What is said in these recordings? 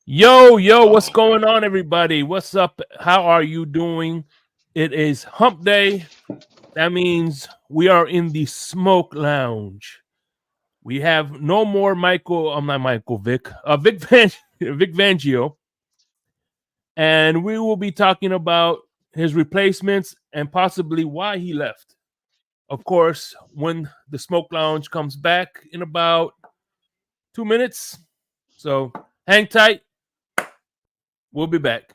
Yo, what's going on, everybody? What's up? How are you doing? It is hump day. That means we are in the Smoke Lounge. We have no more Vic Fangio. And we will be talking about his replacements and possibly why he left. Of course, when the Smoke Lounge comes back in about 2 minutes. So hang tight. We'll be back.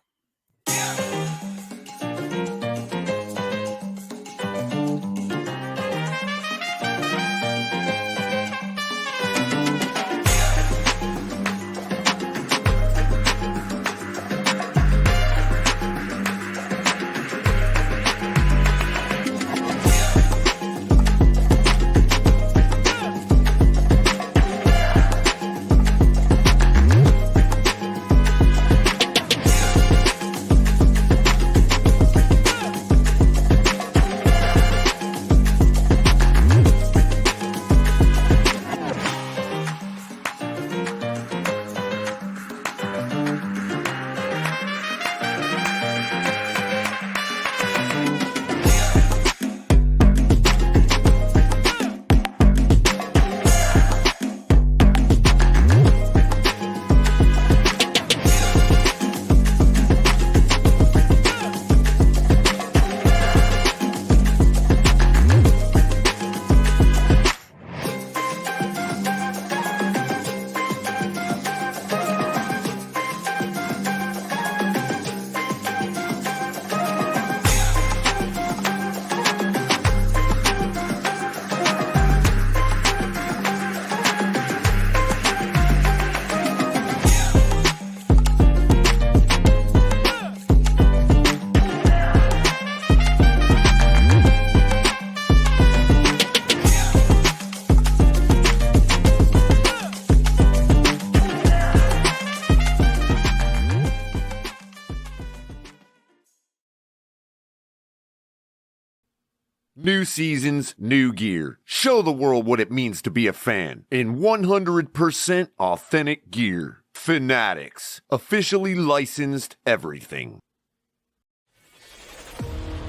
New seasons, new gear. Show the world what it means to be a fan in 100% authentic gear. Fanatics. Officially licensed everything.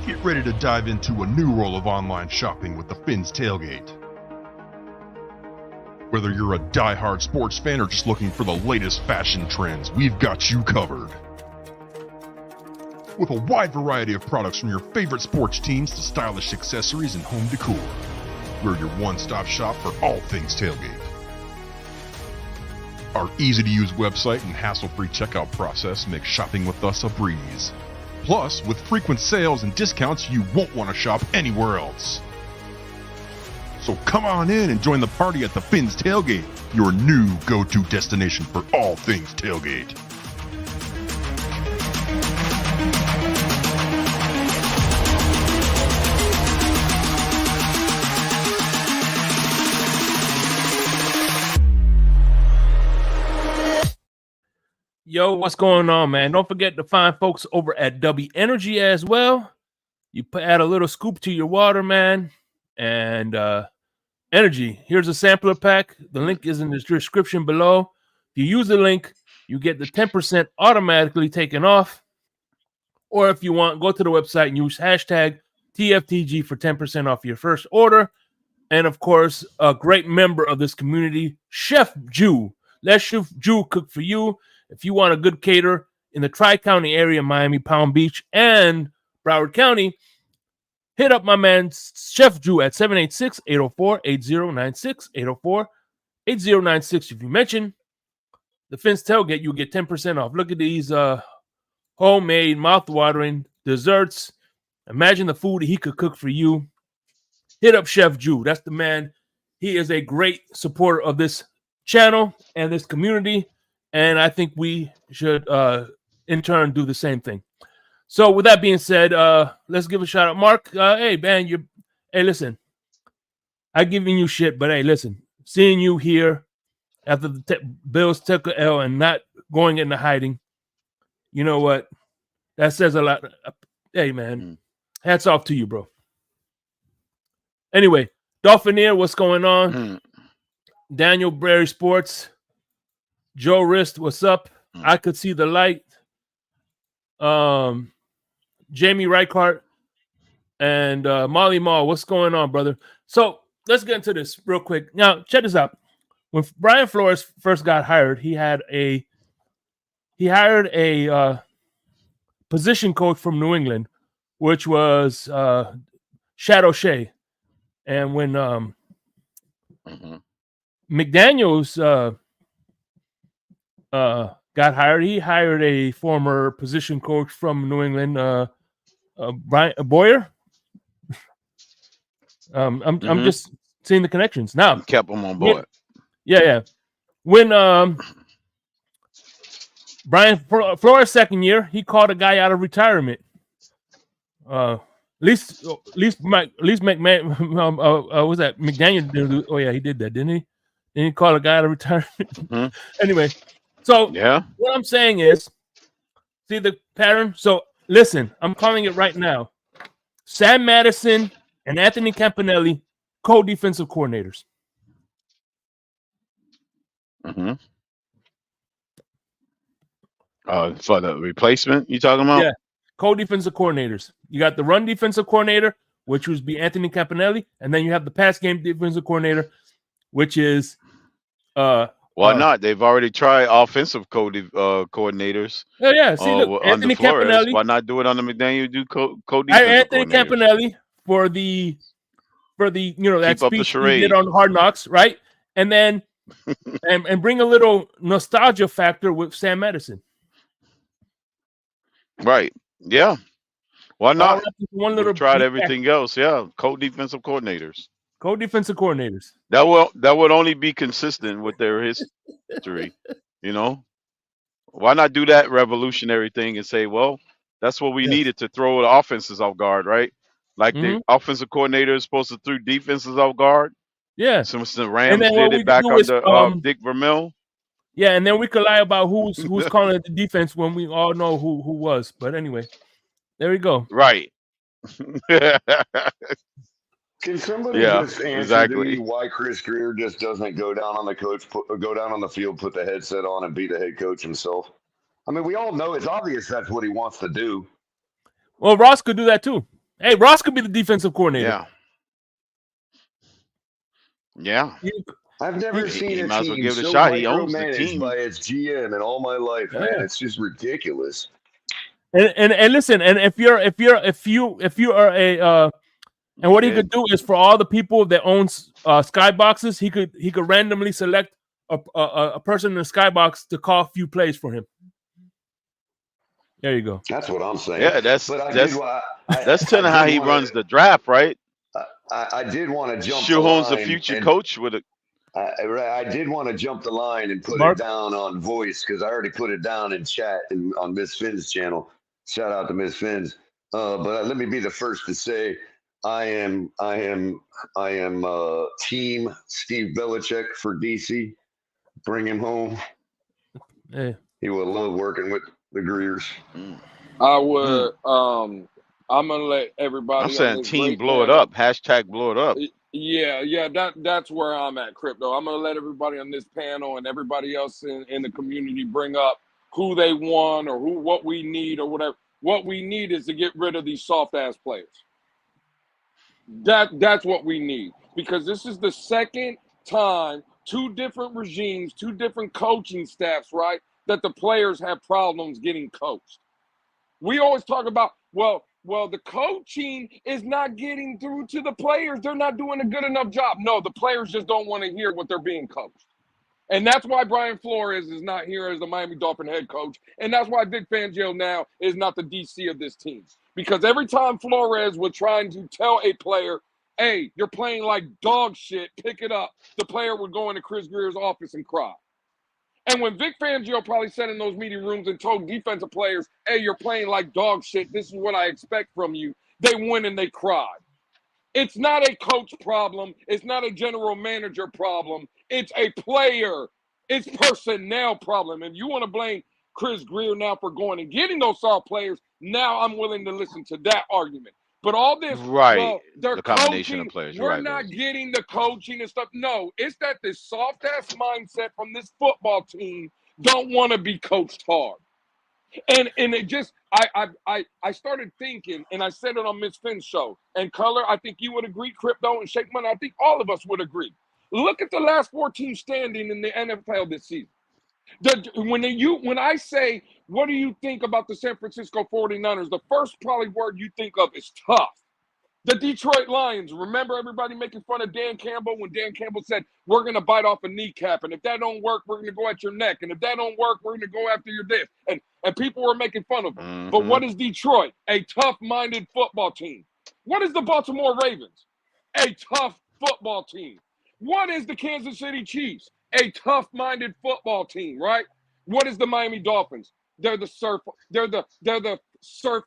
Get ready to dive into a new role of online shopping with the Fins Tailgate. Whether you're a die-hard sports fan or just looking for the latest fashion trends, we've got you covered. With a wide variety of products from your favorite sports teams to stylish accessories and home decor. We're your one-stop shop for all things tailgate. Our easy-to-use website and hassle-free checkout process makes shopping with us a breeze. Plus, with frequent sales and discounts, you won't want to shop anywhere else. So come on in and join the party at the Fins Tailgate, your new go-to destination for all things tailgate. Yo, what's going on, man? Don't forget to find folks over at Dubby Energy as well. You add a little scoop to your water, man. And energy. Here's a sampler pack. The link is in the description below. If you use the link, you get the 10% automatically taken off. Or if you want, go to the website and use hashtag TFTG for 10% off your first order. And of course, a great member of this community, Chef Jew. Let Chef Jew cook for you. If you want a good cater in the Tri-County area, Miami, Palm Beach, and Broward County, hit up my man Chef Drew at 786-804-8096, 804-8096. If you mention the Fins Tailgate, you'll get 10% off. Look at these homemade, mouth-watering desserts. Imagine the food he could cook for you. Hit up Chef Drew. That's the man. He is a great supporter of this channel and this community. And I think we should, in turn, do the same thing. So, with that being said, let's give a shout out, Mark. Hey, man, hey, listen, I'm giving you shit, but hey, listen, seeing you here after the Bills took a L and not going into hiding, you know what? That says a lot. Hey, man, hats off to you, bro. Anyway, Dolphinaire, what's going on? Daniel Berry Sports. Joe Rist, what's up? I could see the light. Jamie Reichart and Molly Mall, what's going on, brother? So let's get into this real quick. Now, check this out. When Brian Flores first got hired, he hired a position coach from New England, which was Shadow Shea. And when McDaniels got hired, he hired a former position coach from New England, Brian Boyer. I'm just seeing the connections now. Kept him on board. Yeah. When Brian Flores' second year, he called a guy out of retirement. At least McMahon, was that McDaniel? Oh yeah, he did that, didn't he? Then he called a guy out of retirement. Anyway, so what I'm saying is, see the pattern. So listen, I'm calling it right now. Sam Madison and Anthony Campanelli, co-defensive coordinators. For the replacement you talking about? Yeah, co-defensive coordinators. You got the run defensive coordinator, which would be Anthony Campanelli, and then you have the pass game defensive coordinator, which is why not? They've already tried offensive coordinators. Yeah. See, look, Anthony Campanelli. Why not do it on the McDaniel? Do co-defensive Anthony Campanelli for the that speech he did on Hard Knocks, right? And then and bring a little nostalgia factor with Sam Madison. Right. Yeah. Why not? One little tried everything else. Yeah. Co-defensive coordinators. Co-defensive coordinators. That would only be consistent with their history. Why not do that revolutionary thing and say, well, that's what we needed to throw the offenses off guard, right? Like the offensive coordinator is supposed to throw defenses off guard. Yeah. Since the Rams did it back under Dick Vermeil. Yeah, and then we could lie about who's calling it the defense when we all know who was. But anyway, there we go. Right. Can somebody just answer to me why Chris Greer just doesn't go down on the field, put the headset on, and be the head coach himself? I mean, we all know it's obvious that's what he wants to do. Well, Ross could do that too. Hey, Ross could be the defensive coordinator. Yeah. I've never seen a team give it so a shot. He owns the micromanaged team by its GM in all my life, man. It's just ridiculous. And listen, and if you are a and what he could do is for all the people that owns skyboxes, he could randomly select a person in the skybox to call a few plays for him. There you go. That's what I'm saying. Yeah, that's kind of how he runs the draft, right? I did want to jump. Shoehorn's the future coach with it. I did want to jump the line and put it down on voice because I already put it down in chat and on Miss Finn's channel. Shout out to Miss Finn's. But let me be the first to say I am team Steve Belichick for DC. Bring him home. Hey. He would love working with the Greers. I would. I'm gonna let everybody. I'm saying team blow it up. Hashtag blow it up. Yeah. That's where I'm at, Crypto. I'm gonna let everybody on this panel and everybody else in the community bring up who they want or what we need or whatever. What we need is to get rid of these soft ass players. That's what we need, because this is the second time, 2 different regimes, 2 different coaching staffs, right, that the players have problems getting coached. We always talk about, well, the coaching is not getting through to the players. They're not doing a good enough job. No, the players just don't want to hear what they're being coached. And that's why Brian Flores is not here as the Miami Dolphin head coach. And that's why Vic Fangio now is not the DC of this team. Because every time Flores was trying to tell a player, hey, you're playing like dog shit, pick it up, the player would go into Chris Greer's office and cry. And when Vic Fangio probably sat in those meeting rooms and told defensive players, hey, you're playing like dog shit, this is what I expect from you, they went and they cried. It's not a coach problem. It's not a general manager problem. It's a player. It's personnel problem. And you want to blame Chris Greer now for going and getting those soft players, now I'm willing to listen to that argument. But all this, well, they're the combination coaching, of players. we're not getting the coaching and stuff. No, it's that this soft-ass mindset from this football team don't want to be coached hard. And it just I started thinking, and I said it on Miss Finn's show. And Color, I think you would agree, Crypto and Shake Money, I think all of us would agree. Look at the last 4 teams standing in the NFL this season. When I say, what do you think about the San Francisco 49ers? The first probably word you think of is tough. The Detroit Lions, remember everybody making fun of Dan Campbell when Dan Campbell said, we're going to bite off a kneecap, and if that don't work, we're going to go at your neck, and if that don't work, we're going to go after your dick. And people were making fun of him. Mm-hmm. But what is Detroit? A tough-minded football team. What is the Baltimore Ravens? A tough football team. What is the Kansas City Chiefs? A tough-minded football team, right? What is the Miami Dolphins? They're the surf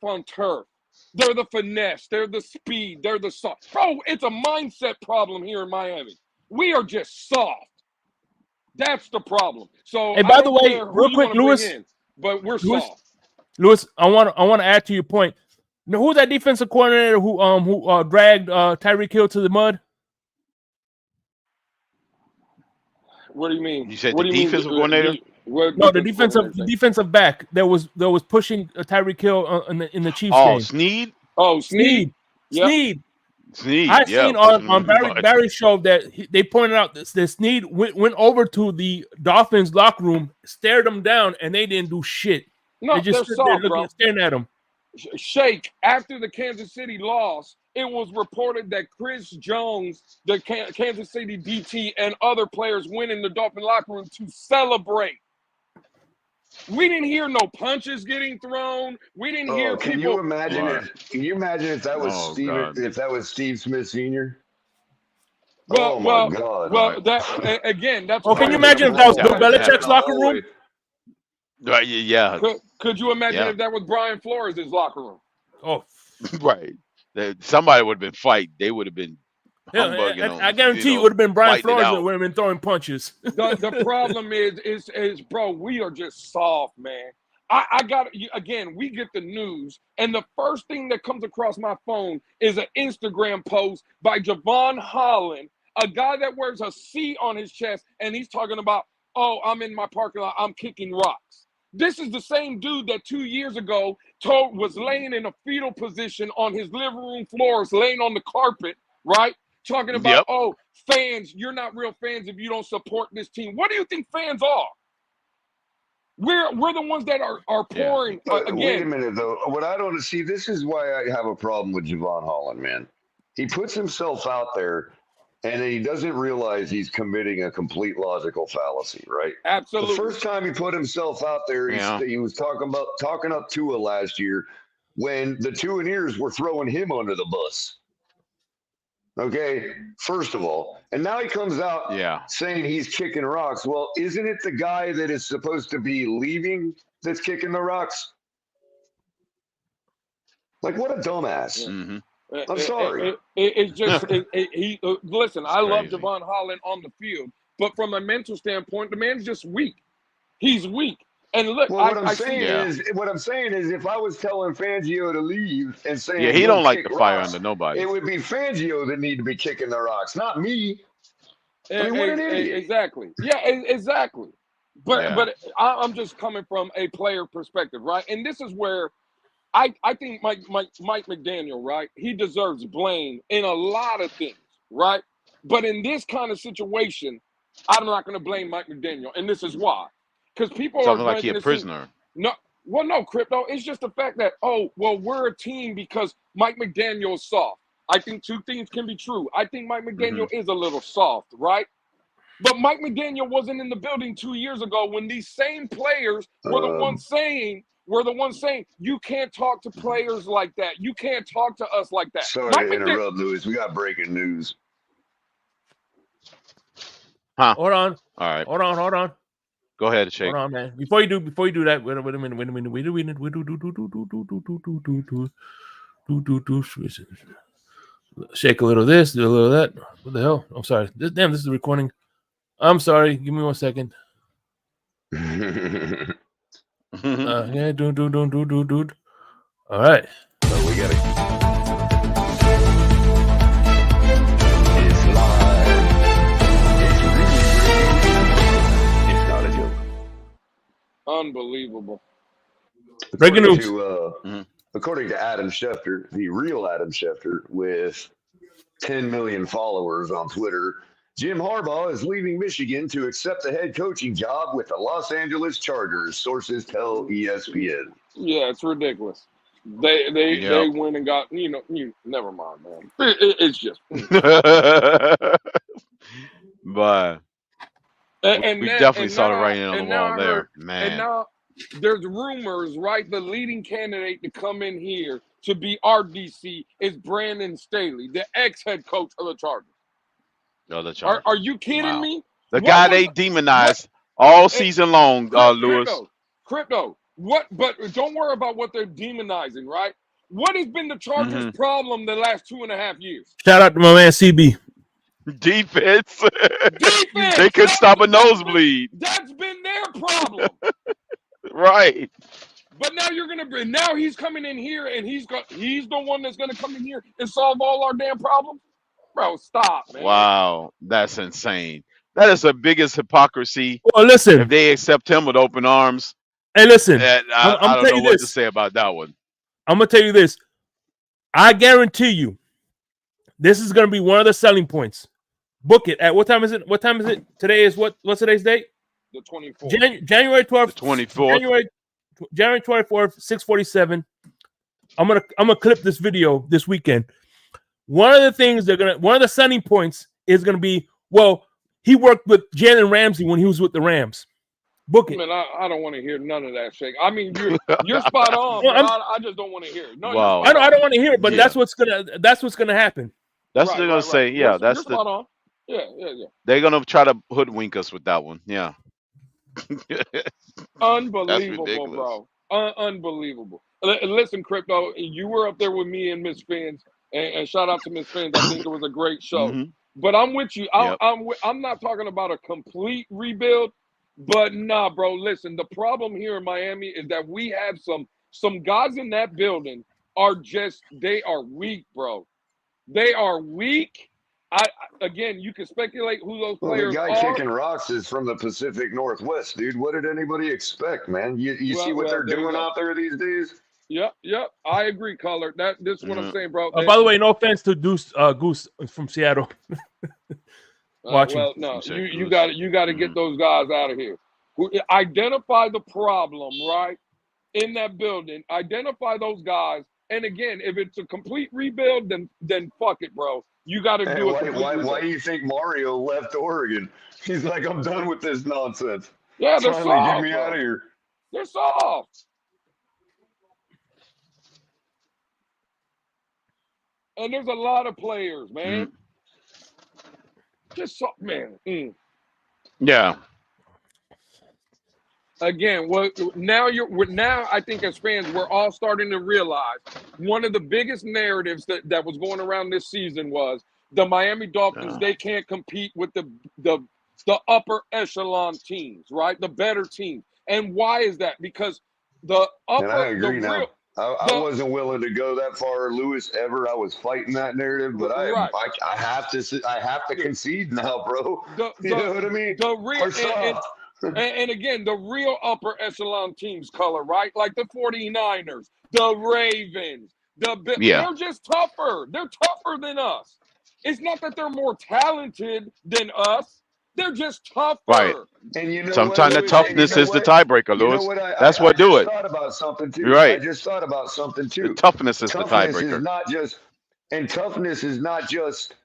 on turf. They're the finesse. They're the speed. They're the soft. Bro, it's a mindset problem here in Miami. We are just soft. That's the problem. So, hey, by the way, real quick, Lewis, but we're soft. Lewis, I want to add to your point. You know who's that defensive coordinator who dragged Tyreek Hill to the mud? What do you mean? You said the defensive coordinator? No, the defensive back that was pushing Tyreek Hill in the Chiefs game. Snead? Oh, Snead. Yep. Snead. I seen on Barry's show that they pointed out that Snead went over to the Dolphins locker room, stared them down, and they didn't do shit. No, they just stood there soft, looking, staring at him. Shake, after the Kansas City loss, it was reported that Chris Jones, the Kansas City DT, and other players went in the Dolphin locker room to celebrate. We didn't hear no punches getting thrown. We didn't hear people. Can you imagine if that was if that was Steve Smith Sr.? Well, my God! Well, that again, that's. Oh, can you imagine if that was Bill Belichick's locker room? Yeah. Could you imagine if that was Brian Flores' locker room? Oh, right. Somebody would have been fighting. They would have been. I guarantee it would have been Brian Flores that would have been throwing punches. The problem is, bro, we are just soft, man. I got again. We get the news, and the first thing that comes across my phone is an Instagram post by Javon Holland, a guy that wears a C on his chest, and he's talking about, "Oh, I'm in my parking lot. I'm kicking rocks." This is the same dude that 2 years ago was laying in a fetal position on his living room floors, laying on the carpet, right? Talking about, oh, fans, you're not real fans if you don't support this team. What do you think fans are? We're the ones that are pouring. Again. Wait a minute, though. What I don't see, this is why I have a problem with Javon Holland, man. He puts himself out there, and he doesn't realize he's committing a complete logical fallacy, right? Absolutely. The first time he put himself out there, he was talking up Tua last year when the Tuaneers were throwing him under the bus. Okay, first of all. And now he comes out saying he's kicking rocks. Well, isn't it the guy that is supposed to be leaving that's kicking the rocks? Like, what a dumbass. Mm-hmm. I'm sorry. It's just listen, I love Javon Holland on the field, but from a mental standpoint, the man's just weak. He's weak. And look, what I'm saying is, if I was telling Fangio to leave and saying he don't like the fire under nobody, it would be Fangio that need to be kicking the rocks, not me. I mean, what an idiot. Exactly. Yeah, exactly. But I'm just coming from a player perspective, right? And this is where I think Mike McDaniel, right? He deserves blame in a lot of things, right? But in this kind of situation, I'm not going to blame Mike McDaniel, and this is why. Because people sounds like he's a prisoner. No, Crypto. It's just the fact that, we're a team because Mike McDaniel is soft. I think two things can be true. I think Mike McDaniel is a little soft, right? But Mike McDaniel wasn't in the building 2 years ago when these same players were the ones saying, you can't talk to players like that. You can't talk to us like that. Sorry to interrupt, Lewis. We got breaking news. Huh? Hold on. All right. Hold on. Go ahead, Shake. Hold on, man. Before you do that, wait a minute. Shake a little of this, do a little of that. What the hell? I'm sorry. This is the recording. I'm sorry. Give me 1 second. Do. All right. So we got It's live. It's really breaking. It's not a joke. Unbelievable. Breaking news. According to Adam Schefter, the real Adam Schefter, with 10 million followers on Twitter, Jim Harbaugh is leaving Michigan to accept the head coaching job with the Los Angeles Chargers, sources tell ESPN. Yeah, it's ridiculous. They went and got never mind, man. It's just. But we definitely saw the writing on the wall there, man. And now there's rumors, right? The leading candidate to come in here to be RDC is Brandon Staley, the ex-head coach of the Chargers. No, the Chargers. Are you kidding me? The guy they demonized all season long, Lewis. Crypto. What? But don't worry about what they're demonizing, right? What has been the Chargers' problem the last 2.5 years? Shout out to my man CB. Defense. They couldn't stop a nosebleed. That's been their problem. Right. But now now he's coming in here and he's the one that's gonna come in here and solve all our damn problems? Bro, stop, man. Wow, that's insane. That is the biggest hypocrisy. Well, listen. If they accept him with open arms. Hey, listen. I don't know what to say about that one. I'm gonna tell you this. I guarantee you, this is gonna be one of the selling points. Book it. At what time is it? What time is it? Today is what's today's date? The 24th. January 12th. The 24th. January 24th, 6:47. I'm gonna clip this video this weekend. One of the selling points is gonna be, well, he worked with Jalen Ramsey when he was with the Rams. Book it. Man, I don't want to hear none of that shit. I mean, you're spot on. I just don't want to hear it. No, wow. I don't want to hear it, but that's what's gonna happen. That's what they're gonna say. Yeah, that's spot on. Yeah. They're gonna try to hoodwink us with that one. Yeah. Unbelievable, bro. Unbelievable. Listen, Crypto, you were up there with me and Miss Fins, and shout out to Miss Fins. I think it was a great show. But I'm with you. I'm not talking about a complete rebuild, but nah, bro. Listen, the problem here in Miami is that we have some guys in that building they are weak, bro. They are weak. Again, you can speculate who those players are. The guy kicking rocks is from the Pacific Northwest, dude. What did anybody expect, man? You see what they're doing out there these days? Yep. I agree, Color. This is what I'm saying, bro. By the way, no offense to Goose from Seattle. Watching. Well, no, you got to get those guys out of here. Identify the problem, right, in that building. Identify those guys. And again, if it's a complete rebuild, then fuck it, bro. You got to do it. Why do you think Mario left Oregon? He's like, I'm done with this nonsense. Yeah, they're soft. Get me out of here. They're soft. And there's a lot of players, man. Just soft, man. Yeah. Again, now I think as fans, we're all starting to realize one of the biggest narratives that was going around this season was the Miami Dolphins. They can't compete with the upper echelon teams, right? The better teams. And why is that? Because the upper. And I agree now. I wasn't willing to go that far, Lewis, ever. I was fighting that narrative, but I have to concede now, bro. You know what I mean? And again, the real upper echelon teams, Color, right? Like the 49ers, the Ravens, they're just tougher. They're tougher than us. It's not that they're more talented than us. They're just tougher. Right. And sometimes the toughness is the tiebreaker, Lewis. That's what do it. I thought about something too. Right. I just thought about something too. The toughness is the tiebreaker. Toughness is not just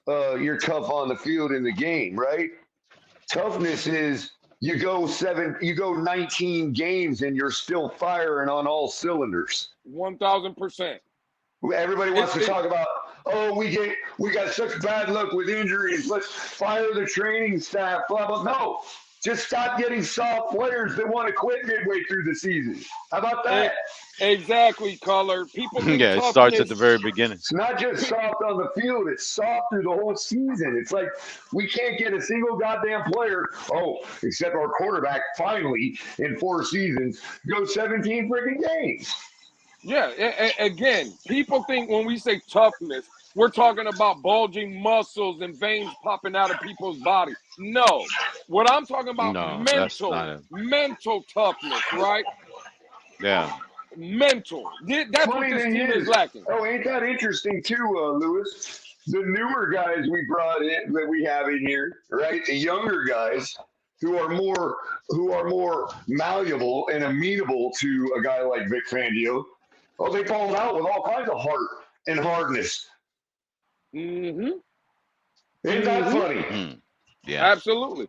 you're tough on the field in the game, right? Toughness is you go 19 games and you're still firing on all cylinders. 1,000%. Everybody wants to talk about, we got such bad luck with injuries. Let's fire the training staff. Blah blah. No, just stop getting soft players that want to quit midway through the season. How about that? Exactly, Color. People. It starts at the very beginning. It's not just soft on the field; it's soft through the whole season. It's like we can't get a single goddamn player. Except our quarterback finally in 4 seasons go 17 freaking games. Yeah, again, people think when we say toughness, we're talking about bulging muscles and veins popping out of people's bodies. No. What I'm talking about, No, that's not it. mental toughness, right? Yeah. Mental. That's what Funny this thing team is is, lacking. oh, ain't that interesting too, Lewis? The newer guys we brought in that we have in here, right? The younger guys who are more malleable and amenable to a guy like Vic Fangio. Oh, they fall out with all kinds of heart and hardness. Mm-hmm. Ain't that funny? Mm. Yeah. Absolutely.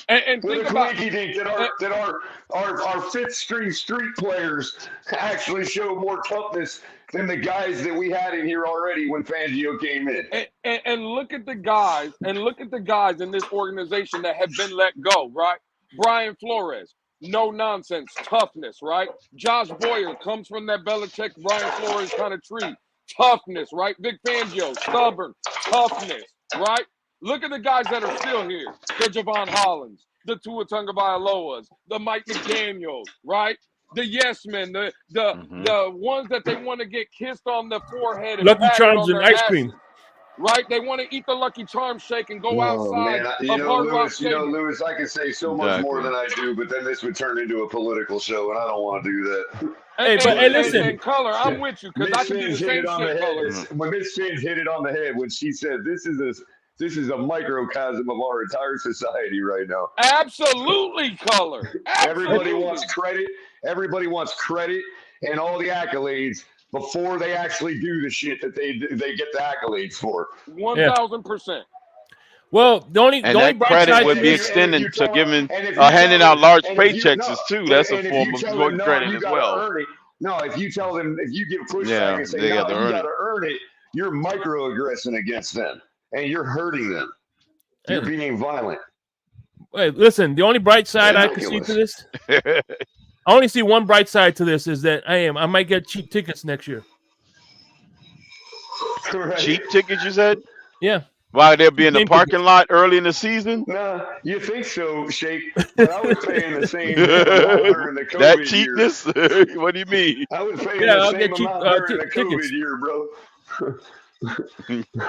And What think a about quinky dink that our fifth string street players actually show more toughness than the guys that we had in here already when Fangio came in. and look at the guys in this organization that have been let go, right? Brian Flores, no nonsense, toughness, right? Josh Boyer comes from that Belichick, Brian Flores kind of tree, toughness, right? Vic Fangio, stubborn, toughness, right? Look at the guys that are still here. The Javon Hollands, the Tua Tagovailoas, the Mike McDaniels, right? The yes men, the ones that they want to get kissed on the forehead and Lucky patted Charms on and their ice asses, cream. right? They want to eat the Lucky Charms shake and go Oh outside man, of Hard Rock Stadium. Lewis, I can say so much more than I do, but then this would turn into a political show, and I don't want to do that. And Color, I'm with you because I can do the same hit it on shit, the Color. head. When Miss Fins hit it on the head when she said this is a microcosm of our entire society right now. Absolutely, Color. Everybody wants credit. Everybody wants credit and all the accolades before they actually do the shit that they get the accolades for. 1,000%. Well, the only that bright credit side would to be this, extended to giving handing out large paychecks too. That's a form of credit as well. No, if you tell them, if you give pushback Yeah, and say, they no, got to you earn got it. to earn it, you're microaggressing against them and you're hurting them. You're being violent. Hey, listen, the only bright side I can see to this, I only see one bright side to this is that I might get cheap tickets next year. Right. Cheap tickets, you said? Yeah. Why, they'll be in the Game parking tickets. lot early in the season? Nah, you think so, Shake, but I was paying the same damn amount during the COVID that cheapness? year. What do you mean? I was paying the I'll same get cheap amount during the tickets. COVID year, bro.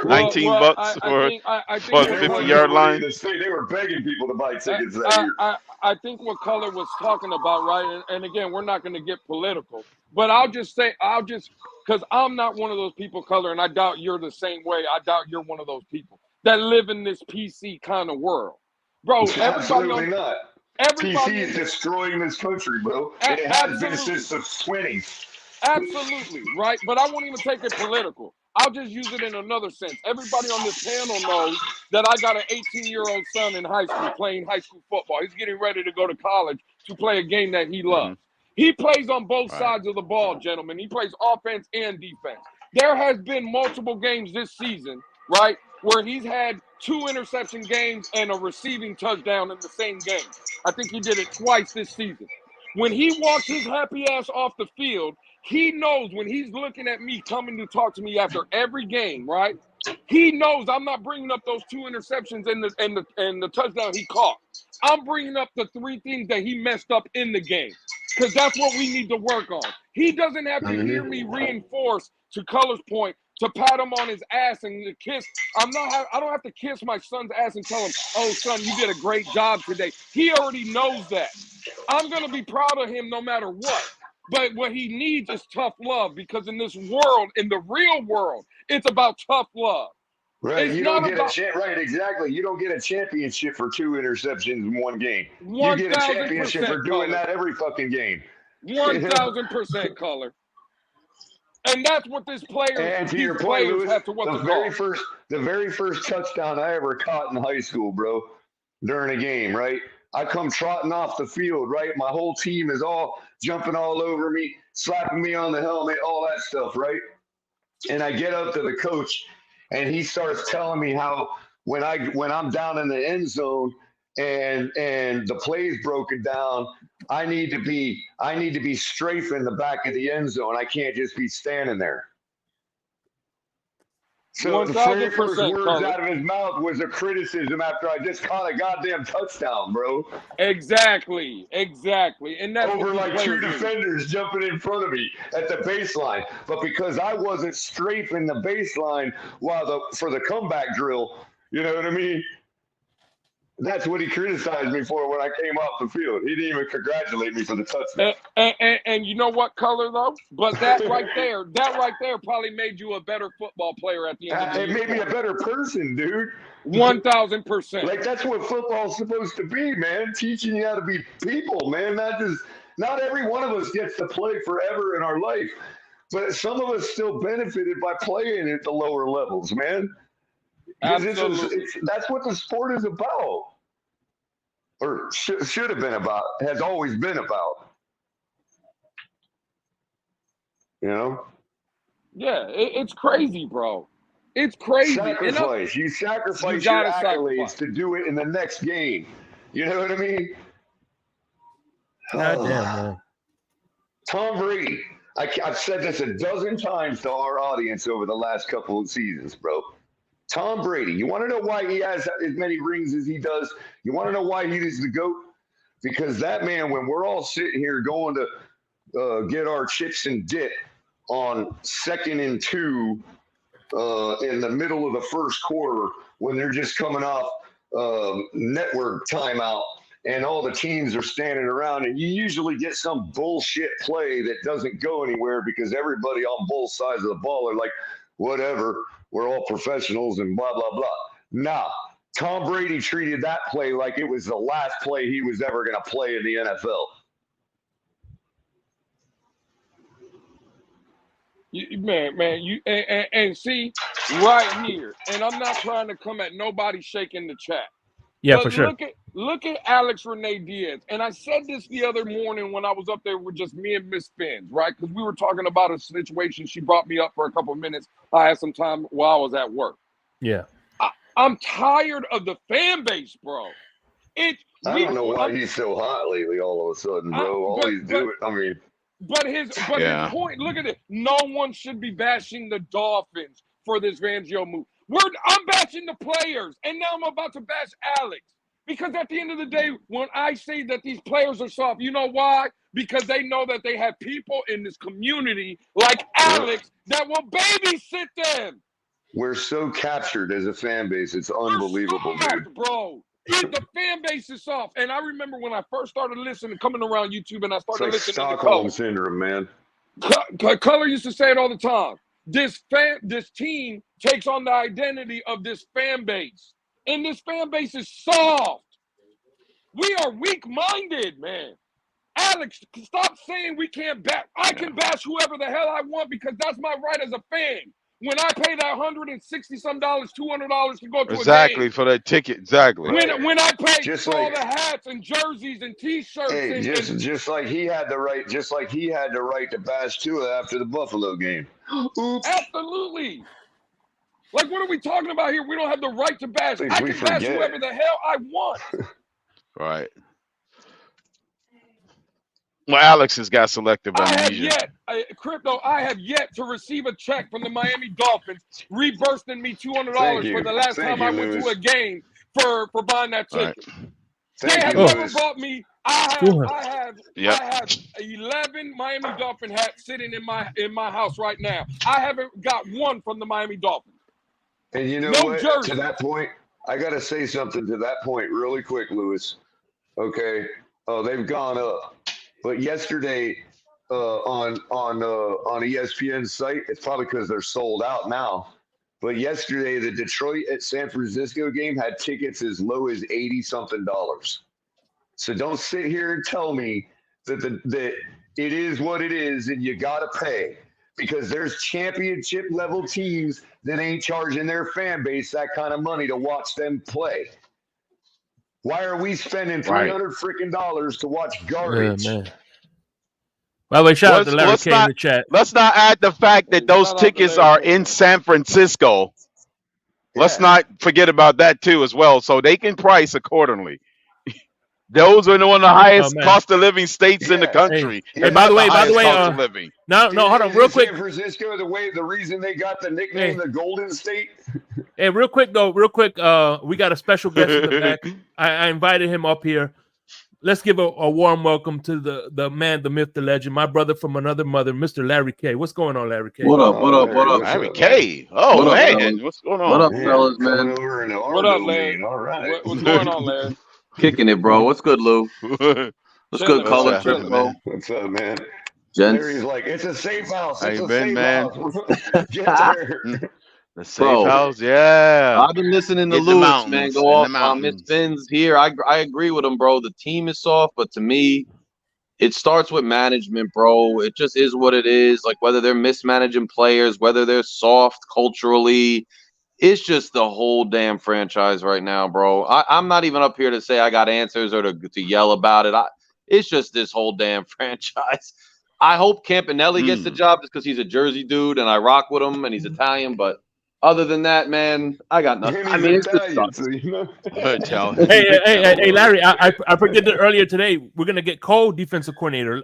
19 bucks for a 50-yard line? They were begging people to buy tickets that year. I think what Color was talking about, right? And again, we're not going to get political, but I'll just because I'm not one of those people, Color, and I doubt you're the same way. I doubt you're one of those people that live in this PC kind of world. Bro, Absolutely not. Everybody PC is destroying this country, bro. And it has been since the 20s. Absolutely, right? But I won't even take it political. I'll just use it in another sense. Everybody on this panel knows that I got an 18-year-old son in high school playing high school football. He's getting ready to go to college to play a game that he loves. He plays on both sides of the ball, gentlemen. He plays offense and defense. There has been multiple games this season, right, where he's had 2 interception games and a receiving touchdown in the same game. I think he did it twice this season. When he walks his happy ass off the field, he knows when he's looking at me coming to talk to me after every game, right? He knows I'm not bringing up those 2 interceptions and the touchdown he caught. I'm bringing up the 3 things that he messed up in the game because that's what we need to work on. He doesn't have to hear me reinforce, to Color's point, to pat him on his ass and to kiss. I don't have to kiss my son's ass and tell him, oh, son, you did a great job today. He already knows that. I'm going to be proud of him no matter what. But what he needs is tough love because in this world, in the real world, it's about tough love. Right, you don't get right, exactly. You don't get a championship for 2 interceptions in one game. You get a championship for doing that every fucking game. 1,000% Color. And that's what this player and to your point, Lewis, have to what the very first touchdown I ever caught in high school, bro, during a game, right? I come trotting off the field, right? My whole team is all jumping all over me, slapping me on the helmet, all that stuff, right? And I get up to the coach, and he starts telling me how when I'm down in the end zone and the play's broken down, I need to be strafing the back of the end zone. I can't just be standing there. So the very first 1000% words color. out of his mouth was a criticism after I just caught a goddamn touchdown, bro. Exactly. And that's Over what these like two players need. defenders jumping in front of me at the baseline. But because I wasn't strafing the baseline for the comeback drill, you know what I mean? That's what he criticized me for when I came off the field. He didn't even congratulate me for the touchdown. And you know what color though? But that right there probably made you a better football player at the end of the It year. made me a better person, dude. 1000%. Like that's what football's supposed to be, man. Teaching you how to be people, man. Not every one of us gets to play forever in our life, but some of us still benefited by playing at the lower levels, man. Absolutely. That's what the sport is about, or should have been about, has always been about. You know? Yeah, it's crazy, bro. It's crazy. Sacrifice. You sacrifice your accolades to do it in the next game. You know what I mean? God damn, man. Tom Brady. I've said this a dozen times to our audience over the last couple of seasons, bro. Tom Brady. You want to know why he has as many rings as he does? You want to know why he is the GOAT? Because that man, when we're all sitting here going to get our chips and dip on 2nd and 2 in the middle of the first quarter, when they're just coming off network timeout and all the teams are standing around, and you usually get some bullshit play that doesn't go anywhere because everybody on both sides of the ball are like, whatever, we're all professionals and blah, blah, blah. Nah, Tom Brady treated that play like it was the last play he was ever going to play in the NFL. And see right here, and I'm not trying to come at nobody shaking the chat. Yeah, but for sure. Look at Alex Renee Diaz. And I said this the other morning when I was up there with just me and Miss Spins, right? Because we were talking about a situation. She brought me up for a couple of minutes. I had some time while I was at work. Yeah. I'm tired of the fan base, bro. I don't know why he's so hot lately all of a sudden, bro. But his point, look at it. No one should be bashing the Dolphins for this Fangio move. I'm bashing the players, and now I'm about to bash Alex. Because at the end of the day, when I say that these players are soft, you know why? Because they know that they have people in this community like Alex that will babysit them. We're so captured as a fan base. It's unbelievable, dude. Bro. The fan base is soft. And I remember when I first started listening, coming around YouTube, and I started listening to Stockholm syndrome, man. Color used to say it all the time. This team takes on the identity of this fan base. And this fan base is soft. We are weak-minded, man. Alex, stop saying we can't bash. I can bash whoever the hell I want because that's my right as a fan. When I pay that $160-some, $200 to go to a game. Exactly, for that ticket. Exactly. When I pay for all the hats and jerseys and T-shirts. Hey, just like he had the right, to bash Tua after the Buffalo game. Oops. Absolutely. Like, what are we talking about here? We don't have the right to bash. I can bash whoever the hell I want. Right. Well, Alex has got selective amnesia. I have yet to receive a check from the Miami Dolphins reimbursing me $200 for the last time I went to a game for buying that ticket. They have never bought me. I have 11 Miami Dolphin hats sitting in my house right now. I haven't got one from the Miami Dolphins. And you know what? Jersey. To that point, I got to say something to that point really quick, Lewis. Okay. Oh, they've gone up. But yesterday on ESPN's site, it's probably because they're sold out now. But yesterday, the Detroit at San Francisco game had tickets as low as $80-something. So don't sit here and tell me that it is what it is and you got to pay. Because there's championship level teams that ain't charging their fan base that kind of money to watch them play. Why are we spending $300 freaking dollars to watch garbage? Yeah, man. By the way, shout out to Larry K in the chat. Let's not add the fact that those tickets are in San Francisco. Let's not forget about that too as well, so they can price accordingly. Those are one of the highest man. cost of living states in the Yeah. country. Hey, If by not the way, highest cost of living. no, hold on, real quick. San Francisco, the reason they got the nickname the Golden State. Hey, real quick. We got a special guest in the back. I invited him up here. Let's give a warm welcome to the man, the myth, the legend, my brother from another mother, Mr. Larry K. What's going on, Larry K? What up? Larry K. Oh, What up, man. fellas? What's going on? What up, Man, fellas, coming man? over in the What up, Larry? All right. What's going on, Larry? Kicking it, bro. What's good, Lou? What's Chilling, good, bro. Colin happening, Trisco? man? What's up, man? Gents. Larry's like, it's a safe house. How It's you a been, safe man? house. Get there. The safe Bro. house, yeah. I've been listening to Get the Lewis, mountains, man, in go the off on mountains. Miss Finn's here. I agree with him, bro. The team is soft, but to me, it starts with management, bro. It just is what it is. Like, whether they're mismanaging players, whether they're soft culturally, it's just the whole damn franchise right now, bro. I'm not even up here to say I got answers or to yell about it. It's just this whole damn franchise. I hope Campanelli gets the job just because he's a Jersey dude and I rock with him and he's Italian. But other than that, man, I got nothing. And I he's mean, it's Italian, just so you know. Hey, Larry, I predicted earlier today we're gonna get co-defensive coordinator,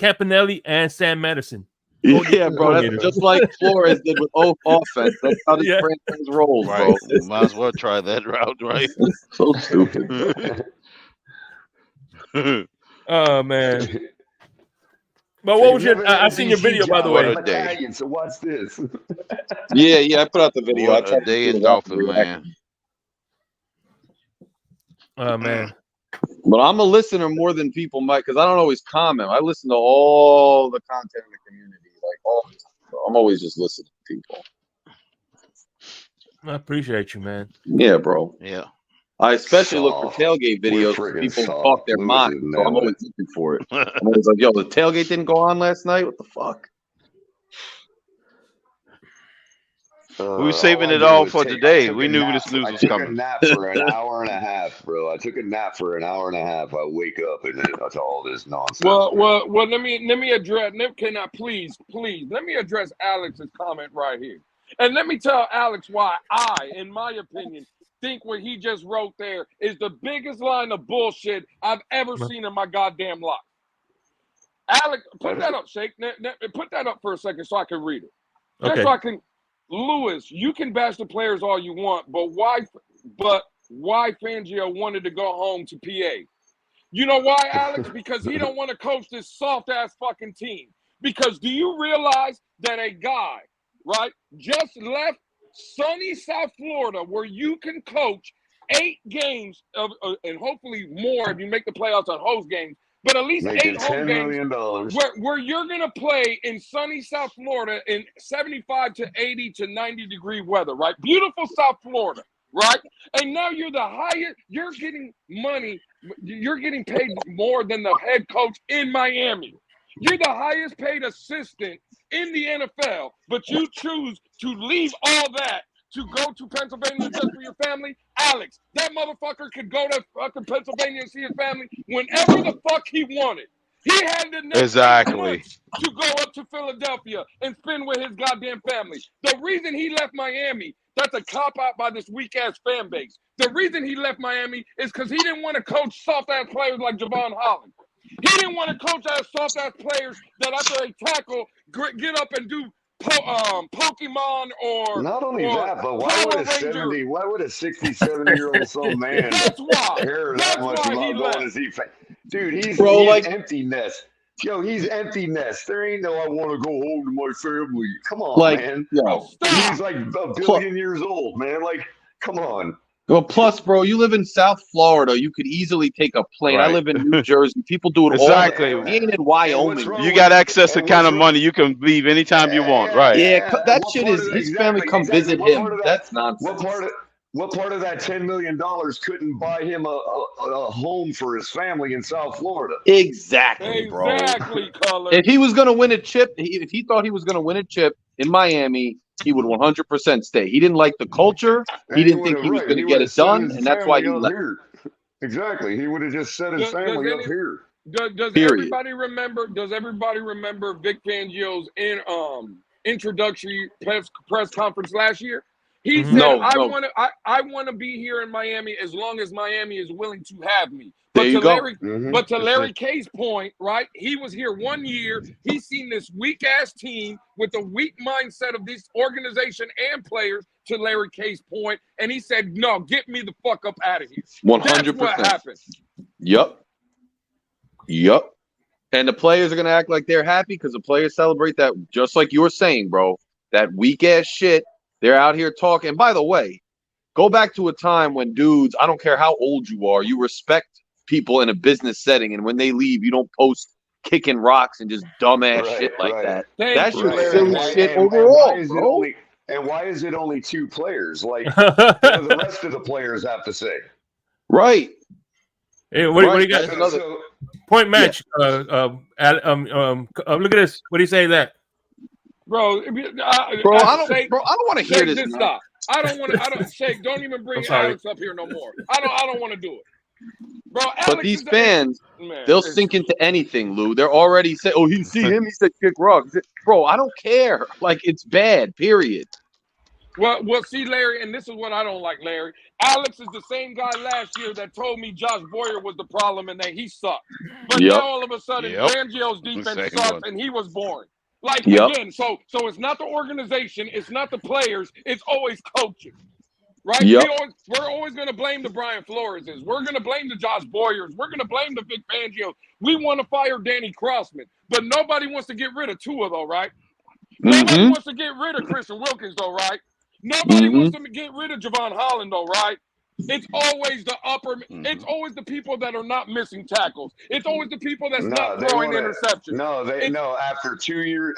Campanelli and Sam Madison. yeah, bro. That's just like Flores did with offense. That's how this Yeah. franchise rolls, bro. Right. Might as well try that route, right? So stupid. Oh man. But what was your? I seen your video, by the way. What a day. Italian, so watch this. Yeah, I put out the video. What a day in Dolphin, man. Oh man. But I'm a listener more than people might, because I don't always comment. I listen to all the content in the community, like all the time. So I'm always just listening to people. I appreciate you, man. Yeah, bro. Yeah. I especially look for Soft. tailgate videos We're where friggin' people soft. talk their Lewis mind. is So I'm nailing always looking for it. I'm always like, yo, the tailgate didn't go on last night? What the fuck? We were saving all I it did all was for take- today. I took We a knew nap- this news I was took a coming. nap for an hour and a half, bro. I took a nap for an hour and a half. I wake up and then that's all this nonsense. Well, let me address. Can I please let me address Alex's comment right here, and let me tell Alex why I, in my opinion, think what he just wrote there is the biggest line of bullshit I've ever seen in my goddamn life. Alex, put that up, Shake. Put that up for a second so I can read it. Just Okay. so I can. Lewis, you can bash the players all you want, but why Fangio wanted to go home to PA? You know why, Alex? Because he don't want to coach this soft-ass fucking team. Because do you realize that a guy, right, just left sunny South Florida where you can coach 8 games of, and hopefully more if you make the playoffs on host games, but at least Making 8 home $10 games million. where you're going to play in sunny South Florida in 75 to 80 to 90 degree weather, right? Beautiful South Florida, right? And now you're the highest, you're getting money, you're getting paid more than the head coach in Miami. You're the highest paid assistant in the NFL, but you choose to leave all that to go to Pennsylvania just for your family. Alex, that motherfucker could go to fucking Pennsylvania and see his family whenever the fuck he wanted. He had the next 8 months to go up to Philadelphia and spend with his goddamn family. The reason he left Miami, that's a cop-out by this weak-ass fan base. The reason he left Miami is because he didn't want to coach soft-ass players like Javon Holland. He didn't want to coach ass soft-ass players that after they tackle, get up and do Pokemon or not only or that, but why would a 60, 70-year-old some man That's why. care That's that much why about he going left. to see? Dude, he's Bro, empty nest. Yo, he's empty nest. There ain't no I want to go home to my family. Come on, man. Yo, He's like a billion years old, man. Like, come on. Well, plus, bro, you live in South Florida. You could easily take a plane. Right. I live in New Jersey. People do it Exactly. all the time. He ain't in Wyoming. You got access to kind of money. You can leave anytime you want, right? Yeah, that shit is his family come visit him. That's nonsense. What part of that $10 million couldn't buy him a home for his family in South Florida? Exactly, bro. Exactly, Color. If he was going to win a chip, if he thought he was going to win a chip in Miami, he would 100% stay. He didn't like the culture. He didn't think he was going to get it done, and that's why he left. Exactly. He would have just set his family up here. Does everybody remember? Does everybody remember Vic Fangio's introductory press conference last year? He Mhm. said, No, I want to be here in Miami as long as Miami is willing to have me. There you go. But to Larry K's point, right? He was here 1 year. He's seen this weak ass team with the weak mindset of this organization and players. To Larry K's point, and he said, "No, get me the fuck up out of here." 100%. That's what happened. Yep. And the players are gonna act like they're happy because the players celebrate that, just like you were saying, bro. That weak ass shit. They're out here talking. And by the way, go back to a time when dudes, I don't care how old you are, you respect people in a business setting, and when they leave, you don't post kicking rocks and just dumbass shit like that. That's just silly shit overall, bro. And why is it only 2 players? Like, what do the rest of the players have to say? Right. Hey, what do you got? Point match. Yeah. Look at this. What do you say that? Bro, I don't want to hear this. Just stop. I don't Shake, don't even bring Alex up here no more. I don't want to do it. Bro, Alex, but these fans, they'll sink into anything, Lou. They're already saying, "Oh, he said kick rocks." Bro, I don't care. Like, it's bad. Period. Well, see, Larry, and this is what I don't like, Larry. Alex is the same guy last year that told me Josh Boyer was the problem and that he sucked. But now all of a sudden, Fangio's defense sucks and he was boring. Like, again, so it's not the organization, it's not the players, it's always coaching. Right? We're always going to blame the Brian Floreses. We're going to blame the Josh Boyers. We're going to blame the Vic Fangio. We want to fire Danny Crossman. But nobody wants to get rid of Tua, though, right? Nobody wants to get rid of Christian Wilkins, though, right? Nobody wants to get rid of Javon Holland, though, right? It's always the it's always the people that are not missing tackles. It's always the people that's not throwing interceptions.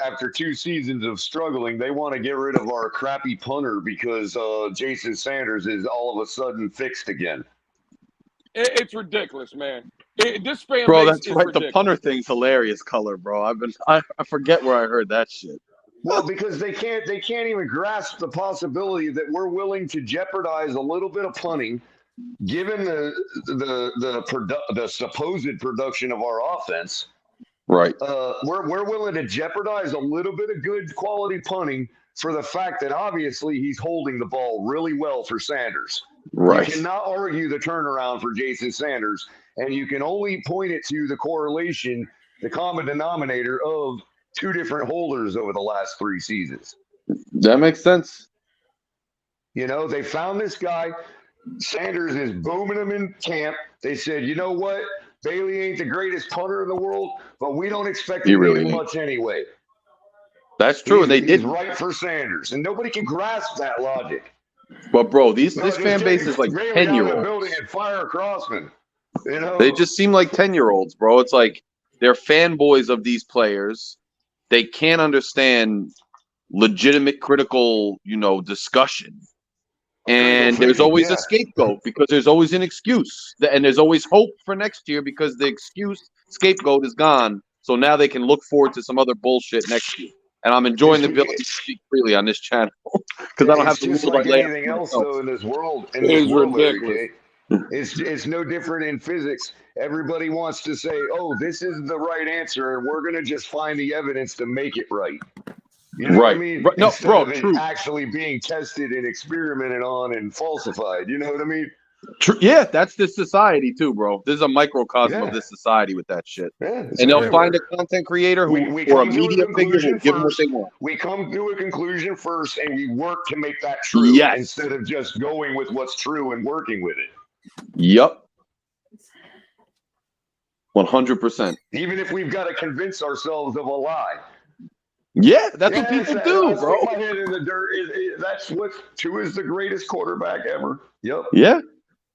After 2 seasons of struggling, they want to get rid of our crappy punter because Jason Sanders is all of a sudden fixed again. It's ridiculous, man. This fan bro, base that's is right. ridiculous. The punter thing's hilarious, color, bro. I forget where I heard that shit. Well, because they can't even grasp the possibility that we're willing to jeopardize a little bit of punting, given the supposed production of our offense. Right. We're willing to jeopardize a little bit of good quality punting for the fact that obviously he's holding the ball really well for Sanders. Right. You cannot argue the turnaround for Jason Sanders, and you can only point it to the correlation, the common denominator of 2 different holders over the last 3 seasons. That makes sense. You know, they found this guy. Sanders is booming him in camp. They said, you know what? Bailey ain't the greatest punter in the world, but we don't expect him to do much anyway. That's true. He's right for Sanders, and nobody can grasp that logic. But bro, this fan base is like 10-year-olds. Building and fire Crossman. You know, they just seem like 10-year-olds, bro. It's like they're fanboys of these players. They can't understand legitimate, critical, discussion. And there's always a scapegoat because there's always an excuse. And there's always hope for next year because the scapegoat is gone. So now they can look forward to some other bullshit next year. And I'm enjoying the ability to speak freely on this channel because I don't have to just like anything else, though, in this world. Ridiculous. It's no different in physics. Everybody wants to say, "Oh, this is the right answer," and we're going to just find the evidence to make it right. You know what I mean? Right. No, Instead bro, of it true. actually being tested and experimented on and falsified. You know what I mean? True. Yeah, that's this society too, bro. This is a microcosm of this society with that shit. Yeah, and they'll find a content creator or a media figure who give them what they want. We come to a conclusion first, and we work to make that true instead of just going with what's true and working with it. Yep. 100%. Even if we've got to convince ourselves of a lie. Yeah, that's what people do, bro. My head in the dirt. That's what Tua is the greatest quarterback ever. Yep. Yeah.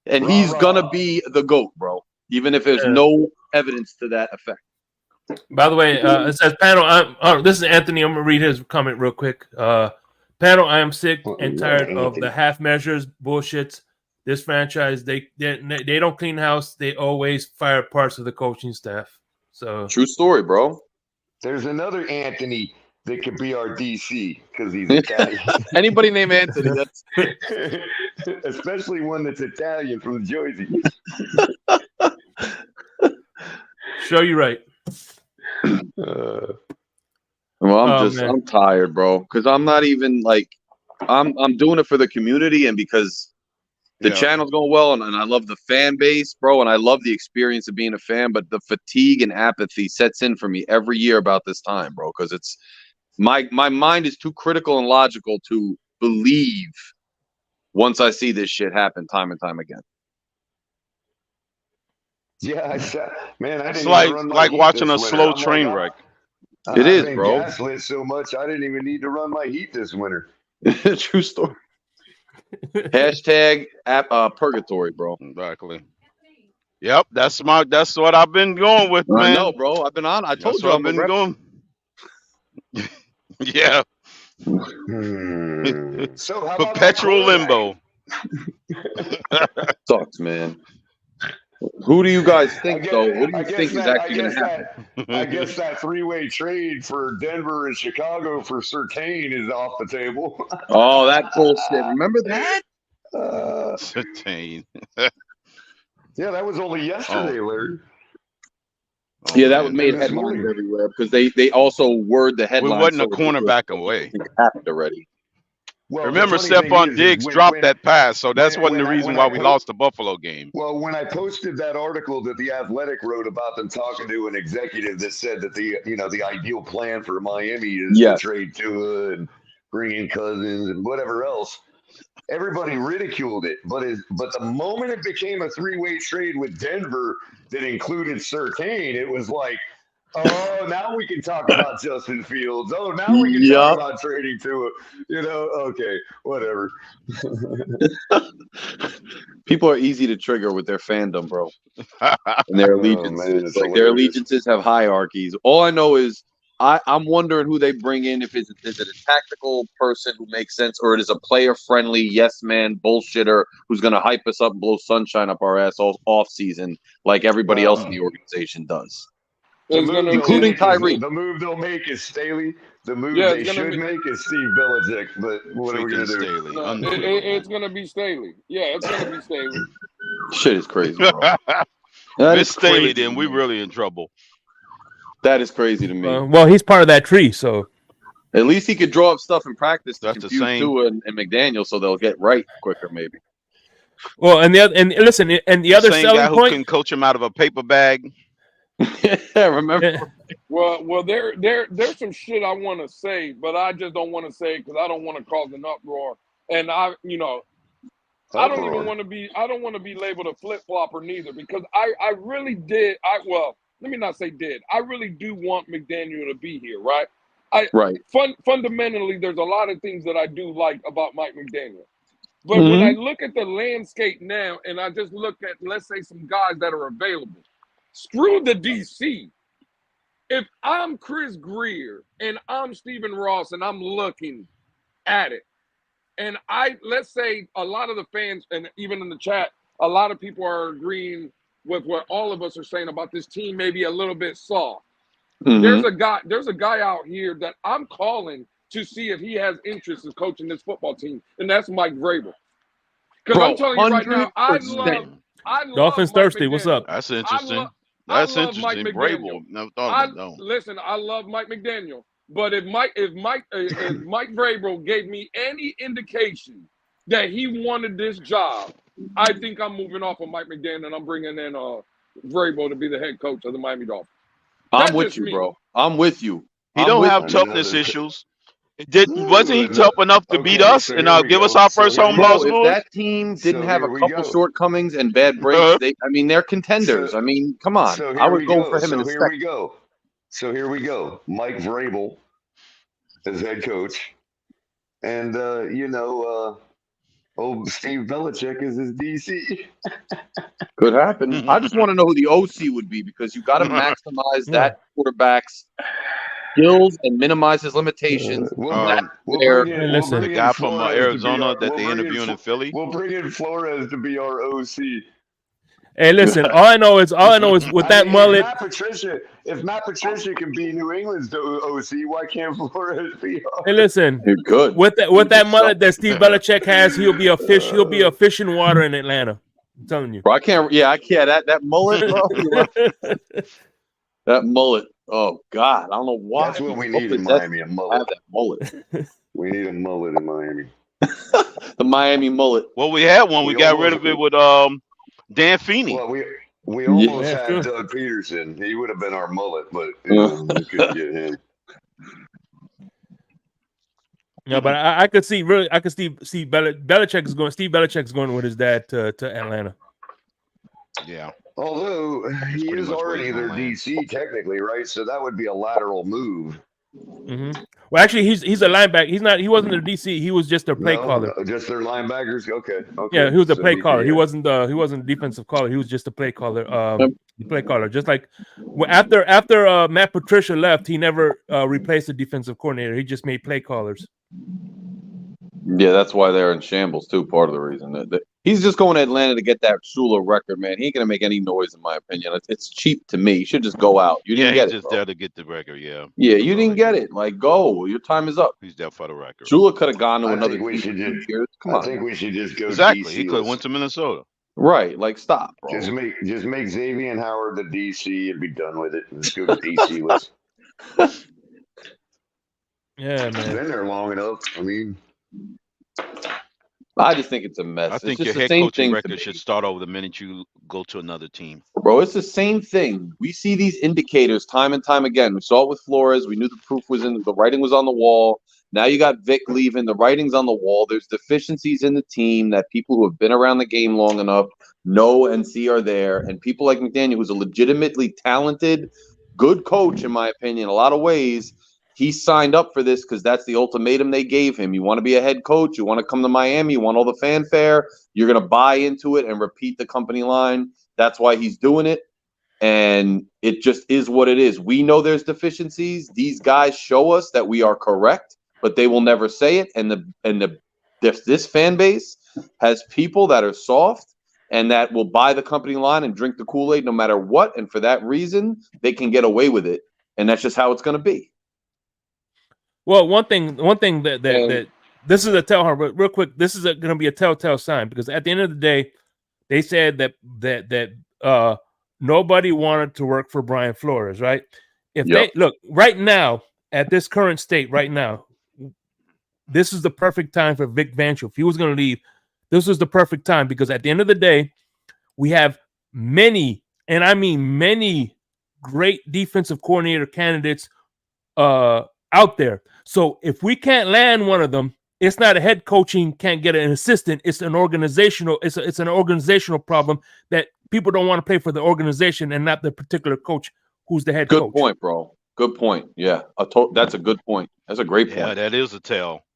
And he's going to be the GOAT, bro, even if there's no evidence to that effect. By the way, it says, panel, this is Anthony. I'm going to read his comment real quick. Panel, I am sick and tired of the half measures, bullshits. This franchise, they don't clean house. They always fire parts of the coaching staff. So true story, bro. There's another Anthony that could be our DC because he's Italian. Anybody named Anthony, that's especially one that's Italian from Jersey. Show you right. Well, I'm tired, bro, because I'm not even like I'm doing it for the community and because the channel's going well, and I love the fan base, bro, and I love the experience of being a fan. But the fatigue and apathy sets in for me every year about this time, bro, because it's my mind is too critical and logical to believe once I see this shit happen time and time again. Yeah, man, I It's didn't even run my like heat watching this a winter. slow I'm train like, wreck. It is, I've been bro. gaslit so much, I didn't even need to run my heat this winter. True story. Hashtag purgatory, bro. Exactly. Yep, that's what I've been going with, man. I know, bro. I've been on. I told you I've been going. Yeah. So how about Perpetual limbo. Sucks, man. Who do you guys think, though? What do you think is actually going to happen? I guess that three-way trade for Denver and Chicago for Surtain is off the table. Oh, that bullshit. Remember that? Surtain. Yeah, that was only yesterday, Larry. Yeah, that made headlines everywhere because they also word the headlines. We wasn't a cornerback away. It happened already. Well, remember, Stephon Diggs dropped that pass, so that's wasn't the reason why we lost the Buffalo game. Well, when I posted that article that The Athletic wrote about them talking to an executive that said that the ideal plan for Miami is to trade Tua and bring in Cousins and whatever else, everybody ridiculed it. But the moment it became a three-way trade with Denver that included Surtain, it was like, oh, now we can talk about Justin Fields. Oh, now we can talk about trading Tua. Okay, whatever. People are easy to trigger with their fandom, bro. And their allegiances. Their allegiances have hierarchies. All I know is I'm wondering who they bring in. Is it a tactical person who makes sense, or it is a player-friendly yes man bullshitter who's going to hype us up and blow sunshine up our ass all off season like everybody else in the organization does. Including Tyree. The move they'll make is Staley. The move they should make is Steve Belichick. But what are we going to do? No, it's going to be Staley. Yeah, it's going to be Staley. Shit is crazy, bro. Miss Staley, then we really in trouble. That is crazy to me. Well, he's part of that tree, so at least he could draw up stuff in practice to That's confuse the same. Tua and McDaniel, so they'll get right quicker, maybe. Well, and the other same selling guy who point can coach him out of a paper bag. Yeah, remember? Well, there's some shit I want to say, but I just don't want to say it because I don't want to cause an uproar. And I don't even want to be. I don't want to be labeled a flip flopper neither because I really did. Let me not say did. I really do want McDaniel to be here, right? Fundamentally, there's a lot of things that I do like about Mike McDaniel. But when I look at the landscape now and I just look at, let's say, some guys that are available, screw the DC. If I'm Chris Greer and I'm Stephen Ross and I'm looking at it, and let's say a lot of the fans, and even in the chat, a lot of people are agreeing with what all of us are saying about this team, maybe a little bit soft. There's a guy out here that I'm calling to see if he has interest in coaching this football team, and that's Mike Vrabel. Because I'm telling you right now, I love Dolphins Mike thirsty. McDaniel. What's up? That's interesting. I That's love Mike interesting. McDaniel. Vrabel. Listen, I love Mike McDaniel, but if Mike Vrabel gave me any indication that he wanted this job, I think I'm moving off of Mike McDaniel and I'm bringing in Vrabel to be the head coach of the Miami Dolphins. I'm with you, bro. I'm with you. He don't have toughness issues. Wasn't he tough enough to beat us and give us our first home loss? If that team didn't have a couple shortcomings and bad breaks, they're contenders. Come on. I would go for him in a second. So here we go. Mike Vrabel as head coach. And, Steve Belichick is his DC. Could happen. I just want to know who the OC would be because you got to maximize that quarterback's skills and minimize his limitations. The guy from Arizona that they interviewing in Philly. We'll bring in Flores to be our OC. Hey, listen. All I know is with that mullet. If Matt Patricia can be New England's OC, why can't Flores be? Hey, listen. You're good. With that mullet that Steve Belichick has, he'll be a fish. He'll be a fish in water in Atlanta. I'm telling you. Bro, I can't. Yeah, I can't. That mullet, bro. That mullet. Oh God, I don't know why. That's what we need in Miami. A mullet. Have that mullet. We need a mullet in Miami. The Miami mullet. Well, we had one. We got rid almost- of it with Dan Feeney. Well, we almost Yeah, had true. Doug Peterson. He would have been our mullet, but we couldn't get him. Yeah, but I could see Steve Belichick is going. Steve Belichick's going with his dad to Atlanta. Yeah. Although he pretty is much where already he's their gonna land. DC technically, right? So that would be a lateral move. Mm-hmm. Well, actually, he's a linebacker. He wasn't the DC. He was just their play caller. No, just their linebackers. Okay. Yeah, he was the So play caller. He yeah. wasn't the defensive caller. He was just a play caller. The play caller. Just like after Matt Patricia left, he never replaced the defensive coordinator. He just made play callers. Yeah, that's why they're in shambles too. Part of the reason he's just going to Atlanta to get that Shula record, man. He ain't gonna make any noise, in my opinion. It's cheap to me. You should just go out. You didn't Yeah, get he's it, just bro. there to get the record. Yeah. Yeah, you didn't get it. Like, go. Your time is up. He's there for the record. Shula could have gone to I another think we team should for 2 just. years. Come I on, think we should just go Exactly. He DC. could have went to Minnesota. right? Like, stop, bro. Just make Xavier and Howard the DC and be done with it. And just go to DC. Let's Yeah, man. been there long enough. I mean, I just think it's a mess. I think it's your just the head same coaching thing to record me. should start over the minute you go to another team. Bro, it's the same thing. We see these indicators time and time again. We saw it with Flores. We knew the proof was in the writing was on the wall. Now you got Vic leaving. The writing's on the wall. There's deficiencies in the team that people who have been around the game long enough know and see are there. And people like McDaniel, who's a legitimately talented, good coach, in my opinion, in a lot of ways, he signed up for this because that's the ultimatum they gave him. You want to be a head coach, you want to come to Miami, you want all the fanfare, you're going to buy into it and repeat the company line. That's why he's doing it. And it just is what it is. We know there's deficiencies. These guys show us that we are correct, but they will never say it. And this fan base has people that are soft and that will buy the company line and drink the Kool-Aid no matter what. And for that reason, they can get away with it. And that's just how it's going to be. Well, one thing that this is a tell, but real quick, this is going to be a telltale sign because at the end of the day, they said that nobody wanted to work for Brian Flores, right? If they look right now at this current state, right now, this is the perfect time for Vic Fangio. If he was going to leave, this was the perfect time because at the end of the day, we have many, and I mean many, great defensive coordinator candidates out there. So if we can't land one of them, it's not a head coaching can't get an assistant. It's an organizational. It's an organizational problem that people don't want to play for the organization and not the particular coach who's the head coach. Good point, bro. Good point. Yeah, that's a good point. That's a great point. Yeah, that is a tell.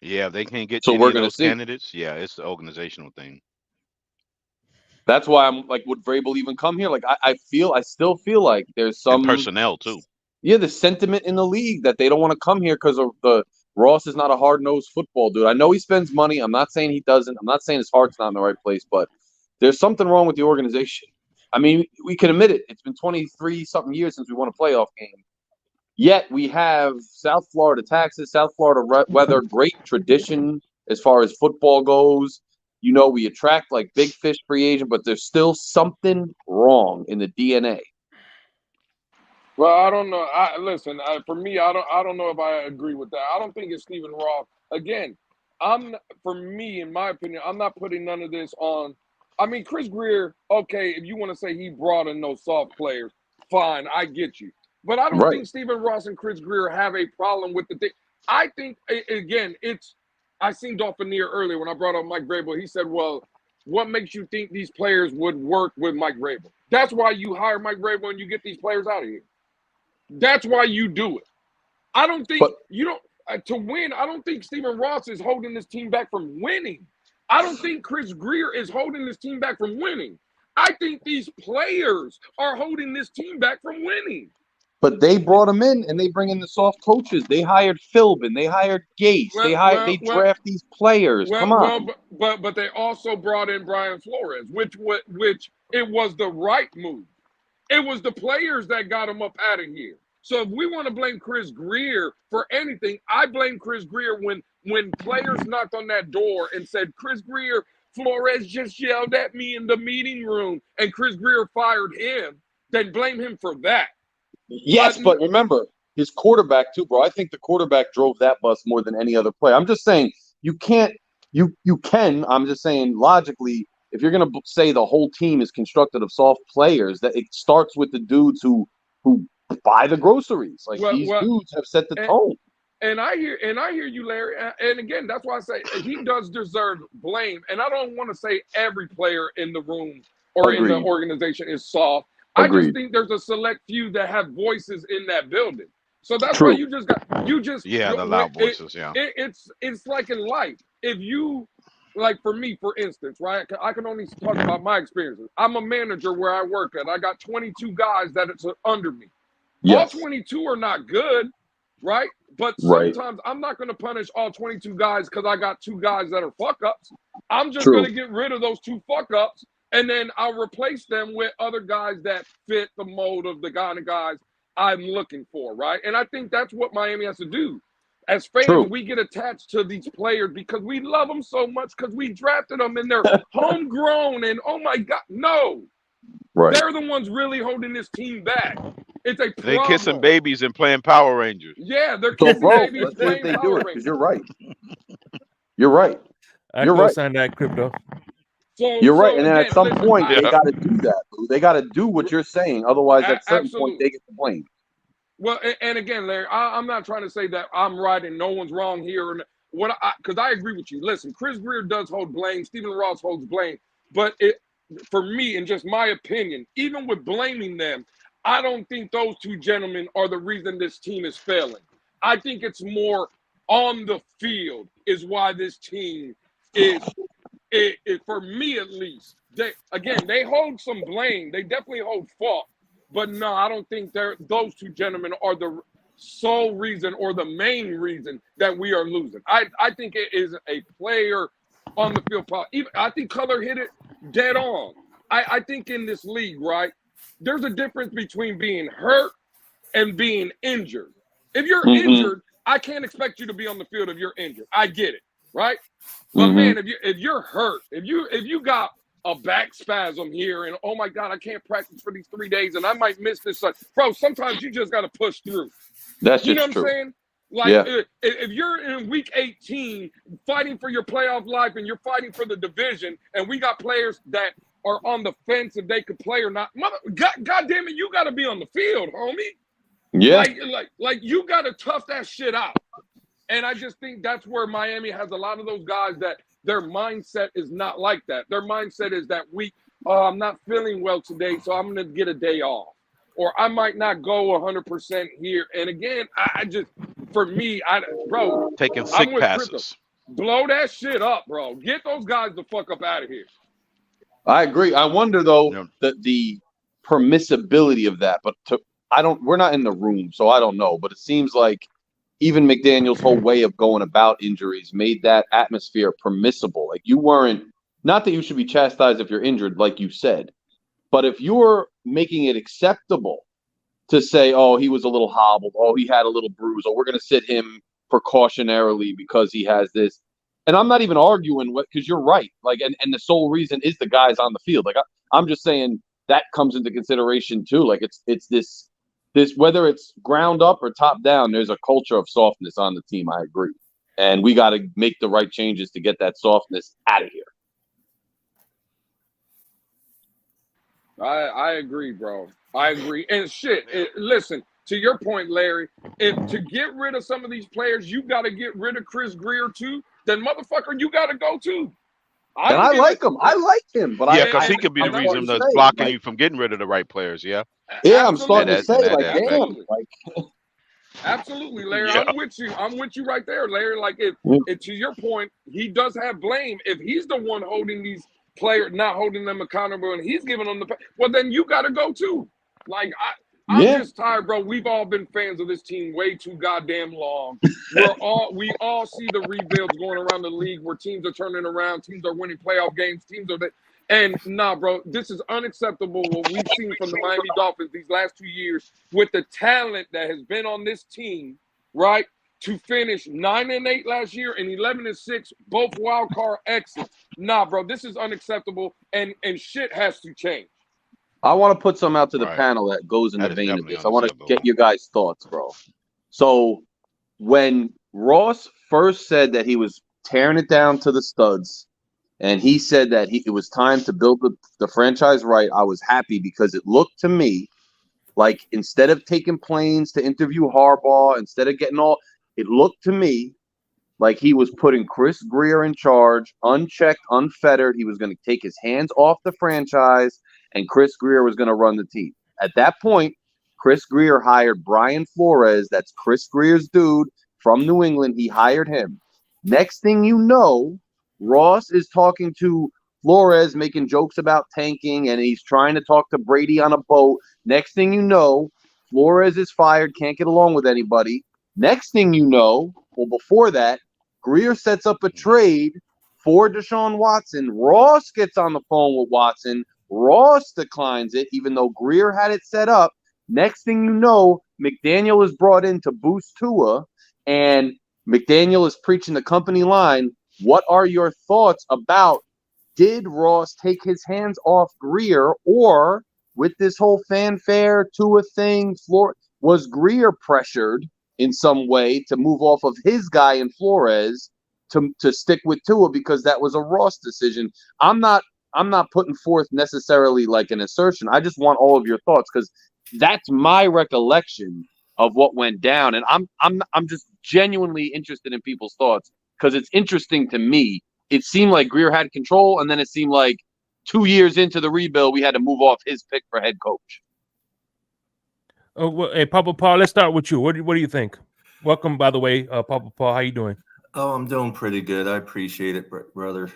Yeah, if they can't get So any we're of gonna those see. candidates. Yeah, it's the organizational thing. That's why I'm like, would Vrabel even come here? Like, I still feel like there's some And personnel too. Yeah, the sentiment in the league that they don't want to come here because of the Ross is not a hard-nosed football dude. I know he spends money. I'm not saying he doesn't. I'm not saying his heart's not in the right place, but there's something wrong with the organization. I mean, we can admit it. It's been 23-something years since we won a playoff game. Yet we have South Florida taxes, South Florida weather, great tradition as far as football goes. You know, we attract like big fish free agent, but there's still something wrong in the DNA. Well, I don't know. Listen. For me, I don't know if I agree with that. I don't think it's Stephen Ross. Again, for me, in my opinion, I'm not putting none of this on. I mean, Chris Greer. Okay, if you want to say he brought in those soft players, fine, I get you. But I don't think Stephen Ross and Chris Greer have a problem with the thing. I think again, I seen Dolphinier earlier when I brought up Mike Vrabel. He said, "Well, what makes you think these players would work with Mike Vrabel? That's why you hire Mike Vrabel and you get these players out of here." That's why you do it. I don't think to win. I don't think Stephen Ross is holding this team back from winning. I don't think Chris Greer is holding this team back from winning. I think these players are holding this team back from winning. But they brought him in, and they bring in the soft coaches. They hired Philbin. They hired Gase. They draft these players. Come on. But they also brought in Brian Flores, which it was the right move. It was the players that got him up out of here. So if we want to blame Chris Greer for anything, I blame Chris Greer when players knocked on that door and said, "Chris Greer, Flores just yelled at me in the meeting room," and Chris Greer fired him, then blame him for that. Yes, but remember, his quarterback too, bro. I think the quarterback drove that bus more than any other player. I'm just saying, you can't you can. I'm just saying logically, if you're gonna say the whole team is constructed of soft players, that it starts with the dudes who buy the groceries. Like these dudes have set the tone. And I hear you, Larry. And again, that's why I say he does deserve blame. And I don't want to say every player in the room or in the organization is soft. I just think there's a select few that have voices in that building. So that's why you just the loud voices. It's like in life. If you, like for me, for instance, right? I can only talk about my experiences. I'm a manager where I work at. I got 22 guys that it's under me. Yes. All 22 are not good, right? But sometimes I'm not going to punish all 22 guys because I got 2 guys that are fuck ups. I'm just going to get rid of those 2 fuck ups, and then I'll replace them with other guys that fit the mold of the kind of guys I'm looking for, right? And I think that's what Miami has to do. As fans, we get attached to these players because we love them so much because we drafted them and they're homegrown and oh my God, no. Right. They're the ones really holding this team back. It's a problem. They kissing babies and playing Power Rangers. Yeah, they're kissing babies and playing Power Rangers. You're right. You're right. You're right. Sign that crypto. You're right. And then at some point, they got to do that. They got to do what you're saying. Otherwise, at some point, they get the blame. Well, and again, Larry, I'm not trying to say that I'm right and no one's wrong here. Because I agree with you. Listen, Chris Greer does hold blame. Stephen Ross holds blame. But for me, in just my opinion, even with blaming them, I don't think those 2 gentlemen are the reason this team is failing. I think it's more on the field is why this team is for me at least. They hold some blame. They definitely hold fault. But no, I don't think those 2 gentlemen are the sole reason or the main reason that we are losing. I think it is a player on the field problem. I think Color hit it dead on. I think in this league, right, there's a difference between being hurt and being injured. If you're injured, I can't expect you to be on the field if you're injured. I get it, right? But man, if you're hurt, if you got a back spasm here and oh my God, I can't practice for these 3 days and I might miss this. Bro, sometimes you just got to push through. That's you know just what true. I'm saying? Like if you're in week 18 fighting for your playoff life and you're fighting for the division and we got players that are on the fence if they could play or not, God damn it, you got to be on the field, homie. Yeah. Like you got to tough that shit out. And I just think that's where Miami has a lot of those guys that their mindset is not like that. Their mindset is that I'm not feeling well today, so I'm going to get a day off. Or I might not go 100% here. And again, taking sick passes. Crypto. Blow that shit up, bro. Get those guys the fuck up out of here. I agree. I wonder though the permissibility of that, but we're not in the room, so I don't know. But it seems like even McDaniel's whole way of going about injuries made that atmosphere permissible. Like you weren't, not that you should be chastised if you're injured, like you said, but if you're making it acceptable to say, oh, he was a little hobbled, oh, he had a little bruise, or we're going to sit him precautionarily because he has this. And I'm not even arguing because you're right. Like, and the sole reason is the guys on the field. Like I'm just saying that comes into consideration too. Like it's this whether it's ground up or top down, there's a culture of softness on the team. I agree. And we got to make the right changes to get that softness out of here. I agree, bro. I agree. And listen, to your point, Larry, if to get rid of some of these players, you got to get rid of Chris Greer too, then motherfucker, you got to go too. I like him. I like him. But because he could be the reason that's blocking you from getting rid of the right players. Yeah. Yeah, I'm starting to say, like, damn. Absolutely, Larry. Yeah. I'm with you right there, Larry. Like, if to your point, he does have blame. If he's the one holding these players, not holding them accountable, and he's giving them well, then you got to go too. Like, I'm just tired, bro. We've all been fans of this team way too goddamn long. We all see the rebuilds going around the league where teams are turning around, teams are winning playoff games, and nah, bro, this is unacceptable what we've seen from the Miami Dolphins these last 2 years with the talent that has been on this team, right? To finish 9-8 last year and 11-6, both wild card exits. Nah, bro, this is unacceptable, and shit has to change. I want to put some out to the panel that goes in the vein of this. I want to get your guys' thoughts, bro. So when Ross first said that he was tearing it down to the studs. And he said that it was time to build the franchise right. I was happy because it looked to me like instead of taking planes to interview Harbaugh, instead of getting all, it looked to me like he was putting Chris Grier in charge, unchecked, unfettered. He was going to take his hands off the franchise, and Chris Grier was going to run the team. At that point, Chris Grier hired Brian Flores. That's Chris Grier's dude from New England. He hired him. Next thing you know, Ross is talking to Flores, making jokes about tanking, and he's trying to talk to Brady on a boat. Next thing you know, Flores is fired, can't get along with anybody. Next thing you know, well, before that, Grier sets up a trade for Deshaun Watson. Ross gets on the phone with Watson. Ross declines it, even though Grier had it set up. Next thing you know, McDaniel is brought in to boost Tua, and McDaniel is preaching the company line. What are your thoughts about, did Ross take his hands off Grier, or with this whole fanfare Tua thing, was Grier pressured in some way to move off of his guy in Flores to stick with Tua because that was a Ross decision? I'm not putting forth necessarily like an assertion. I just want all of your thoughts because that's my recollection of what went down, and I'm just genuinely interested in people's thoughts because it's interesting to me. It seemed like Grier had control, and then it seemed like 2 years into the rebuild, we had to move off his pick for head coach. Oh, well, hey, Papa Paul, let's start with you. What do you think? Welcome, by the way, Papa Paul. How you doing? Oh, I'm doing pretty good. I appreciate it, brother.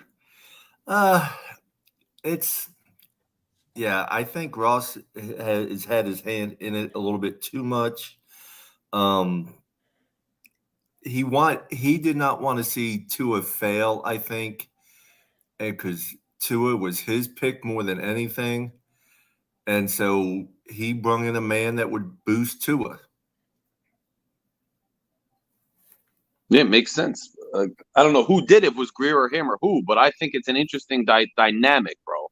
I think Ross has had his hand in it a little bit too much. He did not want to see Tua fail, I think, because Tua was his pick more than anything. And so he brought in a man that would boost Tua. Yeah, it makes sense. I don't know who did it, was Grier or him or who, but I think it's an interesting dynamic, bro,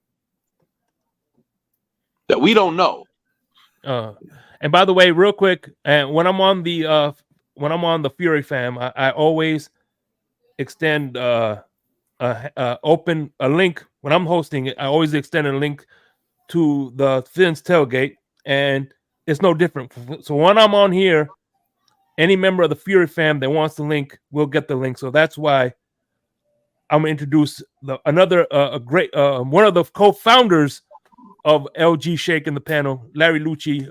that we don't know. And by the way, real quick, and when I'm on the Fury fam, I always extend open a link when I'm hosting it. I always extend a link to the Fins tailgate, and it's no different. So when I'm on here, any member of the Fury fam that wants the link will get the link. So that's why I'm gonna introduce another great one of the co-founders of LG Shake in the panel, Larry Lucci,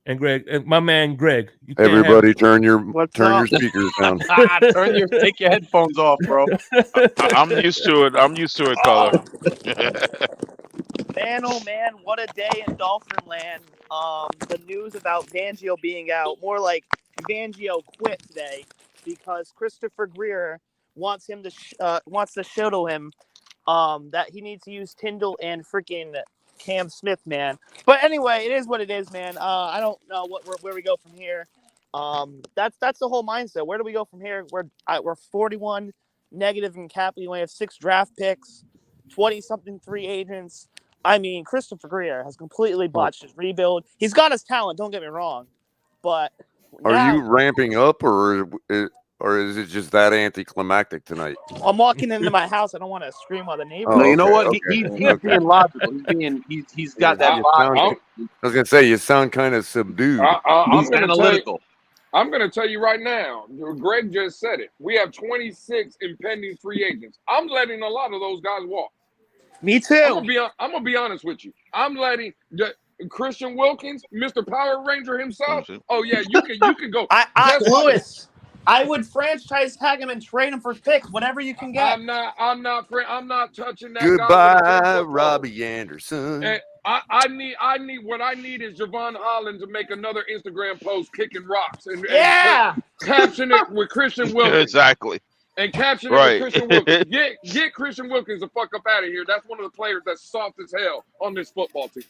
and Greg, and my man Greg. Everybody, turn your speakers down. Take your headphones off, bro. I'm used to it. I'm used to it, color. Man, oh man, what a day in Dolphin land. The news about Fangio being out, more like Fangio quit today because Christopher Grier wants him to wants to show to him that he needs to use Tyndall and freaking Cam Smith, man. But anyway, it is what it is, man. I don't know where we go from here. That's the whole mindset. Where do we go from here? We're 41 negative in cap. We only have 6 draft picks, 20-something free agents. I mean, Christopher Grier has completely botched his rebuild. He's got his talent, don't get me wrong. But are you ramping up, or is it just that anticlimactic tonight? I'm walking into my house. I don't want to scream while the neighbors. No, you know what? He's being logical. He's got that vibe. I was gonna say you sound kind of subdued. I'm analytical. I'm going to tell you right now, Greg just said it. We have 26 impending free agents. I'm letting a lot of those guys walk. Me too. I'm gonna be honest with you. I'm letting Christian Wilkins, Mr. Power Ranger himself. Oh yeah, you can go. Lewis, I would franchise tag him and trade him for picks, whatever you can get. I'm not touching that. Goodbye, Robbie Anderson. And I need what I need is Javon Holland to make another Instagram post kicking rocks and caption it with Christian Wilkins. Exactly. And caption it with Christian Wilkins. Get Christian Wilkins the fuck up out of here. That's one of the players that's soft as hell on this football team.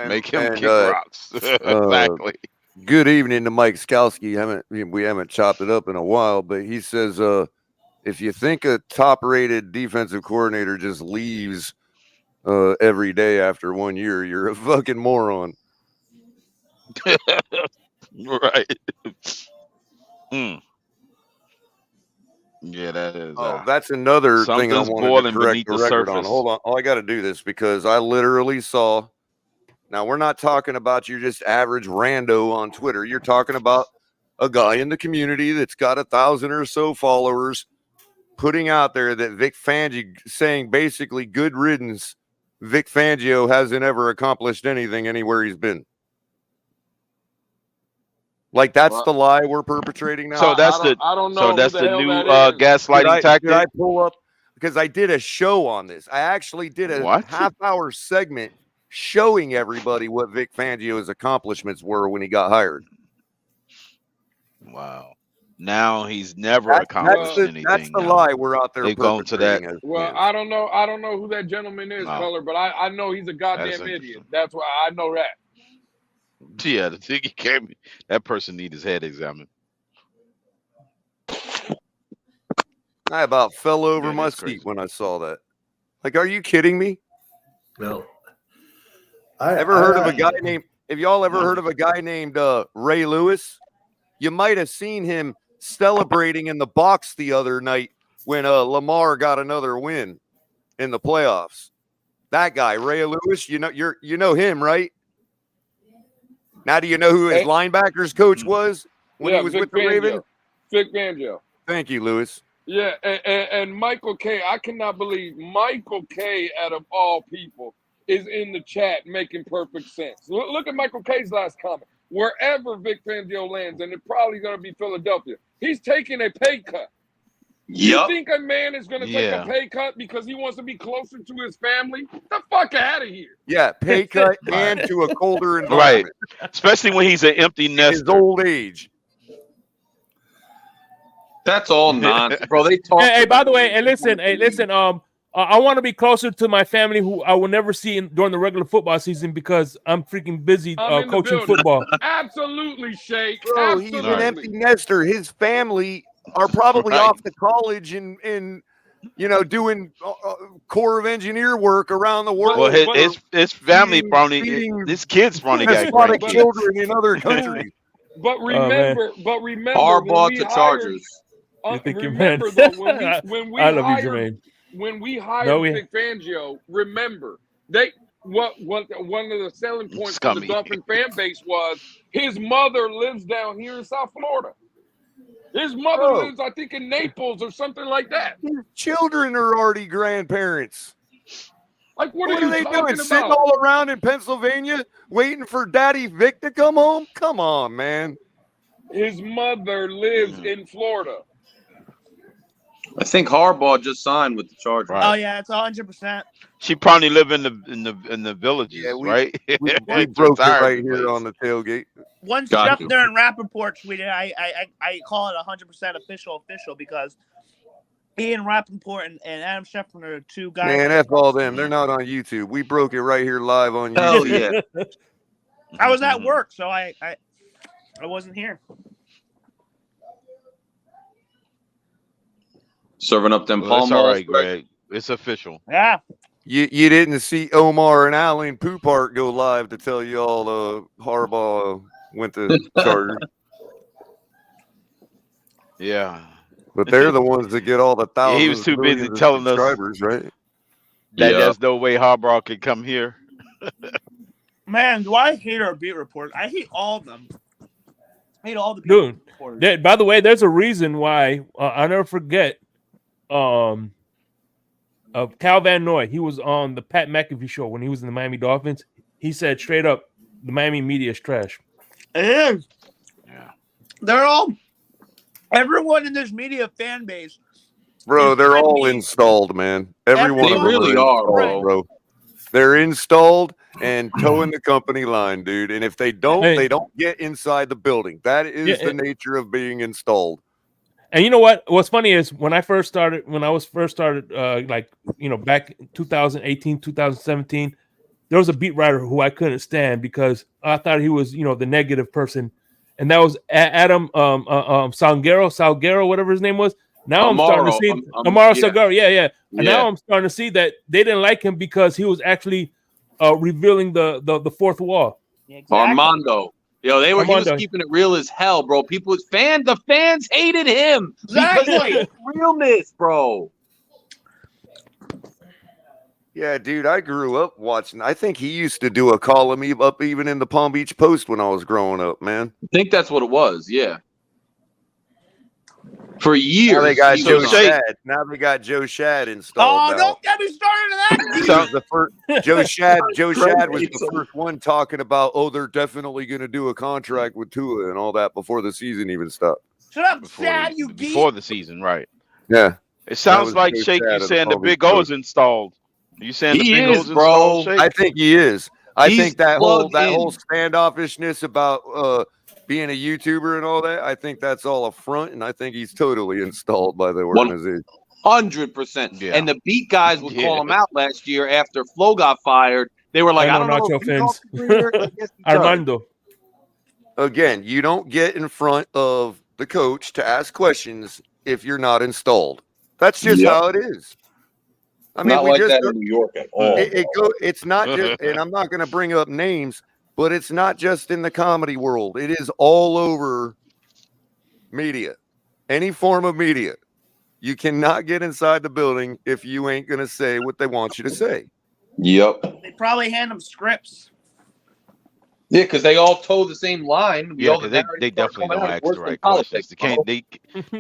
Make him kick rocks. Exactly. Good evening to Mike Skalski. We haven't chopped it up in a while, but he says if you think a top-rated defensive coordinator just leaves every day after 1 year, you're a fucking moron. Right. Yeah, that's another thing I Something's wanted to boiling correct beneath the the record on. surface. Hold on. Oh, I got to do this because I literally saw. Now, we're not talking about your just average rando on Twitter. You're talking about a guy in the community that's got 1,000 or so followers putting out there that Vic Fangio saying basically good riddance. Vic Fangio hasn't ever accomplished anything anywhere he's been. Like that's the lie we're perpetrating now. So that's I don't know so who that's the the hell new that is. gaslighting tactic. Did I pull up? Because I did a show on this. I actually did a What? half-hour segment showing everybody what Vic Fangio's accomplishments were when he got hired. Wow. Now he's never accomplished anything. That's the now. lie we're out there They've gone to that. perpetrating. Well, I don't know who that gentleman is, No. Color, but I know he's a goddamn That's idiot. interesting. That's why I know that. Yeah, the thing he came. That person need his head examined. I about fell over That my is crazy. seat when I saw that. Like, are you kidding me? Well, Ever heard of a guy named? Have y'all ever heard of a guy named Ray Lewis? You might have seen him celebrating in the box the other night when Lamar got another win in the playoffs. That guy, Ray Lewis, you know him, right? Now, do you know who his linebackers coach was when he was Vic with the Ravens? Vic Fangio. Thank you, Lewis. Yeah, and Michael K. I cannot believe Michael K. out of all people is in the chat making perfect sense. Look at Michael K.'s last comment. Wherever Vic Fangio lands, and it's probably going to be Philadelphia, he's taking a pay cut. You think a man is going to take a pay cut because he wants to be closer to his family? Get the fuck out of here. Yeah, pay cut and to a colder Right. environment. Especially when he's an empty His nester. old age. That's all nonsense, bro. They talk. Hey, by the way, listen. I want to be closer to my family, who I will never see during the regular football season because I'm freaking busy I'm in the coaching building. football. Absolutely, Shake. Bro, Absolutely. he's an empty nester. His family are probably off to college and doing Corps of Engineer work around the world. Well, his family probably, his kids probably got a lot of grandkids. children in other countries. But remember, Harbaugh to Chargers. You think you're remember mad? though, when we I love hired, you, Jermaine. when we hired Vic Fangio, remember one of the selling points for the Dolphin fan base was his mother lives down here in South Florida. His mother lives, I think, in Naples or something like that. His children are already grandparents. Like, what are are they you doing? talking Sitting about? all around in Pennsylvania waiting for Daddy Vic to come home? Come on, man. His mother lives in Florida. I think Harbaugh just signed with the Chargers. Oh yeah, it's 100%. She probably live in the villages, right? We broke it right here on the tailgate. Once Schefter and Rappaport tweeted, I call it 100% official because Ian Rappaport and Adam Schefter are two guys. Man, F all them. They're not on YouTube. We broke it right here live on YouTube. Hell yeah. I was at work, so I wasn't here. Serving up them palm It's all right, Greg. It's official. Yeah. You didn't see Omar and Alan Poupart go live to tell you all Harbaugh went to Chargers. Yeah. But they're the ones that get all the thousands. He was too busy telling us subscribers, right? That there's no way Harbaugh could come here. Man, do I hate our beat reporters? I hate all of them. I hate all the beat reporters. By the way, there's a reason why I'll never forget. Of Cal Van Noy, he was on the Pat McAfee show when he was in the Miami Dolphins. He said straight up, the Miami media is trash. It is. Yeah. They're all, everyone in this media fan base. Bro, they're all installed, man. Everyone they really are, bro. They're installed and towing the company line, dude. And if they don't, they don't get inside the building. That is the nature of being installed. And you know what? What's funny is when I was first started, back in 2018, 2017, there was a beat writer who I couldn't stand because I thought he was, the negative person. And that was Adam Salguero, whatever his name was. Now I'm starting to see Amaro Salguero. Yeah. And now I'm starting to see that they didn't like him because he was actually revealing the fourth wall. Yeah, exactly. Armando. Yo, he was keeping it real as hell, bro. The fans hated him. Exactly. Realness, bro. Yeah, dude, I grew up watching. I think he used to do a column up even in the Palm Beach Post when I was growing up, man. I think that's what it was. Yeah. For years. Now they got he Joe was on. Shad. Now they got Joe Shad installed. Oh, now. don't get me started on that. He was the first. Joe Shad was hates the him. first one talking about, oh, they're definitely going to do a contract with Tua and all that before the season even stopped. Shut up, Shad, you geek. Before the season, right? Yeah. It sounds was like Joe Shake. Shad You of the saying the Palm Beach Big O Post. is installed? You saying the He Big is, O's bro. installed? Shake? I think he is. I He's think that whole plugged in. standoffishness about being a YouTuber and all that, I think that's all a front, and I think he's totally installed by the organization. 100%. Yeah. And the beat guys would call him out last year after Flo got fired. They were like, I don't know. Nacho if he talks Fins. to Greer. I guess he does. Armando. Again, you don't get in front of the coach to ask questions if you're not installed. That's just Yep. how it is. I mean, Not we like just that in New York at all. it's not just, and I'm not going to bring up names, but it's not just in the comedy world. It is all over media, any form of media. You cannot get inside the building if you ain't going to say what they want you to say. Yep. They probably hand them scripts. Yeah, because they all toe the same line. Yeah, because they definitely don't ask the right questions. They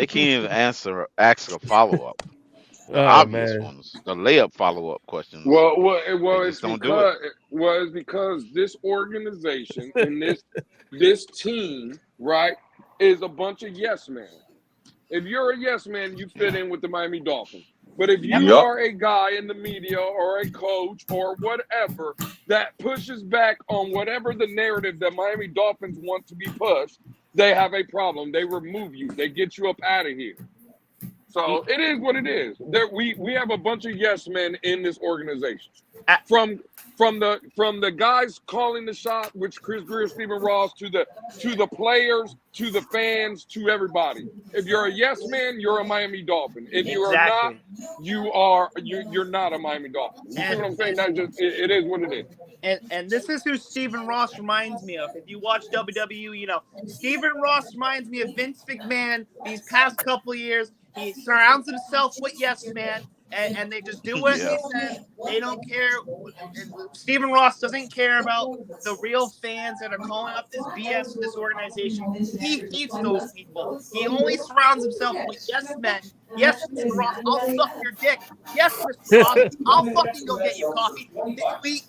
can't even ask a follow up. The obvious ones, the layup follow up questions. Well, just don't do it. it's because this organization and this team, right, is a bunch of yes men. If you're a yes man, you fit in with the Miami Dolphins. But if you are a guy in the media or a coach or whatever that pushes back on whatever the narrative that Miami Dolphins want to be pushed, they have a problem. They remove you. They get you up out of here. So it is what it is. We have a bunch of yes men in this organization. From the guys calling the shot, which Chris Greer, Stephen Ross, to the players, to the fans, to everybody. If you're a yes man, you're a Miami Dolphin. If you are not, you're not a Miami Dolphin. You see what I'm saying? That just it is what it is. And this is who Stephen Ross reminds me of. If you watch WWE, you know Stephen Ross reminds me of Vince McMahon these past couple of years. He surrounds himself with yes man, and they just do what he says. They don't care. Stephen Ross doesn't care about the real fans that are calling up this BS in this organization. He hates those people. He only surrounds himself with yes men. Yes, Mr. Ross, I'll suck your dick. Yes, Mr. Ross, I'll fucking go get you coffee.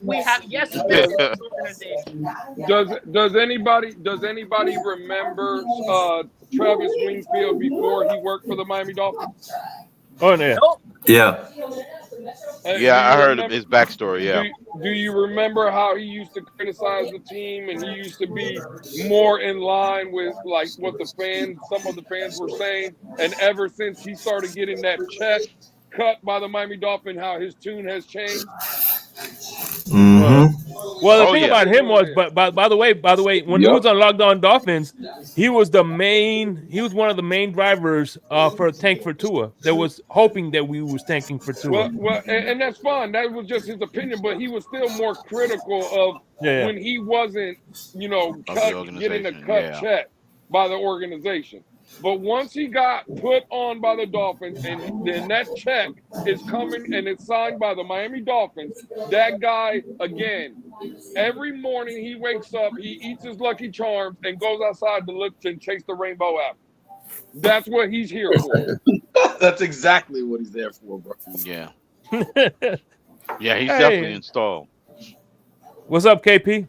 We have yes men in this organization. Does anybody remember Travis Wingfield before he worked for the Miami Dolphins? Oh, yeah. Nope. Yeah. Yeah, I heard his backstory. Yeah. Do you remember how he used to criticize the team and he used to be more in line with like what some of the fans were saying? And ever since he started getting that check cut by the Miami Dolphins, how his tune has changed? Well, the thing about him was, but by the way, when he was on Locked On Dolphins, he was one of the main drivers for a tank for Tua. That was hoping that we was tanking for Tua. Well, and that's fine. That was just his opinion, but he was still more critical of when he wasn't, getting a cut check by the organization. But once he got put on by the Dolphins, and then that check is coming and it's signed by the Miami Dolphins, that guy, again, every morning he wakes up, he eats his Lucky Charms and goes outside to look and chase the rainbow apple. That's what he's here for. That's exactly what he's there for, bro. Yeah. Yeah, he's definitely installed. What's up, KP?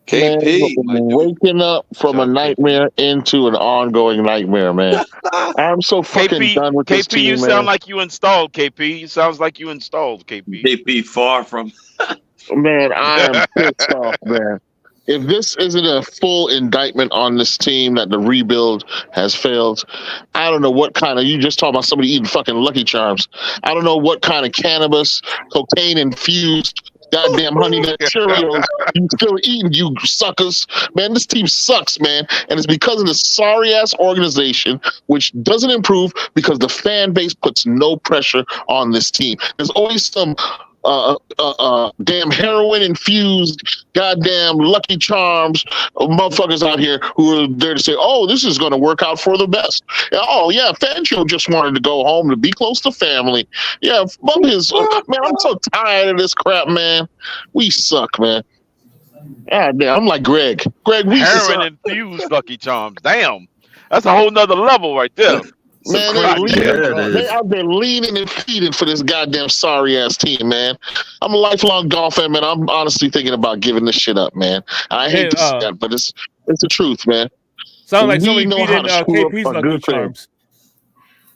KP, waking up from a nightmare into an ongoing nightmare, man. I'm so fucking done with this team, you man. sound like you installed, KP. You sounds like you installed, KP. KP far from. Man, I am pissed off, man. If this isn't a full indictment on this team that the rebuild has failed, I don't know what kind of, you just talking about somebody eating fucking Lucky Charms. I don't know what kind of cannabis, cocaine infused goddamn honey nut Cheerios you still eating, you suckers. Man, this team sucks, man. And it's because of this sorry ass organization, which doesn't improve because the fan base puts no pressure on this team. There's always some damn heroin infused, goddamn Lucky Charms motherfuckers out here who are there to say, "Oh, this is going to work out for the best." Oh yeah, Fangio just wanted to go home to be close to family. Yeah, fuck his man. I'm so tired of this crap, man. We suck, man. Yeah, damn, I'm like Greg. Greg, we Heroin suck. infused Lucky Charms. Damn, that's a whole nother level right there. Some Man, crack they out there leaning and feeding for this goddamn sorry ass team, man. I'm a lifelong golf fan, man. I'm honestly thinking about giving this shit up, man. I hate to say that, but it's the truth, man. Sound like We somebody know how beating to screw up KP's a Lucky good thing. Charms.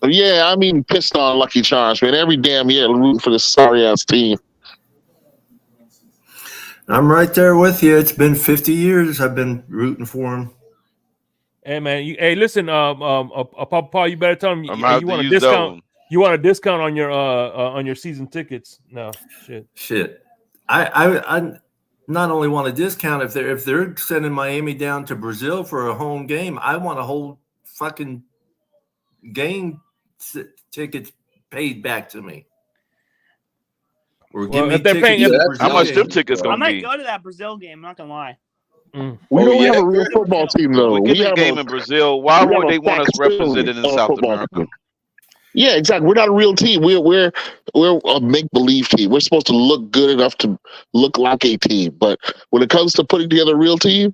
Yeah, I mean, pissed on Lucky Charms, man. Every damn year rooting for this sorry ass team. I'm right there with you. It's been 50 years I've been rooting for him. Hey man, hey listen, Papa Paul, you better tell him you want a use discount. You want a discount on your season tickets? No, shit. I not only want a discount if they're sending Miami down to Brazil for a home game. I want a whole fucking game tickets paid back to me. Or give me tickets. How much them tickets gonna I might be? go to that Brazil game. I'm not gonna lie. We don't have a real football team, though. We get a game in Brazil. Why would they want us represented in South America? Yeah, exactly. We're not a real team. We're a make believe team. We're supposed to look good enough to look like a team, but when it comes to putting together a real team,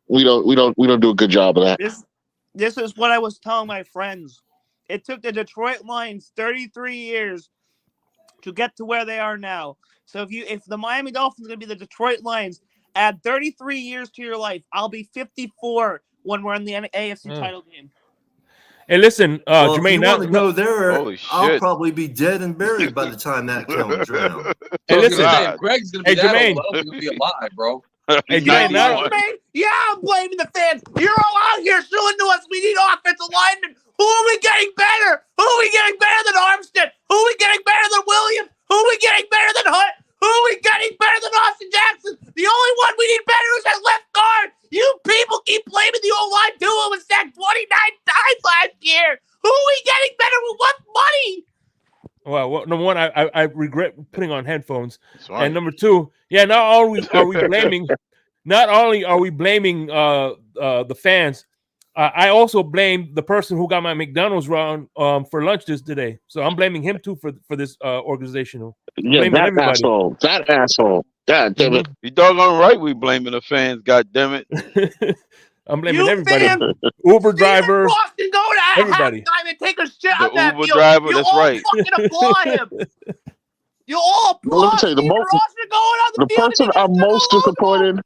we don't do a good job of that. This is what I was telling my friends. It took the Detroit Lions 33 years to get to where they are now. So if the Miami Dolphins are going to be the Detroit Lions, add 33 years to your life. I'll be 54 when we're in the AFC title game. Hey, listen, Well, Jermaine. if you want to go there, I'll shit. probably be dead and buried by the time that comes around. Hey, listen, if Greg's gonna be that Jermaine. old, he's gonna be alive, bro. Hey, Jermaine, I'm blaming the fans. You're all out here showing to us we need offensive linemen. Who are we getting better? Who are we getting better than Armstead? Who are we getting better than Williams? Who are we getting better than Hunt? Who are we getting better than Austin Jackson? The only one we need better is that left guard. You people keep blaming the O-line duo was sacked 29 times last year. Who are we getting better with what money? Well, number one, I regret putting on headphones, right. And number two, not only are we blaming the fans, I also blame the person who got my McDonald's round for lunch today. So I'm blaming him too for this organizational. Yeah, that asshole. God damn it! You doggone right, we blaming the fans. God damn it! I'm blaming everybody. Uber driver, everybody. And take a shit the out that Uber field. driver. You That's all right. fucking applaud him. You all applaud. Let me tell you, the person I'm most disappointed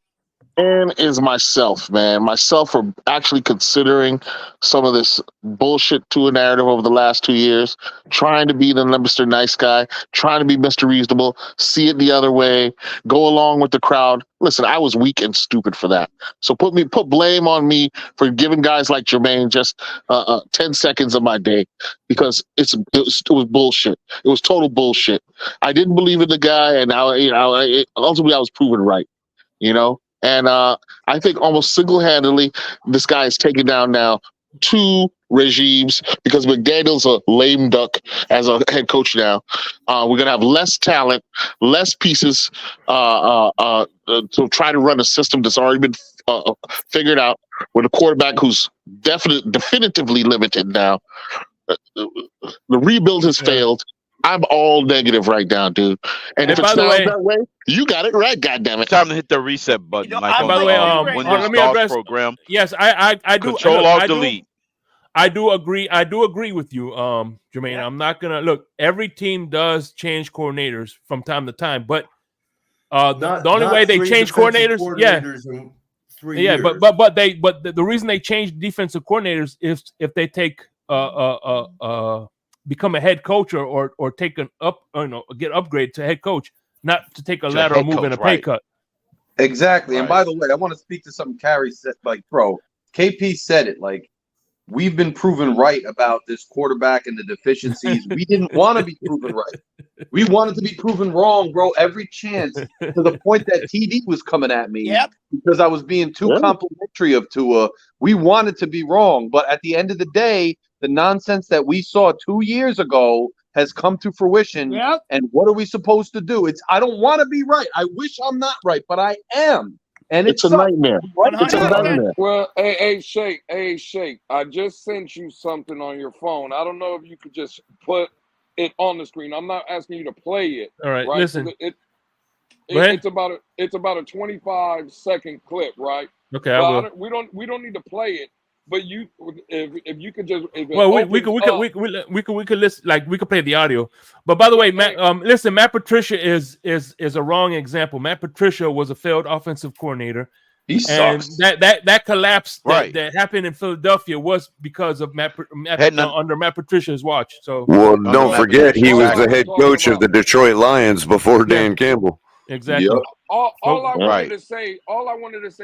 in is myself, man. Myself for actually considering some of this bullshit tour narrative over the last 2 years, trying to be the Mr. Nice Guy, trying to be Mr. Reasonable, see it the other way, go along with the crowd. Listen, I was weak and stupid for that. So put blame on me for giving guys like Jermaine just 10 seconds of my day, because it was bullshit. It was total bullshit. I didn't believe in the guy, and ultimately I was proven right. And I think almost single-handedly, this guy is taking down now 2 regimes, because McDaniel's a lame duck as a head coach now. We're going to have less talent, less pieces to try to run a system that's already been figured out with a quarterback who's definitively limited now. The rebuild has failed. I'm all negative right now, dude. And if it sounds that way, you got it right. Goddamn it! Time to hit the reset button, Mike. By the way, Windows DOS program. Yes, I do. Control Alt Delete. I do agree with you, Jermaine. Yeah. I'm not gonna look. Every team does change coordinators from time to time, but the only way they change coordinators the reason they change defensive coordinators is if they take become a head coach or take an get upgrade to head coach, not to take a lateral move and a pay cut. Exactly. Right. And by the way, I want to speak to something Carrie said. Like, bro, KP said it. Like, we've been proven right about this quarterback and the deficiencies. We didn't want to be proven right. We wanted to be proven wrong, bro, every chance, to the point that TD was coming at me because I was being too complimentary of Tua. We wanted to be wrong. But at the end of the day, the nonsense that we saw 2 years ago has come to fruition. Yep. And what are we supposed to do? I don't want to be right. I wish I'm not right, but I am. And It's a nightmare. It's a 100%. nightmare. Well, hey, Shake. I just sent you something on your phone. I don't know if you could just put it on the screen. I'm not asking you to play it. All right, Right? listen. Go ahead. It's about a 25-second clip, right? Okay, I will. We don't need to play it, but if you could just Well, we could listen, like we could play the audio. But by the way, Matt, listen, Matt Patricia is a wrong example. Matt Patricia was a failed offensive coordinator. He sucks. And that collapse Right. that happened in Philadelphia was because of under Matt Patricia's watch. So Well, don't forget he was the head coach of the Detroit Lions before Yeah. Dan Campbell. exactly. Yep. all I wanted Right. to say,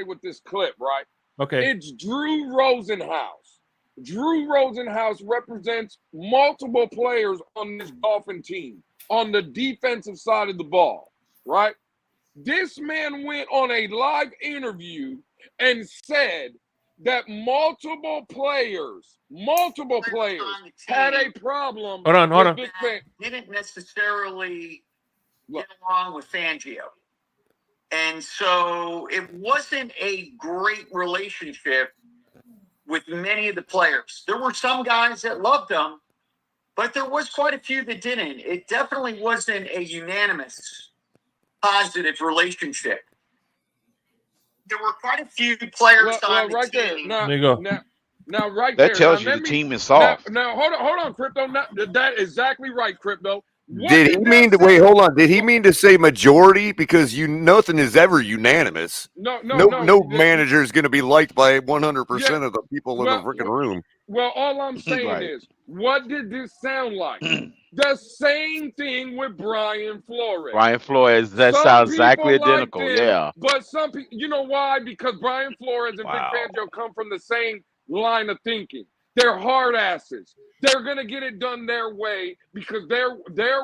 with this clip, right? Okay. It's Drew Rosenhaus. Drew Rosenhaus represents multiple players on this Dolphin team on the defensive side of the ball, right? This man went on a live interview and said that multiple players had a problem. Hold on. Vic Fangio. Didn't necessarily get along with Fangio. And so it wasn't a great relationship with many of the players. There were some guys that loved him, but there was quite a few that didn't. It definitely wasn't a unanimous positive relationship. There were quite a few players on the right there. team. Now, There you go. now right That there. tells Now, you the team is Now, soft. now hold on, Crypto. That exactly right, Crypto. What Did he that mean to say? wait? Hold on. Did he mean to say majority? Because nothing is ever unanimous. No. No manager is going to be liked by 100% of the people in the freaking room. Well, all I'm saying Right. is, what did this sound like? The same thing with Brian Flores. Brian Flores, that Some sounds exactly people identical. liked him, Yeah. But some people, you know why? Because Brian Flores and Wow. Vic Fangio come from the same line of thinking. They're hard asses. They're gonna get it done their way because their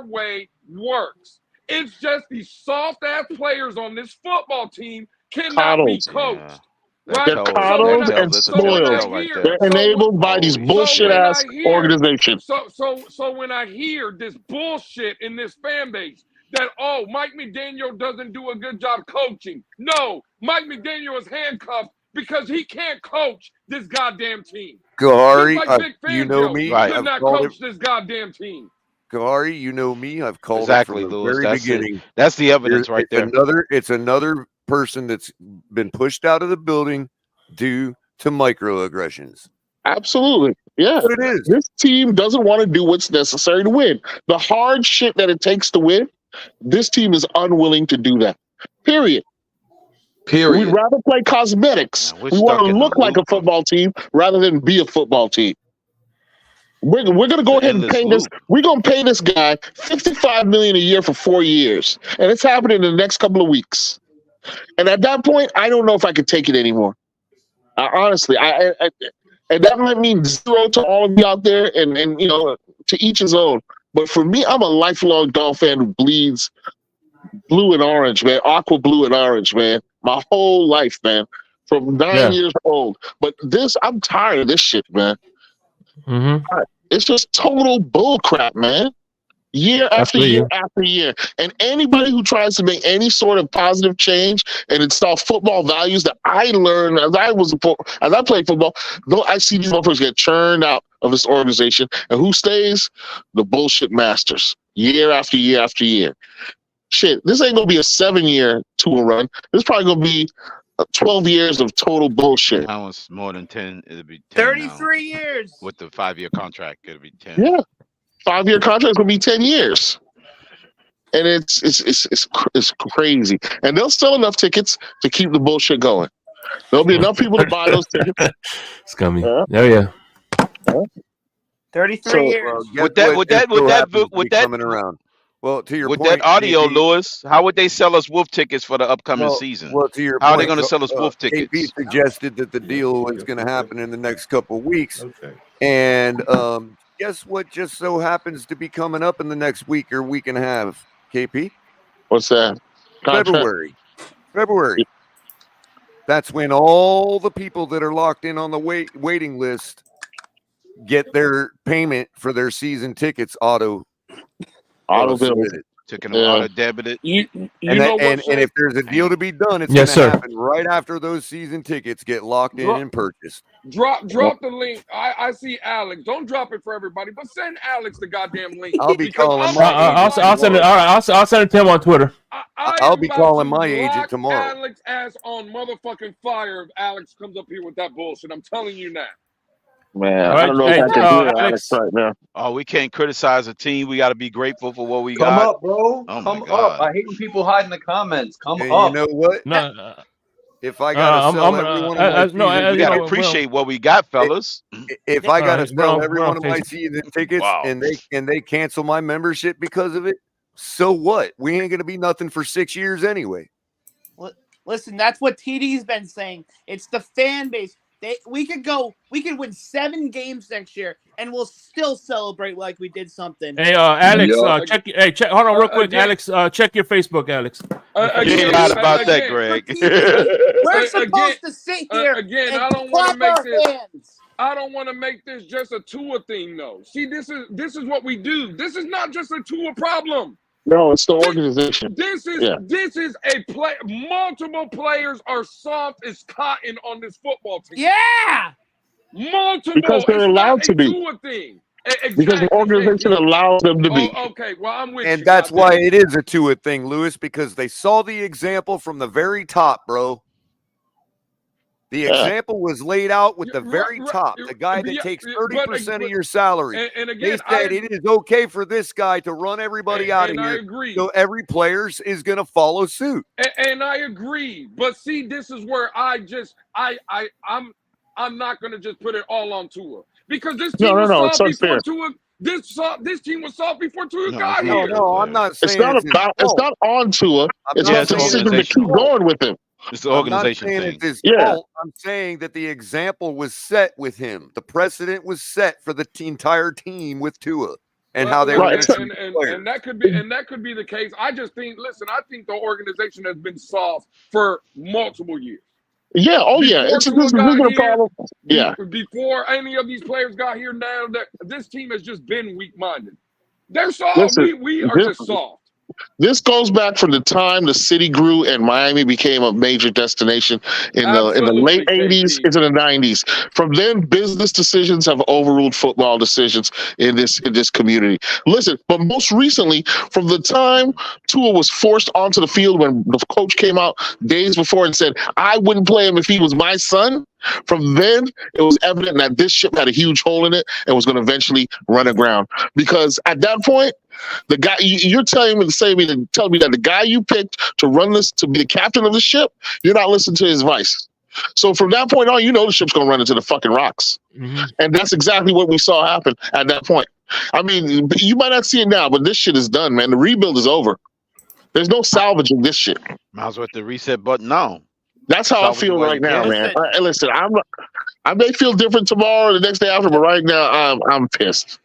way works. It's just these soft ass players on this football team cannot be coached. That Right? They're tells- coddled that tells and it's a telltale spoiled. right there. They're enabled by these Holy bullshit shit. ass organizations. So when I hear this bullshit in this fan base that Mike McDaniel doesn't do a good job coaching. No, Mike McDaniel is handcuffed because he can't coach this goddamn team. Gahari, Just like Vic Fangio you know me. Right. could I've not called coach this goddamn team. Gahari, you know me. I've called Exactly, it from the Louis. very That's beginning. it. That's the evidence right there. It's another person that's been pushed out of the building due to microaggressions. Absolutely. Yeah. That's what it is. This team doesn't want to do what's necessary to win. The hard shit that it takes to win, this team is unwilling to do that. Period. We'd rather play cosmetics. Man, we're We want stuck to in a look like a loop. football team rather than be a football team. We're going to go ahead and pay this. We're going to pay this guy $55 million a year for 4 years, and it's happening in the next couple of weeks. And at that point, I don't know if I could take it anymore. Honestly, and that might mean zero to all of you out there, and to each his own. But for me, I'm a lifelong Dolphin fan who bleeds blue and orange, man, aqua blue and orange, man. My whole life, man, from 9 years old. But I'm tired of this shit, man. Mm-hmm. It's just total bull crap, man. Year after year after year. And anybody who tries to make any sort of positive change and install football values that I learned as I played football, I see these motherfuckers get churned out of this organization. And who stays? The bullshit masters. Year after year after year. Shit, this ain't going to be a 7-year tour run. This is probably going to be 12 years of total bullshit. How much more than 10? It'll be 10 33 years. With the 5-year contract, it'll be 10. Yeah. 5-year contract will be 10 years. And it's crazy. And they'll sell enough tickets to keep the bullshit going. There'll be enough people to buy those tickets. Scummy. Oh yeah. 33 years. With that coming around. Well, to your with point, that audio, KP, Lewis, how would they sell us wolf tickets for the upcoming season? Well, to your how are they point, going to sell us wolf tickets? KP suggested that the deal was going to happen in the next couple of weeks, and guess what? Just so happens to be coming up in the next week or week and a half. KP, what's that? February. That's when all the people that are locked in on the waiting list get their payment for their season tickets auto Auto let's bill. with it. Taking Yeah. auto debited. And if there's a deal to be done, it's Yes, going to sir. happen right after those season tickets get locked in and purchased. Drop the link. I see Alex. Don't drop it for everybody, but send Alex the goddamn link. I'll be because calling I'm my I'll agent send it. All right, I'll send it to him on Twitter. I'll be calling my agent lock tomorrow. Alex ass on motherfucking fire if Alex comes up here with that bullshit. I'm telling you now. Man, All I don't know right, if I can hear Alex Alex. right now. Oh, we can't criticize a team. We got to be grateful for what we Come got. up, bro. Oh Come my God. up. I hate when people hide in the comments. Come And up. you know what? No, If I gotta sell every one of my season we got to appreciate what we got, fellas. if I gotta sell every one of my Facebook. season tickets Wow. and they cancel my membership because of it, so what? We ain't gonna be nothing for 6 years anyway. Listen, that's what TD's been saying. It's the fan base. We could win 7 games next year, and we'll still celebrate like we did something. Hey, Alex, Yeah. check. Hold on, real quick, again- Alex. Check your Facebook, Alex. You ain't lied about that, Greg. We're supposed to sit here again, and I don't want to clap make our this. hands. I don't want to make this just a Tua thing, though. See, this is what we do. This is not just a Tua problem. No, it's the organization. This is a play. Multiple players are soft as cotton on this football team. Yeah, multiple. Because they're it's allowed not to a be. Tua thing. Exactly. Because the organization allows them to be. Oh, okay, well, I'm with you. And that's why it is a Tua thing, Lewis, because they saw the example from the very top, bro. The example was laid out with the very top, the guy that takes 30% of your salary. And again, they said it is okay for this guy to run everybody out of and I here. agree. So every player is going to follow suit. And I agree. But see, this is where I'm not going to just put it all on Tua. Because this team was soft before Tua. This team was soft before Tua got here. No, I'm not saying it's not on Tua. It's not a saying decision to keep going with him. It's the organization I'm not saying thing. it's his fault. I'm saying that the example was set with him. The precedent was set for the entire team with Tua and how they were going to treat players. And that could be the case. I just think, listen, I think the organization has been soft for multiple years. Yeah, it's a problem. Yeah. Before any of these players got here, now that this team has just been weak-minded. They're soft. Listen, we are just soft. This goes back from the time the city grew and Miami became a major destination in the late 80s into the 90s. From then, business decisions have overruled football decisions in this community. Listen, but most recently, from the time Tua was forced onto the field when the coach came out days before and said, I wouldn't play him if he was my son, from then, it was evident that this ship had a huge hole in it and was going to eventually run aground. Because at that point, the guy you're telling me that the guy you picked to run this, to be the captain of the ship, you're not listening to his advice. So from that point on, the ship's going to run into the fucking rocks. Mm-hmm. And that's exactly what we saw happen at that point. I mean, you might not see it now, but this shit is done, man. The rebuild is over. There's no salvaging this shit. Might as well hit the reset button now. That's how I feel right now, man. Listen, I may feel different tomorrow or the next day after, but right now I'm pissed.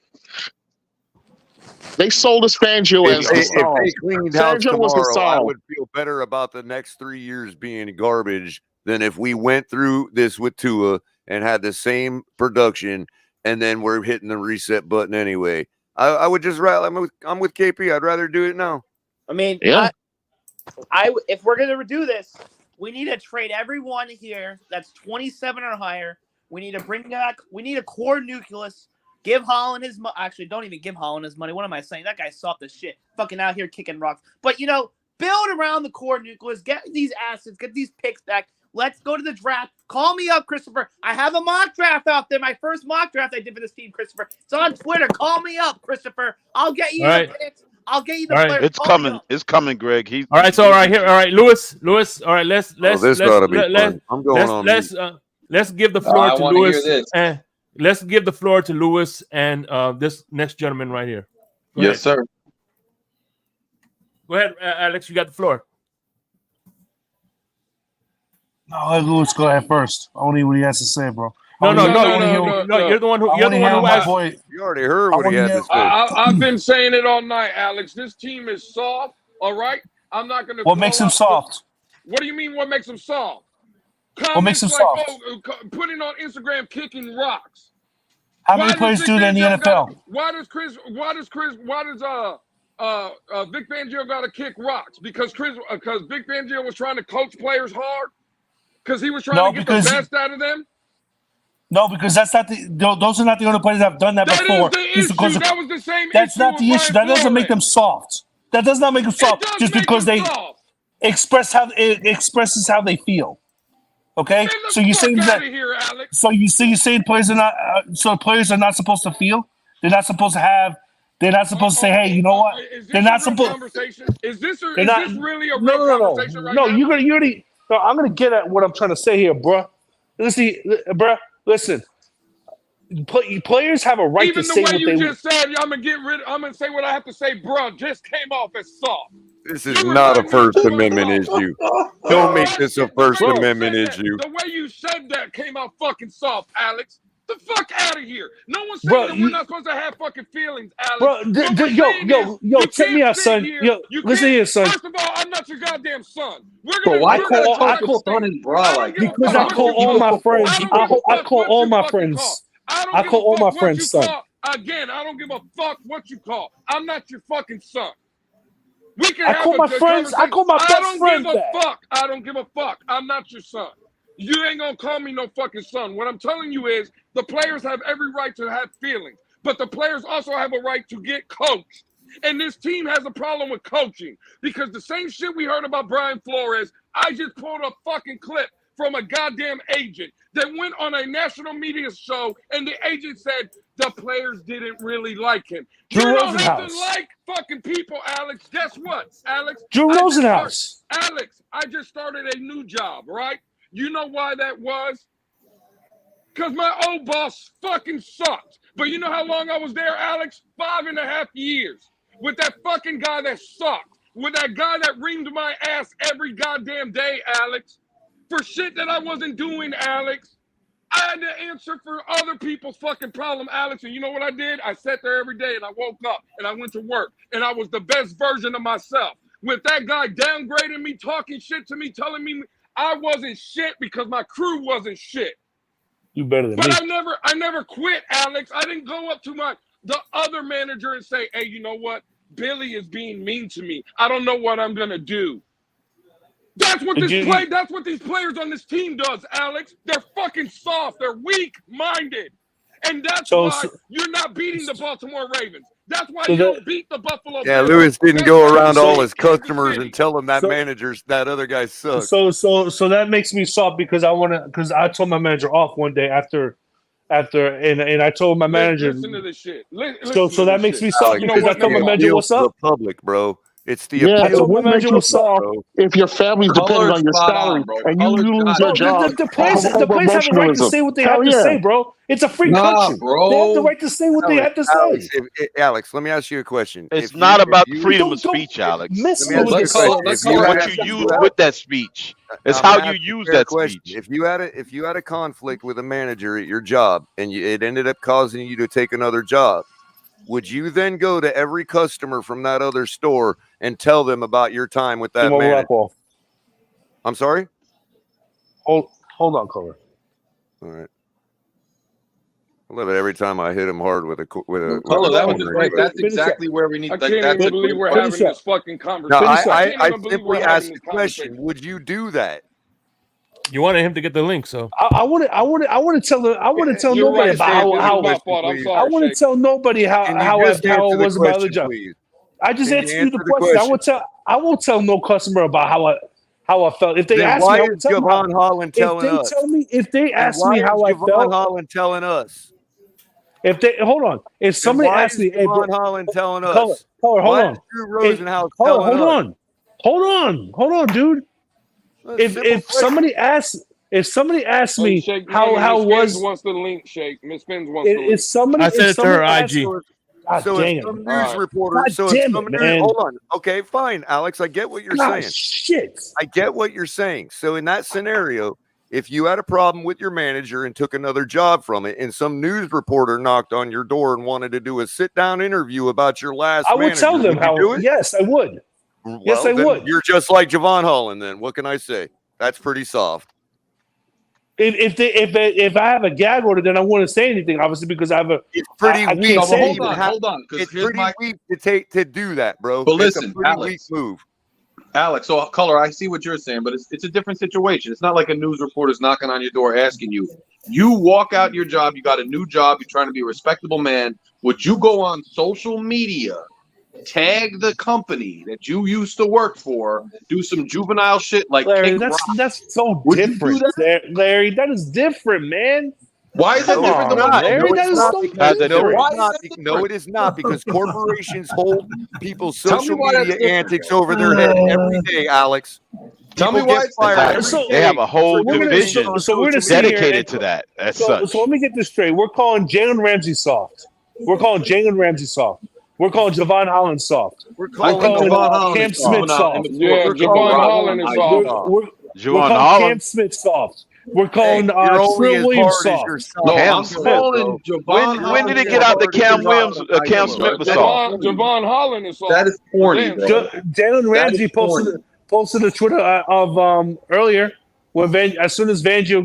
They sold us Fangio as if they cleaned house tomorrow, I solve. would feel better about the next 3 years being garbage than if we went through this with Tua and had the same production and then we're hitting the reset button anyway. I would just rather. I'm with KP. I'd rather do it now. I mean, if we're gonna do this, we need to trade everyone here that's 27 or higher. We need to bring back. We need a core nucleus. Give Holland his money. Actually, don't even give Holland his money. What am I saying? That guy's soft as shit. Fucking out here kicking rocks. But, build around the core nucleus. Get these assets. Get these picks back. Let's go to the draft. Call me up, Christopher. I have a mock draft out there. My first mock draft I did for this team, Christopher. It's on Twitter. Call me up, Christopher. I'll get you the picks. I'll get you the players. It's coming. It's coming, Greg. All right, so here. All right, Lewis. All right, let's this gotta be fun. I'm going on. Let's give the floor to Lewis. Let's give the floor to Lewis and this next gentleman right here. Go ahead. Sir. Go ahead, Alex. You got the floor. No, let Lewis go ahead first. I want to hear what he has to say, bro. No. You're the one who asked. You already heard what he had to say. I've been saying it all night, Alex. This team is soft. All right, I'm not going to. What makes him soft? What do you mean? What makes him soft? What makes him soft? Putting on Instagram, kicking rocks. How many players do that in the NFL? Why does Vic Fangio got to kick rocks because Vic Fangio was trying to coach players hard because he was trying to get the best out of them? No, because those are not the only players that have done that before. That is the issue. That was the same That's issue not the issue. That doesn't make them soft. That does not make them soft just because they expresses how they feel. Okay, so you're saying that. Here, Alex. So you're saying players are not. So players are not supposed to feel. They're not supposed to have. They're not supposed to say, "Hey, you know what?" They're not supposed. Conversation? Is this really a real conversation right now? No, you already. No, I'm gonna get at what I'm trying to say here, bro. Listen. Players have a right to say what they. Even the way you just said, I'm gonna say what I have to say, bro. Just came off as soft. This is not a First Amendment issue. Don't make this a First Amendment issue. The way you said that came out fucking soft, Alex. The fuck out of here. No one's saying that we're not supposed to have fucking feelings, Alex. Yo, check me out, son. Yo, listen here, son. First of all, I'm not your goddamn son. Why call son and bro like that? Because I call all my friends. I call all my friends. I call all my friends son. Again, I don't give a fuck what you call. I'm not your fucking son. We can I call my friends. I call my best friend that. I don't give a fuck. I'm not your son. You ain't gonna call me no fucking son. What I'm telling you is the players have every right to have feelings, but the players also have a right to get coached. And this team has a problem with coaching because the same shit we heard about Brian Flores, I just pulled a fucking clip from a goddamn agent that went on a national media show and the agent said the players didn't really like him. You don't have to like fucking people, Alex. Guess what, Alex? Drew Rosenhaus. Alex, I just started a new job, right? You know why that was? Because my old boss fucking sucked. But you know how long I was there, Alex? 5.5 years. With that fucking guy that sucked. With that guy that reamed my ass every goddamn day, Alex. For shit that I wasn't doing, Alex. I had to answer for other people's fucking problem, Alex. And you know what I did? I sat there every day and I woke up and I went to work. And I was the best version of myself. With that guy downgrading me, talking shit to me, telling me I wasn't shit because my crew wasn't shit. You better than me. But I never quit, Alex. I didn't go up to the other manager and say, hey, you know what? Billy is being mean to me. I don't know what I'm gonna do. That's what that's what these players on this team does, Alex. They're fucking soft. They're weak-minded. And that's why you're not beating the Baltimore Ravens. That's why you don't beat the Buffalo Bills. Yeah, Lewis didn't go around all his customers and tell them that that other guy sucks. So that makes me soft because I told my manager off one day after and I told my manager. Listen to this shit. So that makes me soft because I told my manager what's up. The public, bro. It's the appeal. What makes you soft if your family's depending on your salary and you lose your job? The players have a right to say what they have to say, bro. It's a free country. Bro. They have the right to say what they have to say. Alex, let me ask you a question. It's not about freedom of speech, Alex. Let's what you use with that speech. It's how you use that speech. If you had a conflict with a manager at your job and it ended up causing you to take another job, would you then go to every customer from that other store and tell them about your time with that manager? I'm sorry? Hold on, caller. All right. I love it every time I hit him hard with a Color, that was right. That's exactly where we need. I can't even believe we're having this fucking conversation. No, I simply asked the question: would you do that? You wanted him to get the link, so I want to tell nobody about how I want to tell nobody how it was about the job. I just answered you the question. I won't tell no customer about how I felt. If they ask me, I will tell them. Javon Holland telling us? If they ask me how I felt, Javon Holland telling us. If they if somebody asks me, Javon Holland telling us. Hold on. Hold on, dude. If somebody asks me how was wants the link, Shake. Miss Fins wants the link. If somebody I sent it to her IG. So if some news reporter, hold on. Okay, fine, Alex. I get what you're saying. Shit. I get what you're saying. So in that scenario, if you had a problem with your manager and took another job from it, and some news reporter knocked on your door and wanted to do a sit-down interview about your last I would manager, tell them how. Yes, I would. Well, yes, I would. You're just like Javon Holland then. What can I say? That's pretty soft. if I have a gag order, then I wouldn't say anything, obviously, because I have a. It's pretty I weak. can't say hold on. It's pretty weak to do that, bro. But it's listen, a pretty Alex, weak move. Alex, so Color, I see what you're saying, but it's a different situation. It's not like a news reporter's knocking on your door asking you. You walk out your job, you got a new job, you're trying to be a respectable man. Would you go on social media, tag the company that you used to work for, do some juvenile shit like Larry? kick That's so Would you different, do that? Larry. That is different, man. Why is that Come different on, than what Larry? No, That it's is not so because different. no, it is not because corporations hold people's Tell me social why that's media different, antics bro. over their head every day, Alex. Tell me People why get it's fired different. every They have day a whole for doing things division on So we're gonna social sit media. here dedicated to that. As So such, let me get this straight. We're calling Jalen Ramsey soft. We're calling Jalen Ramsey soft. We're calling Javon Holland soft. We're I calling think calling Javon Holland Cam is Smith juvenile soft. immature. Yeah, We're Javon calling Holland is soft. We're Juwan calling Holland. Cam Smith soft. We're Hey, calling you're only Trill as Williams hard as your soft. soft. No, Cam I'm Smith, calling Javon when Holland did it as get out that hard as Cam your Williams, soft. Cam Smith was That is soft? corny. Javon Holland is soft. That is corny, Damn bro. sure. Jalen That is Ramsey corny. posted a Twitter of earlier when as soon as Fangio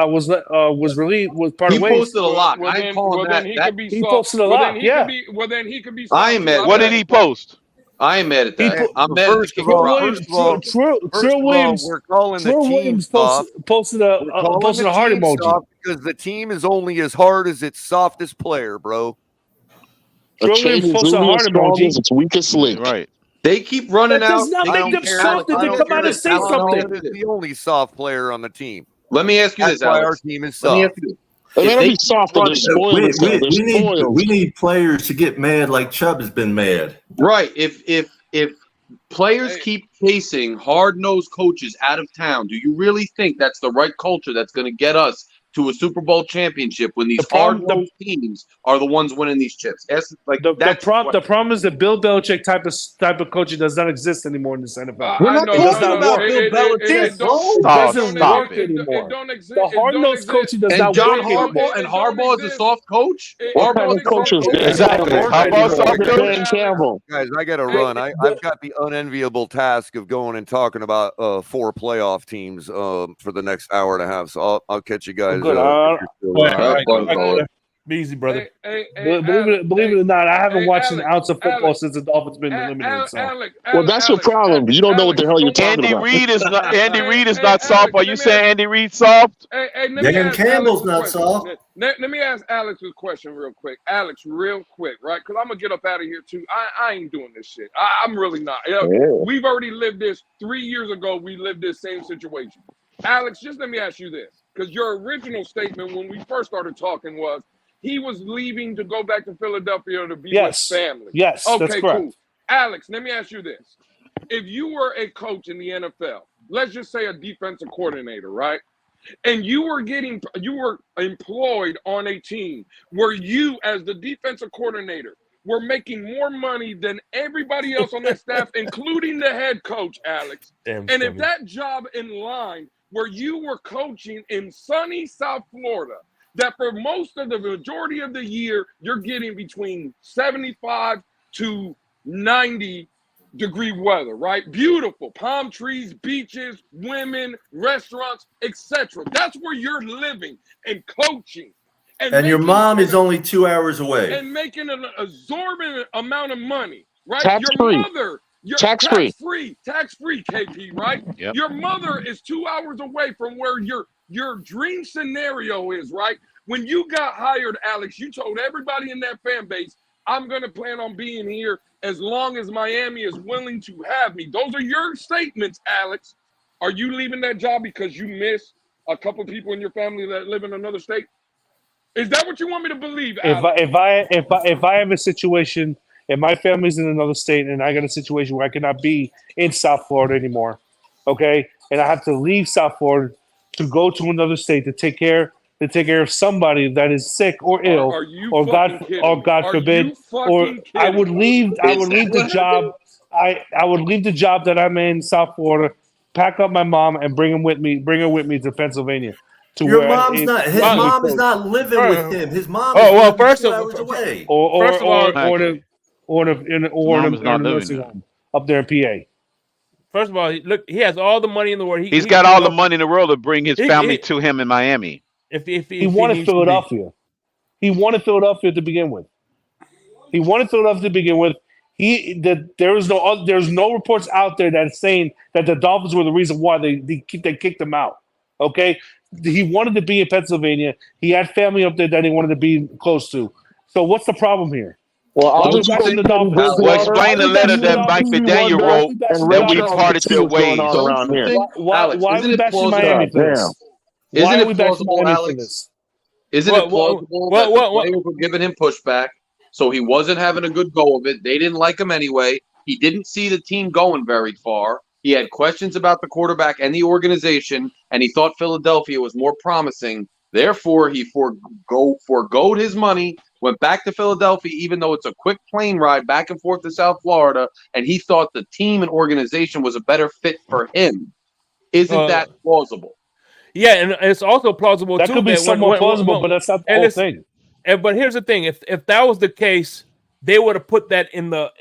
was released, was part He of ways. posted a lot. Well, I ain't then, calling well, then that. he That could be He soft. posted a Well, lot. then he Yeah. could be. Well, then he could be soft. I ain't mad at What that. did he post? I ain't mad at that. He I'm mad at the First kick of all, rock. Trill Williams. we're calling the Trill team Williams soft. posted We're calling the a heart team emoji. soft because the team is only as hard as its softest player, bro. A Trill chain Williams is posted a only as heart strong emoji. as its weakest link. Right. They keep running That does out. not They make keep them soft if I they don't come out care and if say John something. Holland is the only soft player on the team. Let me ask you That's this, why Alex. our team is Let me ask soft. you this. They may If not they be keep soft, but they're running, spoiled. They're spoiled. We need players to get mad like Chubb has been mad. right? If players keep chasing hard-nosed coaches out of town, do you really think that's the right culture that's going to get us to a Super Bowl championship when these hard-nosed teams are the ones winning these chips? The problem is that Bill Belichick type of coaching does not exist anymore in this NFL. We're not It does talking not about work. Bill Belichick, bro. It doesn't work It anymore. don't exist. The hard-nosed coaching does And not John work Harbaugh anymore. and Harbaugh is a soft coach. What kind Harbaugh's of coach is that? Exactly. Harbaugh soft Look at coach. Dan Campbell. Guys, I got to run. I've got the unenviable task of going and talking about 4 playoff teams for the next hour and a half. So I'll catch you guys. Good. If you're still around. Be easy, brother. Believe it or not, I haven't watched an ounce of football since the Dolphins been eliminated. Well, that's your problem. You don't know what the hell you're talking Andy about. Reid is not. Andy Reid is not soft. Are you saying Andy Reid soft? Dan Campbell's not soft. Let me ask Alex a question real quick. Alex, real quick, right? Because I'm going to get up out of here, too. I ain't doing this shit. I'm really not. We've already lived this. 3 years ago, we lived this same situation. Alex, just let me ask you this. Because your original statement when we first started talking was he was leaving to go back to Philadelphia to be with his family. Yes, okay, that's correct. cool. Alex, let me ask you this. If you were a coach in the NFL, let's just say a defensive coordinator, right? And you were employed on a team where you, as the defensive coordinator, were making more money than everybody else on that staff, including the head coach, Alex. And if that job in line where you were coaching in sunny South Florida, that for most of the majority of the year, you're getting between 75 to 90 degree weather, right? Beautiful palm trees, beaches, women, restaurants, etc. That's where you're living and coaching. And your mom is only 2 hours away. And making an exorbitant amount of money, right? Tax-free. Your mother, tax-free, KP, right? Yep. Your mother is 2 hours away from where your dream scenario is, right? When you got hired, Alex, you told everybody in that fan base, I'm going to plan on being here as long as Miami is willing to have me. Those are your statements, Alex. Are you leaving that job because you miss a couple people in your family that live in another state? Is that what you want me to believe, Alex? If I have a situation, if my family's in another state and I got a situation where I cannot be in South Florida anymore, okay, and I have to leave South Florida to go to another state to take care of somebody that is sick or ill, or God forbid, or I would leave the job. I would leave the job that I'm in South Florida, pack up my mom, and bring her with me to Pennsylvania. Your mom's not. His mom is not living with him. His mom is 2 hours away. Or in a nursing home up there in PA. First of all, look, he has all the money in the world. He's got all the money in the world to bring his family to him in Miami. If he wanted Philadelphia. He wanted Philadelphia to begin with. There's no reports out there that's saying that the Dolphins were the reason why they kicked him out. Okay, he wanted to be in Pennsylvania. He had family up there that he wanted to be close to. So what's the problem here? Well, I'll just explain the letter that Mike McDaniel wrote that we parted to ways. Why are we bashing Miami for this? Isn't it plausible, Alex? Isn't it plausible that the players were giving him pushback, so he wasn't having a good go of it? They didn't like him anyway. He didn't see the team going very far. He had questions about the quarterback and the organization, and he thought Philadelphia was more promising. Therefore, he forgoed his money, went back to Philadelphia, even though it's a quick plane ride back and forth to South Florida, and he thought the team and organization was a better fit for him. Isn't that plausible? Yeah, and it's also plausible that too. Could be somewhat plausible, but that's not the whole thing. But here's the thing: if that was the case, they would have put that in the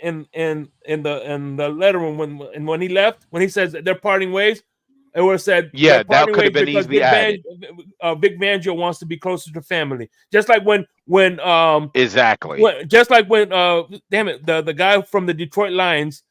letter when he left, when he says that they're parting ways. It would have said, yeah, that could have been easily added. Vic Fangio wants to be closer to family, just like when exactly, just like when damn it, the guy from the Detroit Lions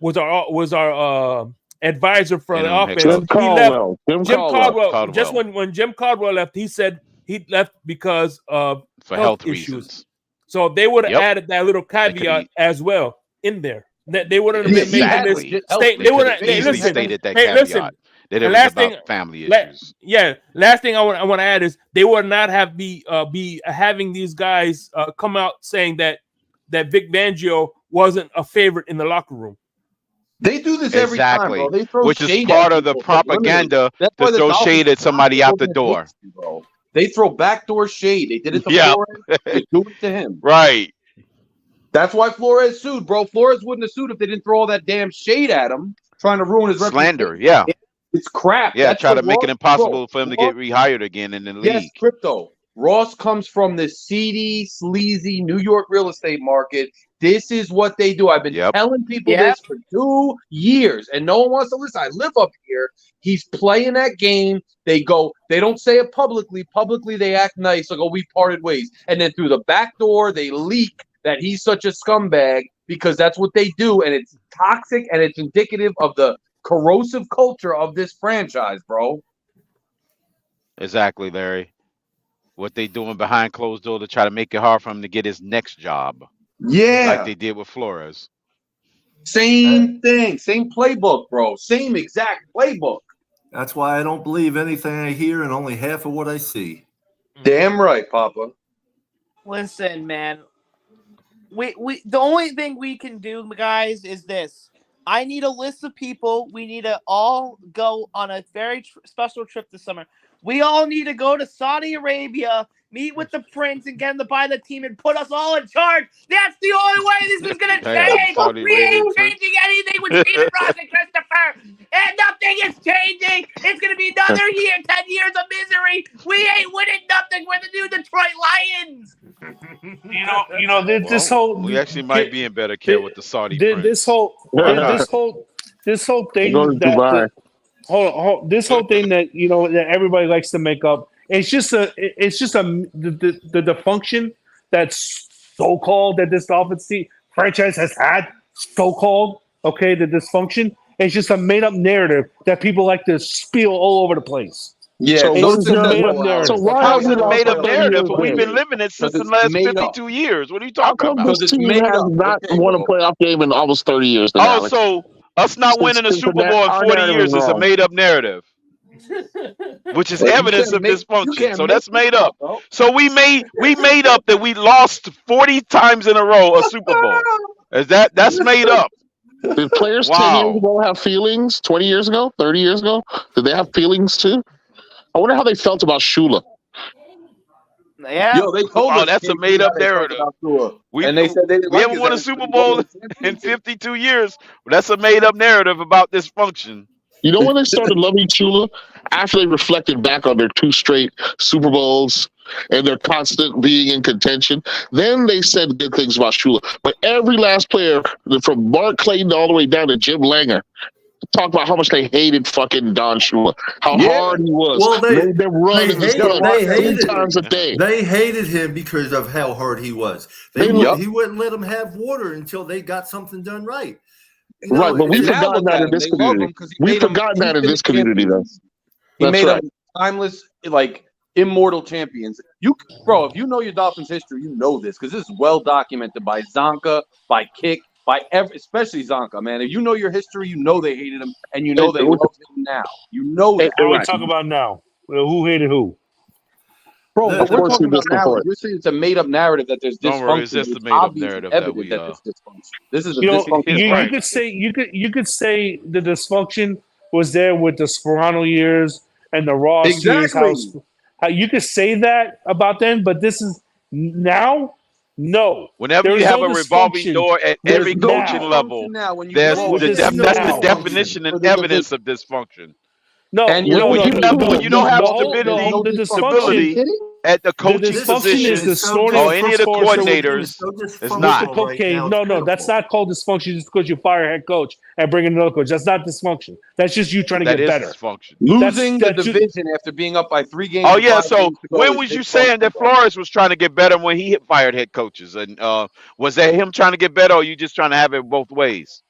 was our advisor for the offense. Jim Caldwell. Jim Caldwell. Just when Jim Caldwell left, he said he left because of health issues. Reasons. So they would have added that little caveat as well in there. They wouldn't have been making this state. They would have easily stated that caveat. That it was about family issues. Last thing I want to add is they would not have be having these guys come out saying that Vic Fangio wasn't a favorite in the locker room. They do this every time, bro. They throw which shade is part at of the people. propaganda to throw shade at somebody out the door. They throw backdoor shade. They did it to Flores. They do it to him. Right. That's why Flores sued, bro. Flores wouldn't have sued if they didn't throw all that damn shade at him, trying to ruin his slander. reputation. Yeah. It's crap. Yeah, That's try to make it Ross, impossible for him to get rehired again in the league. Yes, crypto. Ross comes from the seedy, sleazy New York real estate market. This is what they do. I've been telling people this for 2 years, and no one wants to listen. I live up here. He's playing that game. They don't say it publicly. Publicly, they act nice, like, oh, we parted ways. And then through the back door, they leak that he's such a scumbag because that's what they do, and it's toxic, and it's indicative of the corrosive culture of this franchise, bro. Exactly, Larry. What they doing behind closed door to try to make it hard for him to get his next job. Yeah. Like they did with Flores. Same thing. Same playbook, bro. Same exact playbook. That's why I don't believe anything I hear and only half of what I see. Damn right, Papa. Listen, man. We the only thing we can do, guys, is this. I need a list of people. We need to all go on a very special trip this summer. We all need to go to Saudi Arabia, meet with the prince, and get him to buy the team and put us all in charge. That's the only way this is going to change. We ain't changing anything with Steven Ross and Christopher. And nothing is changing. It's going to be another year, 10 years of misery. We ain't winning nothing. We're the new Detroit Lions. This whole we actually might be in better care with the Saudi prince. This whole thing that this whole thing that that everybody likes to make up. It's just the dysfunction that's so-called that this Dolphins franchise has had, so-called, okay, the dysfunction. It's just a made-up narrative that people like to spill all over the place. Yeah, so why is it a made-up narrative? We've been living it since the last 52 years. What are you talking about? This team has not won a playoff game in almost 30 years. Oh, so us not winning a Super Bowl in 40 years is a made-up narrative. Which is evidence of dysfunction. So that's made up. So we made up that we lost 40 times in a row a Super Bowl. That's made up. Did players 10 years ago have feelings? 20 years ago? 30 years ago? Did they have feelings too? I wonder how they felt about Shula. Yeah. Yo, they told us that's a made up narrative. We haven't won a Super Bowl in 52 years. That's a made up narrative about dysfunction. You know when they started loving Shula? After they reflected back on their 2 straight Super Bowls and their constant being in contention, then they said good things about Shula. But every last player, from Mark Clayton all the way down to Jim Langer, talk about how much they hated fucking Don Shula, how hard he was. Well, made them run in the sun three times a day. They hated him because of how hard he was. He wouldn't let them have water until they got something done right. You know, Right, but we've forgotten that in this community. We've forgotten that in this community, though. He made them timeless, like immortal champions. Bro, if you know your Dolphins history, you know this because this is well documented by Zonka, by Kick, by especially Zonka, man. If you know your history, you know they hated him, and you know they love him now. You know that. What are we talking about now? Who hated who? Bro, what we're talking about now, you're saying it's a made-up narrative that there's dysfunction. Don't worry, it's just a made-up narrative that we. This is a dysfunction. You could say the dysfunction was there with the Sperano years and the Ross years. How you could say that about them, but this is now. No. Whenever you have a revolving door at every coaching level, that's the definition and evidence of dysfunction. No, and when you don't have stability at the coaching position or any of the coordinators, it's not. Cocaine. No, that's not called dysfunction just because you fire a head coach and bring in another coach. That's not dysfunction. That's just you trying to get better. Dysfunction. Losing the division after being up by 3 games. Oh, yeah. So when was you saying that Flores was trying to get better when he fired head coaches? And was that him trying to get better or you just trying to have it both ways?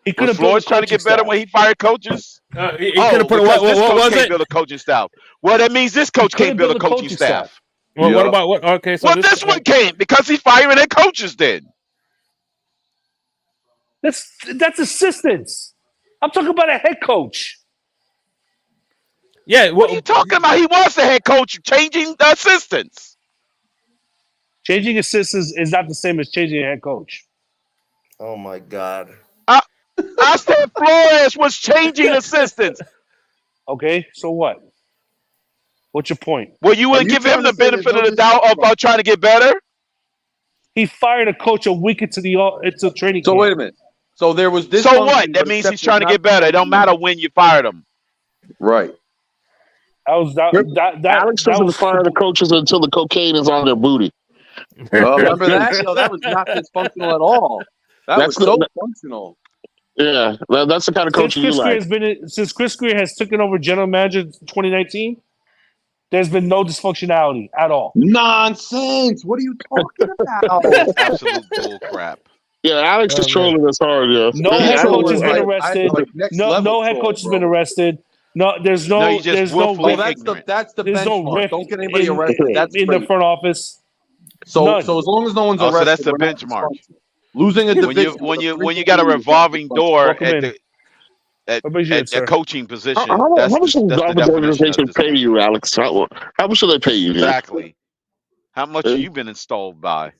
He could have Flores trying to get better when he fired coaches. He could have put this coach can't build a coaching staff. Well, that means this coach can't build a coaching staff. Well, what about what? Okay, so this one can't because he's firing their coaches. Then that's assistants. I'm talking about a head coach. Yeah, what are you talking about? He was the head coach, changing the assistants. Changing assistants is not the same as changing a head coach. Oh my God. I said Flores was changing assistants. Okay, so what? What's your point? Well, you wouldn't give him the benefit of the doubt about trying to get better? He fired a coach a week into training camp. So wait a minute. So there was this. So what? That means he's trying to get better. It don't matter when you fired him. Right. Alex doesn't fire the coaches until the cocaine is on their booty. Well, remember that? That was not dysfunctional at all. That's so functional. Yeah, that's the kind of coach you like. Since Chris Greer has taken over general manager in 2019, there's been no dysfunctionality at all. Nonsense! What are you talking about? Absolute bull crap. Yeah, Alex is trolling us hard. Yeah. No head coach has been arrested. No head coach has been arrested. No, there's no. There's no. That's the benchmark. Don't get anybody arrested. That's in the front office. So as long as no one's arrested, so that's the benchmark. Losing a division when you got a revolving door at coaching position. How much does the organization pay you, Alex? How much do they pay you? Exactly. How much have you been installed by?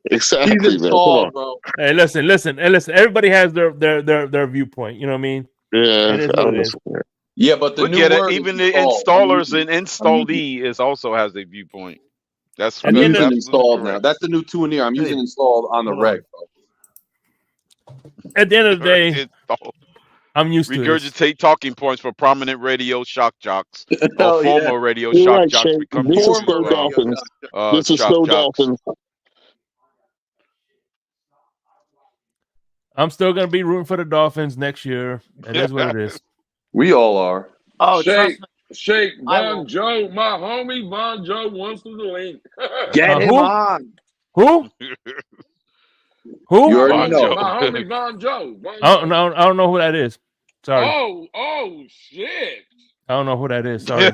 Exactly. He's installed, bro. Hey, listen. Everybody has their viewpoint. You know what I mean? Yeah. Yeah, but the new word even the installers and installee also has a viewpoint. That's I'm using installed now. That's the new tuner. I'm using installed on the reg, bro. At the end of the day, I'm used to regurgitate talking points for prominent radio shock jocks or former radio shock jocks. This is Snow Dolphins. This is Snow Dolphins. I'm still gonna be rooting for the Dolphins next year. It is what it is. We all are. Oh, Shake Von Joe, my homie Von Joe wants to link. Get him on. Who? Who? You already know. My homie Von Joe. I don't know who that is. Sorry. Oh shit. I don't know who that is. Sorry.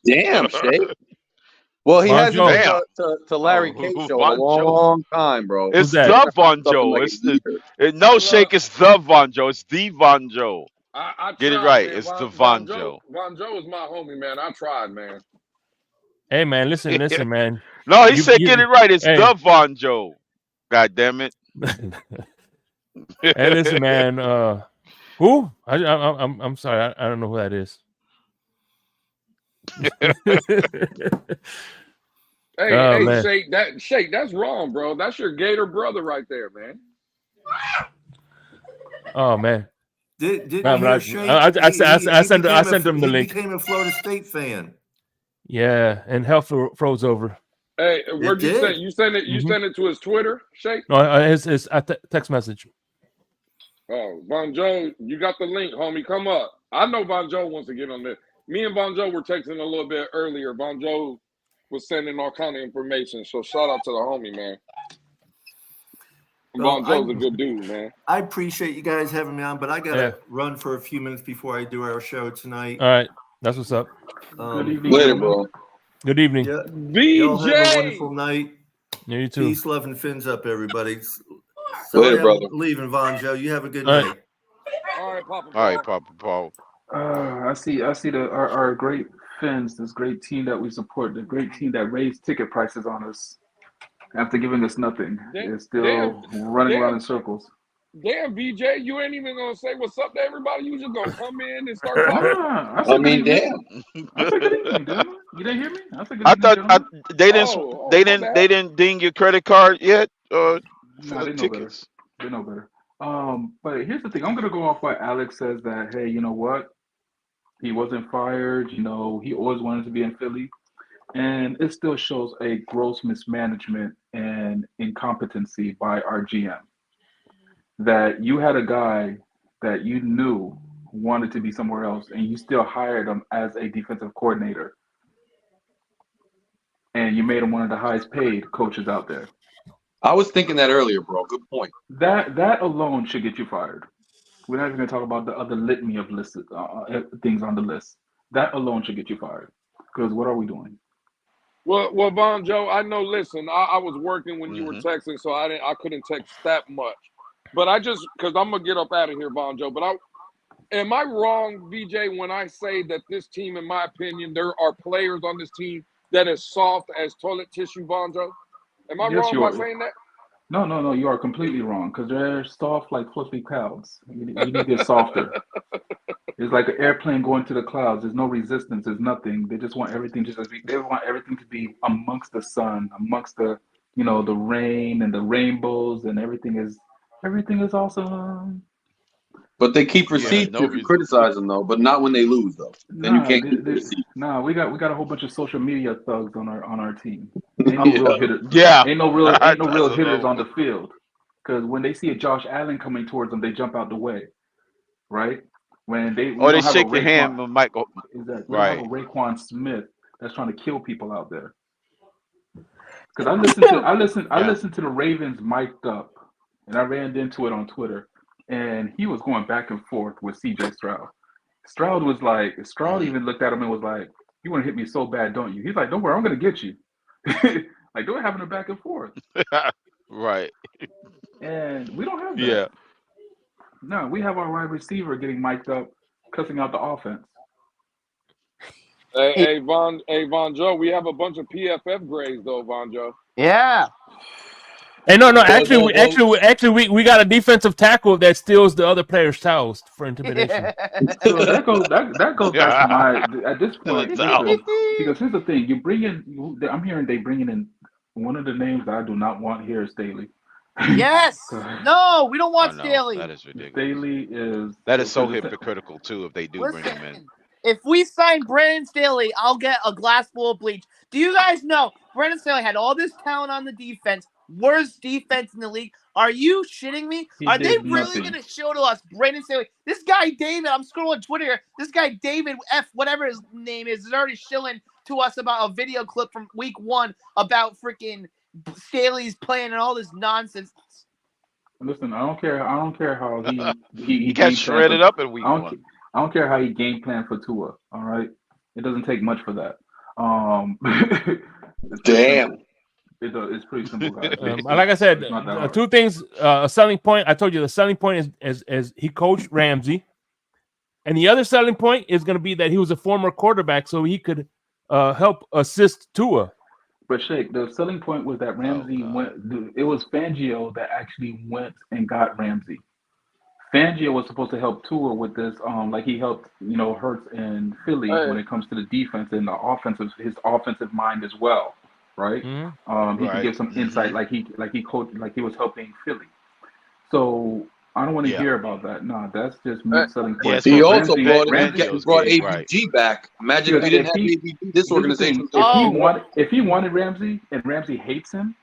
Damn, Shake. Well, he hasn't been to Larry K show in a long time, bro. It's the Von Joe. No, Shake. It's the Von Joe. It's the Von Joe. I get tried, it right. Man. It's the Von Joe. Von Joe is my homie, man. I tried, man. Hey, man, listen, man. No, he said get it right. It's the Von Joe. God damn it. Hey, listen, man. Who? I'm sorry. I don't know who that is. Hey, Shake, that's wrong, bro. That's your Gator brother right there, man. Oh man. I sent him the link. He became a Florida State fan. Yeah, and hell froze over. Hey, where'd you send? You send it to his Twitter, Shake? No, his text message. Oh, Von Joe, you got the link, homie. Come up. I know Von Joe wants to get on there. Me and Von Joe were texting a little bit earlier. Von Joe was sending all kind of information. So shout out to the homie, man. Well, Von Joe's a good dude, man. I appreciate you guys having me on, but I gotta run for a few minutes before I do our show tonight. All right, that's what's up. Good evening, Later, bro. Good evening. Yeah, VJ. y'all have a wonderful night. Yeah, you too. Peace, love, and fins up, everybody. Later, brother. Leaving, Von Joe. You have a good All right. night. All right, Papa. All right, Papa Paul. I see our great Finns, this great team that we support, the great team that raised ticket prices on us after giving us nothing. Is still running around in circles. Damn, VJ, you ain't even gonna say what's up to everybody. You just gonna come in and start talking. I mean, damn. I said good evening, didn't I? You didn't hear me? I said good I evening, thought gentlemen. they didn't ding your credit card yet for Nah, the they know tickets. better. They know better. But here's the thing. I'm gonna go off what Alex says that, hey, you know what? He wasn't fired. You know, he always wanted to be in Philly. And it still shows a gross mismanagement and incompetency by our GM. That you had a guy that you knew wanted to be somewhere else, and you still hired him as a defensive coordinator. And you made him one of the highest paid coaches out there. I was thinking that earlier, bro. Good point. That alone should get you fired. We're not even going to talk about the other litany of lists, things on the list. That alone should get you fired. Because what are we doing? Well, Von Joe, I know. Listen, I was working when you were texting, so I couldn't text that much. But I just because I'm gonna get up out of here, Von Joe. But am I wrong, VJ, when I say that this team, in my opinion, there are players on this team that is soft as toilet tissue, Von Joe? Am I wrong by saying that? No, you are completely wrong because they're soft like fluffy clouds. You need to get softer. It's like an airplane going to the clouds. There's no resistance. There's nothing. They just want everything they want everything to be amongst the sun, amongst the the rain and the rainbows, and everything is awesome. But they keep receipts if you criticize them, though. But not when they lose, though. Then you can't keep the receipts. Nah, we got a whole bunch of social media thugs on our team. Ain't no real hitters. Ain't no real hitters on the field. Because when they see a Josh Allen coming towards them, they jump out the way, right? When they shake the hand with Michael. Exactly. We don't have a Raekwon Smith that's trying to kill people out there. Because I listened to the Ravens mic'd up, and I ran into it on Twitter. And he was going back and forth with C.J. Stroud. Stroud even looked at him and was like, "You want to hit me so bad, don't you?" He's like, "Don't worry, I'm going to get you." Like, they were having a back and forth. Right. And we don't have that. Yeah. No, we have our wide receiver getting mic'd up, cussing out the offense. Hey, Von Joe, we have a bunch of PFF grades, though, Von Joe. Yeah. Hey, no. Actually, we got a defensive tackle that steals the other player's towels for intimidation. So that goes back to my at this point because here's the thing: I'm hearing they bringing in one of the names that I do not want here is Staley. Yes. No, we don't want Staley. That is ridiculous. Staley is so hypocritical too. If they do bring him in. If we sign Brandon Staley, I'll get a glass full of bleach. Do you guys know Brandon Staley had all this talent on the defense? Worst defense in the league. Are you shitting me? Are they really going to show to us Brandon Staley? This guy David, I'm scrolling Twitter here. This guy David F, whatever his name is already shilling to us about a video clip from week 1 about freaking Staley's playing and all this nonsense. Listen, I don't care how he got shredded up in week 1. I don't care how he game planned for Tua. All right, it doesn't take much for that. Damn. It's pretty simple, guys. Like I said, 2 things. A selling point. I told you the selling point is he coached Ramsey, and the other selling point is going to be that he was a former quarterback, so he could help assist Tua. But Shake, the selling point was that Ramsey went. It was Fangio that actually went and got Ramsey. Fangio was supposed to help Tua with this, like he helped, Hurts in Philly when it comes to the defense and his offensive mind as well. Right, he could give some insight, like he coached, like he was helping Philly. So I don't want to hear about that. No, that's just me selling points. He also brought ABG back. Imagine if he didn't have ABG, this organization. If he wanted Ramsey and Ramsey hates him,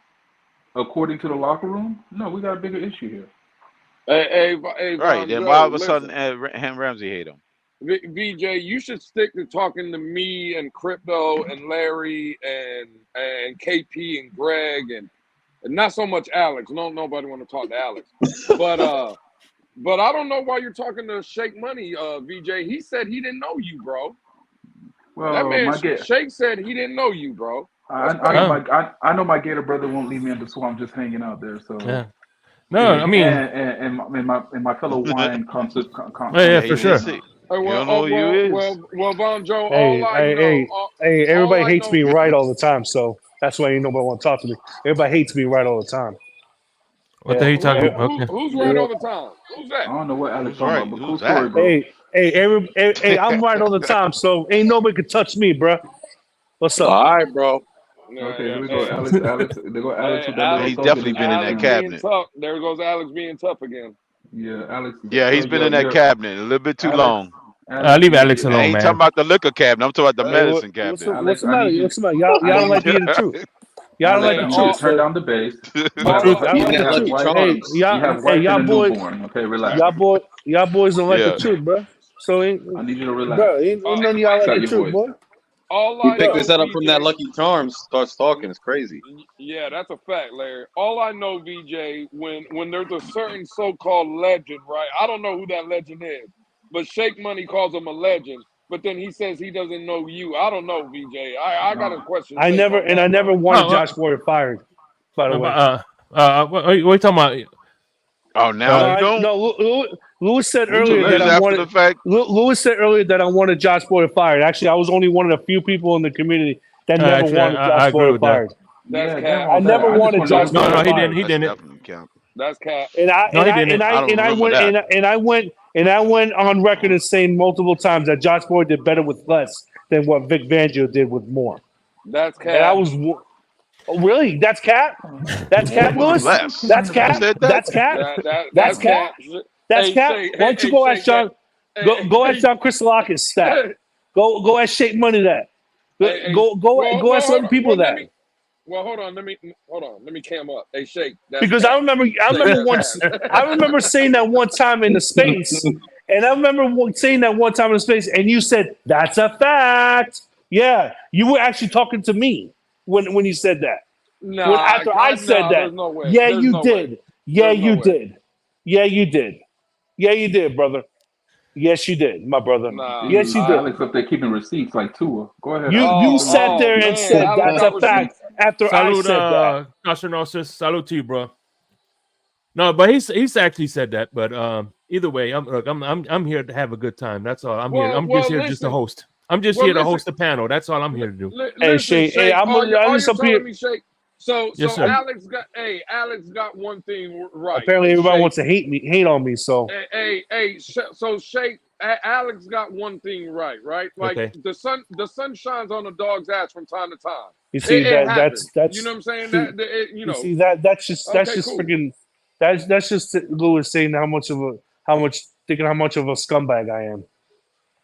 according to the locker room, no, we got a bigger issue here. Hey, Right. Von Then why Joe, all of a sudden listen. Ham Ramsey hate him? VJ, you should stick to talking to me and Crypto and Larry and KP and Greg and not so much Alex. No, nobody want to talk to Alex. But I don't know why you're talking to Shake Money, VJ. He said he didn't know you, bro. Well, That man Shake said he didn't know you, bro. I know my Gator brother won't leave me in the swamp just hanging out there. So yeah. No, I mean, and my fellow wine concept. Yeah, for sure. Well, Von Joe, everybody hates me right all the time, so that's why ain't nobody want to talk to me. Everybody hates me right all the time. What the hell you talking about? Okay. Who's right all the time? Who's that? I don't know what Alex talking about, but cool story, bro. Hey, I'm right all the time, so ain't nobody can touch me, bro. What's up? All right, bro. Okay, here we go, Alex. There go Alex with that little. He's definitely been in that cabinet. There goes Alex being tough again. Yeah, Alex. Yeah, he's been in that cabinet a little bit too long. Leave Alex alone, I ain't man. talking about the liquor cabinet. I'm talking about the medicine cabinet. What's the matter? Y'all don't like to hear the truth. Y'all don't like the truth. Turn down the bass. Okay, relax. Y'all boys don't like the truth, bro. So I need you to relax. Bro, ain't none of y'all like the truth, boy. He picked this up from that Lucky Charms. Starts talking. It's crazy. Yeah, that's a fact, Larry. All I know, VJ, when there's a certain so-called legend, right? I don't know who that legend is, but Shake Money calls him a legend. But then he says he doesn't know you. I don't know, VJ. I got a question. I never wanted Josh Boyer fired. By the way, what are you talking about? Oh, now you don't. No, Lewis said earlier that I wanted. Lewis said earlier that I wanted Josh Boyer fired. Actually, I was only one of the few people in the community that never wanted Josh Boyer fired. That's cap. I never wanted Josh Boyer fired. No, he didn't. That's cap. And I went on record as saying multiple times that Josh Boyer did better with less than what Vic Fangio did with more. That's cap. And I was. Oh, really? That's cap? That's cap, Lewis? That's cap? That's cap? That's cap? That's cap? Why don't you go ask John? Go ask John Christolakis that. Go ask Shake Money that. Go ask other people that. Well, hold on. Let me cam up. Hey, Shake. Because I remember saying that one time in the space, and I remember saying that one time in the space, and you said that's a fact. Yeah, you were actually talking to me. When you said that. No. After I said that. No way. Yeah, you did. Yeah, you did. Yeah, you did. Yeah, you did, brother. Yes, you did, my brother. Yes, you did. Alex up there keeping receipts like Tua. Go ahead. You sat there and said that's a fact after I said that. Salute to you, bro. No, but he's actually said that. But either way, I'm here to have a good time. That's all. I'm here. I'm just here just to host. I'm just here to host the panel. That's all I'm here to do. Hey, Shake. Hey, I'm just up here. So Alex got one thing right. Apparently, everybody wants to hate on me. So so Shake, Alex got one thing right? Like the sun shines on a dog's ass from time to time. You see that's you know what I'm saying? You see that's just freaking that's just Lewis saying how much of a scumbag I am.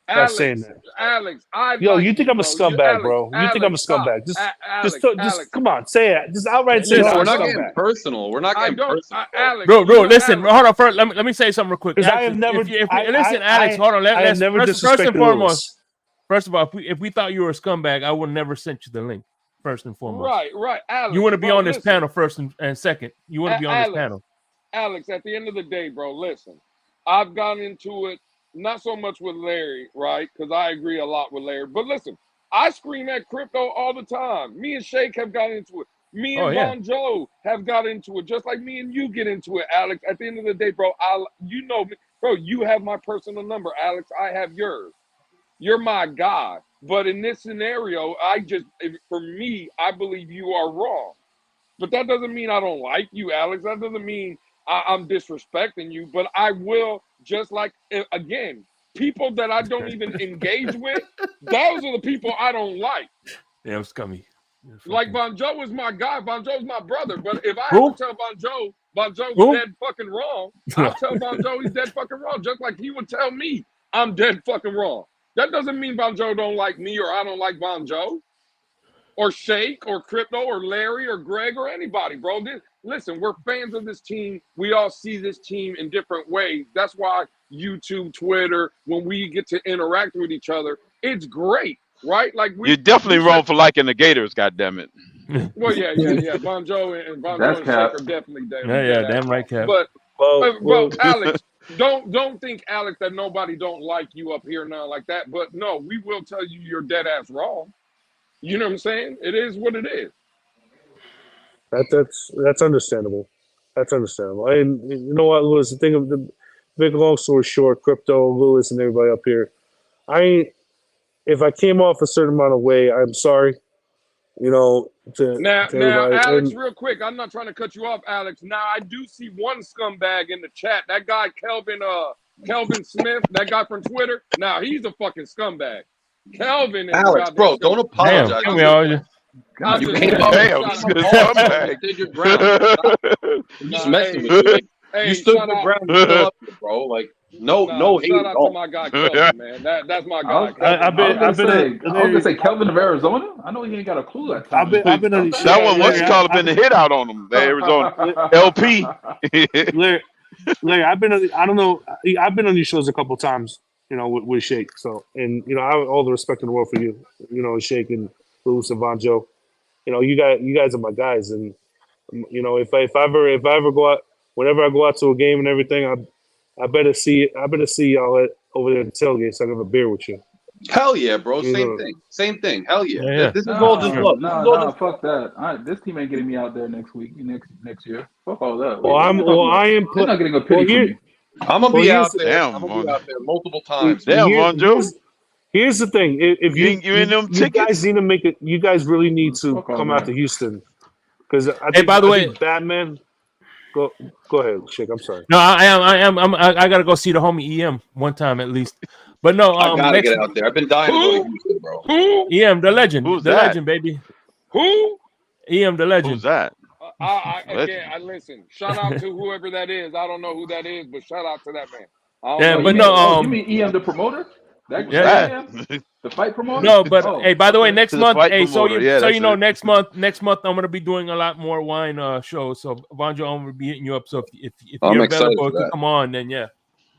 Alex, saying that. Alex, you think I'm a scumbag, bro? You think I'm a scumbag? Just come on, say it. Just outright say it. We're not getting personal. We're not getting personal. Alex, bro, listen. Hold on. First, let me say something real quick. Because I have never. Listen, Alex. Hold on. Let's first and foremost. First of all, if we thought you were a scumbag, I would never sent you the link. First and foremost. Right. Alex, you want to be on this panel first and second. You want to be on this panel. Alex, at the end of the day, bro, listen. I've gone into it. Not so much with Larry, right? Because I agree a lot with Larry. But listen, I scream at crypto all the time. Me and Shake have got into it. Me and Von Joe have got into it, just like me and you get into it, Alex. At the end of the day, bro, you know me. Bro, you have my personal number, Alex. I have yours. You're my guy. But in this scenario, for me, I believe you are wrong. But that doesn't mean I don't like you, Alex. That doesn't mean I'm disrespecting you. But I will. Just like, again, people that I don't even engage with, those are the people I don't like. Yeah, I'm scummy. Like Von Joe is my guy. Von Joe's my brother. But if I have to tell Von Joe's dead fucking wrong, I'll tell Von Joe he's dead fucking wrong. Just like he would tell me I'm dead fucking wrong. That doesn't mean Von Joe don't like me or I don't like Von Joe. or Shake or Crypto or Larry or Greg or anybody, bro. Listen, we're fans of this team. We all see this team in different ways. That's why YouTube, Twitter, when we get to interact with each other, it's great, right? Like You're definitely wrong for liking the Gators, goddammit. Well, yeah. Bonjo and Shake are definitely Yeah, damn right, Cap. But Alex, don't think, Alex, that nobody don't like you up here now like that. But no, we will tell you you're dead ass wrong. You know what I'm saying? It is what it is. That's understandable. That's understandable. And you know what, Lewis? The thing of the big long story short, Crypto, Lewis, and everybody up here. If I came off a certain amount of way, I'm sorry. You know, now, everybody. Alex, real quick, I'm not trying to cut you off, Alex. Now, I do see one scumbag in the chat. That guy, Kelvin Smith, that guy from Twitter. Now, he's a fucking scumbag. Kelvin is Alex, bro, don't apologize. I'm You just came up you just messing with you. Like, you stood your ground, you still up here, bro. Like, no hate. Shout out to my guy Kelvin, man. That's my guy. I was gonna say Kelvin of Arizona. I know he ain't got a clue at times. I've been on that one. What's called been the hit out on him? The Arizona LP. Larry, I've been on these shows a couple times. You know, with Shake. So, and you know, I have all the respect in the world for you. You know, Shake and Lewis and Vonjo. You know, you guys are my guys, and you know, if I ever go out, whenever I go out to a game and everything, I better see y'all over there at the tailgate so I can have a beer with you. Hell yeah, bro. Same thing. Hell yeah. This is all just love. No, fuck that. This team ain't getting me out there next year. Fuck all that. They're not getting a pity for me. I'm gonna be out there. I'm gonna be out there multiple times. Here's the thing: if you in them tickets, guys need to make it. You guys really need to come out to Houston because I think. By the way, Batman. Go ahead, Shake. I'm sorry. No, I gotta go see the homie EM one time at least. But no, I gotta get out there. I've been dying to go to Houston, bro. Who? EM, the legend. Who's the that? legend, baby. Who? EM, the legend. Who's that? I listen. Shout out to whoever that is. I don't know who that is, but shout out to that man. You mean EM the promoter? The fight promoter? No, but hey, by the way, next month, you know, next month I'm gonna be doing a lot more wine shows. So Vonjo, I'm gonna be hitting you up. So if you're available, if you come on, then yeah.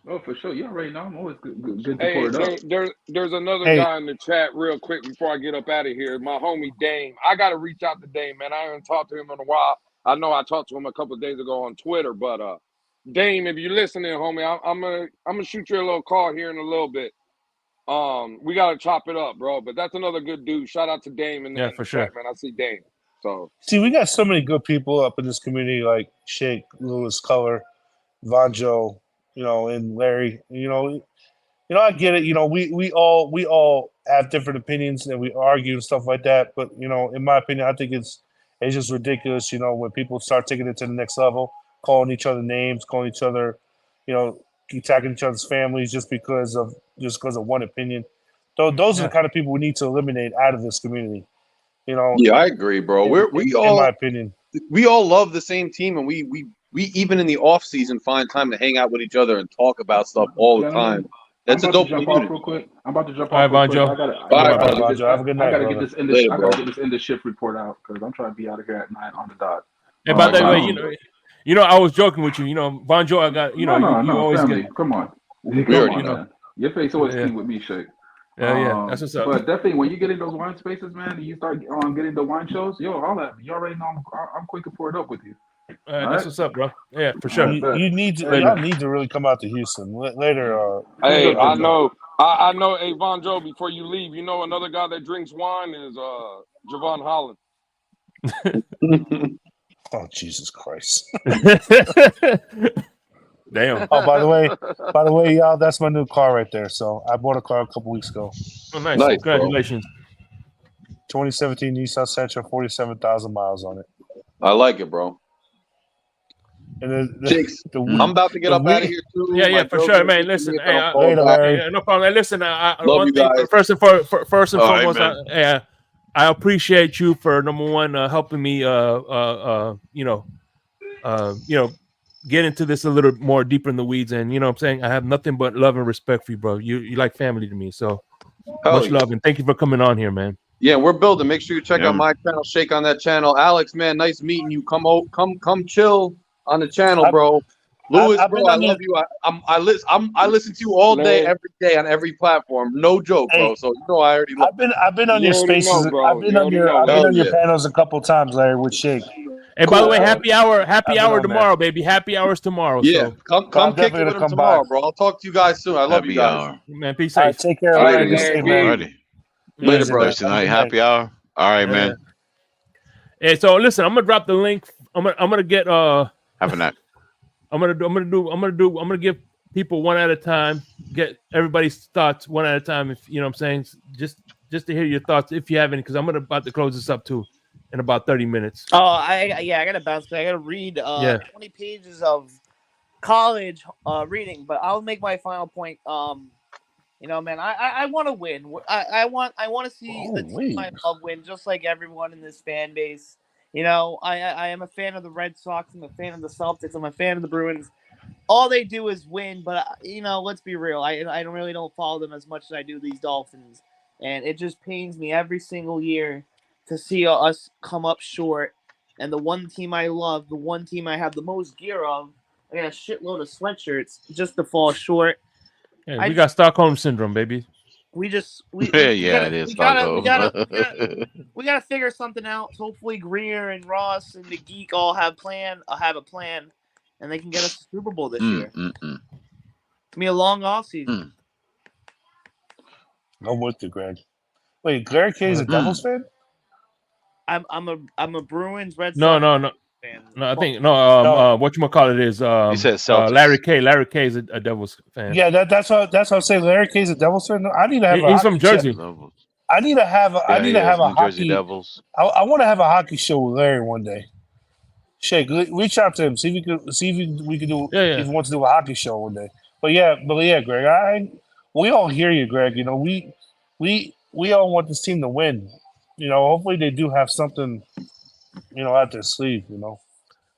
Oh, for sure. You already know. I'm always good to Hey, pour it up. there's another guy in the chat real quick before I get up out of here. My homie Dame. I got to reach out to Dame, man. I haven't talked to him in a while. I know I talked to him a couple of days ago on Twitter, but Dame, if you're listening, homie, I'm gonna shoot you a little call here in a little bit. We gotta chop it up, bro. But that's another good dude. Shout out to Dame in the for sure, chat, man. I see Dame. So see, we got so many good people up in this community, like Shake, Lewis, Color, Vonjo. You know, and Larry, you know, I get it. You know, we all have different opinions and we argue and stuff like that. But you know, in my opinion, I think it's just ridiculous. You know, when people start taking it to the next level, calling each other names, calling each other, you know, attacking each other's families just because of one opinion. Those are the kind of people we need to eliminate out of this community. You know. Yeah, I agree, bro. We all, in my opinion, we all love the same team, and we even in the off season find time to hang out with each other and talk about stuff all the time. That's a dope community. Real quick. I'm about to jump off. All right, Vonjo. Have a good night. I gotta get this end of shift report out because I'm trying to be out of here at 9 on the dot. And by the way, you know, I was joking with you. You know, Vonjo, I got you always family. get. Come on, man. Your face always key with me, Shake. Yeah, that's what's up. But definitely, when you get in those wine spaces, man, and you start getting the wine shows, you already know I'm quick to pour it up with you. That's what's up, bro. Yeah, for sure. Y'all need to really come out to Houston later. Hey, I know. Hey, Vonjo, before you leave, you know another guy that drinks wine is Javon Holland. Oh, Jesus Christ! Damn. Oh, by the way, y'all, that's my new car right there. So I bought a car a couple weeks ago. Oh, nice. Congratulations. 2017 Nissan Sentra, 47,000 miles on it. I like it, bro. And I'm about to get up out of here too. Yeah, for sure, man. Listen, later, Larry. No problem. Listen, love you guys. First and foremost, I appreciate you for number one helping me, get into this a little more deeper in the weeds, and you know what I'm saying, I have nothing but love and respect for you, bro. You like family to me, so much love, and thank you for coming on here, man. Yeah, we're building. Make sure you check out my channel. Shake on that channel. Alex, man, nice meeting you. Come chill on the channel, bro. Louis, bro, I love you. I listen to you all day, every day on every platform. No joke, bro. So you know I already love. I've been on your spaces. I've been on your panels a couple times, Larry, with Shake. And by the way, happy hour tomorrow, baby. Happy hours tomorrow. Yeah, so come kick it with him tomorrow, bro. I'll talk to you guys soon. I love you guys. Man, be safe. All right, take care. All Larry. right, Be safe, man. Later, bro. Thursday night happy hour. All right, man. Hey, so listen, I'm gonna drop the link. I'm gonna get Have a night. I'm gonna give people one at a time. Get everybody's thoughts one at a time. If you know what I'm saying, just to hear your thoughts if you have any, because I'm about to close this up too in about 30 minutes. Oh, I gotta bounce. I gotta read 20 pages of college reading, but I'll make my final point. You know, man, I want to win. I want to see the team I love win, just like everyone in this fan base. You know, I am a fan of the Red Sox. I'm a fan of the Celtics. I'm a fan of the Bruins. All they do is win, but you know, let's be real. I don't follow them as much as I do these Dolphins, and it just pains me every single year to see us come up short. And the one team I love, the one team I have the most gear of, I got a shitload of sweatshirts, just to fall short. Yeah, we got Stockholm syndrome, baby. We it is. We gotta figure something out. Hopefully, Greer and Ross and the Geek all have a plan, and they can get us to Super Bowl this year. It's gonna be a long off season. I'm with you, Greg. Wait, Larry K is a Devils fan? I'm a Bruins Red No, Sox fan. No, I think whatchamacallit is he said Celtics. Larry K. Larry K is a Devils fan. Yeah, that's what I'm saying. Larry K is a Devils fan. No, I need to have. He's from Jersey. I need to have. I need to have a New Jersey hockey. Devils. I want to have a hockey show with Larry one day. Shake, reach out to him. See if we can do. If he wants to do a hockey show one day. But yeah, Greg. We all hear you, Greg. You know, we all want this team to win. You know, hopefully they do have something, you know, out their sleeve. You know.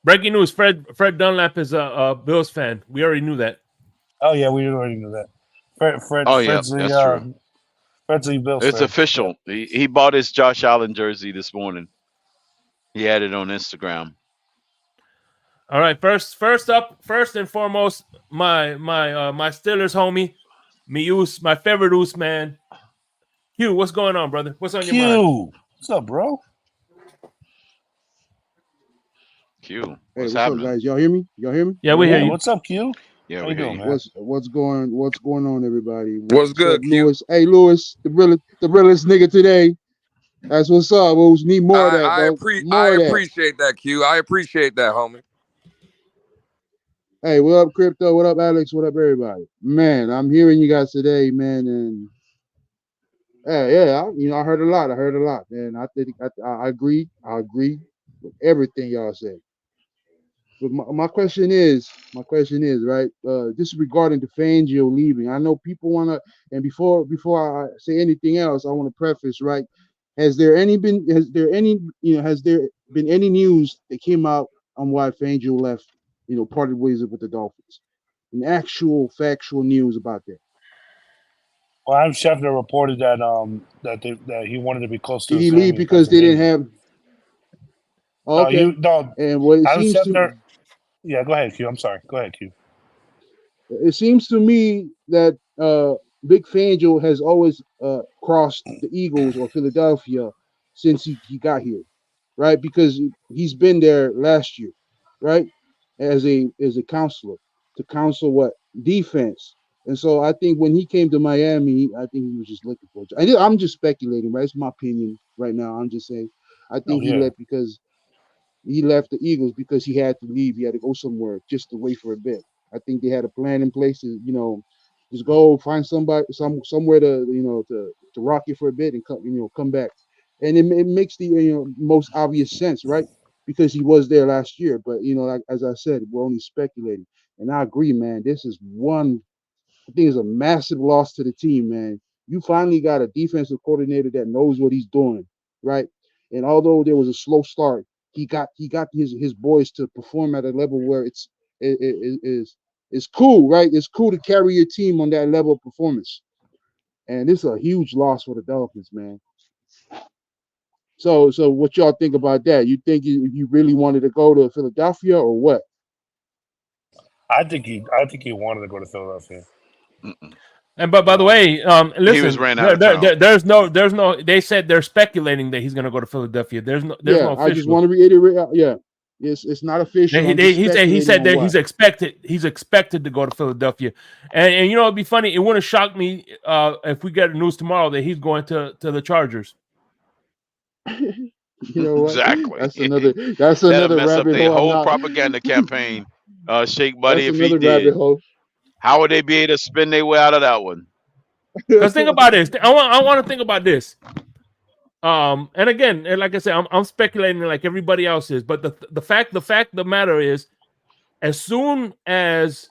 Breaking news: Fred Dunlap is a Bills fan. We already knew that. Oh yeah, we already knew that. That's true. Fred's a Bills It's fan. official. He bought his Josh Allen jersey this morning. He had it on Instagram. All right, first and foremost, my Steelers homie, my favorite Oos man. Q, what's going on, brother? What's on your mind? What's up, bro? Q, what's happening? Up, guys? Y'all hear me? Yeah, we hear you. What's up, Q? Yeah, we hear you. Man? What's going on, everybody? What's good, Q? Lewis? Hey, Lewis, the realest nigga today. That's what's up. We need more of that, bro. I appreciate that, Q. I appreciate that, homie. Hey, what up, Crypto? What up, Alex? What up, everybody? Man, I'm hearing you guys today, man, and I heard a lot. And I think I agree. I agree with everything y'all said. But my question is, right? This is regarding the Fangio leaving. I know people want to, and before I say anything else, I want to preface, right? Has there been any news that came out on why Fangio left? You know, parted ways with the Dolphins. An actual factual news about that. Well, Adam Schefter reported that that he wanted to be close to. Did he leave because they didn't have? Okay. And what it seems to. Yeah, go ahead, Q. I'm sorry. Go ahead, Q. It seems to me that Vic Fangio has always crossed the Eagles or Philadelphia since he got here, right? Because he's been there last year, right? As a counselor to counsel what defense. And so I think when he came to Miami, I think he was just looking for it. I'm just speculating, right? It's my opinion right now. I'm just saying I think he left because he left the Eagles because he had to leave. He had to go somewhere just to wait for a bit. I think they had a plan in place to, you know, just go find somewhere to, you know, to rock it for a bit and come back. And it makes the most obvious sense, right? Because he was there last year. But like, as I said, we're only speculating. And I agree, man. This is I think it's a massive loss to the team, man. You finally got a defensive coordinator that knows what he's doing, right? And although there was a slow start, he got his boys to perform at a level where it's cool, right? It's cool to carry your team on that level of performance. And this is a huge loss for the Dolphins, man. So what y'all think about that? You think you really wanted to go to Philadelphia or what? I think he wanted to go to Philadelphia. And by the way, he was listen, ran out of town. there's no. They said they're speculating that he's going to go to Philadelphia. There's no official. I just want to reiterate. Yeah, it's not official. He said that he's expected to go to Philadelphia, and you know it'd be funny. It wouldn't shock me if we get news tomorrow that he's going to the Chargers. You know what? Exactly. That's another That'll mess up rabbit their hole. whole propaganda campaign. Shake Buddy, That's if he another did, rabbit hole. how would they be able to spin their way out of that one? Because think about this. I want to think about this. And again, like I said, I'm speculating like everybody else is. But the fact of the matter is, as soon as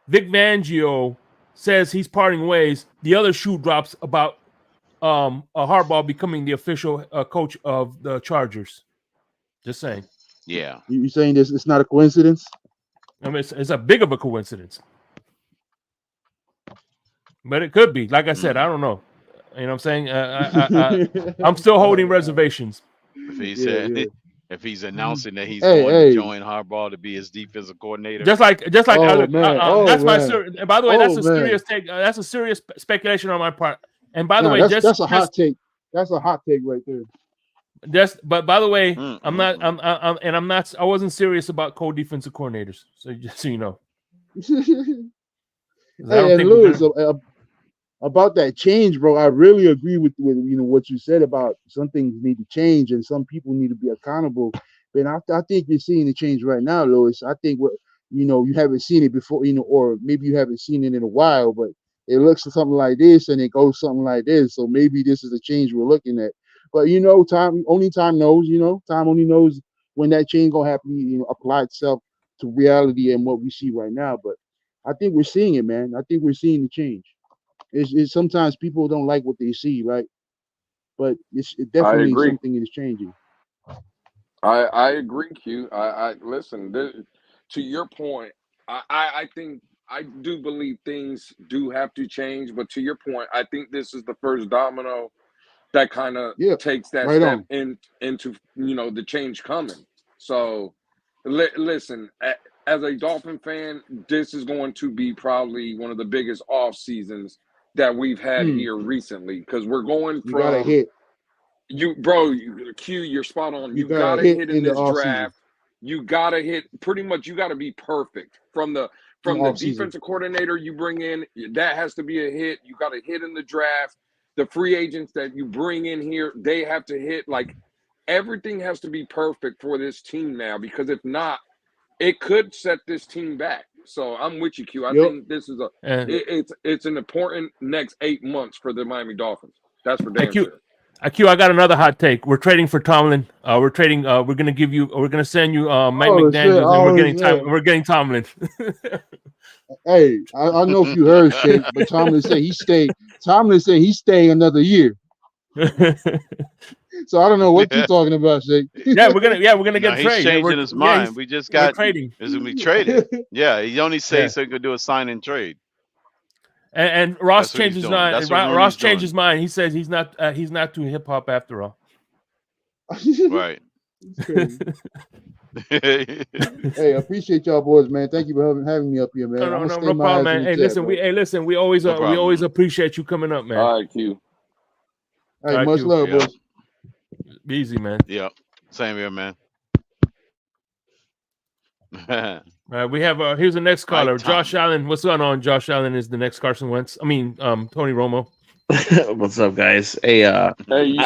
Vic Fangio says he's parting ways, the other shoe drops about Harbaugh becoming the official coach of the Chargers. Just saying. Yeah. You saying this? It's not a coincidence? I mean, it's a big of a coincidence. But it could be. Like I said, I don't know. You know what I'm saying? I'm still holding reservations. If he's announcing that he's going to join Harbaugh to be his defensive coordinator, just like that's my by the way, that's a man. serious take. That's a serious speculation on my part. And by the way, that's a hot take. That's a hot take right there. But by the way, I wasn't serious about co-defensive coordinators. So just so you know. Hey, and Lewis, about that change, bro, I really agree with what you said about some things need to change and some people need to be accountable. But I think you're seeing the change right now, Lewis. I think you haven't seen it before, or maybe you haven't seen it in a while, but it looks something like this and it goes something like this. So maybe this is a change we're looking at. But time only knows. Time only knows when that change gonna happen. Apply itself to reality and what we see right now. But I think we're seeing it, man. I think we're seeing the change. It's sometimes people don't like what they see, right? But it definitely something is changing. I agree, Q. I listen. To your point, I think I do believe things do have to change. But to your point, I think this is the first domino that kind of takes that step into the change coming. So listen, as a Dolphin fan, this is going to be probably one of the biggest off seasons that we've had here recently, because we're going from gotta hit. Q, you're spot on. You gotta hit in this draft. You gotta hit pretty much. You gotta be perfect from the defensive coordinator you bring in. That has to be a hit. You gotta hit in the draft. The free agents that you bring in here, they have to hit. Like, everything has to be perfect for this team now, because if not, it could set this team back. So I'm with you, Q. I think this is it's an important next 8 months for the Miami Dolphins. That's for damn sure. Q, I got another hot take. We're trading for Tomlin. We're trading. We're gonna send you Mike McDaniels, and we're getting Tomlin. Hey, I know if you heard Shake, but Tomlin said he stayed. Tomlin said he's staying another year. So I don't know what you're talking about, Shake. We're gonna get he's trade. changing his mind. We just got trading. It's gonna be traded. Yeah, he only says so he could do a sign and trade. And Ross changed his mind. Ross changed his mind. He says he's not too hip hop after all. Right. Hey, I appreciate y'all boys, man. Thank you for having me up here, man. No problem, man. Hey, listen, we always appreciate you coming up, man. All right, Q. Hey, much love, boys. Be easy, man. Yeah, same here, man. We have here's the next caller, Josh Allen. What's going on? Josh Allen is the next Carson Wentz. I mean, Tony Romo. What's up, guys? Hey, you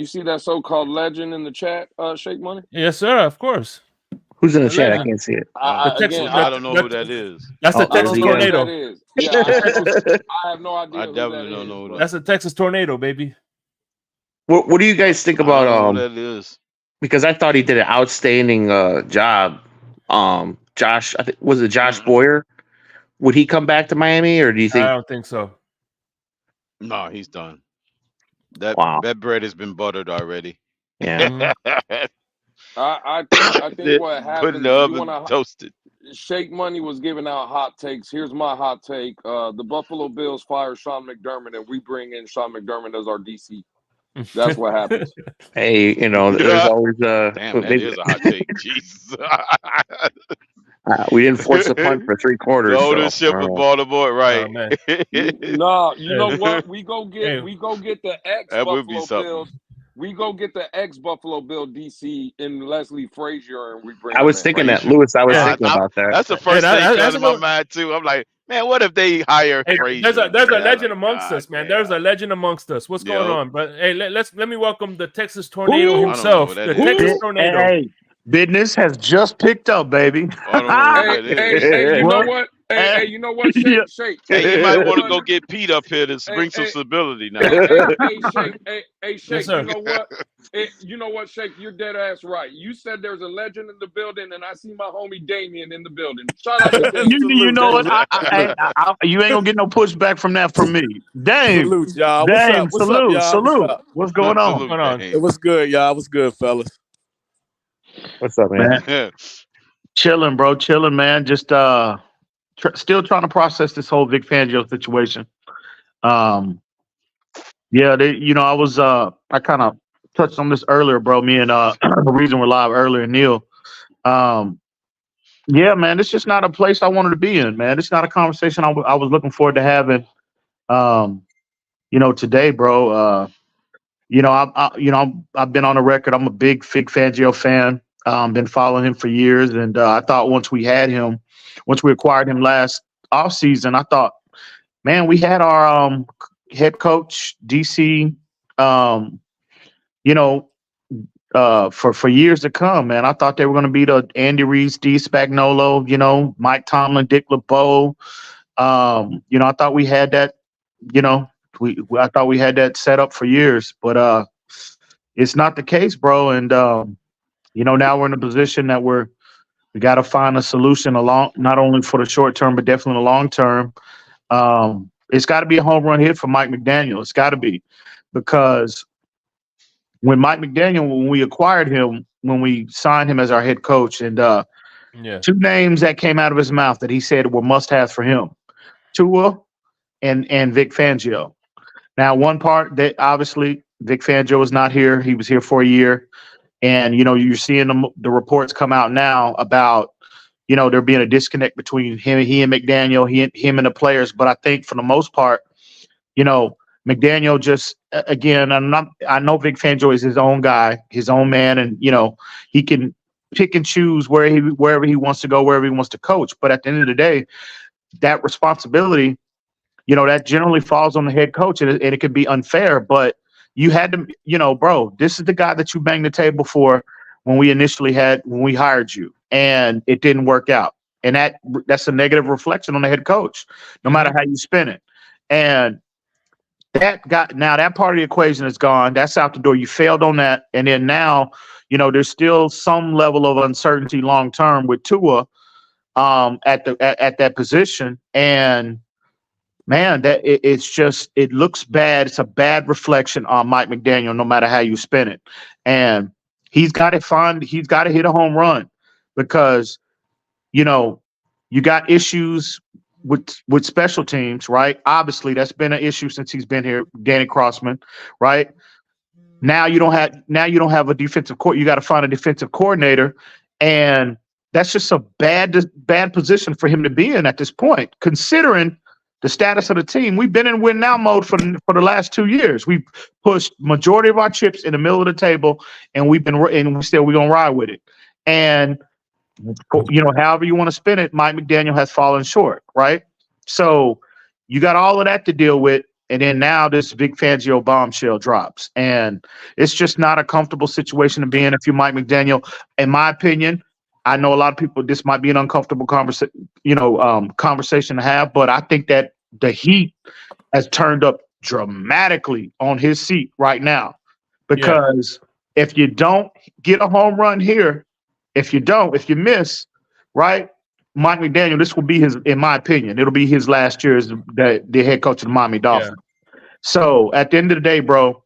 see that so-called legend in the chat, Shake Money? Yes, sir. Of course. Who's in the chat? I can't see it. I don't know who that is. That's the Texas Tornado. I have no idea. I definitely don't know who that is. That's a Texas Tornado, baby. What do you guys think about who that is? Because I thought he did an outstanding job. Josh, I think was it Josh Boyer? Would he come back to Miami, or do you think? I don't think so. No, he's done. That bread has been buttered already. Yeah. I think what happened is toasted. Shake Money was giving out hot takes. Here's my hot take. The Buffalo Bills fire Sean McDermott, and we bring in Sean McDermott as our DC. That's what happens. Hey, there's always Damn, that is a hot take. Jesus. we didn't force the punt for 3 quarters. The So ownership of Baltimore, right? Oh man. No, you know what? We go get Hey. the ex That would be Buffalo something. Bills. We go get the ex Buffalo Bill DC in Leslie Frazier, and we bring. I was thinking that, Lewis. I was thinking about that. That's the first thing going in my mind too. I'm like, man, what if they hire Frazier? There's a legend amongst us, man. There's a legend amongst us. What's going Yep. on? But hey, let me welcome the Texas Tornado himself. that The is. Texas Tornado. Hey, business has just picked up, baby. I don't know who that is. Hey, you know what? Hey, you know what? Shake. Hey, you might want to go get Pete up here to bring some stability now. Hey, Shake. You know what? You know what, Shake? You're dead ass right. You said there's a legend in the building, and I see my homie Damien in the building. Shout out to Damien. You know what? You ain't gonna get no pushback from that from me. Dame, salute, y'all. Dame, What's up, y'all? salute. What's going on? It was good, y'all. What's good, fellas? What's up, man? Chilling, bro. Chilling, man. Just still trying to process this whole Vic Fangio situation. Yeah, I was I kind of touched on this earlier, bro. Me and the reason we're live earlier, Neil. Yeah, man, it's just not a place I wanted to be in, man. It's not a conversation I was looking forward to having. Today, bro. I've been on the record. I'm a big Vic Fangio fan. Been following him for years, and I thought once we acquired him last offseason, I thought, man, we had our head coach DC, for years to come, man. I thought they were going to be the Andy Reid, Steve Spagnuolo, Mike Tomlin, Dick LeBeau. I thought we had that. I thought we had that set up for years, but it's not the case, bro. And now we're in a position that we got to find a solution not only for the short term, but definitely the long term. It's got to be a home run hit for Mike McDaniel. It's got to be, because when we acquired him, when we signed him as our head coach, and 2 names that came out of his mouth that he said were must-haves for him, Tua and Vic Fangio. Now, one part that obviously Vic Fangio was not here. He was here for a year. And, you're seeing the reports come out now about, there being a disconnect between he and McDaniel, him and the players. But I think for the most part, McDaniel just, again, I know Vic Fangio is his own guy, his own man. And, he can pick and choose wherever he wants to go, wherever he wants to coach. But at the end of the day, that responsibility, that generally falls on the head coach, and it could be unfair, but you had to, bro, this is the guy that you banged the table for when we hired you, and it didn't work out. And that's a negative reflection on the head coach, no matter how you spin it. And that part of the equation is gone. That's out the door. You failed on that. And then now, there's still some level of uncertainty long-term with Tua at that position. And man, it looks bad. It's a bad reflection on Mike McDaniel, no matter how you spin it. And he's got to hit a home run, because, you got issues with special teams, right? Obviously, that's been an issue since he's been here, Danny Crossman, right? Now you don't have a defensive court. You got to find a defensive coordinator, and that's just a bad position for him to be in at this point, considering the status of the team. We've been in win now mode for the last 2 years. We've pushed majority of our chips in the middle of the table, and we're gonna ride with it. And however you want to spin it, Mike McDaniel has fallen short, right? So you got all of that to deal with, and then now this Vic Fangio bombshell drops, and it's just not a comfortable situation to be in if you're Mike McDaniel. In my opinion, I know a lot of people, this might be an uncomfortable conversation to have, but I think that the heat has turned up dramatically on his seat right now, because if you don't get a home run here, if you miss, right, Mike McDaniel, this will be in my opinion, it'll be his last year as the head coach of the Miami Dolphins. Yeah. So at the end of the day, bro,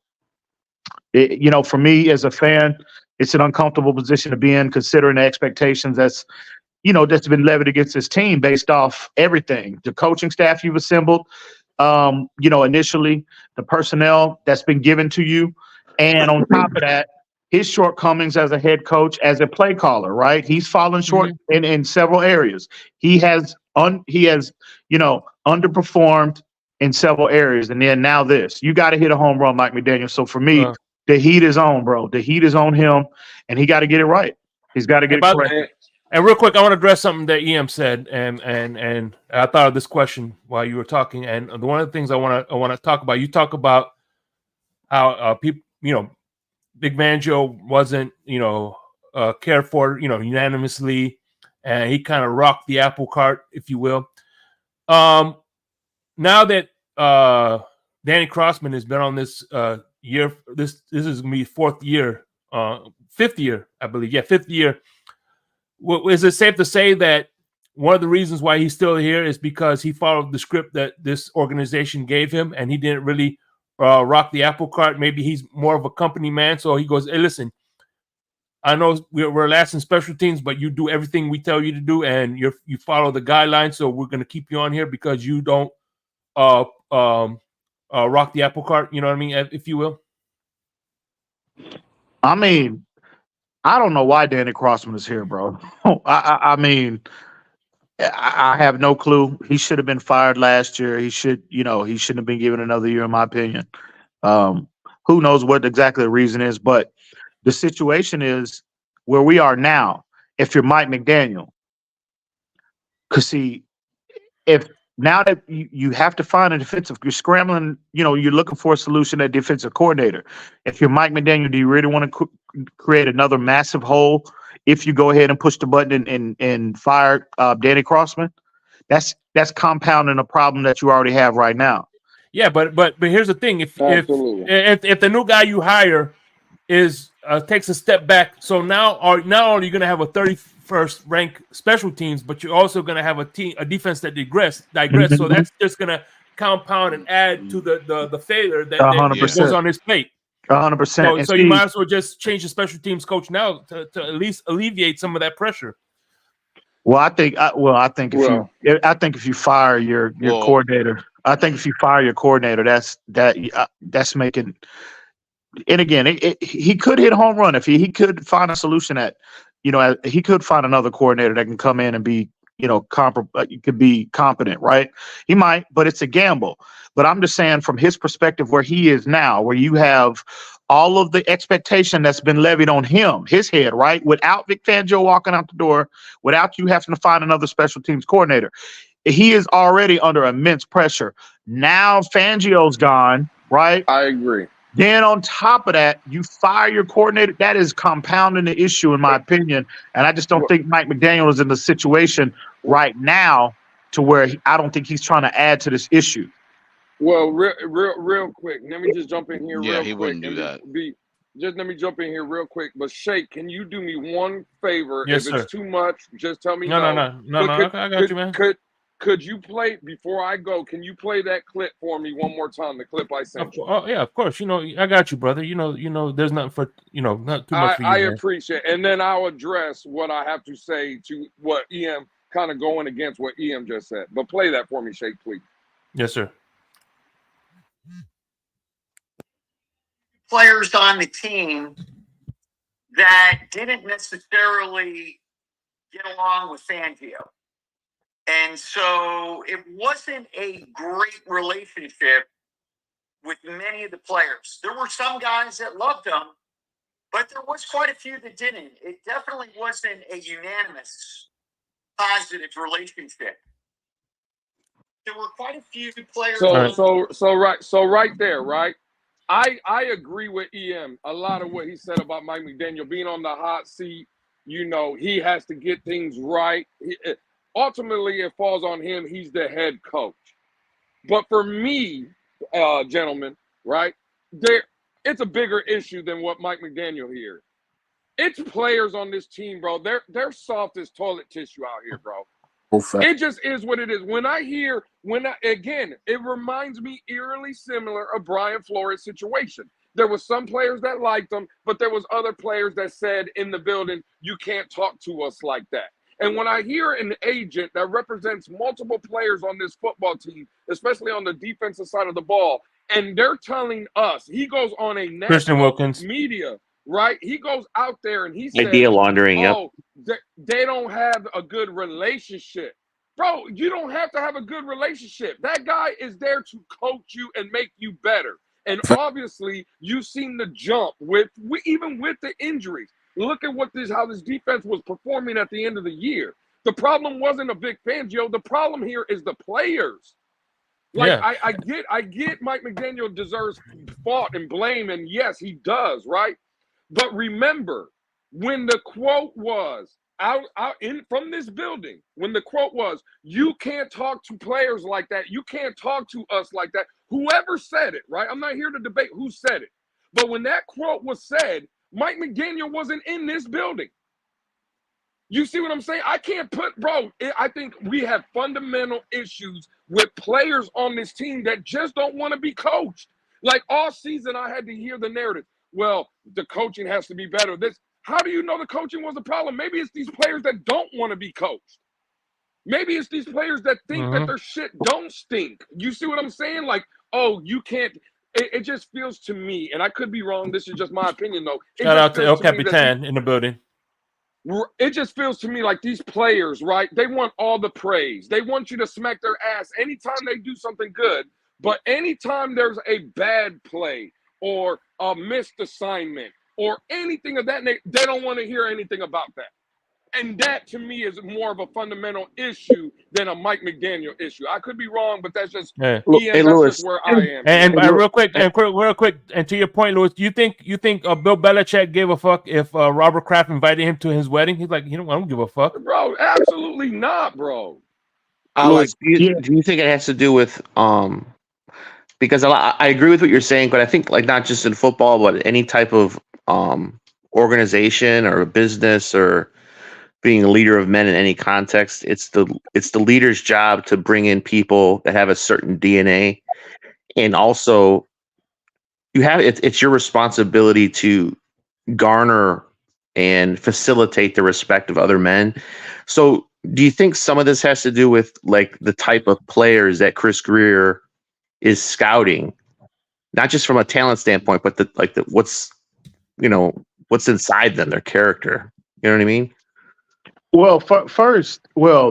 for me as a fan, it's an uncomfortable position to be in, considering the expectations that's been levied against this team based off everything. The coaching staff you've assembled, initially, the personnel that's been given to you, And on top of that, his shortcomings as a head coach, as a play caller, right? He's fallen short in several areas. He has underperformed in several areas. And then now this. You got to hit a home run, Mike McDaniel. So for me, the heat is on, bro. The heat is on him, and he got to get it right. He's got to get it correct. And real quick, I want to address something that EM said, and I thought of this question while you were talking. And one of the things I want to talk about, you talk about how people, Vic Fangio wasn't, cared for, unanimously, and he kind of rocked the apple cart, if you will. Now that Danny Crossman has been on this year, this is gonna be fifth year, I believe. Yeah, fifth year. Is it safe to say that one of the reasons why he's still here is because he followed the script that this organization gave him, and he didn't really rock the apple cart? Maybe he's more of a company man, so he goes, "Hey, listen, I know we're last in special teams, but you do everything we tell you to do, and you follow the guidelines. So we're going to keep you on here because you don't rock the apple cart." You know what I mean, if you will. I mean, I don't know why Danny Crossman is here, bro. I mean, I have no clue. He should have been fired last year. He shouldn't have been given another year, in my opinion. Who knows what exactly the reason is, but the situation is where we are now. If you're Mike McDaniel, because see, if now that you have to find a defensive, you're scrambling, you're looking for a solution at defensive coordinator. If you're Mike McDaniel, do you really want to create another massive hole if you go ahead and push the button and fire Danny Crossman? That's compounding a problem that you already have right now. Yeah, but here's the thing: if the new guy you hire is takes a step back, so not only are you going to have a 31st ranked special teams, but you're also going to have a defense that digress. So that's just going to compound and add to the failure that goes on his plate. 100%. So you might as well just change the special teams coach now to at least alleviate some of that pressure. Well, I think if you fire your coordinator, that's making. And again, he could hit a home run if he could find a solution he could find another coordinator that can come in and be, could be competent, right? He might, but it's a gamble. But I'm just saying from his perspective, where he is now, where you have all of the expectation that's been levied on his head, right? Without Vic Fangio walking out the door, without you having to find another special teams coordinator, he is already under immense pressure. Now Fangio's gone, right? I agree. Then on top of that, you fire your coordinator. That is compounding the issue, in my opinion. And I just don't think Mike McDaniel is in the situation right now to where I don't think he's trying to add to this issue. Well, real quick. Let me just jump in here real quick. Yeah, he wouldn't do that. Just let me jump in here real quick. But Shake, can you do me one favor? Yes, if sir. It's too much, just tell me no. I got you, man. Could you play before I go? Can you play that clip for me one more time? The clip I sent you. Oh yeah, of course. I got you, brother. There's nothing for not too much for you. I man. appreciate it. And then I'll address what I have to say to what EM kind of going against what EM just said. But play that for me, Shake, please. Yes, sir. Players on the team that didn't necessarily get along with Fangio. And so it wasn't a great relationship with many of the players. There were some guys that loved him, but there was quite a few that didn't. It definitely wasn't a unanimous positive relationship. There were quite a few players. So right there, right? I agree with EM. A lot of what he said about Mike McDaniel being on the hot seat, he has to get things right. Ultimately, it falls on him. He's the head coach. But for me, gentlemen, right, it's a bigger issue than what Mike McDaniel here. It's players on this team, bro. They're soft as toilet tissue out here, bro. It just is what it is. Again, it reminds me eerily similar of Brian Flores' situation. There was some players that liked him, but there was other players that said in the building, you can't talk to us like that. And when I hear an agent that represents multiple players on this football team, especially on the defensive side of the ball, And they're telling us, he goes on a Christian national Wilkins. media, right? He goes out there and he says, Idea laundering, yep. oh, they don't have a good relationship. Bro, you don't have to have a good relationship. That guy is there to coach you and make you better. And obviously, you've seen the jump even with the injuries. Look at how this defense was performing at the end of the year. The problem wasn't a Vic Fangio. The problem here is the players. Like, Yeah. I get Mike McDaniel deserves fault and blame, and yes, he does, right? But remember, when the quote was from this building, when the quote was, you can't talk to players like that, you can't talk to us like that, whoever said it, right? I'm not here to debate who said it. But when that quote was said, Mike McDaniel wasn't in this building. You see what I'm saying? I can't I think we have fundamental issues with players on this team that just don't want to be coached. Like all season, I had to hear the narrative. Well, the coaching has to be better. How do you know the coaching was the problem? Maybe it's these players that don't want to be coached. Maybe it's these players that think that their shit don't stink. You see what I'm saying? Like, oh, you can't. It just feels to me, and I could be wrong. This is just my opinion, though. Shout out to El Capitan in the building. It just feels to me like these players, right? They want all the praise. They want you to smack their ass anytime they do something good. But anytime there's a bad play or a missed assignment or anything of that nature, they don't want to hear anything about that. And that, to me, is more of a fundamental issue than a Mike McDaniel issue. I could be wrong, but that's just Hey, that's just where I am. And real quick, and to your point, Louis, you think Bill Belichick gave a fuck if Robert Kraft invited him to his wedding? He's like, I don't give a fuck, bro. Absolutely not, bro. Louis, do you think it has to do with because I agree with what you're saying, but I think like not just in football, but any type of organization or a business or being a leader of men in any context, it's the leader's job to bring in people that have a certain DNA, and also it's your responsibility to garner and facilitate the respect of other men. So do you think some of this has to do with like the type of players that Chris Grier is scouting, not just from a talent standpoint, but what's inside them, their character? You know what I mean? Well,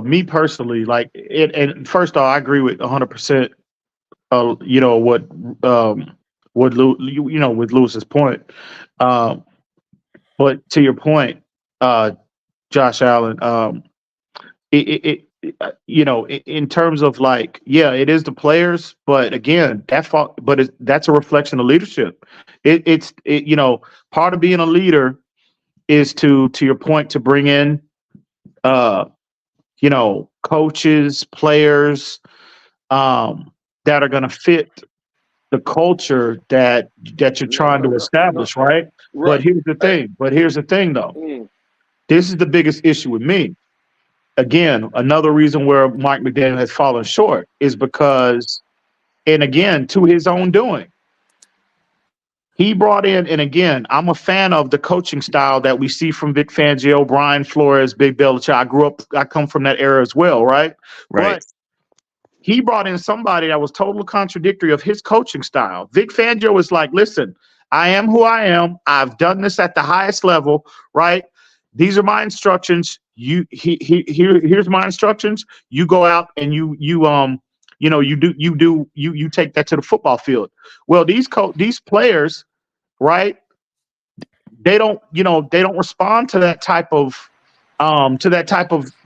me personally, like it, and first off, I agree with 100%. With Lewis's point. But to your point, Josh Allen, in terms of like, yeah, it is the players, but again, that's a reflection of leadership. It's part of being a leader is to your point, to bring in coaches, players that are going to fit the culture that you're trying to establish, right? But here's the thing though. This is the biggest issue with me. Again, another reason where Mike McDaniel has fallen short is because, and again, to his own doing, he brought in, and again, I'm a fan of the coaching style that we see from Vic Fangio, Brian Flores, Big Belichick. I come from that era as well, right? Right. But he brought in somebody that was totally contradictory of his coaching style. Vic Fangio was like, listen, I am who I am. I've done this at the highest level, right? These are my instructions. Here's my instructions. You go out and you take that to the football field. Well, these players, right? They don't respond to that type of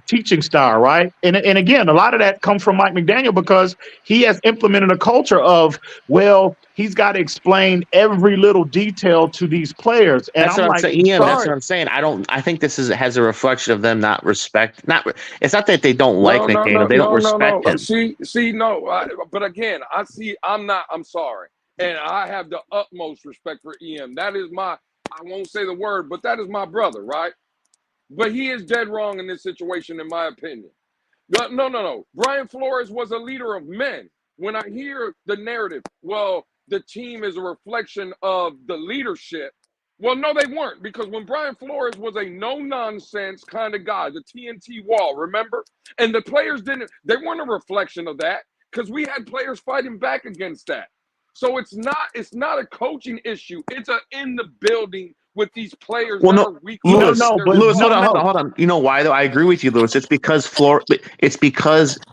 teaching style, right? And again, a lot of that comes from Mike McDaniel because he has implemented a culture of, well, he's got to explain every little detail to these players. And that's what I'm saying. Ian, that's what I'm saying. I think this has a reflection of them not respect. It's not that they don't like McDaniel. They don't respect him. But again, I'm sorry. And I have the utmost respect for EM. That is I won't say the word, but that is my brother, right? But he is dead wrong in this situation, in my opinion. No. Brian Flores was a leader of men. When I hear the narrative, well, the team is a reflection of the leadership. Well, no, they weren't, because when Brian Flores was a no-nonsense kind of guy, the TNT wall, remember? And the players they weren't a reflection of that, because we had players fighting back against that. So it's not a coaching issue. It's a in the building with these players Well, that no, are weak. Lewis, They're Lewis, hold soft. on, hold on. You know why though? I agree with you, Lewis. It's because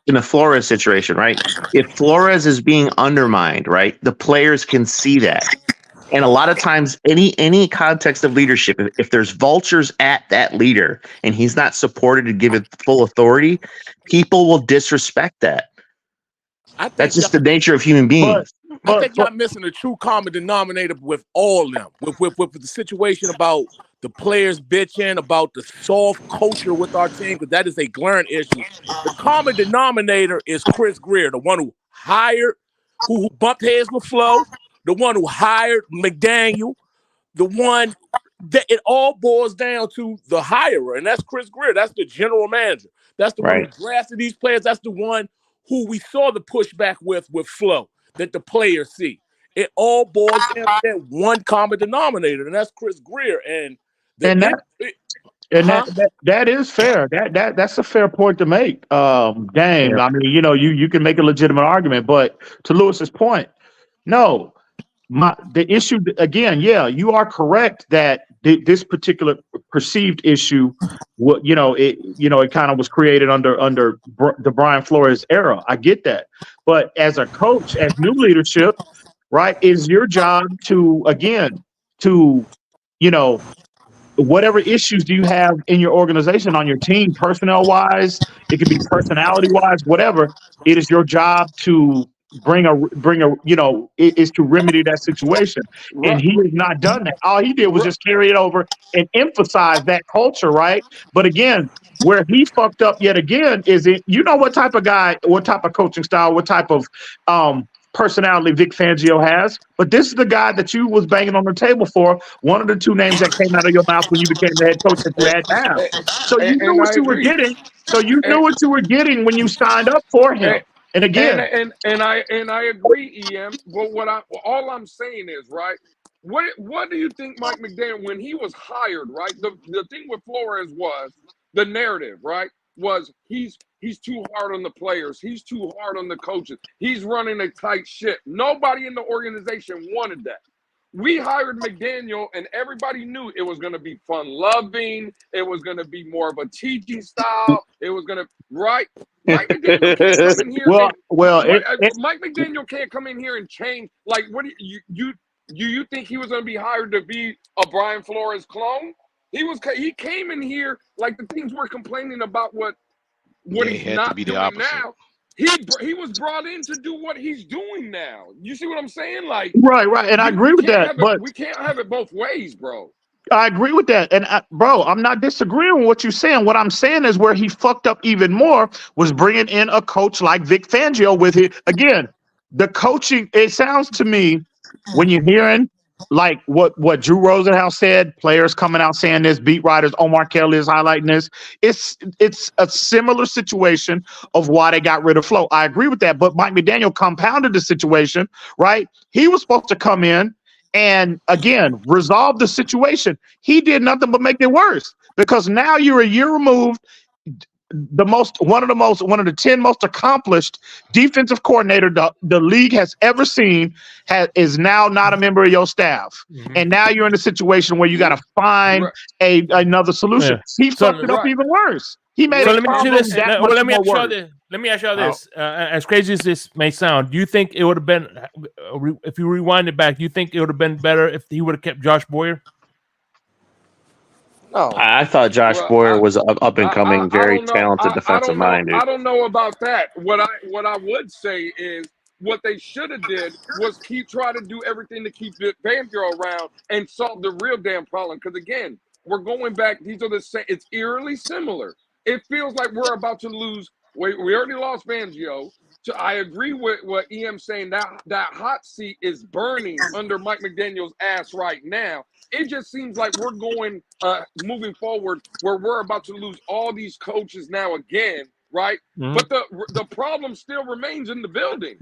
in the Flores situation, right? If Flores is being undermined, right, the players can see that. And a lot of times, any context of leadership, if there's vultures at that leader and he's not supported to give it full authority, people will disrespect that. That's just the nature of human beings. I think y'all missing the true common denominator with all of them. With the situation about the players bitching about the soft culture with our team, because that is a glaring issue. The common denominator is Chris Greer, the one who hired, who bumped heads with Flo, the one who hired McDaniel, the one that it all boils down to the hirer, and that's Chris Greer. That's the general manager. That's the one who drafted these players. That's the one who we saw the pushback with Flo that the players see. It all boils down to that one common denominator, and that's Chris Greer. And that is fair. That's a fair point to make. Game. I mean, you can make a legitimate argument, but to Lewis's point, no. The issue again, you are correct that this particular perceived issue, it kind of was created under the Brian Flores era. I get that, but as a coach, as new leadership, right, is your job to whatever issues do you have in your organization, on your team, personnel wise, it could be personality wise, whatever. It is your job to is to remedy that situation. And he has not done that. All he did was just carry it over and emphasize that culture, right? But again, where he fucked up yet again is what type of guy, what type of coaching style, what type of personality Vic Fangio has. But this is the guy that you was banging on the table for, one of the two names that came out of your mouth when you became the head coach that you had to have. So you knew what you were getting. So you knew what you were getting when you signed up for him. And again, and I agree, EM. But all I'm saying is, right, what do you think Mike McDaniel, when he was hired, right? The thing with Flores was the narrative, right? Was he's too hard on the players, he's too hard on the coaches, he's running a tight ship. Nobody in the organization wanted that. We hired McDaniel, and everybody knew it was going to be fun-loving. It was going to be more of a teaching style. It was going to Mike McDaniel can't come in here. Mike McDaniel can't come in here and change. Like, what do you think he was going to be hired to be a Brian Flores clone? He came in here like the things we're complaining about what he's not doing now. He was brought in to do what he's doing now. You see what I'm saying? Like, right, and I agree with that. But we can't have it both ways, bro. I agree with that. And bro, I'm not disagreeing with what you're saying. What I'm saying is where he fucked up even more was bringing in a coach like Vic Fangio with it. Again, the coaching, it sounds to me when you're hearing like what Drew Rosenhaus said, players coming out saying this, beat writers, Omar Kelly is highlighting this. It's a similar situation of why they got rid of Flo. I agree with that, but Mike McDaniel compounded the situation, right? He was supposed to come in and again resolve the situation. He did nothing but make it worse because now you're a year removed. One of the 10 most accomplished defensive coordinator the league has ever seen is now not a member of your staff. And now you're in a situation where you got to find another solution. He fucked it up even worse. He made let me ask you this. Let me ask you this. As crazy as this may sound, do you think it would have been, if you rewind it back, do you think it would have been better if he would have kept Josh Boyer? No. I thought Josh Boyer was an up and coming, very talented defensive mind. I don't know about that. What I would say is what they should have did was try to do everything to keep Fangio around and solve the real damn problem. Because again, we're going back. These are the same. It's eerily similar. It feels like we're about to lose. We already lost Fangio. So I agree with what EM's saying. That hot seat is burning under Mike McDaniel's ass right now. It just seems like we're going moving forward where we're about to lose all these coaches now again, right? But the problem still remains in the building.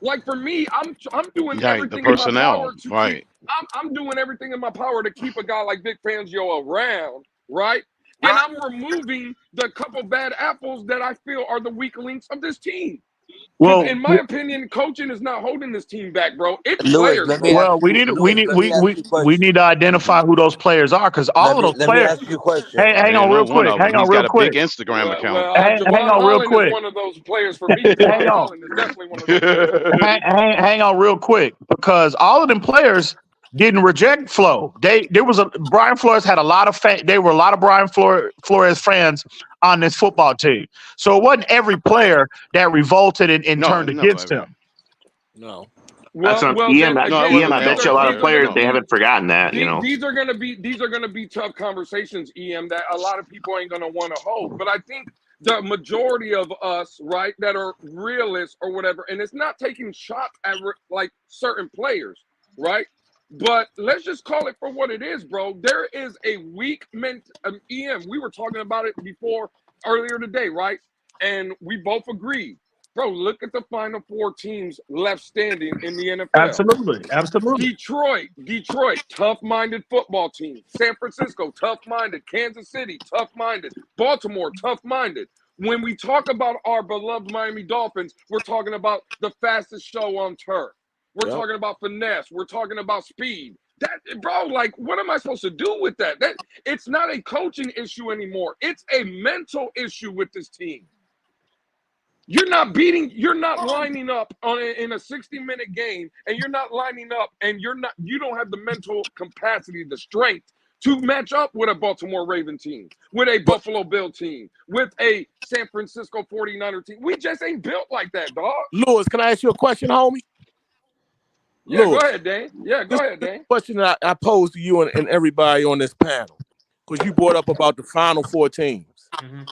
Like for me, I'm doing everything in my power to keep. I'm doing everything in my power to keep a guy like Vic Fangio around, right? And I'm removing the couple bad apples that I feel are the weak links of this team. Because Well, in my opinion, coaching is not holding this team back, bro. It's Lewis, players, let me bro. ask well, we you. need Lewis, let me ask you a we question. need to identify who those players are because all of those Let me players. ask you a question. Hey, hang Man, on no real one quick. of them. Hang on He's real got a big quick. Instagram account. Hang Javon on real Holland is quick. one of those players for me. Javon Hang on. Holland is definitely one of those players for me. Hang on real quick because all of them players didn't reject Flo. Brian Flores had a lot of they were a lot of Brian Flores fans on this football team. So it wasn't every player that revolted and No, turned no, against him. No. That's Well, EM. then no, it again, EM. I wasn't bet every you a lot of these are player. gonna players they No. be haven't forgotten that. You know. these are gonna be tough conversations, EM, that a lot of people ain't gonna want to hold. But I think the majority of us, right, that are realists or whatever, and it's not taking shots at like certain players, right? But let's just call it for what it is, bro. There is a weak EM. We were talking about it earlier today, right? And we both agreed. Bro, look at the final four teams left standing in the NFL. Absolutely. Detroit, tough-minded football team. San Francisco, tough-minded. Kansas City, tough-minded. Baltimore, tough-minded. When we talk about our beloved Miami Dolphins, we're talking about the fastest show on turf. We're talking about finesse. We're talking about speed. That, bro, like, what am I supposed to do with that? It's not a coaching issue anymore. It's a mental issue with this team. You're not lining up in a 60-minute game, and you're not lining up, and you don't have the mental capacity, the strength to match up with a Baltimore Raven team, with a Buffalo Bill team, with a San Francisco 49er team. We just ain't built like that, dog. Lewis, can I ask you a question, homie? Yeah, Lewis, go ahead, Dane. Yeah, go ahead, Dane. Question that I pose to you and everybody on this panel, because you brought up about the final four teams. Mm-hmm.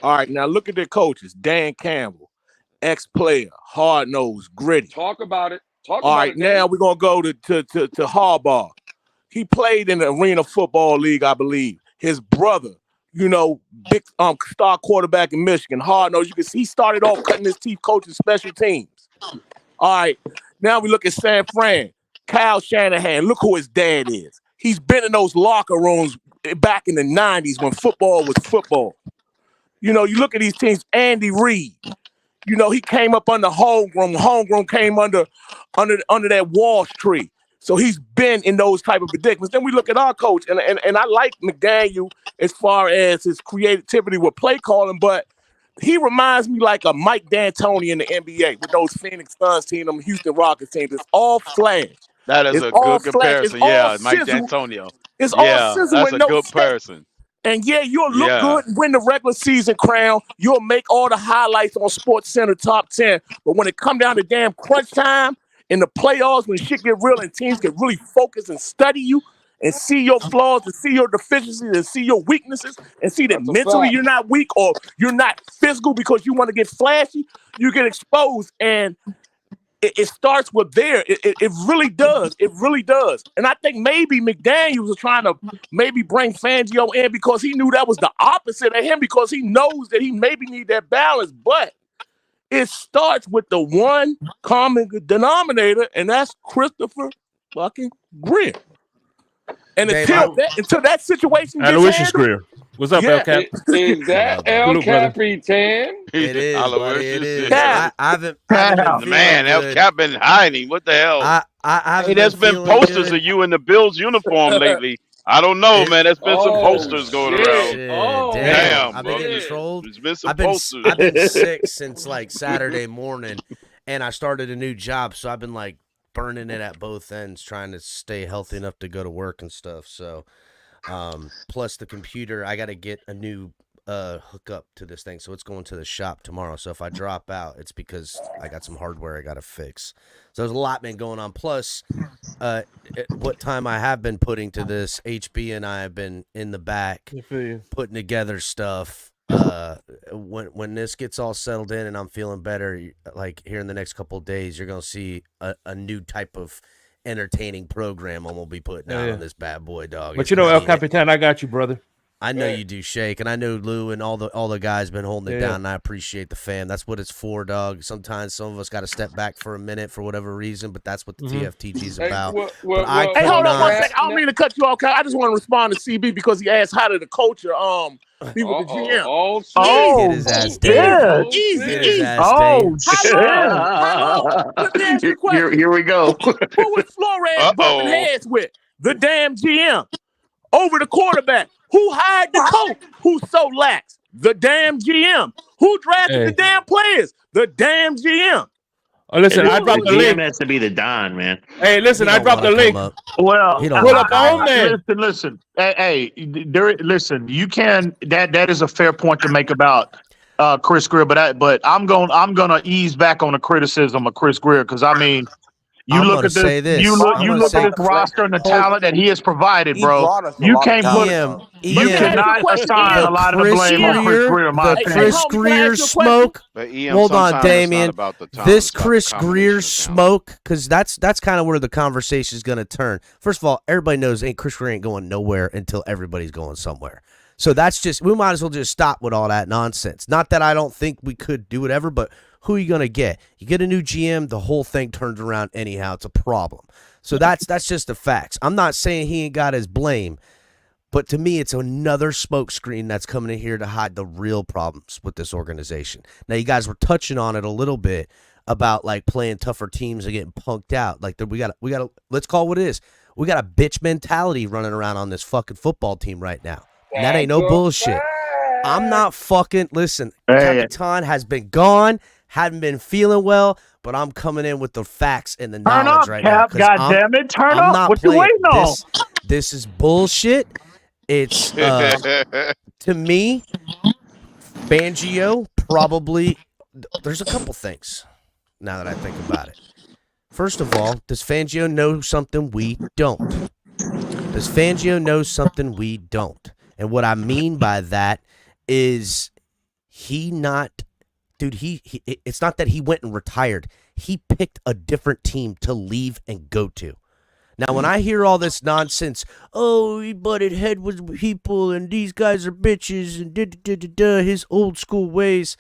All right, now look at their coaches. Dan Campbell, ex-player, hard-nosed, gritty. Talk about it. All right, now we're going to go to Harbaugh. He played in the Arena Football League, I believe. His brother, big star quarterback in Michigan, hard-nosed. You can see he started off cutting his teeth coaching special teams. All right, now we look at San Fran. Kyle Shanahan, look who his dad is. He's been in those locker rooms back in the 90s when football was football. You look at these teams, Andy Reid. He came up under homegrown. Homegrown came under that Walsh tree. So he's been in those type of predicaments. Then we look at our coach, and I like McDaniel as far as his creativity with play calling, but he reminds me like a Mike D'Antoni in the NBA with those Phoenix Suns team, them Houston Rockets teams. It's all flash. That is It's a all good flash. It's comparison. all Yeah, Mike sizzle. D'Antonio. It's all sizzle That's with a no good steak. person. And yeah, you'll look Yeah. good and win the regular season crown. You'll make all the highlights on Sports Center top 10. But when it come down to damn crunch time in the playoffs, when shit get real and teams can really focus and study you and see your flaws and see your deficiencies and see your weaknesses and see that That's a mentally fact. you're not weak or you're not physical because you want to get flashy, you get exposed. And it starts with there. It really does. It really does. And I think maybe McDaniels was trying to maybe bring Fangio in because he knew that was the opposite of him, because he knows that he maybe need that balance. But it starts with the one common denominator, and that's Christopher fucking Greer. And Dave, until that situation gets Aloysius handled, Greer. What's up, El Cap? Is that El Salute, brother. Capitan? It is, buddy. It is. Yeah. I haven't been feeling Man, El good. Cap been hiding. What the hell? I haven't Hey, there's been feeling posters good. of you in the Bills uniform lately. I don't know, man. There's been some posters going around. Shit, Damn, I've bro. been getting trolled. There's been some I've been posters. sick since like Saturday morning, and I started a new job, so I've been like burning it at both ends, trying to stay healthy enough to go to work and stuff. So, plus the computer, I got to get a new hook up to this thing, so it's going to the shop tomorrow. So if I drop out, it's because I got some hardware I got to fix. So there's a lot been going on. Plus, what time I have been putting to this, HB and I have been in the back putting together stuff. When this gets all settled in and I'm feeling better, like here in the next couple of days, you're gonna see a new type of entertaining program I'm gonna be putting out on this bad boy, dog. But El Capitan, I got you, brother. I know you do, Shake, and I know Lou and all the guys been holding it down, and I appreciate the fam. That's what it's for, dog. Sometimes some of us got to step back for a minute for whatever reason, but that's what the TFTG is about. Hey, hold on one second. I don't mean to cut you off. I just want to respond to CB because he asked how did the culture be with the GM. Get his ass down. Easy. How long? Let me ask you a question. Here we go. Who was Flores bumping heads with? The damn GM. Over the quarterback. Who hired the coach? Who's so lax? The damn GM. Who drafted the damn players? The damn GM. Oh, listen, I dropped the link. GM has to be the Don, man. Hey, listen, I dropped the link. Well, pull up on man. Listen. Hey, listen. You can. That is a fair point to make about Chris Greer, but I'm gonna ease back on the criticism of Chris Greer because I mean. You look at this. You look at this roster and the talent that he has provided, bro. You can't put. You cannot assign a lot of the blame on Chris Greer. In my opinion. Chris Greer smoke. Hold on, Damien. This Chris Greer smoke, because that's kind of where the conversation is going to turn. First of all, everybody knows Chris Greer ain't going nowhere until everybody's going somewhere. So that's just, we might as well just stop with all that nonsense. Not that I don't think we could do whatever, but who are you going to get? You get a new GM, the whole thing turns around anyhow. It's a problem. So that's just the facts. I'm not saying he ain't got his blame, but to me, it's another smokescreen that's coming in here to hide the real problems with this organization. Now, you guys were touching on it a little bit about like playing tougher teams and getting punked out. Like we got to let's call it what it is. We got a bitch mentality running around on this fucking football team right now. And that ain't no bullshit. I'm not fucking, listen, Capitan has been gone, hadn't been feeling well, but I'm coming in with the facts and the knowledge right now. God damn it, turn up. What you waiting on? This is bullshit. It's, to me, Fangio probably, there's a couple things now that I think about it. First of all, does Fangio know something we don't? Does Fangio know something we don't? And what I mean by that is it's not that he went and retired. He picked a different team to leave and go to. Now, when I hear all this nonsense, oh, he butted head with people and these guys are bitches and his old school ways,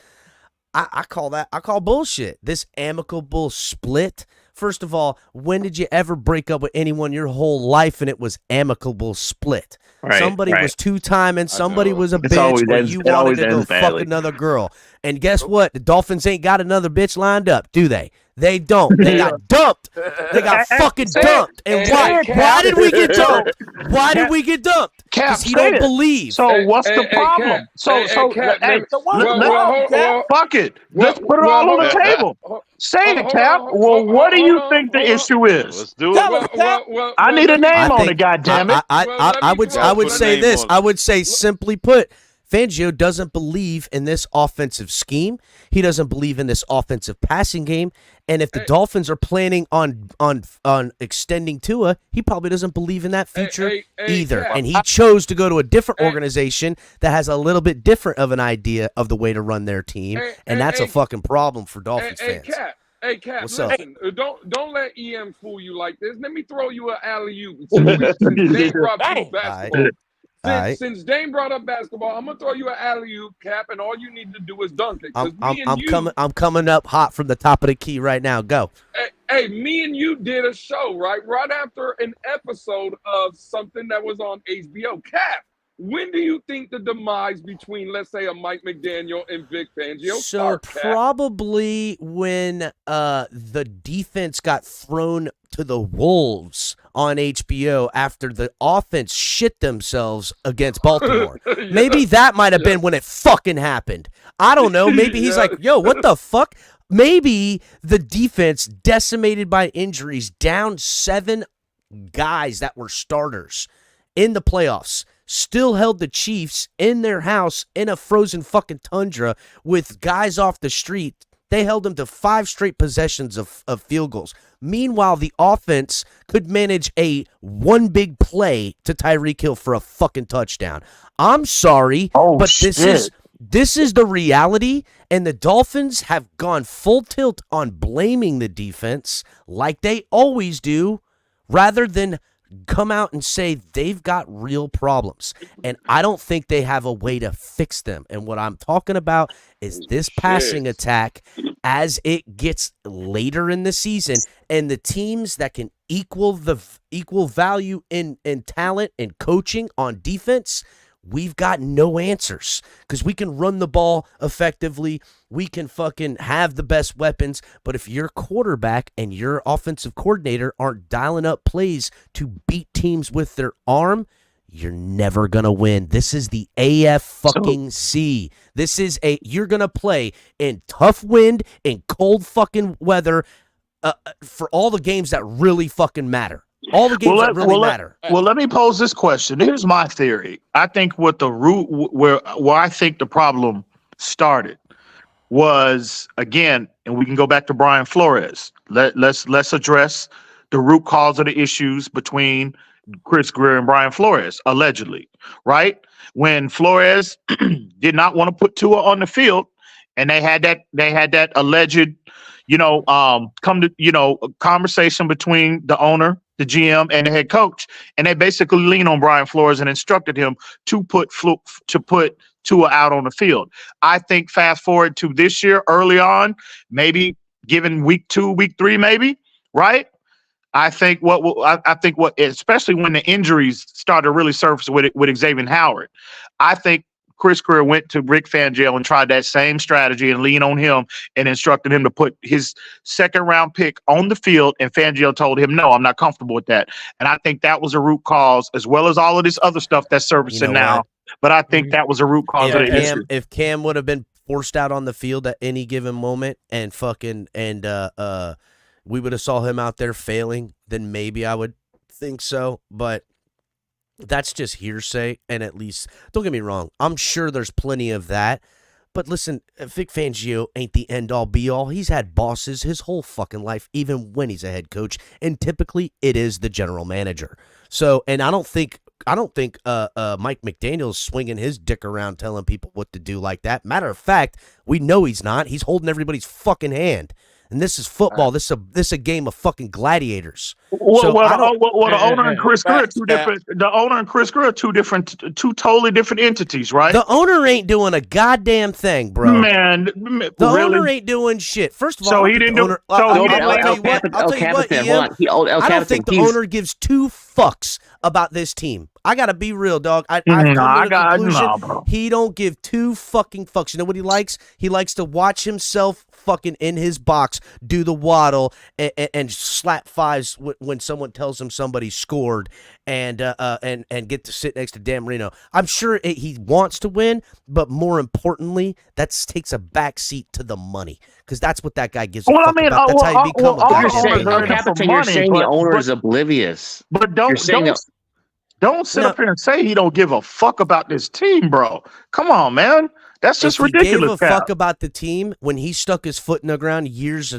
I call bullshit. This amicable split. First of all, when did you ever break up with anyone your whole life and it was amicable split? Right, somebody was two-time and somebody was a bitch or you wanted to go fuck another girl. And guess what? The Dolphins ain't got another bitch lined up, do they? They don't. They got dumped. They got fucking dumped. And why? Why did we get dumped? Why did we get dumped? Because he don't believe. So what's the problem? Fuck it. Let's put it all on the table. Say it, Cap. Well, what do you think the issue is? Let's do it. I need a name on it, goddammit. I would say this. I would say, simply put, Fangio doesn't believe in this offensive scheme. He doesn't believe in this offensive passing game. And if the Dolphins are planning on extending Tua, he probably doesn't believe in that future either. And he chose to go to a different organization that has a little bit different of an idea of the way to run their team. And that's a fucking problem for Dolphins fans. Hey, Cap, what's listen, up? Don't let EM fool you like this. Let me throw you an alley-oop. Since Dame brought up basketball. Since Dame brought up basketball, I'm gonna throw you an alley-oop, Cap, and all you need to do is dunk it. I'm coming up hot from the top of the key right now. Go. Hey, me and you did a show right after an episode of something that was on HBO. Cap, when do you think the demise between, let's say, a Mike McDaniel and Vic Fangio start, Cap? Probably when the defense got thrown to the wolves on HBO after the offense shit themselves against Baltimore. Maybe that might have been when it fucking happened. I don't know. Maybe he's like, yo, what the fuck? Maybe the defense, decimated by injuries, down 7 guys that were starters in the playoffs, still held the Chiefs in their house in a frozen fucking tundra with guys off the street. They held them to 5 straight possessions of field goals. Meanwhile, the offense could manage a one big play to Tyreek Hill for a fucking touchdown. I'm sorry, but this is the reality, and the Dolphins have gone full tilt on blaming the defense like they always do, rather than come out and say they've got real problems. And I don't think they have a way to fix them. And what I'm talking about is this passing attack as it gets later in the season, and the teams that can equal value in talent and coaching on defense, we've got no answers because we can run the ball effectively. We can fucking have the best weapons. But if your quarterback and your offensive coordinator aren't dialing up plays to beat teams with their arm, you're never going to win. This is the AF fucking C. This is you're going to play in tough wind and cold fucking weather for all the games that really fucking matter. All the games that really matter. Well, let me pose this question. Here's my theory. I think what the root where I think the problem started was, again, and we can go back to Brian Flores. Let's address the root cause of the issues between Chris Grier and Brian Flores, allegedly, right? When Flores did not want to put Tua on the field, and they had that alleged, conversation between the owner, the GM, and the head coach, and they basically leaned on Brian Flores and instructed him to put Tua out on the field. I think fast forward to this year, early on, maybe given week 2, week 3, maybe, right? I think especially when the injuries started to really surface with Xavier Howard, I think Chris Grier went to Vic Fangio and tried that same strategy and leaned on him and instructed him to put his second-round pick on the field, and Fangio told him, no, I'm not comfortable with that. And I think that was a root cause, as well as all of this other stuff that's surfacing now. But I think that was a root cause of the issue. If Cam would have been forced out on the field at any given moment and we would have saw him out there failing, then maybe I would think so. But that's just hearsay, and at least, don't get me wrong, I'm sure there's plenty of that. But listen, Vic Fangio ain't the end-all, be-all. He's had bosses his whole fucking life, even when he's a head coach, and typically it is the general manager. So, and I don't think Mike McDaniel's swinging his dick around telling people what to do like that. Matter of fact, we know he's not. He's holding everybody's fucking hand. And this is football. This is a game of fucking gladiators. The owner and Chris Grier are two totally different entities, right? The owner ain't doing a goddamn thing, bro. Man, the owner ain't doing shit. First of all, so he didn't do. I'll tell you what, I don't think the owner gives 2 fucks about this team. I gotta be real, dog. I've come to the conclusion he don't give 2 fucking fucks. You know what he likes? He likes to watch himself fucking in his box do the waddle and slap fives when someone tells him somebody scored and get to sit next to Dan Marino. I'm sure he wants to win, but more importantly, that takes a back seat to the money because that's what that guy gives a fuck about. That's how you become a goddamn You're saying the owner is oblivious. But don't sit up here and say he don't give a fuck about this team, bro. Come on, man. That's just ridiculous. He gave a fuck about the team when he stuck his foot in the ground years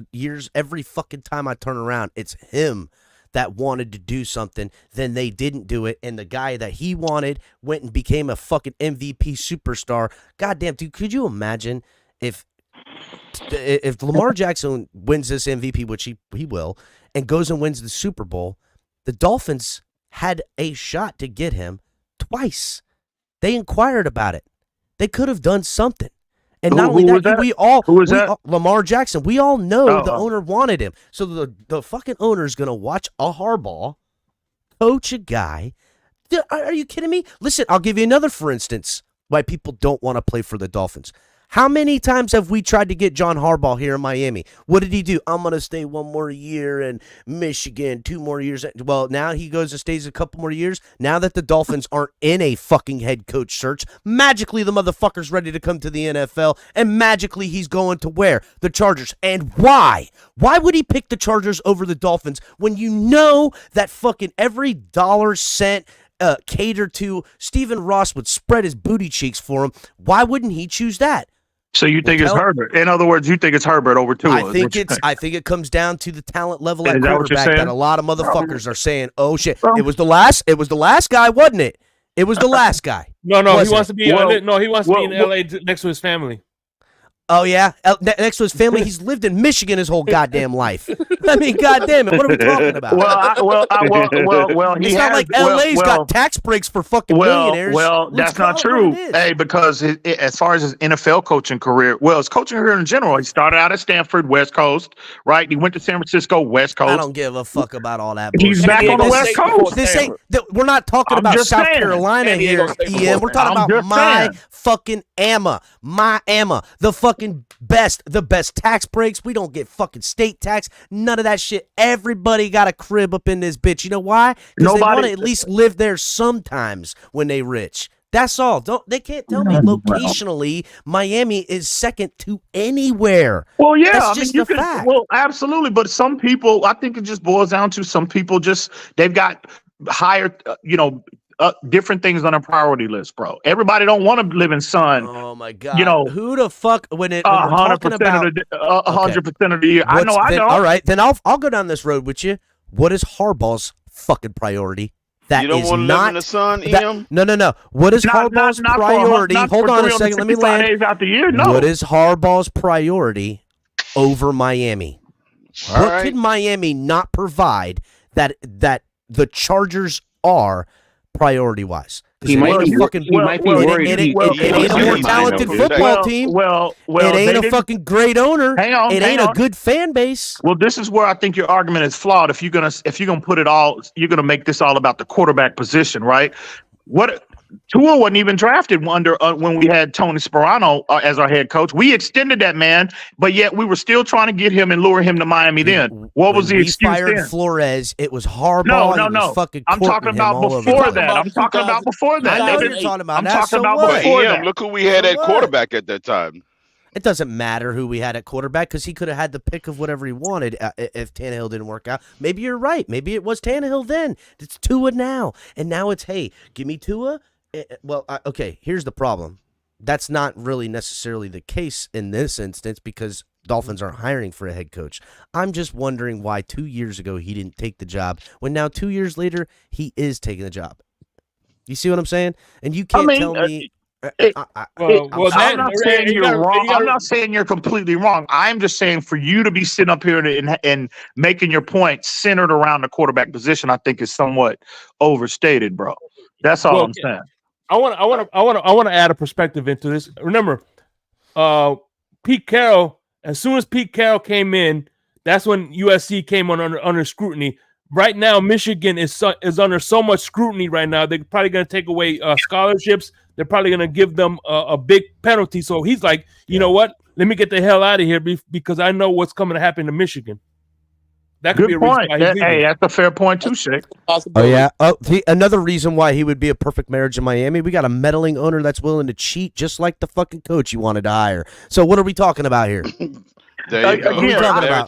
every fucking time I turn around. It's him that wanted to do something, then they didn't do it, and the guy that he wanted went and became a fucking MVP superstar. Goddamn, dude, could you imagine if Lamar Jackson wins this MVP, which he will, and goes and wins the Super Bowl, the Dolphins had a shot to get him twice. They inquired about it. They could have done something. And not only that, Lamar Jackson, we all know the owner wanted him. So the fucking owner is going to watch a Harbaugh coach a guy. Are you kidding me? Listen, I'll give you another for instance why people don't want to play for the Dolphins. How many times have we tried to get John Harbaugh here in Miami? What did he do? I'm going to stay 1 more year in Michigan, 2 more years. Well, now he goes and stays a couple more years. Now that the Dolphins aren't in a fucking head coach search, magically the motherfucker's ready to come to the NFL, and magically he's going to where? The Chargers. And why? Why would he pick the Chargers over the Dolphins when you know that fucking every dollar cent catered to Stephen Ross would spread his booty cheeks for him? Why wouldn't he choose that? So you think it's Herbert? In other words, you think it's Herbert over Tua? I think it comes down to the talent level at quarterback that a lot of motherfuckers are saying, "Oh shit, it was the last guy, wasn't it? It was the last guy." No, he wants to be. He wants to be in LA next to his family. Oh yeah, next to his family, he's lived in Michigan his whole goddamn life. I mean, goddamn it, what are we talking about? Well. It's not like LA's got tax breaks for fucking millionaires. Well, Let's that's not true. Hey, because as far as his NFL coaching career, his coaching career in general, he started out at Stanford, West Coast, right? He went to San Francisco, West Coast. I don't give a fuck about all that. He's back on the West Coast. This ain't. We're not talking about South Carolina here, Ian. We're talking about my fucking AMA, the fucking best, the best tax breaks. We don't get fucking state tax, none of that shit. Everybody got a crib up in this bitch. You know why? Because they want to at least live there sometimes when they rich. That's all. They can't tell me locationally Miami is second to anywhere. Well, yeah, that's just a fact. Well, absolutely. But some people, I think it just boils down to some people they've got higher, different things on a priority list, bro. Everybody don't want to live in sun. Oh my god! Who the fuck when we're talking about 100% of the year? I know. All right, then I'll go down this road with you. What is Harbaugh's fucking priority? That you don't is want to not live in the sun, Ian? No. What is Harbaugh's priority? Hold on a second. Let me land. Out the year? No. What is Harbaugh's priority over Miami? What could Miami not provide that the Chargers are priority-wise? He might be worried. It ain't a more talented football team. Well, it ain't a fucking great owner. It ain't a good fan base. Well, this is where I think your argument is flawed. If you're gonna put it all, you're gonna make this all about the quarterback position, right? Tua wasn't even drafted when we had Tony Sparano as our head coach. We extended that man, but yet we were still trying to get him and lure him to Miami then. What was the excuse then? We fired Flores. It was Harbaugh. No. Fucking I'm talking about before that. I'm talking about before that. I know you're talking about that. I'm talking about before that. Look who we had at quarterback at that time. It doesn't matter who we had at quarterback because he could have had the pick of whatever he wanted if Tannehill didn't work out. Maybe you're right. Maybe it was Tannehill then. It's Tua now. And now it's, hey, give me Tua. Well, okay, here's the problem. That's not really necessarily the case in this instance because Dolphins aren't hiring for a head coach. I'm just wondering why 2 years ago he didn't take the job when now 2 years later he is taking the job. You see what I'm saying? And you can't tell me... I'm not saying you're wrong. I'm not saying you're completely wrong. I'm just saying for you to be sitting up here and making your point centered around the quarterback position, I think is somewhat overstated, bro. That's all I'm saying. I want to add a perspective into this. Remember, Pete Carroll. As soon as Pete Carroll came in, that's when USC came under scrutiny. Right now, Michigan is under so much scrutiny. Right now, they're probably going to take away scholarships. They're probably going to give them a big penalty. So he's like, you know what? Let me get the hell out of here because I know what's coming to happen to Michigan. That could be a point. Reason why That's a fair point too, Shake. Oh yeah. Another reason why he would be a perfect marriage in Miami. We got a meddling owner that's willing to cheat, just like the fucking coach you wanted to hire. So what are we talking about here? There you go.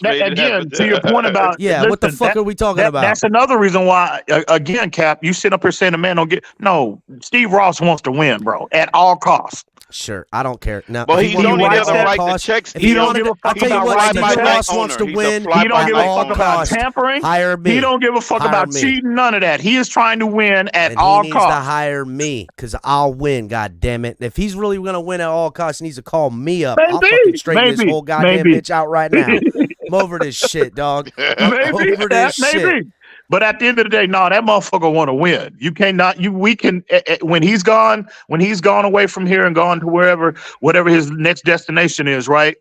Again, to your point about what the fuck are we talking about? That's another reason why. Again, Cap, you sit up here saying the man don't get. No, Steve Ross wants to win, bro, at all costs. Sure, I don't care. Now, well, he don't have the right to checks. If you don't give a fuck about what Steve Ross wants to win, he don't give a fuck about tampering. Hire me. He don't give a fuck about cheating. None of that. He is trying to win at all costs. He needs to hire me because I'll win. God damn it! If he's really gonna win at all costs, he needs to call me up. I'll fucking straighten this whole goddamn bitch out right now. I'm over this shit, dog. Over this shit. But at the end of the day, no, that motherfucker want to win. You cannot. We can when he's gone away from here and gone to whatever his next destination is. Right?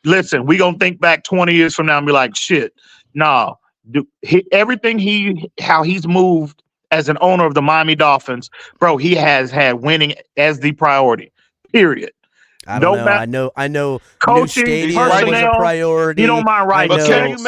Listen, we gonna think back 20 years from now and be like, shit. No, how he's moved as an owner of the Miami Dolphins, bro. He has had winning as the priority. Period. I don't know. I know. Coaching, personnel was a priority. He don't mind writing checks.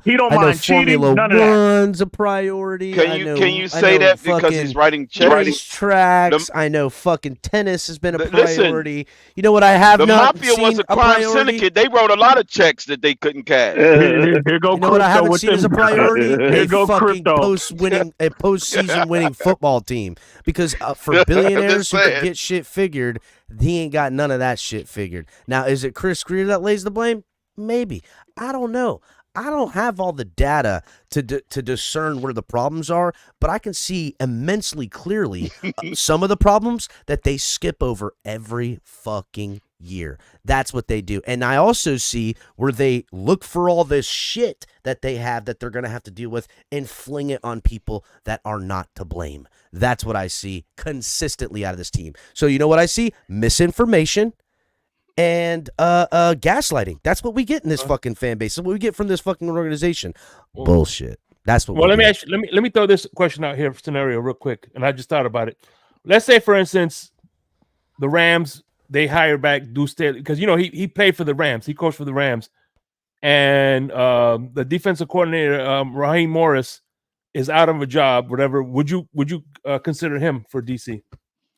He don't mind cheating. None of that. One's a priority. Can you say that because he's writing checks? Tracks. I know. Fucking tennis has been a priority. Listen, you know what I have the not Mafia seen was a crime syndicate. They wrote a lot of checks that they couldn't cash. Here go you know what I haven't seen as a priority? Here go crypto. Postseason winning football team. Because for billionaires who can get shit figured, he ain't got none of that shit figured. Now, is it Chris Greer that lays the blame? Maybe. I don't know. I don't have all the data to discern where the problems are, but I can see immensely clearly some of the problems that they skip over every fucking year. That's what they do. And I also see where they look for all this shit that they have that they're going to have to deal with and fling it on people that are not to blame. That's what I see consistently out of this team. So you know what I see? Misinformation and gaslighting. That's what we get in this fucking fan base. That's what we get from this fucking organization. Bullshit. That's what. Well, let me throw this question out here, scenario real quick, and I just thought about it. Let's say, for instance, the Rams, they hire back Deuce Staley because he played for the Rams, he coached for the Rams, and the defensive coordinator Raheem Morris is out of a job. Whatever. Would you consider him for DC?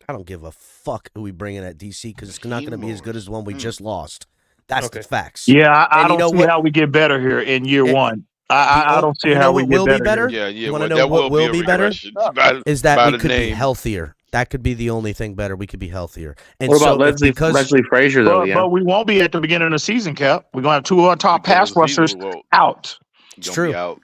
I don't give a fuck who we bring in at DC because it's not going to be as good as the one we just lost. That's the facts. Yeah, I don't see how we get better here in year one. I don't see how we get better. Yeah, you want to know what will be better? Is that we could be healthier. That could be the only thing better. We could be healthier. And what about Leslie Frazier, though? But we won't be at the beginning of the season, Cap. We're going to have two of our top pass rushers out. It's true.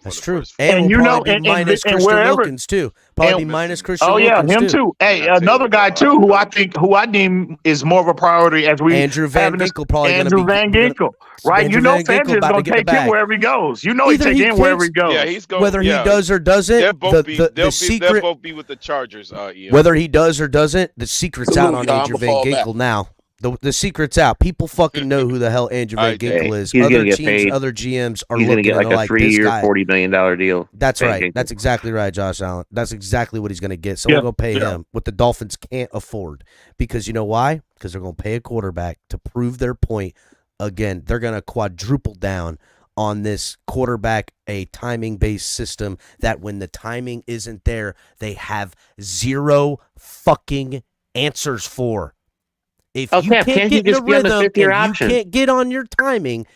That's true. And we'll probably be minus Christian Wilkins, too. Probably be minus Christian Wilkins, him too. Hey, another guy, too, who I deem is more of a priority as we Andrew Van Ginkel probably going to be. Andrew Van Ginkel, right? Fangio's going to take him wherever he goes. He's taking him wherever he goes. Yeah, he's going. Whether he does or doesn't, the secret. They'll both be with the Chargers. Whether he does or doesn't, the secret's out on Andrew Van Ginkel now. The secret's out. People fucking know who the hell Andrew Van Ginkel is. He's Other teams, paid. Other GMs are he's looking get like a like 3-year, $40 million deal. That's right. Ginkel. That's exactly right, Josh Allen. That's exactly what he's going to get. Someone will pay him what the Dolphins can't afford. Because you know why? Because they're going to pay a quarterback to prove their point. Again, they're going to quadruple down on this quarterback, a timing-based system that when the timing isn't there, they have zero fucking answers for. If you can't get in a rhythm and you can't get on your timing,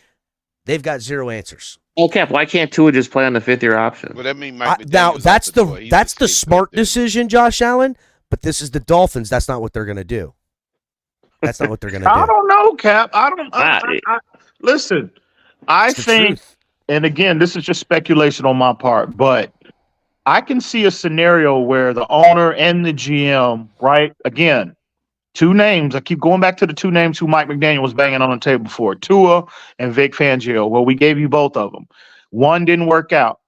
they've got zero answers. Okay, why can't Tua just play on the 5th-year option? Well, that mean now that's the smart decision, Josh Allen. But this is the Dolphins. That's not what they're going to do. That's not what they're going to do. I don't know, Cap. Listen, I think, and again, this is just speculation on my part, but I can see a scenario where the owner and the GM, right? Again, two names. I keep going back to the two names who Mike McDaniel was banging on the table for, Tua and Vic Fangio. Well, we gave you both of them. One didn't work out.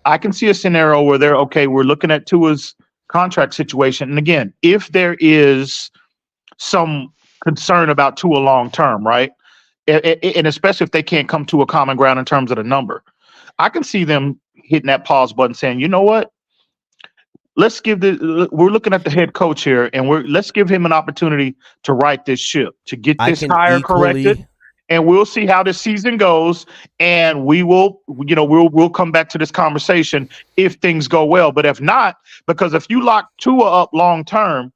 I can see a scenario where we're looking at Tua's contract situation. And again, if there is some concern about Tua long term, right? And especially if they can't come to a common ground in terms of the number, I can see them hitting that pause button saying, you know what? We're looking at the head coach here, and let's give him an opportunity to right this ship, to get this hire corrected, and we'll see how this season goes. And we'll come back to this conversation if things go well. But if not, because if you lock Tua up long term,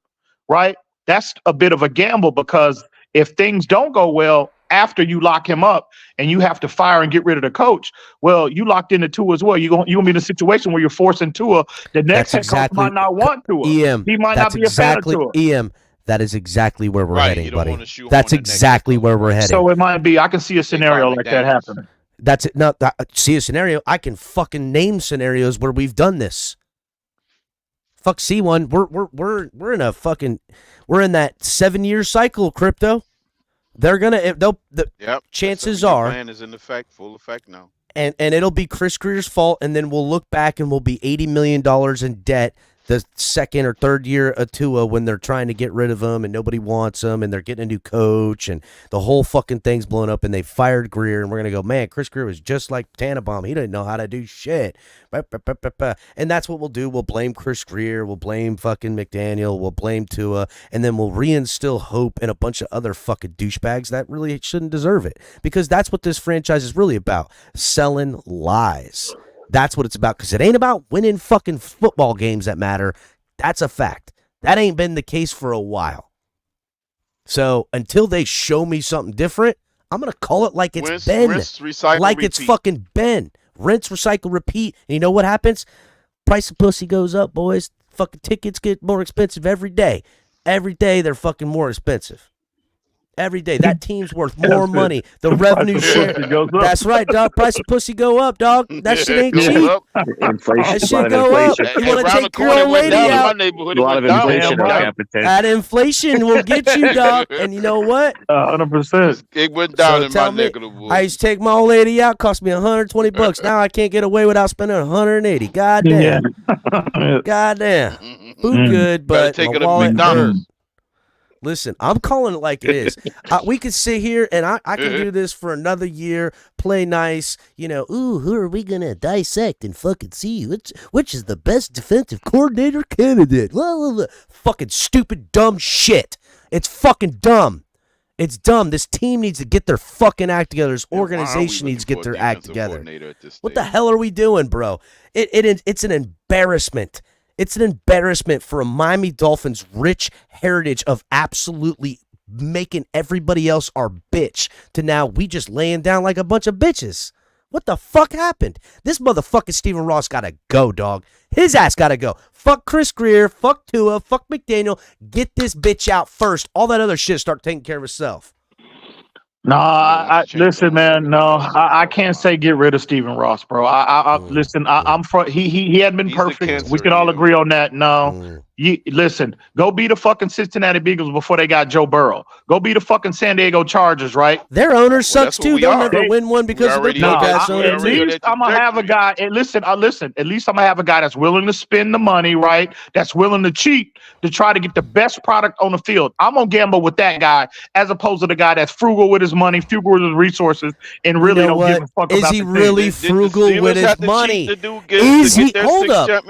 right, that's a bit of a gamble, because if things don't go well after you lock him up and you have to fire and get rid of the coach, well, you locked into Tua as well. You're gonna be in a situation where you're forcing Tua. The next head coach might not want Tua. He might not be a fan of Tua. That is exactly where we're heading, buddy. That's exactly where we're heading. So it might be. I can see a scenario like that happening. That's it. No, see a scenario. I can fucking name scenarios where we've done this. Fuck, see one. We're in a fucking. We're in that 7-year cycle, crypto. They're gonna. Chances are. The plan is in full effect now. And it'll be Chris Greer's fault, and then we'll look back and we'll be $80 million in debt the second or third year of Tua when they're trying to get rid of him and nobody wants him and they're getting a new coach and the whole fucking thing's blown up and they fired Greer, and we're going to go, man, Chris Greer was just like Tannenbaum. He didn't know how to do shit. And that's what we'll do. We'll blame Chris Greer. We'll blame fucking McDaniel. We'll blame Tua. And then we'll reinstill hope in a bunch of other fucking douchebags that really shouldn't deserve it, because that's what this franchise is really about, selling lies. That's what it's about, because it ain't about winning fucking football games that matter. That's a fact. That ain't been the case for a while. So until they show me something different, I'm going to call it like it's been. Rinse, recycle, like repeat. It's fucking been. Rinse, recycle, repeat. And you know what happens? Price of pussy goes up, boys. Fucking tickets get more expensive every day. Every day they're fucking more expensive. Every day. That team's worth more money. The revenue share. That's right, dog. Price of pussy go up, dog. That shit ain't cheap. That shit go up. You want to take your old lady out. A lot of inflation. That inflation will get you, dog. And you know what? 100%. It went down in my tell me, neck of the woods. I used to take my old lady out. Cost me $120. Now I can't get away without spending $180. Goddamn. Goddamn. Food good, but take my her to wallet McDonald's. hurt. Listen, I'm calling it like it is. We could sit here and I can do this for another year, play nice, who are we going to dissect and fucking see which is the best defensive coordinator candidate? Blah, blah, blah. Fucking stupid, dumb shit. It's fucking dumb. It's dumb. This team needs to get their fucking act together. This organization needs to get their act together. What the hell are we doing, bro? It's an embarrassment. It's an embarrassment for a Miami Dolphins rich heritage of absolutely making everybody else our bitch to now we just laying down like a bunch of bitches. What the fuck happened? This motherfucking Stephen Ross gotta go, dog. His ass gotta go. Fuck Chris Greer, fuck Tua, fuck McDaniel. Get this bitch out first. All that other shit start taking care of itself. No, listen, man. No, I can't say get rid of Stephen Ross, bro. Listen. I'm from. He hadn't been perfect. We can all agree on that. No, listen. Go be the fucking Cincinnati Bengals before they got Joe Burrow. Go be the fucking San Diego Chargers, right? Their owner sucks too. They'll never win one because of their podcast owner. At least I'm gonna have a guy. And listen. At least I'm gonna have a guy that's willing to spend the money, right? That's willing to cheat to try to get the best product on the field. I'm gonna gamble with that guy as opposed to the guy that's frugal with his money, frugal with his resources, and really don't give a fuck about the team. Is he really frugal with his money? Is he? Hold up.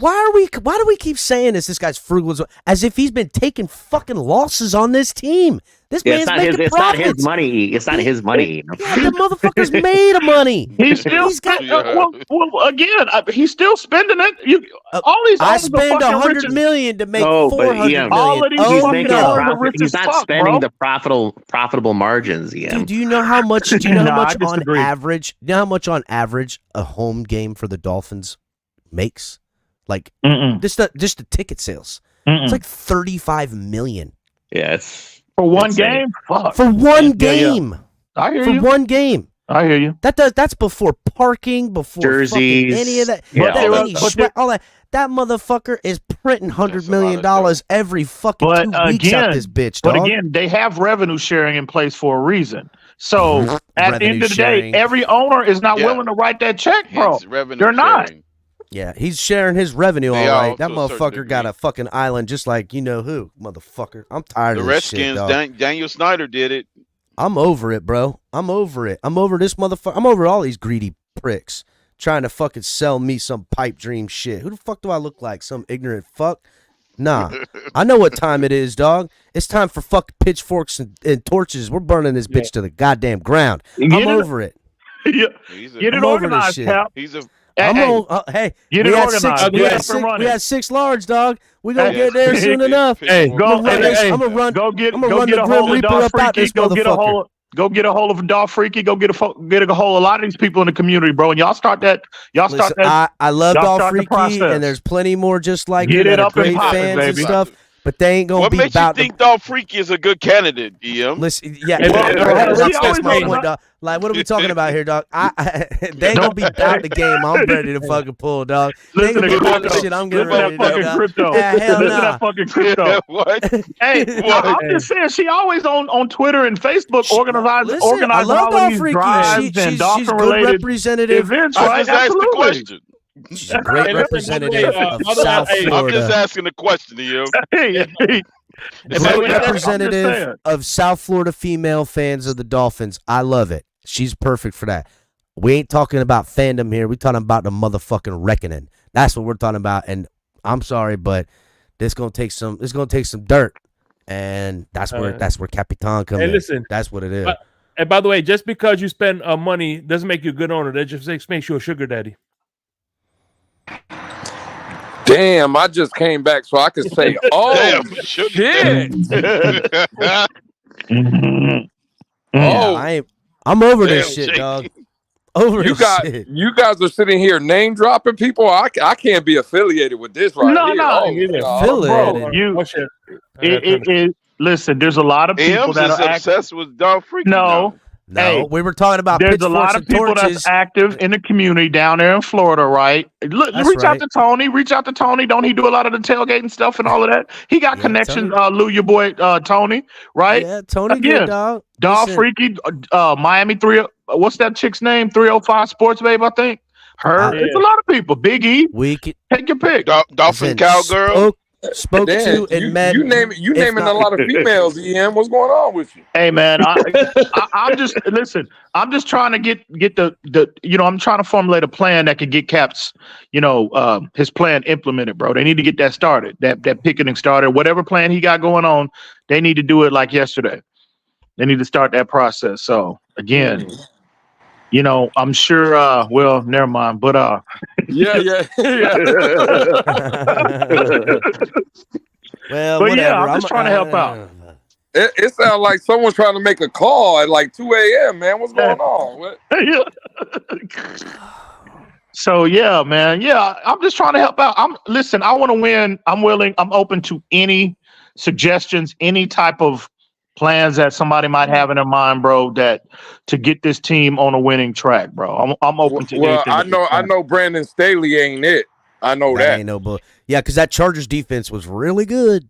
Why do we keep saying this? This guy's frugal as if he's been taking fucking losses on this team. This man's making profits. It's not his money. It's not his money. Yeah, the motherfucker's made of money. He's got. Again, he's still spending it. All these. I spend $100 million to make $400 million. All of these he's not spending the profitable margins. Yeah. Do you know how much? Do you know how much on average? You know how much on average a home game for the Dolphins makes? Like just the ticket sales. It's like $35 million. Yeah, it's. For one game? Fuck. For one game. Yeah. I hear you. For one game. I hear you. That's before parking, before jerseys, any of that. Yeah, all that. That motherfucker is printing $100 million every fucking 2 weeks out this bitch, dog. But again, they have revenue sharing in place for a reason. So at the end of the day, every owner is not willing to write that check, bro. They're not. Yeah, he's sharing his revenue all right. That motherfucker got a fucking island just like you know who, motherfucker. I'm tired of this shit, dog. Redskins, Daniel Snyder did it. I'm over it, bro. I'm over it. I'm over this motherfucker. I'm over all these greedy pricks trying to fucking sell me some pipe dream shit. Who the fuck do I look like? Some ignorant fuck? Nah. I know what time it is, dog. It's time for fucking pitchforks and torches. We're burning this bitch to the goddamn ground. I'm over it. Get it organized, Cap. Hey, we had 6 large, dog. We gonna get there soon enough. Hey, go get a hold of Dog Freaky. Go get a hold of Dog Freaky. Go get a hold of a lot of these people in the community, bro. And y'all start that. I love Dog Freaky, and there's plenty more just like get it up great and poppin', fans baby. and stuff. But they ain't gonna what be makes about. You think Dog Freaky is a good candidate, EM? Listen, yeah. That's my point, dog. Like, what are we talking about here, dog? They ain't gonna be about the game. I'm ready to fucking pull, dog. They ain't gonna be about the shit. I'm getting ready to do, dog. Crypto. Hell Listen to nah. that fucking crypto. What? Hey, I'm just saying, she always on Twitter and Facebook organizing all of these drives and Dolphin-related representative events. I just asked the question. She's a great representative of South Florida. I'm just asking the question, EM. Great representative of South Florida female fans of the Dolphins. I love it. She's perfect for that. We ain't talking about fandom here. We're talking about the motherfucking reckoning. That's what we're talking about. And I'm sorry, but this gonna take some. It's gonna take some dirt, and that's where Capitan comes in. Listen, that's what it is. And by the way, just because you spend money doesn't make you a good owner. That just makes you a sugar daddy. Damn, I just came back so I could say, oh, shit. I'm over this shit, dog. Over this shit. You guys are sitting here name dropping people. I can't be affiliated with this right here. Affiliated. Listen, there's a lot of people M's that is are obsessed with Dog Freaky No. now. No, Hey, we were talking about there's a pitchforks lot of and people torches. that's active in the community down there in Florida, right? Look, That's reach out right. to Tony. Reach out to Tony. Don't he do a lot of the tailgating stuff and all of that? He got Yeah, connections. Tony. Lou, your boy Tony, right? Yeah, Tony good, Again, dog. Dog Listen, Freaky, Miami 3. What's that chick's name? 305 Sports Babe, I think. Her. It's a lot of people. Big E. we could Take your pick. Dolphin Cowgirl. spoke Damn, to and met. you naming a lot of females, Ian. What's going on with you? Hey man, I'm just listen. I'm just trying to get the I'm trying to formulate a plan that could get Cap's his plan implemented, bro. They need to get that started, that picketing started. Whatever plan he got going on, they need to do it like yesterday. They need to start that process. So again, I'm sure. Well, never mind. But yeah. Well, but whatever. yeah, I'm just trying to help out. It sounds like someone's trying to make a call at like 2 a.m., man. What's going on? What? So yeah, man. Yeah, I'm just trying to help out. Listen, I want to win. I'm willing. I'm open to any suggestions, any type of plans that somebody might have in their mind, bro, that to get this team on a winning track, bro. I'm open to anything. I know Brandon Staley ain't it. I know that. Ain't no bull. Yeah, because that Chargers defense was really good.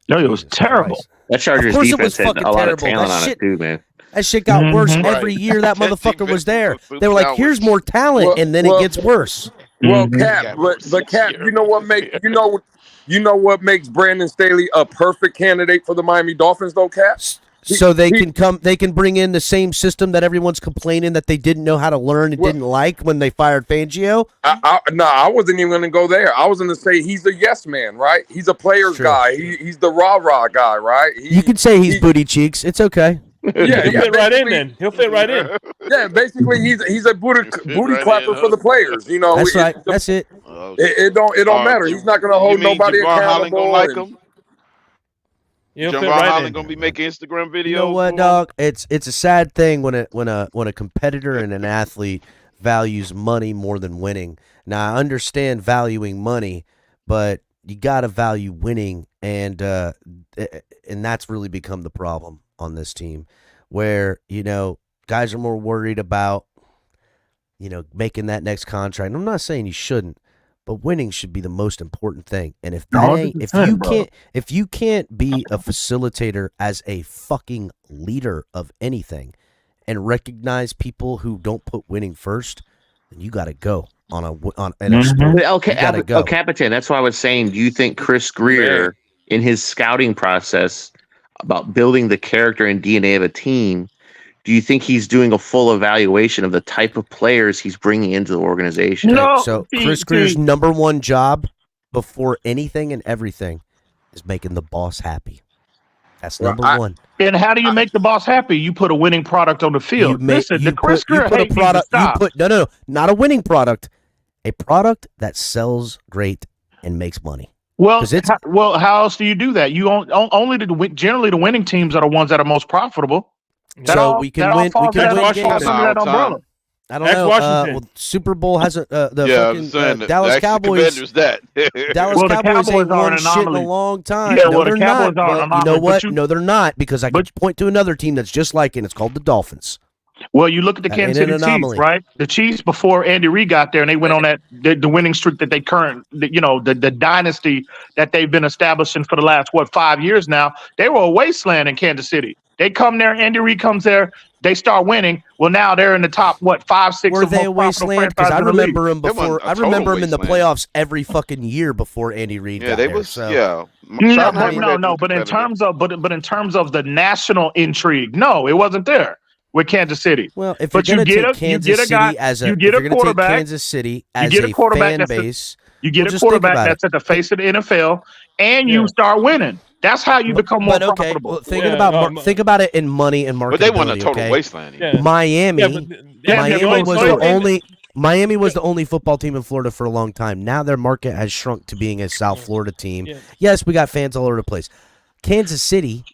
No, it was terrible. Christ. That Chargers Of course it defense was had fucking a lot terrible. of talent That on shit- it too, man. That shit got worse every year that motherfucker was there. They were like, here's more talent, and then it gets worse. Well, Cap, but Cap, you know what makes Brandon Staley a perfect candidate for the Miami Dolphins, though, Cap? So they can bring in the same system that everyone's complaining that they didn't know how to learn and didn't like when they fired Fangio. I wasn't even going to go there. I was going to say he's a yes man, right? He's a player's guy. He's the rah-rah guy, right? You could say he's booty cheeks. It's okay. Yeah, He'll fit right in then. He'll fit right in. Yeah, basically he's a booty clapper for the players. That's right. That's it. It don't matter. He's not going to hold nobody accountable. Gonna like him? He'll John fit Von right Holland in. gonna be making Instagram videos. You know what, dog? It's a sad thing when a competitor and an athlete values money more than winning. Now I understand valuing money, but you got to value winning, and that's really become the problem on this team, where guys are more worried about making that next contract. And I'm not saying you shouldn't, but winning should be the most important thing. And if that ain't, if you can't be a facilitator as a fucking leader of anything, and recognize people who don't put winning first, then you got to go on a sport. El Capitan, that's why I was saying, do you think Chris Greer, in his scouting process about building the character and DNA of a team, do you think he's doing a full evaluation of the type of players he's bringing into the organization? No. So Chris Greer's number one job before anything and everything is making the boss happy. That's number one. And how do you make the boss happy? You put a winning product on the field. Listen, the Chris Greer hate needs to stop. No, not a winning product. A product that sells great and makes money. Well, how else do you do that? You generally the winning teams are the ones that are most profitable. We can win games. That umbrella. I don't know. Super Bowl hasn't the Dallas Cowboys. Dallas Cowboys ain't won shit in a long time. Yeah, no, they're Cowboys not. You know what? No, they're not, because I can point to another team that's just like it. It's called the Dolphins. Well, you look at the Kansas City Chiefs, right? The Chiefs before Andy Reid got there, and they went on the winning streak that they the dynasty that they've been establishing for the last 5 years now. They were a wasteland in Kansas City. They come there, Andy Reid comes there, they start winning. Well, now they're in the top 5, 6. Were they a wasteland? Because I remember them before. I remember them in the playoffs every fucking year before Andy Reid got there. No. But in terms of the national intrigue, no, it wasn't there with Kansas City. Well, if you're going to take Kansas City as a fan base, you get a quarterback that's at the face of the NFL, and you start winning. That's how you become more profitable. Well, think about it in money and marketability. But they want a total wasteland. Yeah. Miami was the only football team in Florida for a long time. Now their market has shrunk to being a South Florida team. Yeah. Yes, we got fans all over the place. Kansas City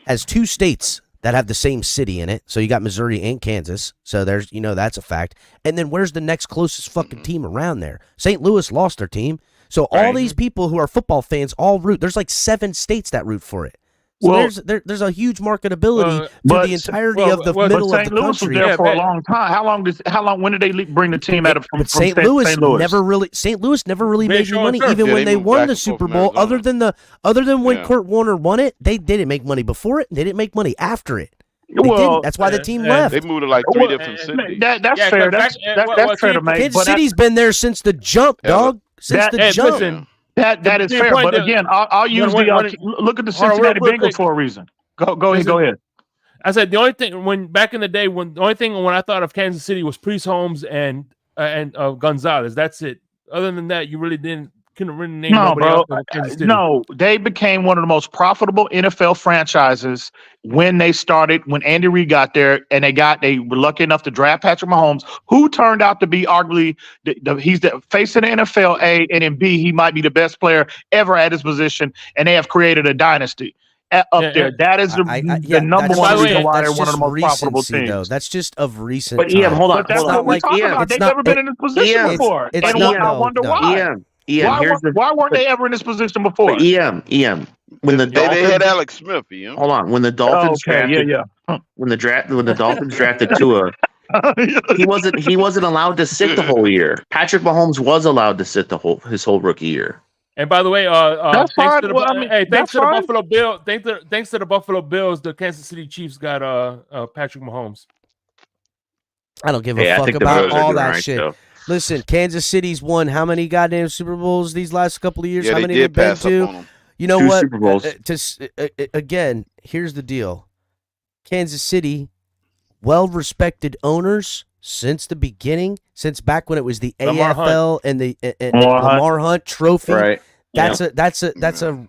has 2 states that have the same city in it. So you got Missouri and Kansas. So there's, that's a fact. And then where's the next closest fucking team around there? St. Louis lost their team. So all these people who are football fans all root. There's like 7 states that root for it. So there's a huge marketability to the entirety of the middle of the St. Louis country. was there for a long time. When did they bring the team out from St. Louis never really made any money, even when they won the Super Bowl. Other than when Kurt Warner won it, they didn't make money before it. They didn't make money after it. They didn't. That's why the team left. They moved to like 3 different cities. That's fair. That's fair to make. Kansas City's been there since the jump, dog. Since the jump. Listen, that is fair. But again, I'll use look at the Cincinnati Bengals for a reason. Go ahead. I said the only thing when I thought of Kansas City was Priest Holmes and Gonzalez. That's it. Other than that, you really couldn't really name nobody else in Kansas City. No, they became one of the most profitable NFL franchises when Andy Reid got there, and they were lucky enough to draft Patrick Mahomes, who turned out to be arguably he's the face of the NFL, A, and in B, he might be the best player ever at his position, and they have created a dynasty up there. That is the number one reason why they're one of the most profitable teams. Though. That's just of recent. But Ian, hold on. But that's what we're talking about. They've never been in this position before. I wonder why. Why weren't they ever in this position before? EM. When the Dolphins, they had Alex Smith. EM. Hold on. When the Dolphins when the Dolphins drafted Tua, he wasn't allowed to sit the whole year. Patrick Mahomes was allowed to sit his whole rookie year. And by the way, thanks to the Buffalo Bills. Thanks to the Buffalo Bills, the Kansas City Chiefs got Patrick Mahomes. I don't give a fuck about all that shit. Though. Listen, Kansas City's won how many goddamn Super Bowls these last couple of years? How many they've been to? You know 2 what? Super Bowls. Again, here's the deal. Kansas City, well-respected owners since the beginning, since back when it was the Lamar AFL and the Lamar Hunt Trophy. Right. That's a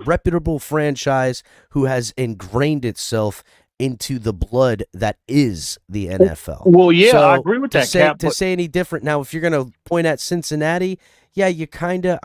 reputable franchise who has ingrained itself into the blood that is the NFL. Well, yeah, I agree with that. To say any different now, if you're going to point at Cincinnati, yeah, you're kind of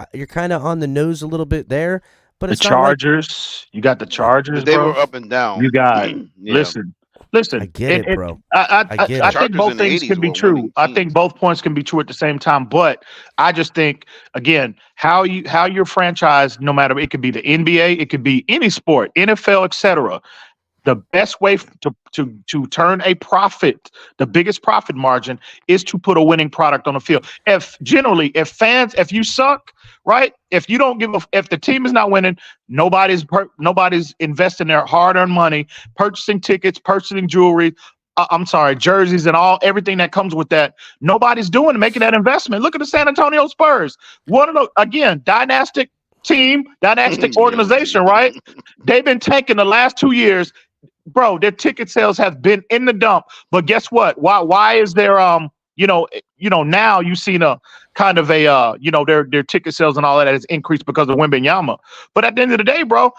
on the nose a little bit there. But it's the Chargers, you got the Chargers. They bro. were up and down. You got listen. I get it, bro. I think both things can be true. I think both points can be true at the same time. But I just think, again, how your franchise, no matter, it could be the NBA, it could be any sport, NFL, etc. The best way to turn a profit, the biggest profit margin, is to put a winning product on the field. If you suck, right? If the team is not winning, nobody's investing their hard-earned money, purchasing tickets, purchasing jewelry. Jerseys and everything that comes with that. Nobody's making that investment. Look at the San Antonio Spurs. Dynastic team, dynastic organization, right? They've been tanking the last 2 years. Bro, their ticket sales have been in the dump. But guess what? Why is there now you've seen a kind of their ticket sales and all that has increased because of Wembanyama. But at the end of the day, bro,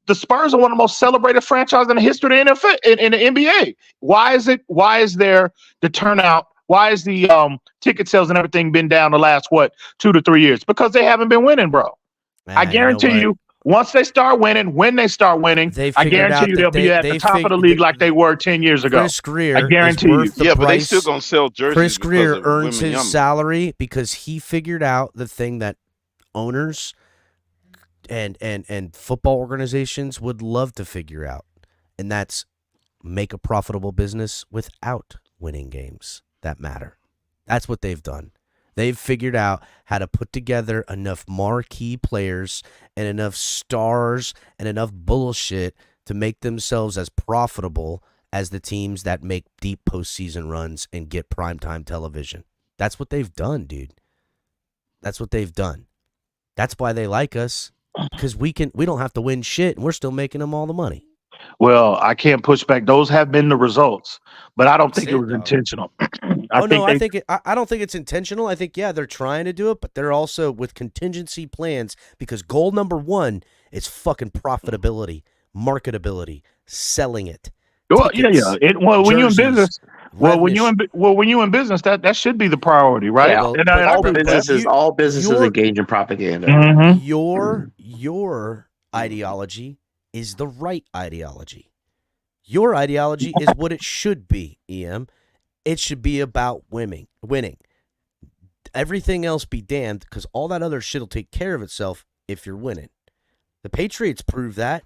the Spurs are one of the most celebrated franchises in the history of the NFL in the NBA. Why is there the turnout? Why is the ticket sales and everything been down the last 2 to 3 years? Because they haven't been winning, bro. Man, I guarantee you. Once they start winning, I guarantee you they'll be at the top of the league like they were 10 years ago. Chris Greer, I guarantee you. But they still gonna sell jerseys. Chris Greer earns his salary because he figured out the thing that owners and football organizations would love to figure out, and that's make a profitable business without winning games that matter. That's what they've done. They've figured out how to put together enough marquee players and enough stars and enough bullshit to make themselves as profitable as the teams that make deep postseason runs and get primetime television. That's what they've done, dude. That's what they've done. That's why they like us, because we don't have to win shit and we're still making them all the money. Well, I can't push back. Those have been the results, but I don't think it was intentional. I don't think it's intentional. I think, they're trying to do it, but they're also with contingency plans, because goal number 1 is fucking profitability, marketability, selling it. Well, tickets, when you're in business, when you're in business, that should be the priority, right? Yeah, all businesses engage in propaganda. Mm-hmm. Your ideology is the right ideology. Your ideology is what it should be, EM. It should be about winning. Everything else be damned, because all that other shit will take care of itself if you're winning. The Patriots prove that.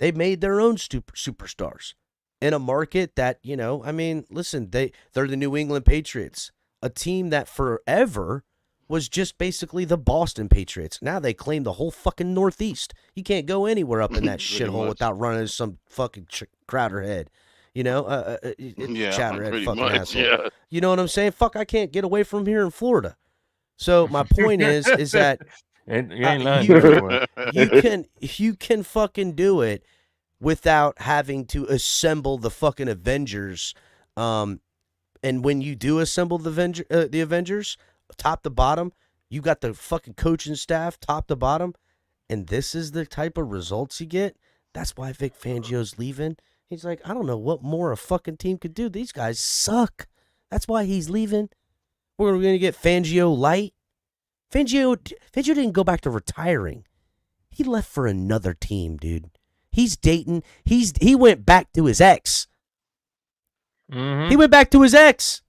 They made their own superstars in a market that, you know, I mean, listen, they're the New England Patriots, a team that forever was just basically the Boston Patriots. Now they claim the whole fucking Northeast. You can't go anywhere up in that shithole without running some fucking Crowder head. You know, Yeah, Chatterhead pretty fucking much. asshole. Yeah. You know what I'm saying? Fuck, I can't get away from here in Florida. So my point is that And you ain't lying there, boy. you can fucking do it without having to assemble the fucking Avengers. And when you do assemble the Avengers, top to bottom, you got the fucking coaching staff, top to bottom, and this is the type of results you get. That's why Vic Fangio's leaving. He's like, I don't know what more a fucking team could do. These guys suck. That's why he's leaving. We're going to get Fangio light. Fangio didn't go back to retiring. He left for another team, dude. He's dating. He went back to his ex. Mm-hmm. He went back to his ex.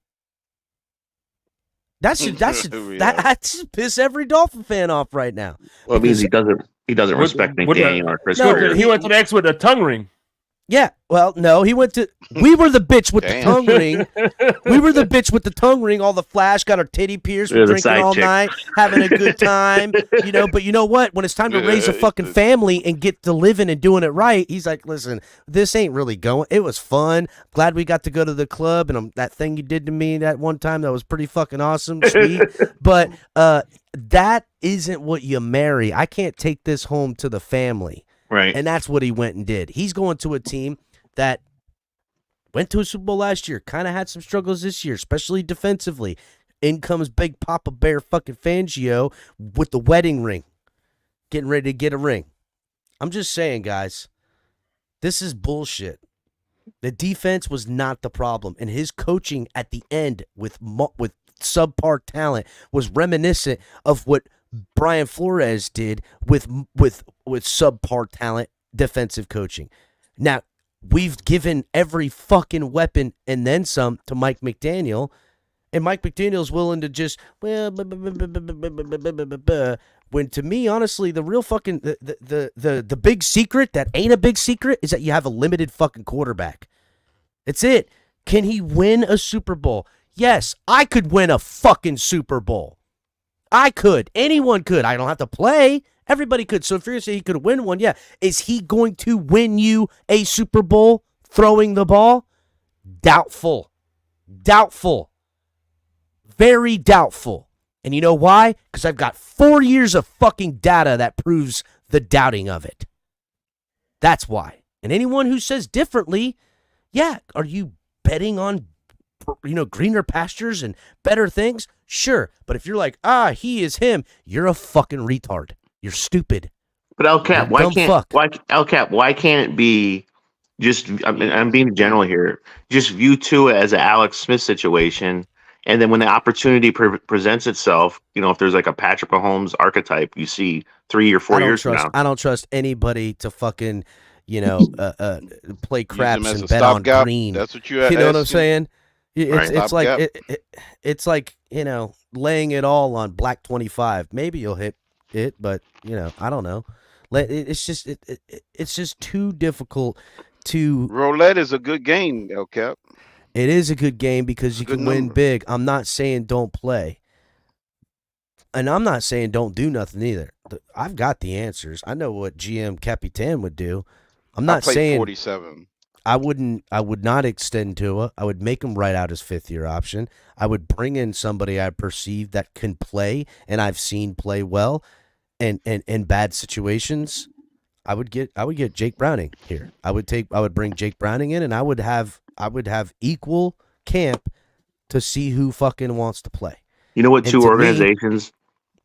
That should piss every Dolphin fan off right now. Well, it means he doesn't respect McDaniel or Chris Greer. He went to the ex with a tongue ring. Yeah, well, no, we were the bitch with the tongue ring. We were the bitch with the tongue ring, all the flash, got our titty pierced, we're drinking all night, having a good time, you know, but you know what? When it's time to raise a fucking family and get to living and doing it right, he's like, listen, this ain't really going. It was fun. Glad we got to go to the club, and that thing you did to me that one time, that was pretty fucking awesome, sweet. But that isn't what you marry. I can't take this home to the family. Right. And that's what he went and did. He's going to a team that went to a Super Bowl last year, kind of had some struggles this year, especially defensively. In comes Big Papa Bear fucking Fangio with the wedding ring, getting ready to get a ring. I'm just saying, guys, this is bullshit. The defense was not the problem, and his coaching at the end with subpar talent was reminiscent of what Brian Flores did with subpar talent defensive coaching. Now, we've given every fucking weapon and then some to Mike McDaniel, and Mike McDaniel's willing to just, when to me, honestly, the real fucking, the big secret that ain't a big secret is that you have a limited fucking quarterback. It's it. Can he win a Super Bowl? Yes, I could win a fucking Super Bowl. I could. Anyone could. I don't have to play. Everybody could. So if you're going to say he could win one, yeah. Is he going to win you a Super Bowl throwing the ball? Doubtful. Doubtful. Very doubtful. And you know why? Because I've got 4 years of fucking data that proves the doubting of it. That's why. And anyone who says differently, yeah, are you betting on, you know, greener pastures and better things? Sure. But if you're like, he is him, you're a fucking retard. You're stupid. But LCap, why can't it be just, I'm being general here, just view Tua as an Alex Smith situation, and then when the opportunity presents itself, you know, if there's like a Patrick Mahomes archetype you see 3 or 4 years from now. I don't trust anybody to fucking, you know, play craps and bet on green. That's what you know what I'm saying? Right. It's like, you know, laying it all on black 25. Maybe you'll hit it, but you know, I don't know. It's just too difficult to. Roulette is a good game, El Cap. It is a good game because you can win big. I'm not saying don't play, and I'm not saying don't do nothing either. I've got the answers. I know what GM Capitan would do. I'm not saying 47. I would not extend Tua. I would make him write out his fifth-year option. I would bring in somebody I perceive that can play, and I've seen play well, and in bad situations. I would get Jake Browning here. I would bring Jake Browning in, and I would have equal camp to see who fucking wants to play. You know what? Two organizations.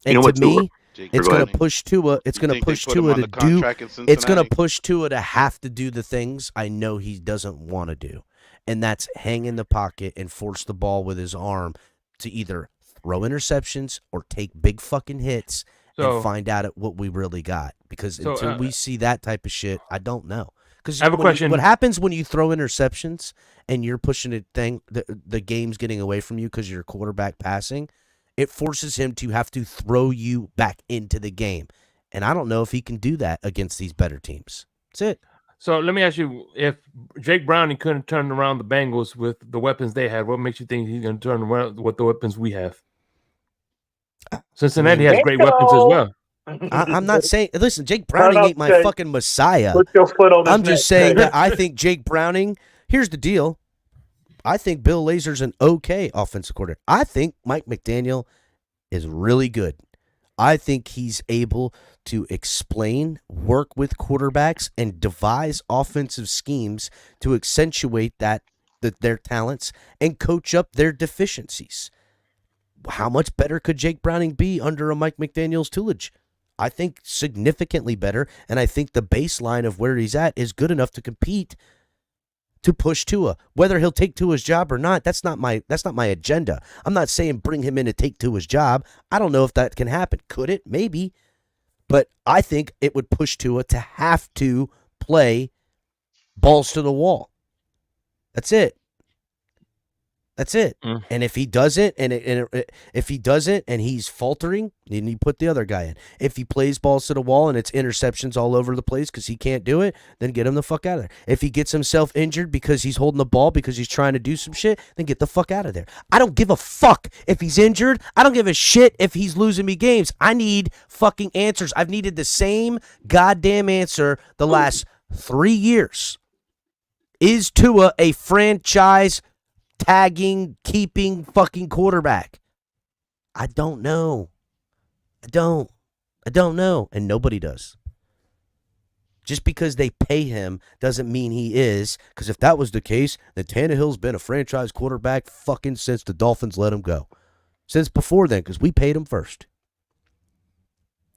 It's going to push Tua. It's going to push Tua to do. It's going to push Tua to have to do the things I know he doesn't want to do, and that's hang in the pocket and force the ball with his arm to either throw interceptions or take big fucking hits and find out what we really got. Because until we see that type of shit, I don't know. Because I have a question. What happens when you throw interceptions and you're pushing a thing, the game's getting away from you because you're quarterback passing. It forces him to have to throw you back into the game. And I don't know if he can do that against these better teams. That's it. So let me ask you: if Jake Browning couldn't turn around the Bengals with the weapons they had, what makes you think he's going to turn around with the weapons we have? Cincinnati has great weapons as well. I'm not saying. Listen, Jake Browning ain't my fucking messiah. Put your foot on his I'm just neck, saying Jake. that I think Jake Browning. Here's the deal. I think Bill Lazor's an okay offensive coordinator. I think Mike McDaniel is really good. I think he's able to explain, work with quarterbacks, and devise offensive schemes to accentuate their talents and coach up their deficiencies. How much better could Jake Browning be under a Mike McDaniel's tutelage? I think significantly better, and I think the baseline of where he's at is good enough to compete to push Tua. Whether he'll take Tua's job or not, that's not my agenda. I'm not saying bring him in to take Tua's job. I don't know if that can happen. Could it? Maybe. But I think it would push Tua to have to play balls to the wall. That's it. That's it. And if he doesn't, if he doesn't, and he's faltering, then you put the other guy in. If he plays balls to the wall and it's interceptions all over the place because he can't do it, then get him the fuck out of there. If he gets himself injured because he's holding the ball because he's trying to do some shit, then get the fuck out of there. I don't give a fuck if he's injured. I don't give a shit if he's losing me games. I need fucking answers. I've needed the same goddamn answer the last 3 years. Is Tua a franchise tagging, keeping fucking quarterback? I don't know. I don't know. And nobody does. Just because they pay him doesn't mean he is. Because if that was the case, then Tannehill's been a franchise quarterback fucking since the Dolphins let him go. Since before then, because we paid him first.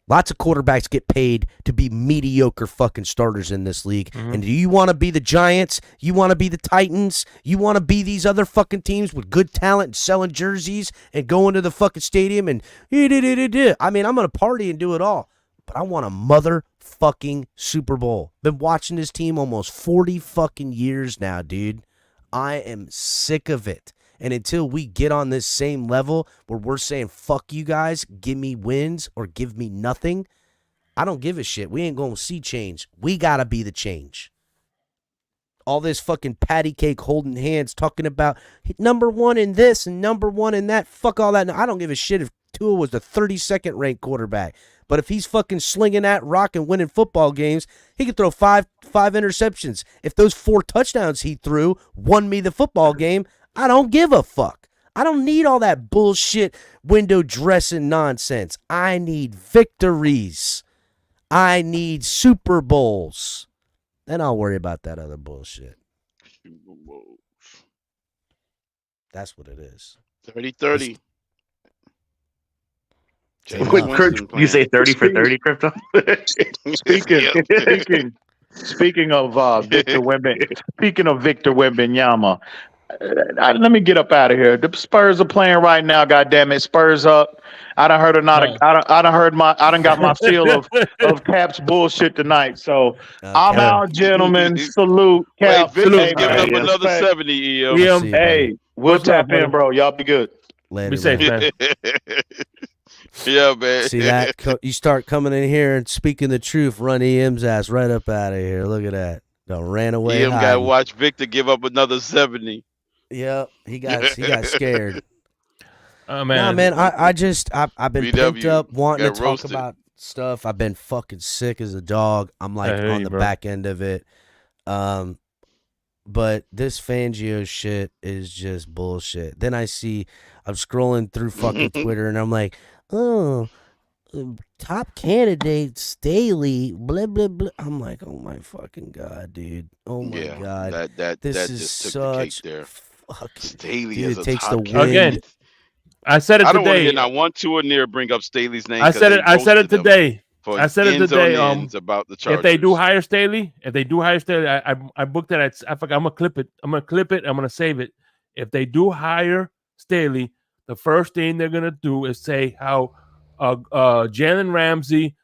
Lots of quarterbacks get paid to be mediocre fucking starters in this league. Mm-hmm. And do you want to be the Giants? You want to be the Titans? You want to be these other fucking teams with good talent and selling jerseys and going to the fucking stadium and I mean, I'm going to party and do it all. But I want a motherfucking Super Bowl. Been watching this team almost 40 fucking years now, dude. I am sick of it. And until we get on this same level where we're saying, fuck you guys, give me wins or give me nothing, I don't give a shit. We ain't going to see change. We got to be the change. All this fucking patty cake holding hands talking about number one in this and number one in that. Fuck all that. No, I don't give a shit if Tua was the 32nd ranked quarterback. But if he's fucking slinging that rock and winning football games, he could throw five interceptions. If those 4 touchdowns he threw won me the football game, I don't give a fuck. I don't need all that bullshit window dressing nonsense. I need victories. I need Super Bowls. Then I'll worry about that other bullshit. That's what it is. 30-30. You say 30 for 30, Crypto? Speaking of Victor Wembanyama, let me get up out of here. The Spurs are playing right now. Goddamn it, Spurs up. I done got my fill of Cap's bullshit tonight. So I'm out, gentlemen. Salute, Cap. Wait, Victor's giving up another 70. EM. Hey, we'll tap in, bro. Y'all be good. Be safe, man. Yeah, man. See that? You start coming in here and speaking the truth, run EM's ass right up out of here. Look at that. Done ran away. EM got to watch Victor give up another 70. Yep, he got scared. Oh man, nah, man, I've been pent up wanting to roasted. talk about stuff. I've been fucking sick as a dog. I'm like on the back end of it. But this Fangio shit is just bullshit. Then I'm scrolling through fucking Twitter and I'm like, oh, top candidate Staley, blah blah blah. I'm like, oh my fucking god, dude. Oh my god, this is such. Staley dude, is it a takes top the wind. Again, I said it I don't want to today. hear not one to or near bring up Staley's name. I said it today. I said it today. About the Chargers. If they do hire Staley, I booked it. I forgot. I'm gonna clip it. I'm gonna save it. If they do hire Staley, the first thing they're gonna do is say how Jalen Ramsey,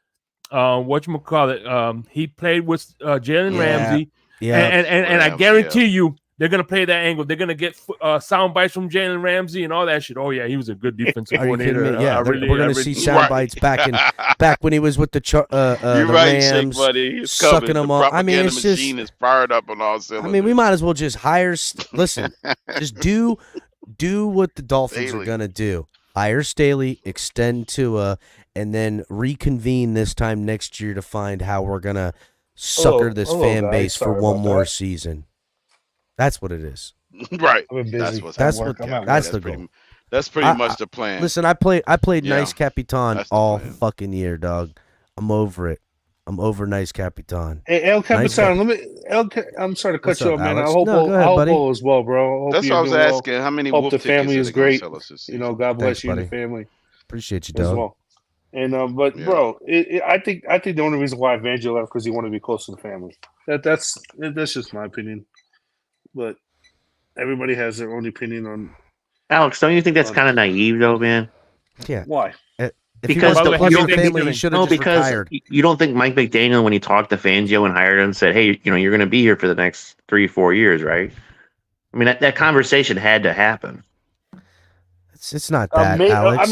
whatchamacallit, he played with Jalen Ramsey. Yeah. And I guarantee you They're gonna play that angle. They're gonna get sound bites from Jalen Ramsey and all that shit. Oh yeah, he was a good defensive Are you kidding coordinator. me? Yeah, we're gonna see sound bites back when he was with the You're the right, Shake Rams, Buddy. It's sucking coming. them The all. I mean, propaganda it's just. machine is fired up on all cylinders. I mean, we might as well just hire. Listen, just do what the Dolphins are gonna do. Hire Staley, extend Tua, and then reconvene this time next year to find how we're gonna sucker this fan base for one more season. That's what it is. Right. I've been That's busy. what's That's happening. what. That's the goal. That's pretty much the plan. Listen, I played Yeah, Nice Capitan that's the all plan. fucking year, dog. I'm over it. I'm over Nice Capitan. Hey, El Nice Capitan, I'm sorry to cut What's you up, off, man. Alex? I hope No, go ahead, all buddy. is well, bro. I hope That's you're what I was doing well. asking. How many Hope wolf the tickets family are is they gonna great. sell us this You know, season? God bless Thanks, you and buddy. the family Appreciate you, as dog. well. And bro, I think the only reason why Evangel left because he wanted to be close to the family. That's just my opinion. But everybody has their own opinion on Alex, don't you think that's kind of naive, though, man? Yeah. why. If he Because wants to you close to don't the think family, he should have just because retired. you don't think Mike McDaniel, when he talked to Fangio and hired him, said, "Hey, you're going to be here for the next 3-4 years, right?" I mean, that conversation had to happen. It's not that, Alex.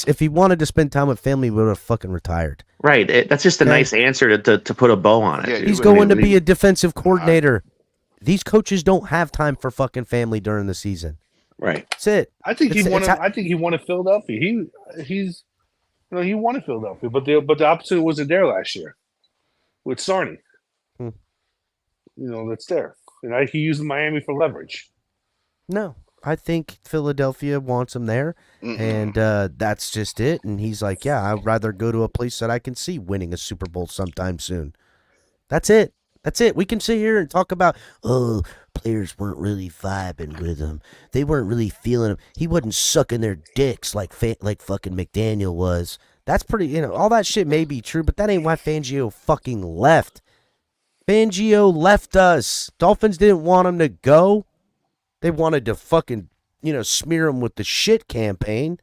If he wanted to spend time with family, he would have fucking retired. Right. That's just a nice answer to put a bow on it. Yeah, He's going to be a defensive coordinator. These coaches don't have time for fucking family during the season. Right. That's it. I think he wanted Philadelphia. He wanted Philadelphia, but the opposite wasn't there last year with Sarny. That's there. And he used Miami for leverage. No, I think Philadelphia wants him there, and that's just it. And he's like, yeah, I'd rather go to a place that I can see winning a Super Bowl sometime soon. That's it. That's it. We can sit here and talk about, players weren't really vibing with him. They weren't really feeling him. He wasn't sucking their dicks like fucking McDaniel was. That's pretty, all that shit may be true, but that ain't why Fangio fucking left. Fangio left us. Dolphins didn't want him to go. They wanted to fucking, smear him with the shit campaign.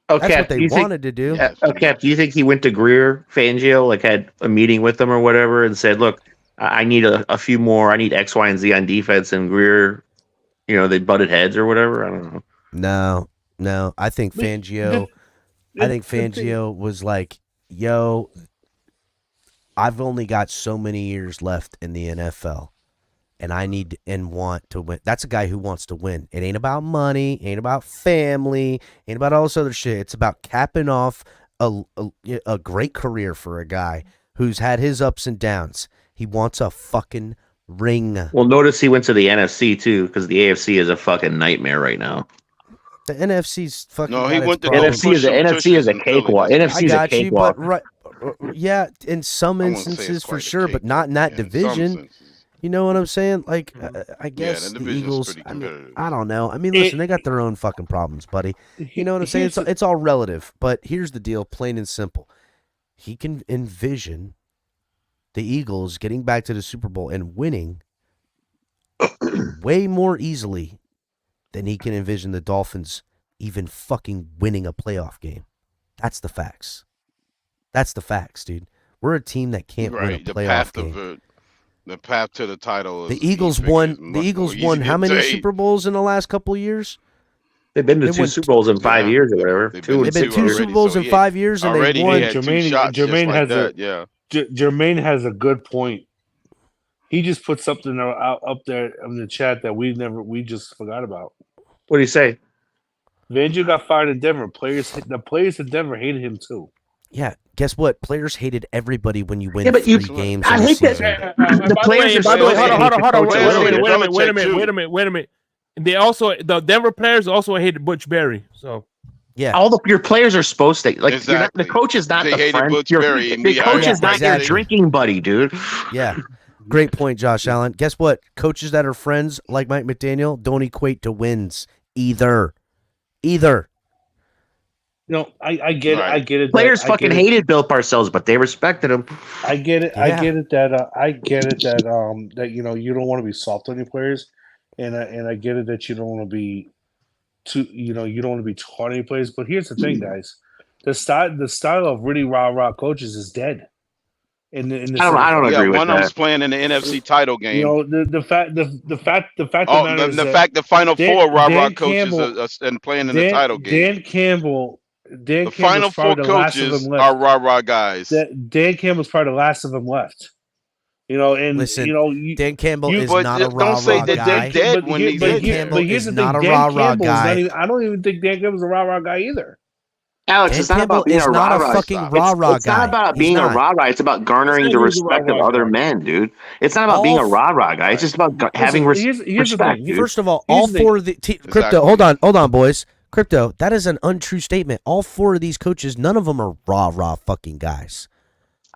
Okay, That's what they wanted to do. Okay, do you think he went to Greer, Fangio, had a meeting with him or whatever, and said, "Look, I need a few more. I need X, Y, and Z on defense," and Greer, they butted heads or whatever? I don't know. No. I think Fangio was like, yo, I've only got so many years left in the NFL, and I need and want to win. That's a guy who wants to win. It ain't about money, ain't about family, ain't about all this other shit. It's about capping off a great career for a guy who's had his ups and downs. He wants a fucking ring. Well, notice he went to the NFC too, because the AFC is a fucking nightmare right now. The NFC's fucking. No, he went to NFC is a cakewalk. NFC is a cakewalk. But yeah, in some instances for sure, but not in that division. You know what I'm saying? Like, I guess the Eagles. I don't know. I mean, listen, they got their own fucking problems, buddy. You know what I'm saying? It's all relative. But here's the deal, plain and simple. He can envision the Eagles getting back to the Super Bowl and winning way more easily than he can envision the Dolphins even fucking winning a playoff game. That's the facts. That's the facts, dude. We're a team that can't win a playoff game. The path to the title. The Eagles won. The Eagles won how many Super Bowls in the last couple of years? They've been to two Super Bowls in 5 years or whatever. They've been two Super Bowls in 5 years, and they won. Jermaine has a good point. He just put something up there in the chat that we just forgot about. What do you say? Fangio got fired in Denver. The players in Denver hated him too. Yeah, guess what? Players hated everybody when you win three games. I hate that. The players. By the way, hold on. Wait a minute. And the Denver players also hated Butch Berry. So yeah, all your players are supposed to the coach is not the friend. The coach is not your drinking buddy, dude. Yeah. Great point, Josh Allen. Guess what? Coaches that are friends like Mike McDaniel don't equate to wins either. No, I get it. I get it. Players fucking hated Bill Parcells, but they respected him. I get it. Yeah. I get it that you don't want to be soft on your players, and I get it that you don't want to be you don't want to be hard on your players. But here's the thing, guys: the style of really rah coaches is dead. in the I don't agree with one of them's that. playing in the NFC title game. You know, the fact of the matter is the that fact the final four Dan coaches Campbell, and playing in the title game. Dan Campbell's Final four probably the last of coaches them left. are guys. Dan Campbell's probably the last of them left. You know, and Listen, you know, Dan Campbell is but not a don't rah say rah that guy. they're dead when he's in there. Campbell here's is the not thing: a Dan rah rah Campbell is not guy. even. I don't even think Dan Campbell's a rah rah guy either. Alex, Dan it's not Campbell about being is a not a rah-rah. fucking rah-rah It's not guy. about He's being a not. rah-rah. It's about garnering the respect of other men, dude. It's not about being a rah-rah guy. It's just about having Here's the respect, thing. dude. First of all four of the Crypto. Hold on, boys. Crypto. That is an untrue statement. All four of these coaches, none of them are rah fucking guys.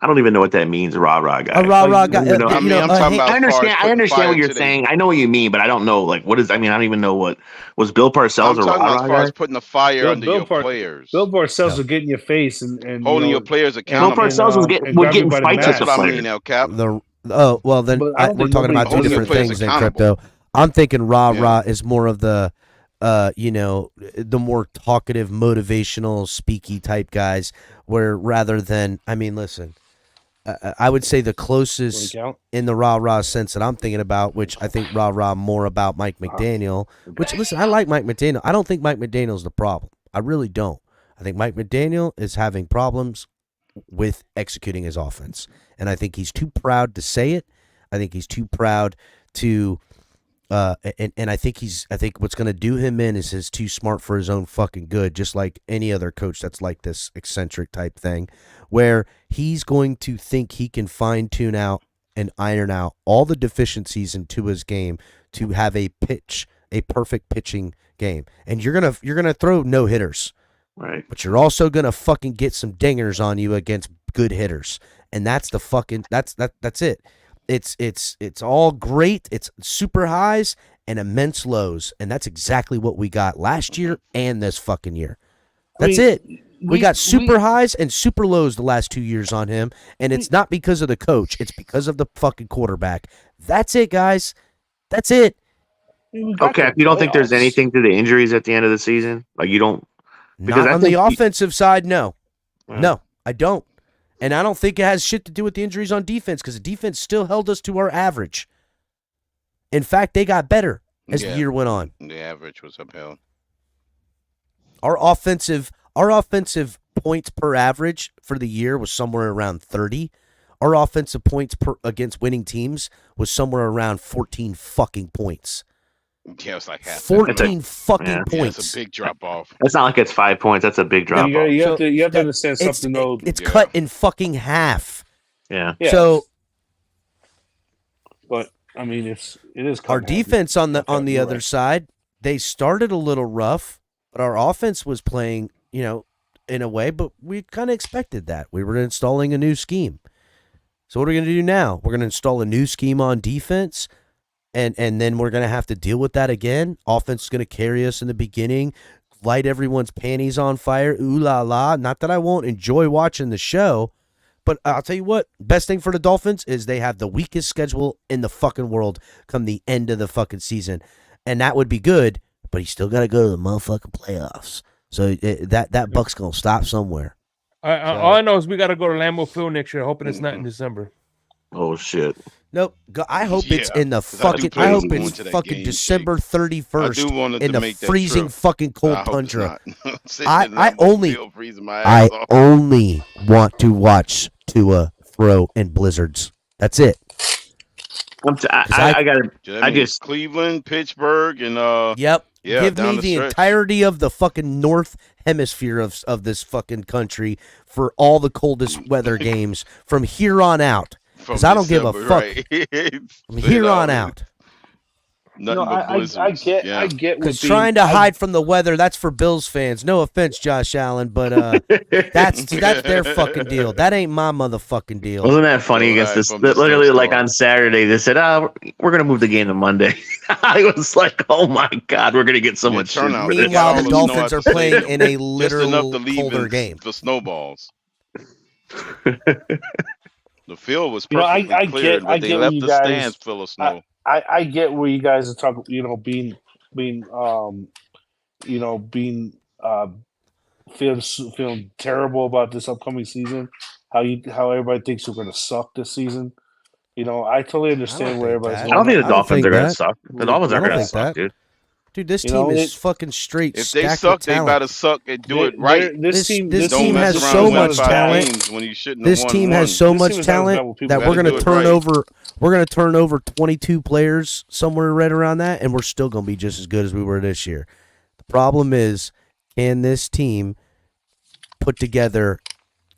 I don't even know what that means, rah-rah guy. A rah guy. I'm talking about I understand what you're saying. I know what you mean, but I don't know what is. I mean, I don't even know what was Bill Parcells I'm a talking about rah-rah as far guy. as putting the fire under your players. Bill Parcells will get in your face and holding your players accountable. Bill Parcells would get in fights with That's the what I players. mean, El Cap. Well, then we're talking about two different things. Then Crypto. I'm thinking rah is more of the, the more talkative, motivational, speaky type guys. Where rather than, I mean, listen. I would say the closest in the rah sense that I'm thinking about, which I think rah more about Mike McDaniel, which, listen, I like Mike McDaniel. I don't think Mike McDaniel's the problem. I really don't. I think Mike McDaniel is having problems with executing his offense. And I think he's too proud to say it. I think he's too proud to and I think what's going to do him in is he's too smart for his own fucking good, just like any other coach that's like this eccentric type thing, where he's going to think he can fine-tune out and iron out all the deficiencies into his game to have a perfect pitching game. And you're gonna throw no hitters, right? But you're also gonna fucking get some dingers on you against good hitters, and that's it. It's all great. It's super highs and immense lows, and that's exactly what we got last year and this fucking year. That's it. We got super highs and super lows the last 2 years on him, and it's not because of the coach. It's because of the fucking quarterback. That's it, guys. That's it. Okay, you don't think there's anything to the injuries at the end of the season? Like you don't? Not on the offensive side, no. No, I don't. And I don't think it has shit to do with the injuries on defense because the defense still held us to our average. In fact, they got better as the year went on. The average was upheld. Our offensive points per average for the year was somewhere around 30. Our offensive points against winning teams was somewhere around 14 fucking points. Yeah, it's like half 14 fucking points. Yeah, it's a big drop off. It's not like it's 5 points. That's a big drop off. You have to understand something though. It's cut in fucking half. Yeah. So, but I mean, it is our defense on the other side. They started a little rough, but our offense was playing, in a way. But we kind of expected that. We were installing a new scheme. So what are we going to do now? We're going to install a new scheme on defense. And then we're going to have to deal with that again. Offense is going to carry us in the beginning, light everyone's panties on fire. Ooh la la. Not that I won't enjoy watching the show, but I'll tell you what, best thing for the Dolphins is they have the weakest schedule in the fucking world come the end of the fucking season. And that would be good, but you still got to go to the motherfucking playoffs. So that buck's going to stop somewhere. All I know is we got to go to Lambeau Field next year, hoping it's not in December. Oh shit! Nope. I hope it's in the fucking. I hope it's fucking December 31st in the freezing fucking cold tundra. I only want to watch Tua throw in blizzards. That's it. I just Cleveland, Pittsburgh, and Yep. Yeah, give down me the the stretch. entirety of the fucking north hemisphere of this fucking country for all the coldest weather games from here on out. Because I don't give a fuck. From here on out. Nothing but blizzards. I get. Because trying to hide from the weather, that's for Bills fans. No offense, Josh Allen, but that's their fucking deal. That ain't my motherfucking deal. Wasn't that funny against this? Literally, like on Saturday, they said, we're going to move the game to Monday. I was like, oh my God, we're going to get so much turnout. Meanwhile, the Dolphins are playing in a Just literal enough to leave colder in game. for snowballs. The field was You know, perfectly cleared, but they left the stands full of snow. I get where you guys are talking. Feeling terrible about this upcoming season. how everybody thinks we're going to suck this season. I totally understand where everybody's I going. don't think the Dolphins are going to that. suck. The Dolphins I aren't don't going to think suck, that. dude. Dude, this team is fucking straight. If they stacked suck, with they talent. better suck and do it right. This team Don't mess has around so and win much 5 talent. games when you shouldn't This have won team one. has so This much team is not talent what people that we're better going do to it turn right. over. We're going to turn over 22 players somewhere right around that, and we're still going to be just as good as we were this year. The problem is, can this team put together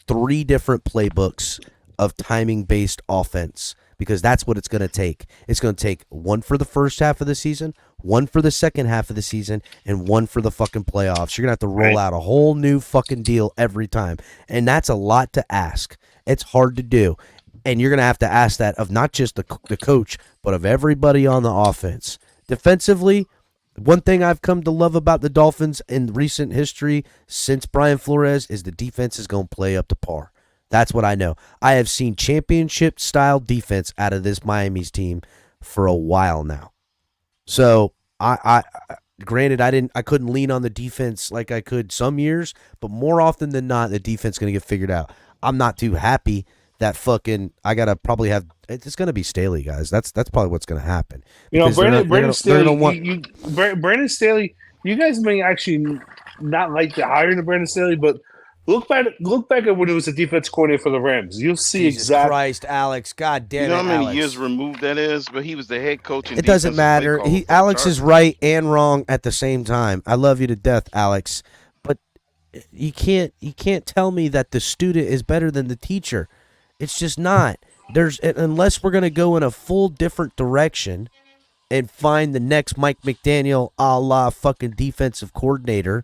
3 different playbooks of timing-based offense? Because that's what it's going to take. It's going to take one for the first half of the season, one for the second half of the season, and one for the fucking playoffs. You're going to have to roll out a whole new fucking deal every time. And that's a lot to ask. It's hard to do. And you're going to have to ask that of not just the coach, but of everybody on the offense. Defensively, one thing I've come to love about the Dolphins in recent history since Brian Flores is the defense is going to play up to par. That's what I know. I have seen championship-style defense out of this Miami's team for a while now. So, I granted, I couldn't lean on the defense like I could some years, but more often than not, the defense is going to get figured out. I'm not too happy that I got to probably have – it's going to be Staley, guys. That's probably what's going to happen. Brandon Staley, Brandon Staley, you guys may actually not like the hiring of Brandon Staley, but – Look back at when it was the defense coordinator for the Rams. You'll see Jesus Christ, Alex. God damn You know it, how many Alex. years removed that is? But he was the head coach. And It doesn't matter. defensive play caller for the Alex is Chargers. right and wrong at the same time. I love you to death, Alex. But you can't tell me that the student is better than the teacher. It's just not. Unless we're gonna go in a full different direction and find the next Mike McDaniel a la fucking defensive coordinator.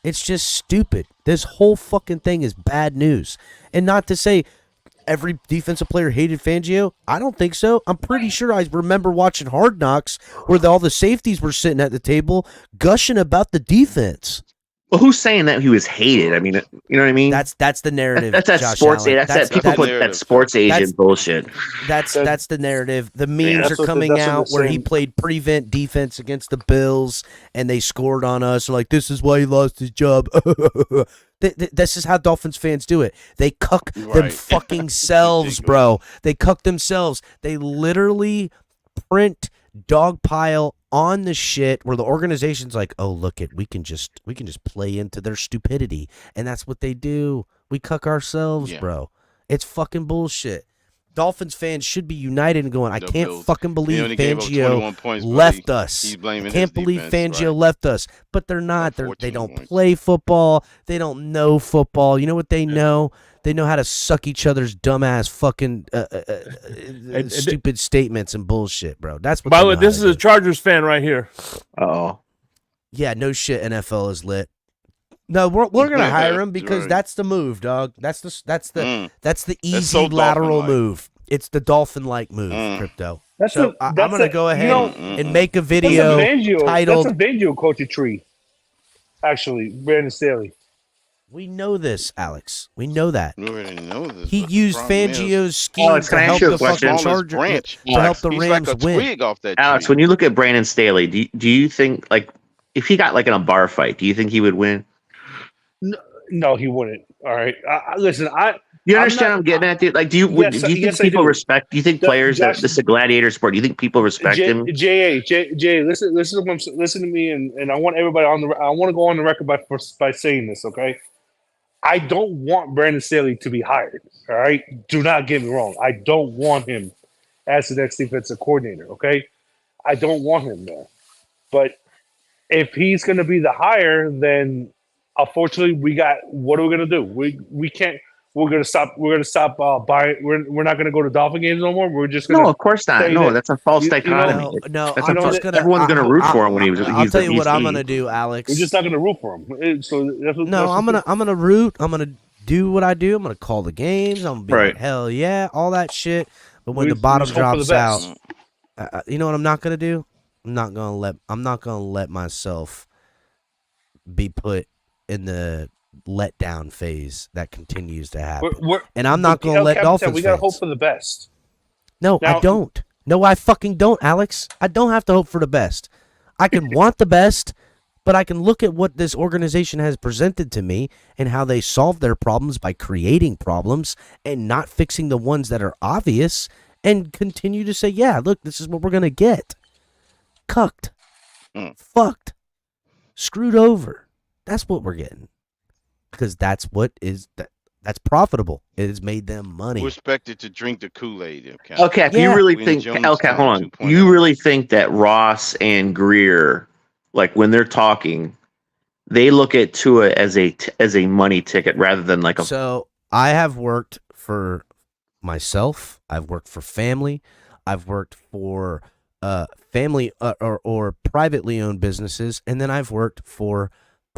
It's just stupid. This whole fucking thing is bad news. And not to say every defensive player hated Fangio. I don't think so. I'm pretty sure I remember watching Hard Knocks where all the safeties were sitting at the table gushing about the defense. Well, who's saying that he was hated? I mean, you know what I mean? That's the narrative. That's that Josh sports. Allen. That's people put that sports agent bullshit. That's the narrative. The memes that's are what coming that's what out they're where he saying. played prevent defense against the Bills and they scored on us. Like, this is why he lost his job. This is how Dolphins fans do it. They cuck them fucking selves, bro. They cuck themselves. They literally print dogpile on the shit where the organization's like, oh, look it, we can just play into their stupidity, and that's what they do. We cuck ourselves, bro. It's fucking bullshit. Dolphins fans should be united and going, I can't fucking believe Fangio left us. I can't believe Fangio left us. But they're not. They don't play football. They don't know football. You know what they know? They know how to suck each other's dumbass fucking stupid statements and bullshit, bro. That's what. By the way, this is a Chargers fan right here. Oh. Yeah, no shit. NFL is lit. No, we're gonna hire him because that's the move, dog. That's the easy so lateral Dolphin-like. move. It's the Dolphin-like move, Crypto. That's so I'm gonna go ahead and make a video titled. That's a Fangio coaching tree. Actually, Brandon Staley. We know this, Alex. We know that. We already know this. He but the used problem Fangio's is- scheme Alex, to can I help ask you a the question? fucking Smallest Chargers branch. to help the He's Rams like a win. twig off that Alex, tree. when you look at Brandon Staley, do you think, like, if he got like in a bar fight, do you think he would win? No, he wouldn't. All right. Listen, You understand what I'm getting at, dude? Like, do you Yes, think yes, I people do. respect? Do you think players Josh- that this is a gladiator sport? Do you think people respect him? Jay, listen to me, and I want everybody on the. I want to go on the record by saying this, okay? I don't want Brandon Staley to be hired. All right, do not get me wrong. I don't want him as the next defensive coordinator. Okay, I don't want him there. But if he's going to be the hire, then unfortunately, what are we going to do? We can't. We're gonna stop buying. We're not gonna go to Dolphin games no more. We're just gonna. No, of course not. No, that's a false dichotomy. No, That's I'm a just false- gonna. everyone's gonna root for him when he was. I'll tell you what I'm gonna do, Alex. We're just not gonna root for him. So that's what, No, that's I'm gonna root. I'm gonna do what I do. I'm gonna call the games. I'm gonna be like, hell yeah, all that shit. But when We- the bottom we just hope for the drops best. out, you know what I'm not gonna do? I'm not gonna let myself be put in the letdown phase that continues to happen. And I'm not gonna let Dolphins We gotta fans. hope for the best. No, Now- I don't. No, I fucking don't, Alex. I don't have to hope for the best. I can want the best, But I can look at what this organization has presented to me and how they solve their problems by creating problems and not fixing the ones that are obvious and continue to say, yeah, look, this is what we're going to get. Cucked. Fucked. Screwed over. That's what we're getting. Because that's what is that's profitable. It has made them money. We're expected to drink the Kool-Aid. Okay, if you really think, okay, hold on. You really think that Ross and Greer, like when they're talking, they look at Tua as a money ticket rather than like a. So I have worked for myself. I've worked for family. I've worked for family or privately owned businesses, and then I've worked for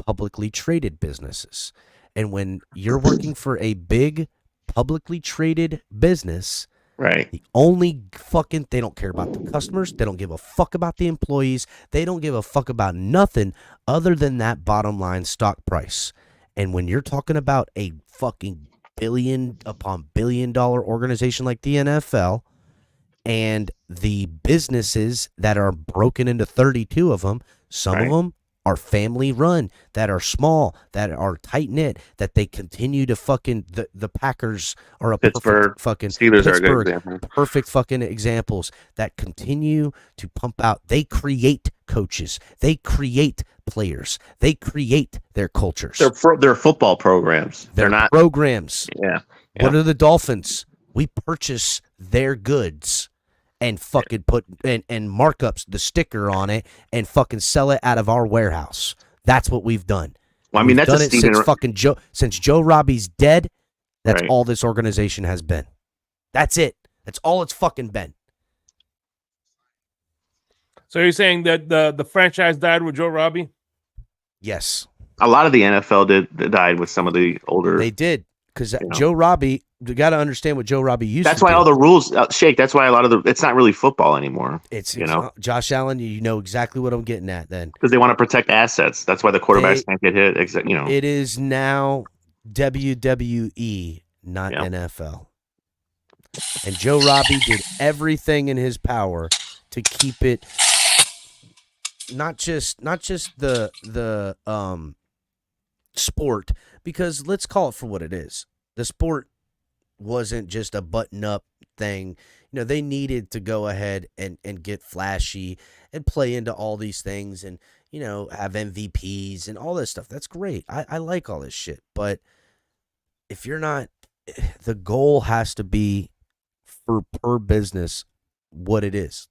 publicly traded businesses. And when you're working for a big publicly traded business, right? The only fucking they don't care about the customers. They don't give a fuck about the employees. They don't give a fuck about nothing other than that bottom line stock price. And when you're talking about a fucking billion upon billion dollar organization like the NFL and the businesses that are broken into 32 of them, some of them are family run, that are small, that are tight knit, that they continue to fucking the Packers are a Pittsburgh fucking Steelers Pittsburgh, are a good example. perfect fucking examples that continue to pump out. They create coaches, they create players, they create their cultures. They're football programs. They're not programs. Yeah. What are the Dolphins? We purchase their goods and fucking put and markups the sticker on it and fucking sell it out of our warehouse. That's what we've done. Well, I mean, We've that's done it since fucking Joe Robbie's dead. That's all this organization has been. That's it. That's all it's fucking been. So you're saying that the franchise died with Joe Robbie? Yes. A lot of the NFL died with some of the older. They did because Joe Robbie. You got to understand what Joe Robbie used. That's to why do. all the rules shake. That's why a lot of it's not really football anymore. It's Josh Allen. You know exactly what I'm getting at then. Because they want to protect assets. That's why the quarterbacks can't get hit. It is now WWE, not NFL. And Joe Robbie did everything in his power to keep it not just the sport, because let's call it for what it is. The sport wasn't just a button-up thing. They needed to go ahead and get flashy and play into all these things and, have MVPs and all this stuff. That's great. I like all this shit. But if you're not, the goal has to be for per business what it is.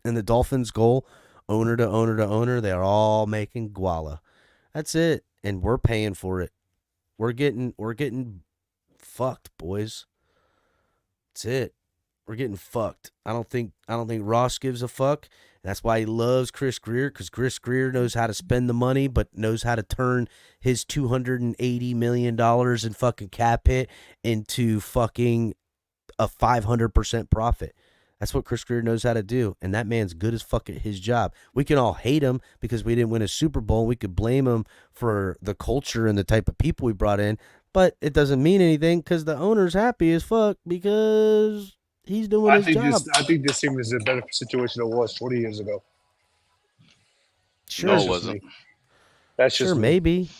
And the Dolphins' goal, owner to owner to owner, they're all making guala. That's it. And we're paying for it. We're getting fucked, boys. That's it. We're getting fucked. I don't think Ross gives a fuck. That's why he loves Chris Greer, because Chris Greer knows how to spend the money, but knows how to turn his $280 million in fucking cap hit into fucking a 500% profit. That's what Chris Greer knows how to do, and that man's good as fuck at his job. We can all hate him because we didn't win a Super Bowl. We could blame him for the culture and the type of people we brought in, but it doesn't mean anything because the owner's happy as fuck because he's doing his job. I think this team is in a better situation than it was 40 years ago. Sure, no, it wasn't. That's just maybe.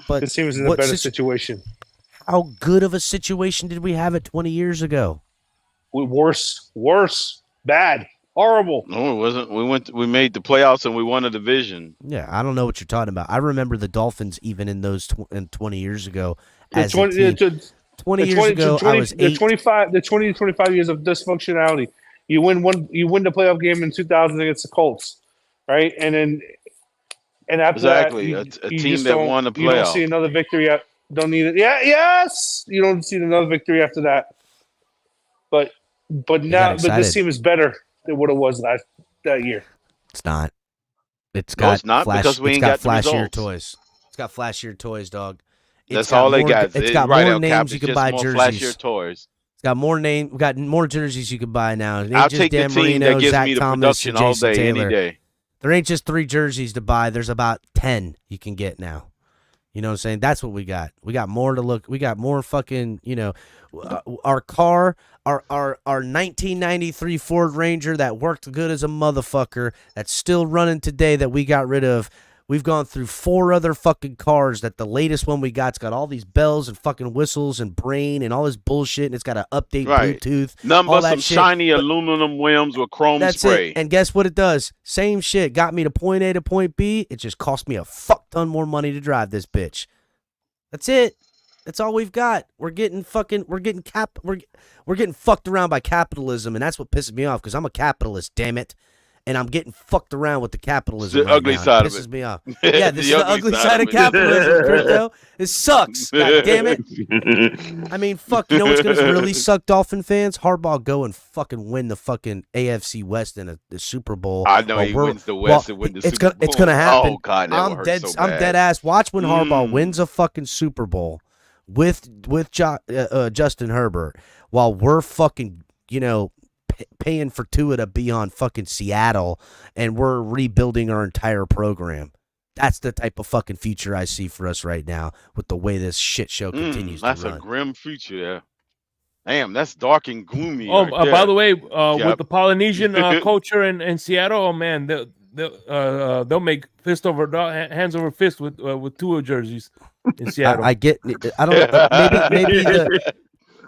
But this team is in a better situation. How good of a situation did we have it 20 years ago? Worse, bad, horrible. No, it wasn't. We made the playoffs and we won a division. Yeah, I don't know what you're talking about. I remember the Dolphins even in those 20 years ago. As 20 years ago, I was 8. The 20 to 25 years of dysfunctionality. You win the playoff game in 2000 against the Colts, right? And after that, a team that won the playoff. You don't see another victory. Don't need it. Yeah, yes. You don't see another victory after that. But this team is better than what it was that year. It's not. It's got because we ain't got the flashier results. toys. It's got flashier toys, dog. That's all they got. It's got more names you can buy more jerseys. Flashier toys. It's got more name. Got more jerseys you can buy now. I'll take the team that gives me the production all day, any day. There ain't just 3 jerseys to buy. There's about 10 you can get now. You know what I'm saying? That's what we got. We got more to look. We got more fucking, our car, our 1993 Ford Ranger that worked good as a motherfucker, that's still running today, that we got rid of. We've gone through 4 other fucking cars that the latest one we got's got all these bells and fucking whistles and brain and all this bullshit, and it's got to update Bluetooth. Nothing all but that some shit. shiny aluminum rims with chrome That's spray. it. And guess what it does? Same shit. Got me to point A to point B. It just cost me a fuck ton more money to drive this bitch. That's it. That's all we've got. We're getting fucked around by capitalism, and that's what pisses me off, because I'm a capitalist, damn it. And I'm getting fucked around with the capitalism. The ugly side of it. Pisses me off. Yeah, this is the ugly side of capitalism, Crypto. It sucks. God damn it. I mean, fuck. You know what's gonna really suck, Dolphin fans? Harbaugh go and fucking win the fucking AFC West and the Super Bowl. I know he wins the West and win the Super Bowl. It's gonna happen. Oh God, that would hurt so bad. I'm dead ass. Watch when Harbaugh wins a fucking Super Bowl with Justin Herbert, while we're fucking paying for Tua to be on fucking Seattle, and we're rebuilding our entire program. That's the type of fucking future I see for us right now, with the way this shit show continues to run. That's a grim future there. Damn, that's dark and gloomy. Oh, right by the way, with the Polynesian culture in Seattle, oh man, they'll make hands over fist with Tua jerseys in Seattle. I get. I don't.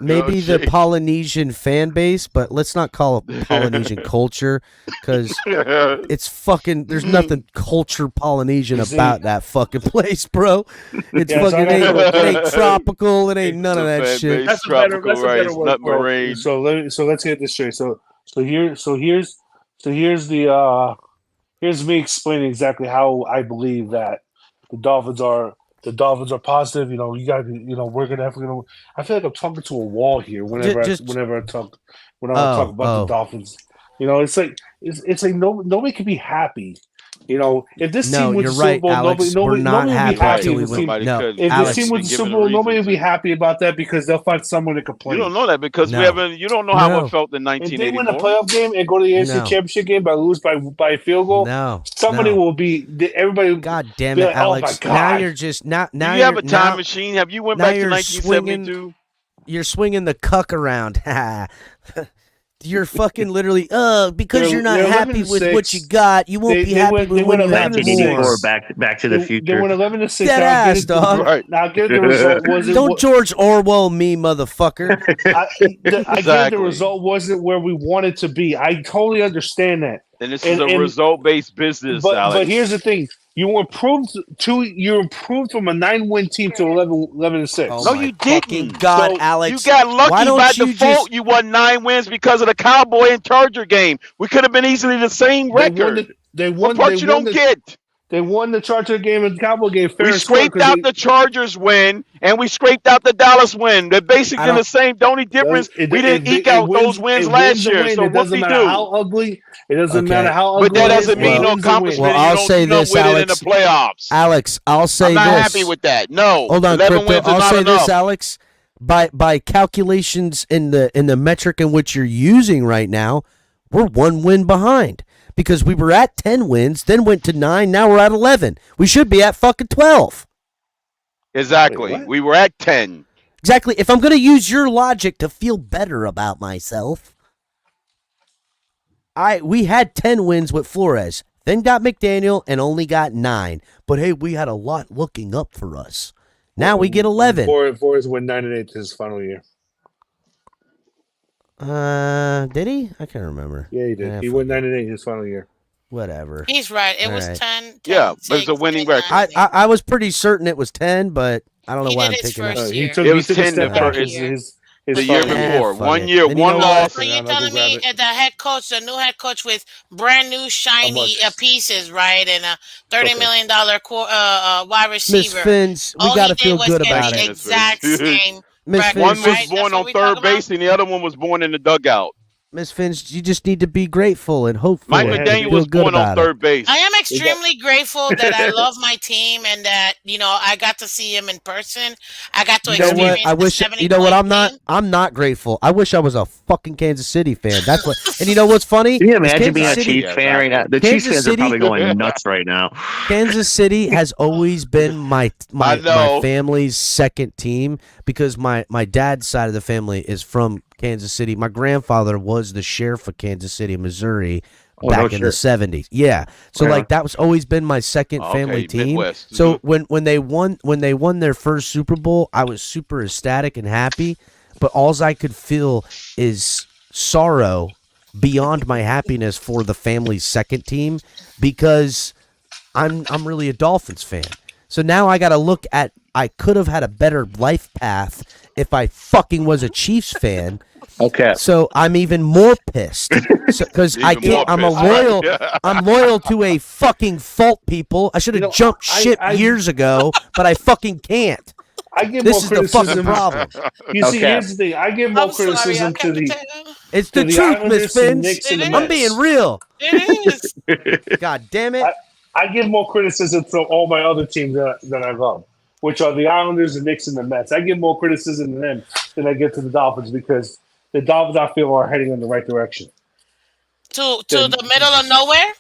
Maybe the Polynesian fan base, but let's not call it Polynesian culture, because it's fucking. There's nothing culture Polynesian about that fucking place, bro. It's fucking it ain't tropical. It ain't none of that shit. That's tropical better word, nut bro. marine. So let's get this straight. So here's me explaining exactly how I believe that the Dolphins are positive. You got we're gonna. I feel like I'm talking to a wall here whenever I talk about the Dolphins. It's like nobody can be happy. If this team wins the Super Bowl, Alex, nobody will be happy. If Alex, this team wins the Super Bowl, nobody will be happy about that, because they'll find someone to complain. You don't know that because you don't know how it felt in 1984. If they win a playoff game and go to the NFC Championship game lose by a field goal, somebody will be. Everybody. God damn it, like, Alex! Oh my God. Now you're just now. Do you have a time machine? Have you went back to 1972? You're swinging the cuck around. You're fucking literally, because you're not happy with what you got, you won't be happy with when you have more. Back to the future. They went 11-6. Dead ass, dog. Right. Now, give the result. Don't George Orwell me, motherfucker. I get the result wasn't where we wanted to be. I totally understand that. And this is a result-based business, Alex. But here's the thing. You improved from a 9-win team to 11-6. Oh no, you didn't. God, Alex. You got lucky by default. You won 9 wins because of the Cowboy and Charger game. We could have been easily the same record. What part you don't get? They won the Charger game and the Cowboy game. We scraped out the Chargers win, and we scraped out the Dallas win. They're basically the same. The only difference, we didn't eke out those wins last year. So what we do? How ugly. It doesn't matter how ugly. But that doesn't mean no accomplishment. Well, I'll say this, Alex. In the playoffs. Alex, I'll say I'm this. not happy with that. No. Hold on, 11 Crypto. wins is I'll not say enough. this, Alex. By calculations in the metric in which you're using right now, we're 1 win behind. Because we were at 10 wins, then went to 9, now we're at 11. We should be at fucking 12. Exactly. We were at 10. Exactly. If I'm going to use your logic to feel better about myself, we had 10 wins with Flores, then got McDaniel and only got 9. But hey, we had a lot looking up for us. Now we get 11. Flores went 9-8 his final year. Did he? I can't remember. Yeah, he did. He went 9-8 his final year. Whatever. He's right. It All was right. 10. Yeah, but it's a winning record. I was pretty certain it was 10, but I don't know why I'm thinking that. It was 10 the year before. 1 year, And 1 loss. So you're telling me the head coach, the new head coach with brand new shiny pieces, right? And a $30 million wide receiver. Miss Finns, we got to feel good about it. Exact same. One was born on third base, and the other one was born in the dugout. Miss Finch, you just need to be grateful and hopeful. Mike McDaniel was born on third base. I am extremely grateful that I love my team and that I got to see him in person. I got to You know experience what? I wish. the 70 You know what? point I'm not. game. I'm not grateful. I wish I was a fucking Kansas City fan. That's what. And you know what's funny? Can you Is imagine being a Kansas City. Chiefs fan right now? The Chiefs Kansas fans are probably City. going nuts right now. Kansas City has always been my know. family's second team because my dad's side of the family is from Kansas City. My grandfather was the sheriff of Kansas City, Missouri, back in the 70s. Yeah. So Right on. like that was always been my second family Okay, team. Midwest. So when they won their first Super Bowl, I was super ecstatic and happy, but all I could feel is sorrow beyond my happiness for the family's second team because I'm really a Dolphins fan. So now I got to look at I could have had a better life path if I fucking was a Chiefs fan. Okay. So I'm even more pissed because I can't. I'm loyal to a fucking fault, people. I should have jumped ship years ago, but I fucking can't. I give This more is the criticism. fucking problem. You see, here's the thing. I give more criticism to the. It's to the the truth, Islanders, Miss the Finch. Knicks, and the I'm Mets. being real. It is. God damn it. I give more criticism to all my other teams that I love, which are the Islanders, the Knicks, and the Mets. I give more criticism to them than I give to the Dolphins because the Dolphins, I feel, are heading in the right direction. To the middle of nowhere?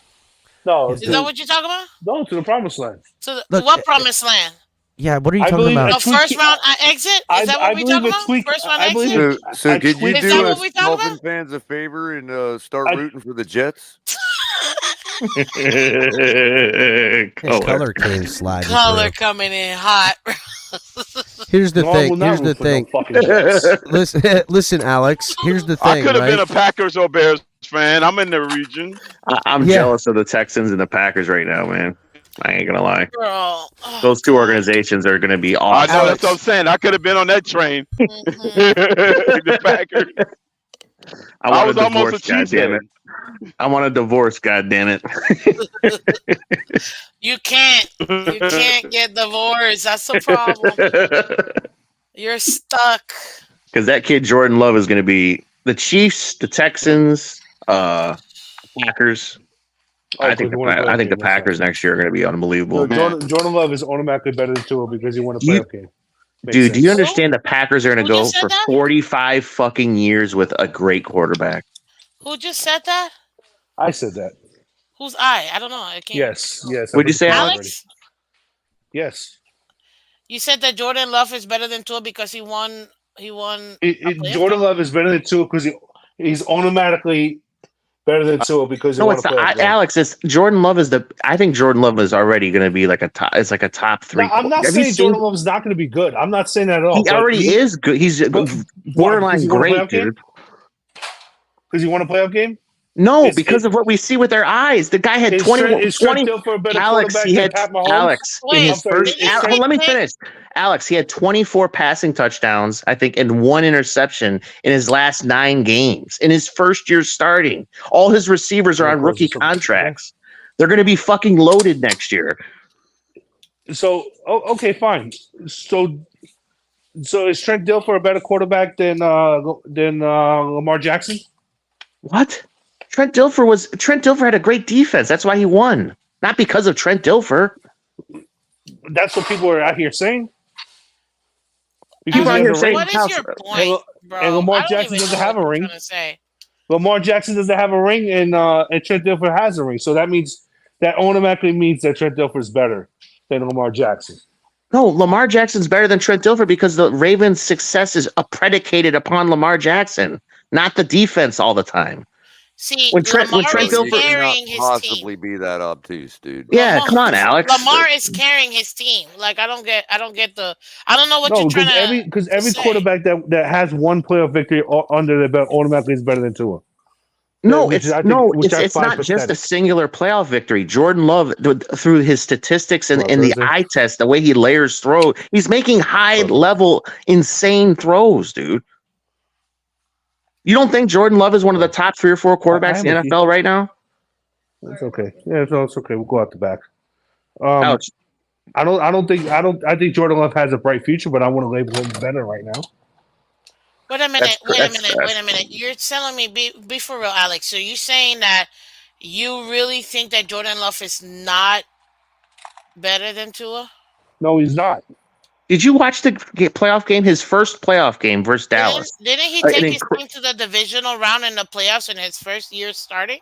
No. Is that what you're talking about? No, to the promised land. To Look, what promised land? Yeah, what are you I talking believe about? A first round exit? Is that what we're talking about? First round exit? So could you Is do that us what we're talking Dolphin about? fans a favor and start rooting for the Jets? His color came sliding Color through. coming in hot. Here's the No, I thing. will not Here's the root for no thing. fucking Jets. Listen, Alex. Here's the I thing. could have right? been a Packers or Bears fan. I'm in the region. I'm Yeah. jealous of the Texans and the Packers right now, man. I ain't gonna lie. Bro. Those two organizations are gonna be I awesome. know that's what I'm saying. I could have been on that train. The Packers. I was almost a Chiefs goddamn fan. it. I want a divorce, goddamn it. You can't get divorced. That's the problem. You're stuck. Because that kid Jordan Love is gonna be the Chiefs, the Texans, Packers. I think the Packers next year are going to be unbelievable. No, Jordan Love is automatically better than Tua because he won a playoff game. Dude, do you understand the Packers are going to go for 45 fucking years with a great quarterback? Who just said that? I said that. Who's I? I don't know. I can't. Yes. What'd you say, Alex? Yes. You said that Jordan Love is better than Tua because he won. Jordan Love is better than Tua because he's automatically better than Tua because he won a playoff game. Alex. It's Jordan Love I think Jordan Love is already going to be like a top. It's like a top 3. No, I'm not saying Jordan Love is not going to be good. I'm not saying that at all. He already is good. He's borderline great, dude. Because he won a playoff game. No, because of what we see with our eyes. The guy had 20. Alex, he had Alex in his first. Let me finish. Alex, he had 24 passing touchdowns, I think, and 1 interception in his last 9 games in his first year starting. All his receivers are on rookie contracts. They're going to be fucking loaded next year. So, okay, fine. So is Trent Dilfer a better quarterback than Lamar Jackson? What? Trent Dilfer had a great defense. That's why he won. Not because of Trent Dilfer. That's what people are out here saying. Because what is your point, bro? And Lamar Jackson doesn't have a ring. Lamar Jackson doesn't have a ring, and Trent Dilfer has a ring. So that automatically means that Trent Dilfer is better than Lamar Jackson. No, Lamar Jackson's better than Trent Dilfer because the Ravens' success is predicated upon Lamar Jackson, not the defense all the time. See, when Trent Dilfer carrying his possibly team. be that obtuse, dude. Yeah, come on, Alex. Lamar is carrying his team. Like I don't get the. I don't know what you're trying to. Because every quarterback that has one playoff victory under their belt automatically is better than Tua. No, it's not just a singular playoff victory. Jordan Love, through his statistics and the eye test, the way he layers throw, he's making high level, insane throws, dude. You don't think Jordan Love is one of the top 3 or 4 quarterbacks in the NFL right now? That's okay. Yeah, it's okay. We'll go out the back. I think Jordan Love has a bright future, but I want to label him better right now. Wait a minute. You're telling me, be for real, Alex. So you're saying that You really think that Jordan Love is not better than Tua? No, he's not. Did you watch the playoff game? His first playoff game versus Dallas. Didn't he take his team to the divisional round in the playoffs in his first year starting?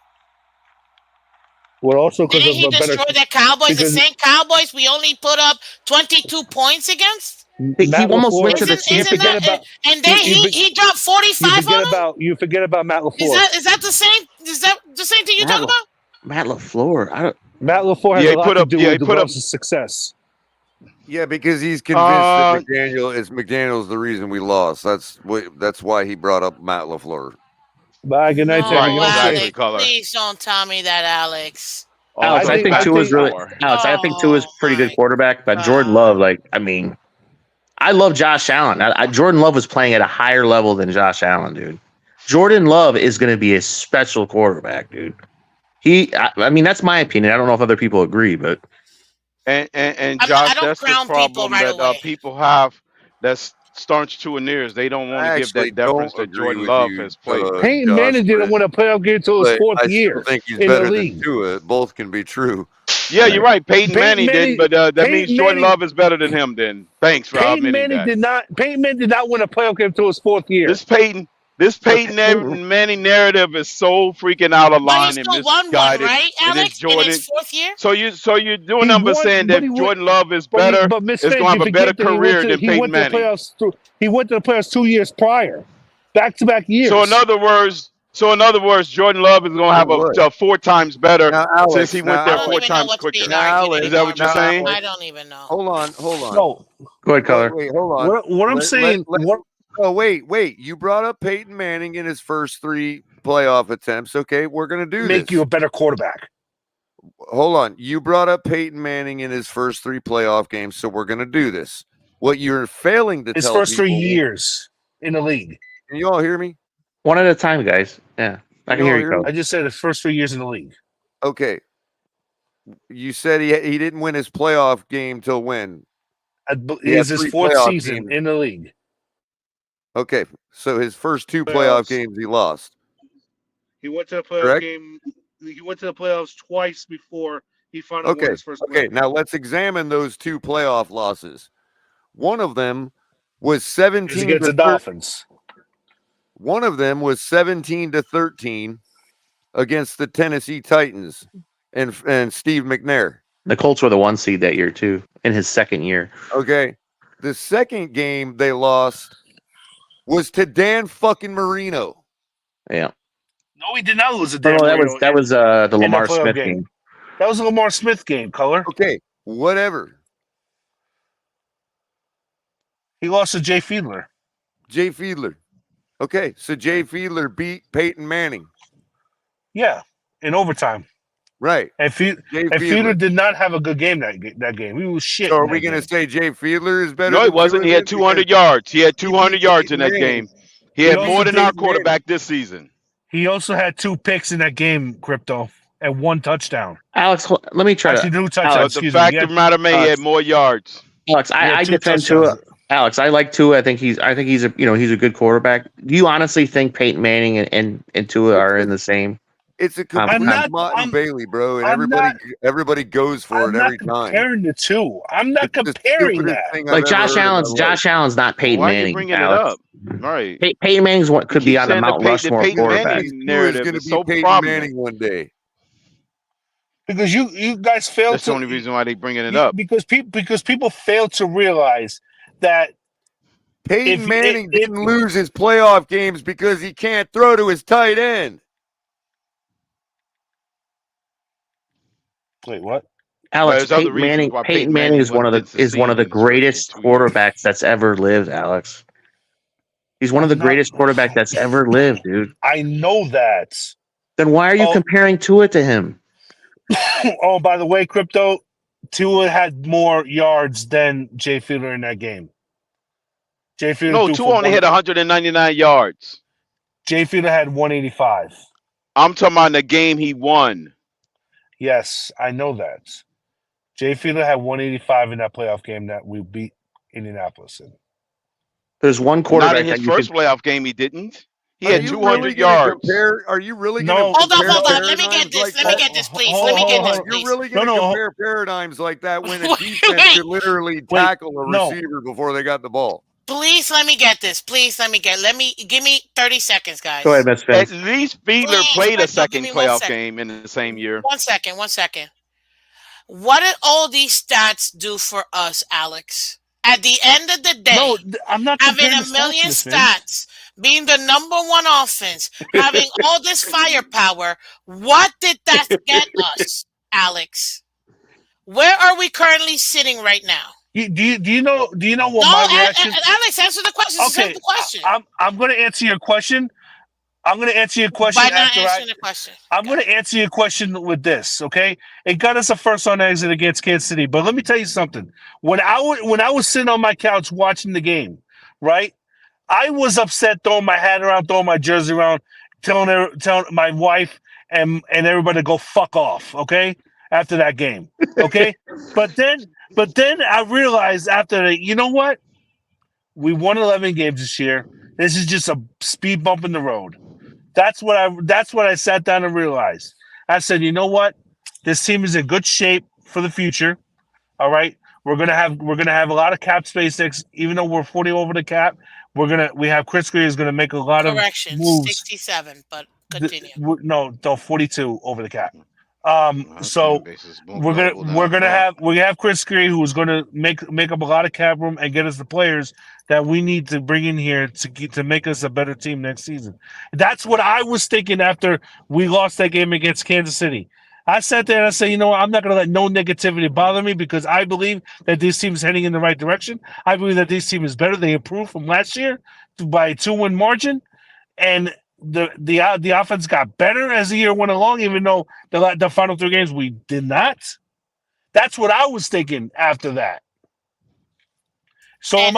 Well, also because Didn't he destroy the Cowboys? The same Cowboys we only put up 22 points against? He almost went to the championship. And then he dropped 45 on them? You forget about Matt LaFleur. Is that the same? Is that the same thing you talking about? Matt LaFleur. Matt LaFleur has a lot to do with DeRozan's success. Yeah, because he's convinced that McDaniel's the reason we lost. That's why he brought up Matt LaFleur. Bye. Good night, Alex, please don't tell me that, Alex. Alex, I think Tua's pretty good quarterback, but Jordan Love, I love Josh Allen. Jordan Love was playing at a higher level than Josh Allen, dude. Jordan Love is going to be a special quarterback, dude. That's my opinion. I don't know if other people agree, but and Josh, that's the problem that people have. That's starts to and nears. They don't want to give that deference that Jordan Love has played. Peyton Manning didn't win a playoff game until his fourth year. I think he's better than Tua. Both can be true. Yeah, you're right. Peyton Manning didn't, but that means Jordan Love is better than him. Then thanks for admitting that. Peyton Manning did not win a playoff game until his fourth year. This Peyton Manning narrative is so freaking out of line and misguided. Right, Alex? In his fourth year? So you're doing numbers saying that Jordan Love is better, is going to have a better career than Peyton Manning. He went to the playoffs 2 years prior, back-to-back years. So in other words, Jordan Love is going to have a 4 times better since he went there 4 times quicker. Is that what you're saying? I don't even know. Hold on. No. Go ahead, Color. Wait, hold on. What I'm saying. Oh, wait. You brought up Peyton Manning in his first 3 playoff attempts. Okay, we're going to do this. Make you a better quarterback. Hold on. You brought up Peyton Manning in his first 3 playoff games, so we're going to do this. What you're failing to his tell first people, 3 years in the league. Can you all hear me? One at a time, guys. Yeah, I can hear you. I just said his first 3 years in the league. Okay. You said he didn't win his playoff game till when? It's his 4th season in the league. Okay, so his first 2 playoff games he lost. He went to the playoff game. He went to the playoffs twice before he finally won his first. Okay, now let's examine those 2 playoff losses. One of them was 17 against the Dolphins. One of them was 17-13 against the Tennessee Titans and Steve McNair. The Colts were the 1 seed that year too, in his second year. Okay, the second game they lost was to Dan fucking Marino. Yeah. No, he did not lose to Dan Marino. That was the Lamar Smith game. That was a Lamar Smith game, Color. Okay, whatever. He lost to Jay Fiedler. Okay, so Jay Fiedler beat Peyton Manning. Yeah, in overtime. Right. And Fiedler did not have a good game that game. He was shit. So are we going to say Jay Fiedler is better? No, he wasn't. He had 200 yards. He had 200 yards in that game. He had more than our quarterback this season. He also had 2 picks in that game, Crypto, and 1 touchdown. Alex, let me try to. The fact of the matter, he had more yards. Alex, I defend Tua. Alex, I like Tua. I think he's a he's a good quarterback. Do you honestly think Peyton Manning and Tua are in the same? It's a complete Mott and Bailey, bro, and everybody goes for it every time. I'm not comparing the 2. I'm not comparing that. Like Josh Allen's not Peyton Manning. Why are you bringing it up? Right. Peyton Manning's could be on the Mount Rushmore quarterback. Narrative is going to be Peyton Manning one day. Because you guys failed. That's the only reason why they're bringing it up. Because people fail to realize that Peyton Manning didn't lose his playoff games because he can't throw to his tight end. Wait, what? Alex, Peyton Manning is one of the greatest quarterbacks that's ever lived, Alex. He's one of the greatest quarterbacks that's ever lived, dude. I know that. Then why are you comparing Tua to him? Oh, by the way, Crypto, Tua had more yards than Jay Fiedler in that game. Tua only had 199 yards. Jay Fiedler had 185. I'm talking about the game he won. Yes, I know that. Jay Fiedler had 185 in that playoff game that we beat Indianapolis in. There's one quarterback. Not in his first playoff game, he didn't. He had 200 yards. Are you really going to Hold compare up. Let me paradigms get this. like Let me that? get this, please. Let me get this, You're please. really going to compare paradigms like that when a defense could literally tackle a receiver before they got the ball. Please let me get this. Please let me give me 30 seconds, guys. Go ahead, Miss At Vince. least Fiedler played a second playoff game in the same year. 1 second. 1 second. What did all these stats do for us, Alex? At the end of the day, I'm not having comparing a million Miss Vince. stats, being the number one offense, having all this firepower, what did that get us, Alex? Where are we currently sitting right now? Do you know what my reaction? Alex, answer the question. Okay, The question. I'm going to answer your question. I'm going to answer your question By not after answering the question. I'm going to answer your question with this. Okay, it got us a first on exit against Kansas City, but let me tell you something. When I was sitting on my couch watching the game, right, I was upset, throwing my hat around, throwing my jersey around, telling my wife and everybody to go fuck off. Okay, after that game. Okay, but then I realized after that, you know what? We won 11 games this year. This is just a speed bump in the road. That's what I sat down and realized. I said, you know what? This team is in good shape for the future. All right. We're gonna have a lot of cap space next, even though we're 40 over the cap. We have Chris Greer is gonna make a lot of moves. 67, but continue. 42 over the cap. So we have Chris Greer who's gonna make up a lot of cap room and get us the players that we need to bring in here to make us a better team next season. That's what I was thinking after we lost that game against Kansas City. I sat there and I said, you know what? I'm not going to let no negativity bother me because I believe that this team is heading in the right direction. I believe that this team is better. They improved from last year by a 2-win margin, and the offense got better as the year went along. Even though the final 3 games we did not. That's what I was thinking after that. So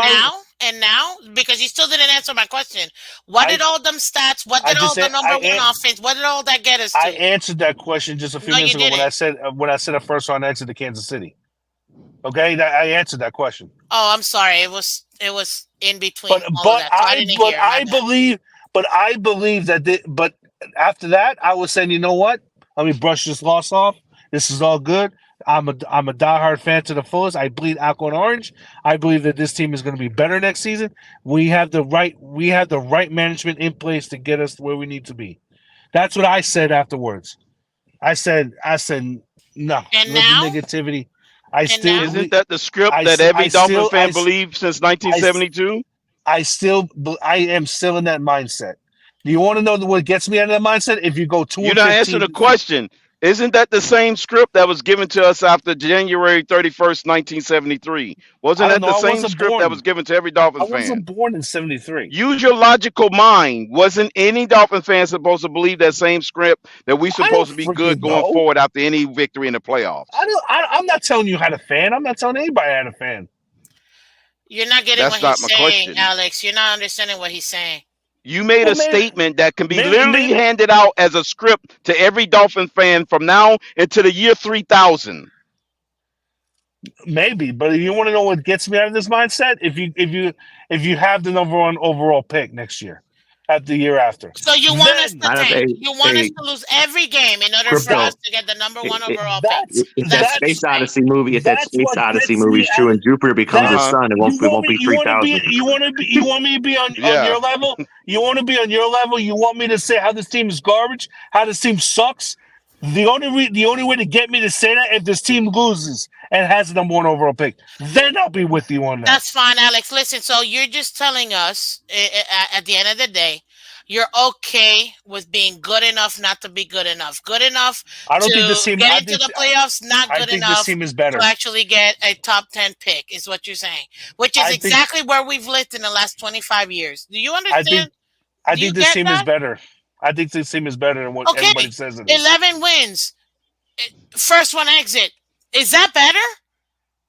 now, because you still didn't answer my question. What did all them stats? What did all the number one offense? What did all that get us to? I answered that question just a few minutes ago when I said a first round exit to Kansas City. Okay, I answered that question. Oh, I'm sorry. It was in between. But I believe that. But after that, I was saying, you know what? Let me brush this loss off. This is all good. I'm a diehard fan to the fullest. I bleed aqua and orange. I believe that this team is going to be better next season. We have the right management in place to get us where we need to be. That's what I said afterwards. I said no. And now the negativity. Isn't that the script that every Dolphin fan believed since 1972? I am still in that mindset. Do you want to know what gets me out of that mindset? If you go 2 You're not answering the question. Isn't that the same script that was given to us after January 31st, 1973? Wasn't that the same script that was given to every Dolphins fan? I wasn't born in 73. Use your logical mind. Wasn't any Dolphin fan supposed to believe that same script that we supposed to be good going forward after any victory in the playoffs? I'm not telling you how to fan. I'm not telling anybody how to fan. You're not getting what he's saying, Alex. You're not understanding what he's saying. You made a statement that can be literally handed out as a script to every Dolphin fan from now into the year 3000. Maybe, but you want to know what gets me out of this mindset? If you have the number 1 overall pick next year, at the year after. So you want us to tank? You want us to lose every game in order for us to get the number 1 overall pick? If that Space Odyssey movie, if that Space Odyssey movie is true, and Jupiter becomes his son, it won't be 3,000. You want me to be on your level? You want to be on your level? You want me to say how this team is garbage? How this team sucks? The only way to get me to say that if this team loses and has the number 1 overall pick, then I'll be with you on that. That's fine, Alex. Listen, so you're just telling us at the end of the day, you're okay with being good enough not to be good enough. Good enough I don't think this team, get into the playoffs, not good enough this team is better. to actually get a top 10 pick is what you're saying, which is exactly where we've lived in the last 25 years. Do you understand? I think this team is better. I think this team is better than what everybody says it is. 11 wins. First one exit. Is that better?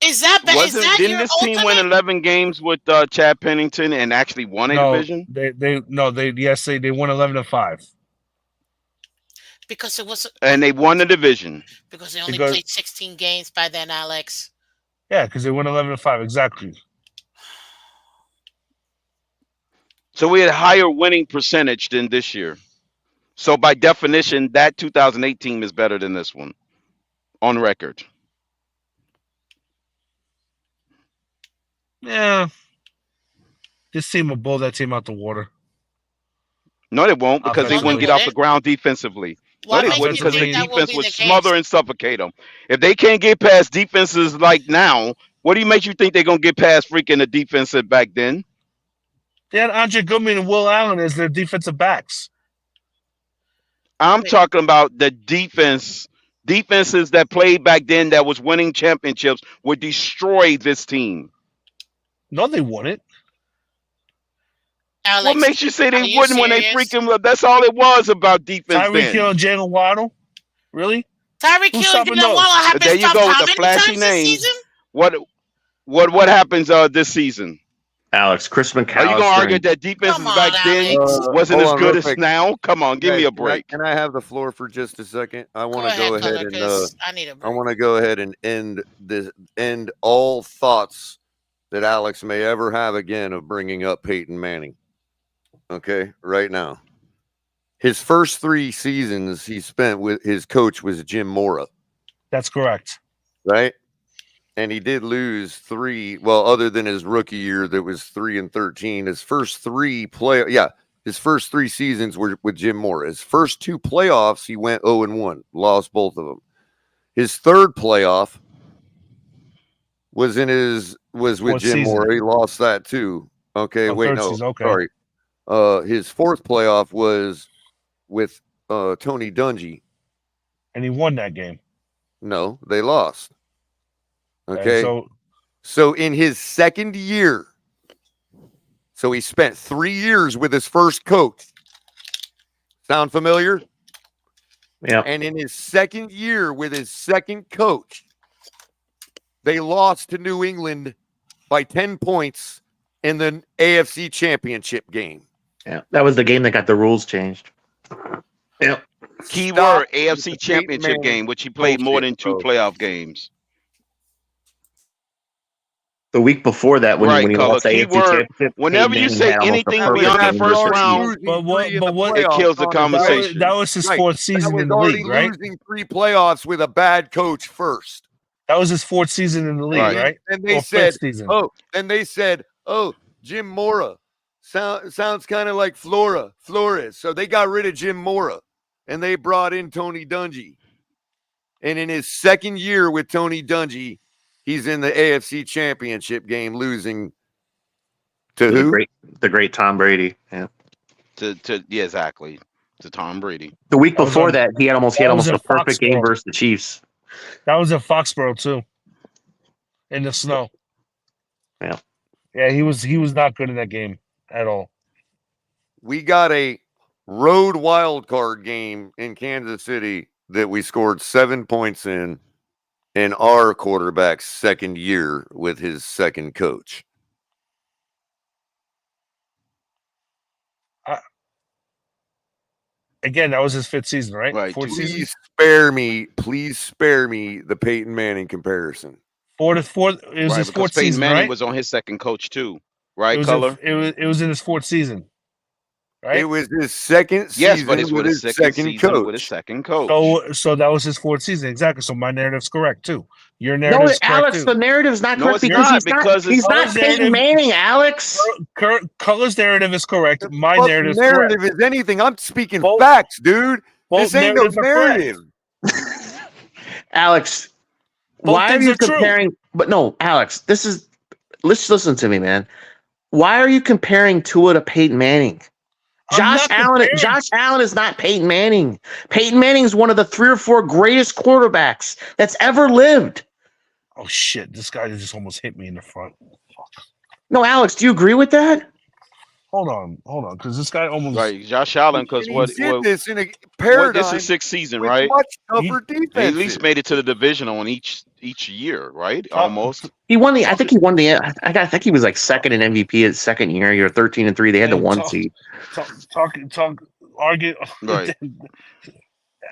Is that better? Didn't this team win 11 games with Chad Pennington and actually won a division? They won 11-5. Because it was and they won the division. Because they only played 16 games by then, Alex. Yeah, because they won 11-5, exactly. So we had a higher winning percentage than this year. So by definition, that 2008 team is better than this one on record. Yeah. This team will blow that team out the water. No, they won't, because they wouldn't get off the ground defensively. No, they wouldn't, because the defense would smother and suffocate them. If they can't get past defenses like now, what do you make you think they're gonna get past freaking the defense back then? They had Andre Goodman and Will Allen as their defensive backs. I'm talking about the defenses that played back then that was winning championships would destroy this team. No, they wouldn't. Alex, what makes you say they wouldn't when they freaking? That's all it was about defense. Tyreek Hill and Jalen Waddle, really? Tyreek Hill and Jalen Waddle have been there you stopped go with how the many flashy times this names. season? What happens this season? Alex, Chris McAllister. Are you gonna argue that defenses back then wasn't as good as now? Come on, give me a break. Can I have the floor for just a second? I want to go ahead and I want to go ahead and end all thoughts that Alex may ever have again of bringing up Peyton Manning. Okay, right now. His first 3 seasons he spent with his coach was Jim Mora. That's correct. Right? And he did lose 3. Well, other than his rookie year, that was 3-13. His first 3 his first 3 seasons were with Jim Mora. His first 2 playoffs, he went 0-1, lost both of them. His third playoff was with Jim Mora. He lost that too. Okay, sorry. His fourth playoff was with Tony Dungy, and he won that game. No, they lost. Okay, so in his second year, so he spent 3 years with his first coach. Sound familiar? Yeah. And in his second year with his second coach, they lost to New England by 10 points in the AFC Championship game. Yeah, that was the game that got the rules changed. Yeah. Keyword AFC Championship game, which he played more than 2 playoff games. The week before that, when he lost the AFC Championship, whenever you say anything beyond the first round, it kills the conversation. That was his 4th season in the league, right? Losing 3 playoffs with a bad coach first. That was his 4th season in the league, right? And they said, Jim Mora sounds kind of like Flores. So they got rid of Jim Mora and they brought in Tony Dungy. And in his second year with Tony Dungy, he's in the AFC Championship game, losing to who? The great Tom Brady. Yeah. Yeah, exactly. To Tom Brady. The week before that, he had almost a perfect game versus the Chiefs. That was at Foxborough too. In the snow. Yeah. Yeah, he was not good in that game at all. We got a road wild card game in Kansas City that we scored 7 points in our quarterback's second year with his second coach. Again, that was his 5th season, right? Right. Please spare me the Peyton Manning comparison. It was his 4th season, Peyton Manning right? was on his second coach too, right? It was in his 4th season, right? It was his second season. Yes, but it's with his second coach. With his second coach. So that was his 4th season, exactly. So my narrative's correct too. Your narrative's correct Alex, too. the narrative's not correct because he's not Peyton Manning, Alex. Color's narrative is correct. My narrative is anything. I'm speaking facts, dude. This ain't no narrative. Alex, why are you comparing? True. But no, Alex, let's listen to me, man. Why are you comparing Tua to Peyton Manning? Josh Allen is not Peyton Manning. Peyton Manning is one of the 3 or 4 greatest quarterbacks that's ever lived. Oh shit! This guy just almost hit me in the front. No, Alex, do you agree with that? Hold on, because this guy almost Josh Allen. Because this in a paradigm. This is 6th season, right? Much tougher defense. He at least made it to the division on each year, right? Almost. He won the. I think he won the. I think he was like second in MVP his second year. You're 13-3. They had the 1 seed. Argue. Right.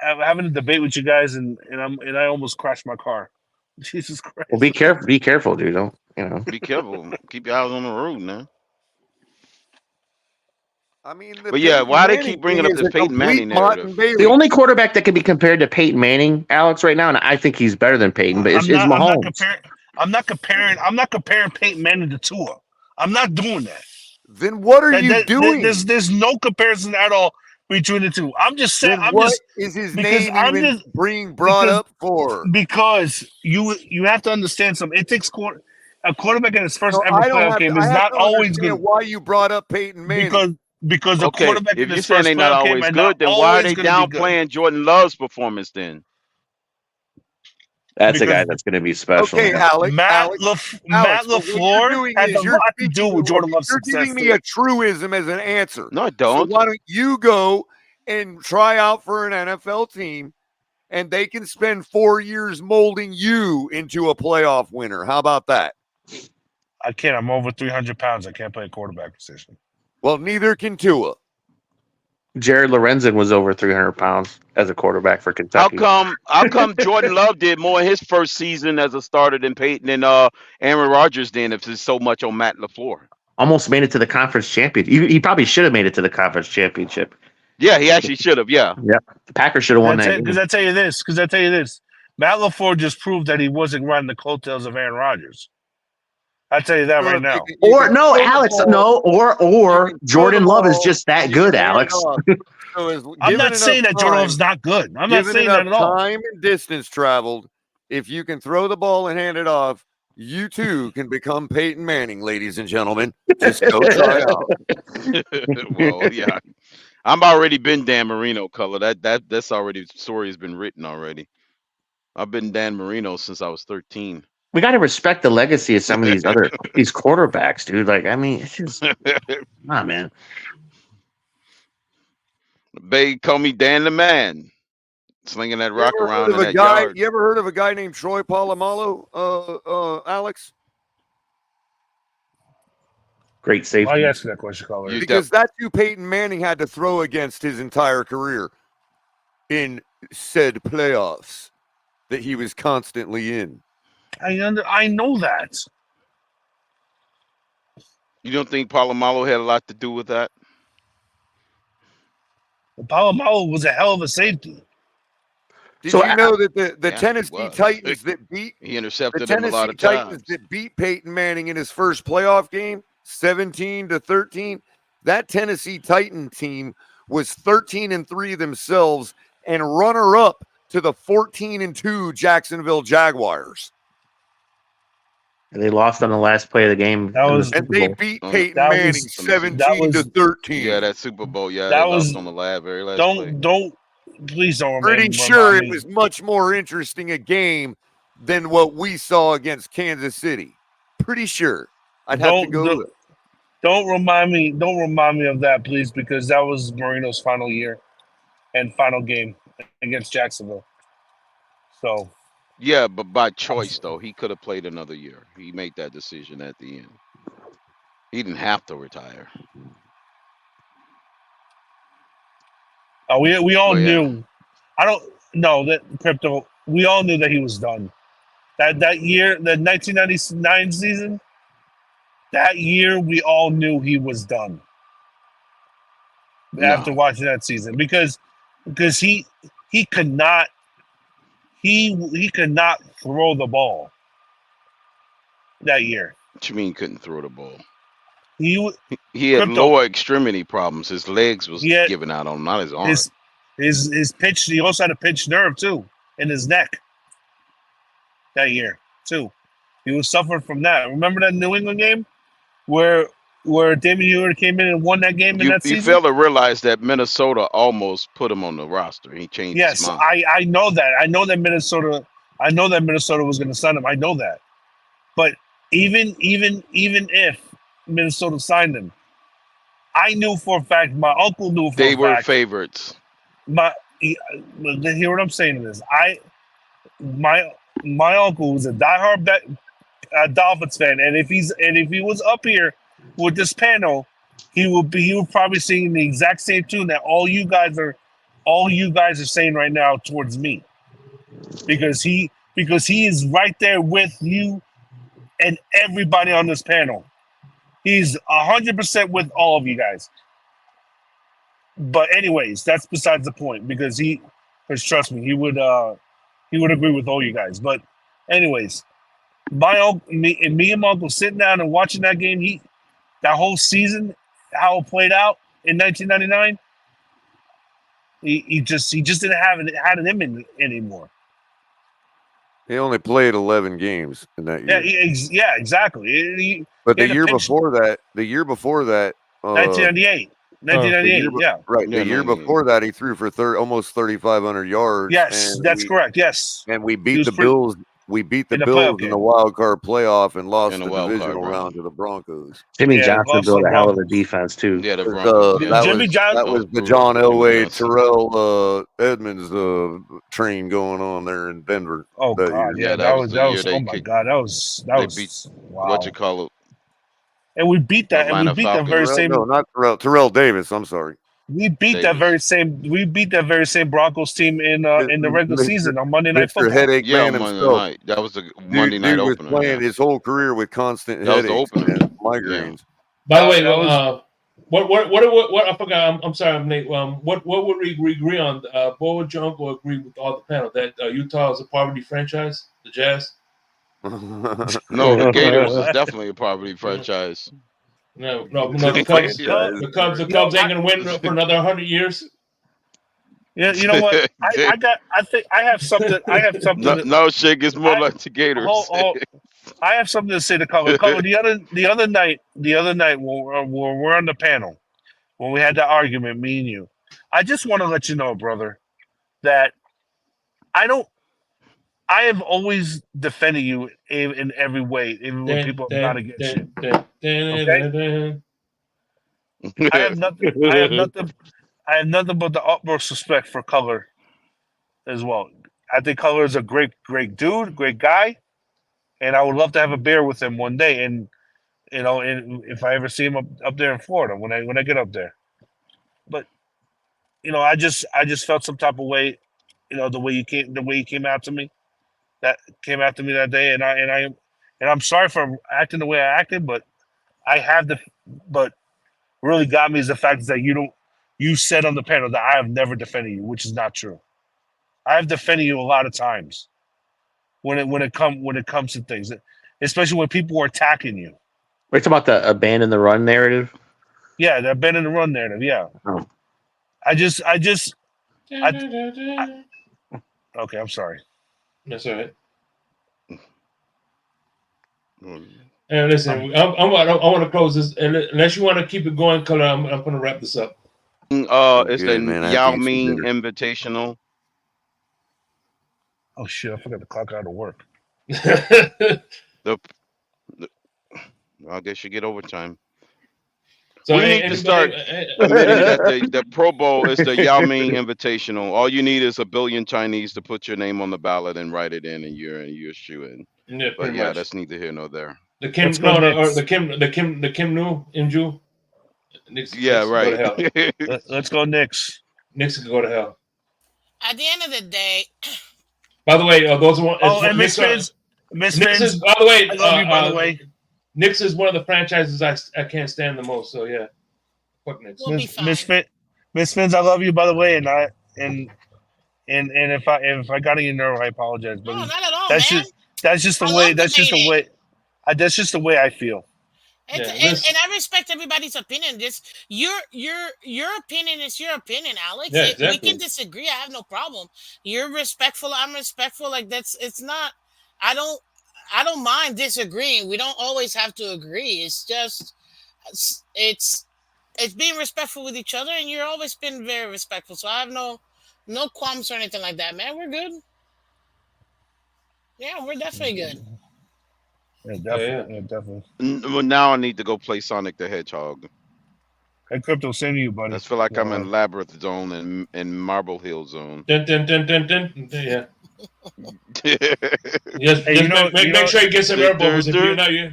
I'm having a debate with you guys, and I almost crashed my car. Jesus Christ. Well, be careful. Be careful, dude. Don't Be careful. Keep your eyes on the road, man. I mean, but yeah, why they keep bringing up this Peyton Manning narrative? The only quarterback that can be compared to Peyton Manning, Alex, right now, and I think he's better than Peyton, but it's Mahomes. I'm not comparing Peyton Manning to Tua. I'm not doing that. Then what are you doing? There's no comparison at all between the two. I'm just saying. Then what is his name even being brought up for? Because you have to understand something. It takes a quarterback in his first ever playoff game is not always good. Why you brought up Peyton Manning? Because the quarterback if in you're his saying first they're not playoff game always are good, not then why are they always gonna be good. downplaying Jordan Love's performance then? That's a guy that's going to be special. Okay, Alex. Matt LaFleur has a lot to do with Jordan Love's success. You're giving me a truism as an answer. No, I don't. So why don't you go and try out for an NFL team, and they can spend 4 years molding you into a playoff winner? How about that? I can't. I'm over 300 pounds. I can't play a quarterback position. Well, neither can Tua. Jared Lorenzen was over 300 pounds as a quarterback for Kentucky. How come Jordan Love did more in his first season as a starter than Peyton and Aaron Rodgers did, if there's so much on Matt LaFleur? Almost made it to the conference championship. He probably should have made it to the conference championship. Yeah, he actually should have. Yeah. The Packers should have won that. Because I tell you this. Matt LaFleur just proved that he wasn't riding the coattails of Aaron Rodgers. I tell you that right now. Or no, Alex, or Jordan Love is just that good, Alex. I'm not saying that Jordan Love's not good. I'm not saying that at all. Time and distance traveled. If you can throw the ball and hand it off, you too can become Peyton Manning, ladies and gentlemen. Just go try out. Well, yeah. I'm already been Dan Marino color. That's already story has been written already. I've been Dan Marino since I was 13. We got to respect the legacy of some of these these quarterbacks, dude. Like, I mean, it's just, man. They call me Dan the Man, slinging that rock around in that yard. You ever heard of a guy named Troy Polamalu, Alex? Great safety. Why are you asking that question, caller? Because that's who Peyton Manning had to throw against his entire career in said playoffs that he was constantly in. I know that. You don't think Polamalu had a lot to do with that? Polamalu was a hell of a safety. Did you know that the Tennessee Titans that beat he intercepted him a lot of times that beat Peyton Manning in his first playoff game, 17-13? That Tennessee Titan team was 13-3 themselves and runner-up to the 14-2 Jacksonville Jaguars. And they lost on the last play of the game. And they beat Peyton Manning 17-13. Yeah, that Super Bowl. Yeah, they lost on the very last play. Please don't. Pretty sure it was much more interesting a game than what we saw against Kansas City. Pretty sure. I'd have to go with it. Don't remind me of that, please, because that was Marino's final year and final game against Jacksonville. So. Yeah, but by choice, though. He could have played another year. He made that decision at the end. He didn't have to retire. We all knew. I don't know that Crypto. We all knew that he was done. That year, the 1999 season, that year we all knew he was done. After watching that season, because he could not. He could not throw the ball that year. What you mean couldn't throw the ball? He had lower extremity problems. His legs was giving out on him, not his arms. His pitch. He also had a pinched nerve too in his neck that year too. He was suffering from that. Remember that New England game where David Ewert came in and won that game in that season? You failed to realize that Minnesota almost put him on the roster. He changed his mind. I know that. I know that Minnesota was going to sign him. I know that. But even if Minnesota signed him, I knew for a fact, my uncle knew for a fact. They were favorites. Hear what I'm saying is, my uncle was a diehard Dolphins fan, and if he was up here with this panel, he would probably sing the exact same tune that all you guys are saying right now towards me, because he is right there with you and everybody on this panel. He's 100% with all of you guys. But anyways, that's besides the point because trust me, he would agree with all you guys. But anyways, me and my uncle sitting down and watching that game, that whole season, how it played out in 1999, he just didn't have it in him anymore. He only played 11 games in that year. Yeah, exactly. But the year before that, 1998. 1998, yeah. Right. The year before that, he threw for almost 3,500 yards. Yes, that's correct. Yes. And we beat the Bills. We beat the Bills in the wild card playoff and lost the divisional round to the Broncos. Jimmy Johnson built a hell of a defense too. Yeah, the Broncos. That was the John Elway, Terrell Edmonds train going on there in Denver. Oh God, yeah, that was the year oh my God, that was wow. What you call it? And we beat that. Atlanta And we beat that very same. No, not Terrell Davis. I'm sorry. We beat that very same. We beat that very same Broncos team in the regular season on Monday Night Football. Headache man Monday himself. night. That was the Monday night was opener. playing his whole career with constant headaches and migraines. By the way, what I forgot. I'm sorry, I'm late. What would we agree on? What would your uncle agree with all the panel that Utah is a poverty franchise? The Jazz. No, the Gators is definitely a poverty franchise. No. The Cubs ain't gonna win for another 100 years. Yeah, you know what? I have something. No, shit gets more like the Gators. I have something to say to Color. Color, the other night when we're on the panel, when we had that argument, me and you, I just want to let you know, brother, that I have always defended you in every way, even when people have gone against you. Okay? I have nothing but the utmost respect for Color as well. I think Color is a great dude, great guy, and I would love to have a beer with him one day. And if I ever see him up there in Florida when I get up there. But I just felt some type of way, the way you came out to me. That came after me that day, and I'm sorry for acting the way I acted, but but really got me is the fact that you said on the panel that I have never defended you, which is not true. I have defended you a lot of times when it comes to things, especially when people are attacking you. We're talking about the abandon the run narrative. Yeah, the abandon the run narrative. Yeah. Oh. Okay, I'm sorry. That's all right. And listen, I want to close this. Unless you want to keep it going, Color, I'm going to wrap this up. It's the Yao Ming Invitational. Oh shit! I forgot to clock out of work. I guess you get overtime. So we need to start admitting that the Pro Bowl is the Yao Ming Invitational. All you need is a billion Chinese to put your name on the ballot and write it in, and you're shooing. Yeah, but yeah, that's neither here nor there. The Kim Nu Inju. Yeah, right. Let's go Knicks. Knicks can go to hell. At the end of the day. By the way, those are one. And Miss Fins. By the way, I love you. By the way, Knicks is one of the franchises I can't stand the most. So yeah, fuck Knicks. Miss Fins, I love you. By the way, and if I got on your nerve, I apologize. But no, not at all, that's just the way. That's just the way I feel. And I respect everybody's opinion. Your opinion is your opinion, Alex. Yeah, exactly. We can disagree. I have no problem. You're respectful. I'm respectful. Like it's not. I don't mind disagreeing. We don't always have to agree. It's just it's being respectful with each other, and you've always been very respectful. So I have no qualms or anything like that, man. We're good. Yeah, we're definitely good. Yeah, definitely. Well, now I need to go play Sonic the Hedgehog. Hey, Crypto, same to you, buddy. I feel like I'm in Labyrinth Zone and Marble Hill Zone. Yeah. Just make sure you get some air bubbles if you're not you.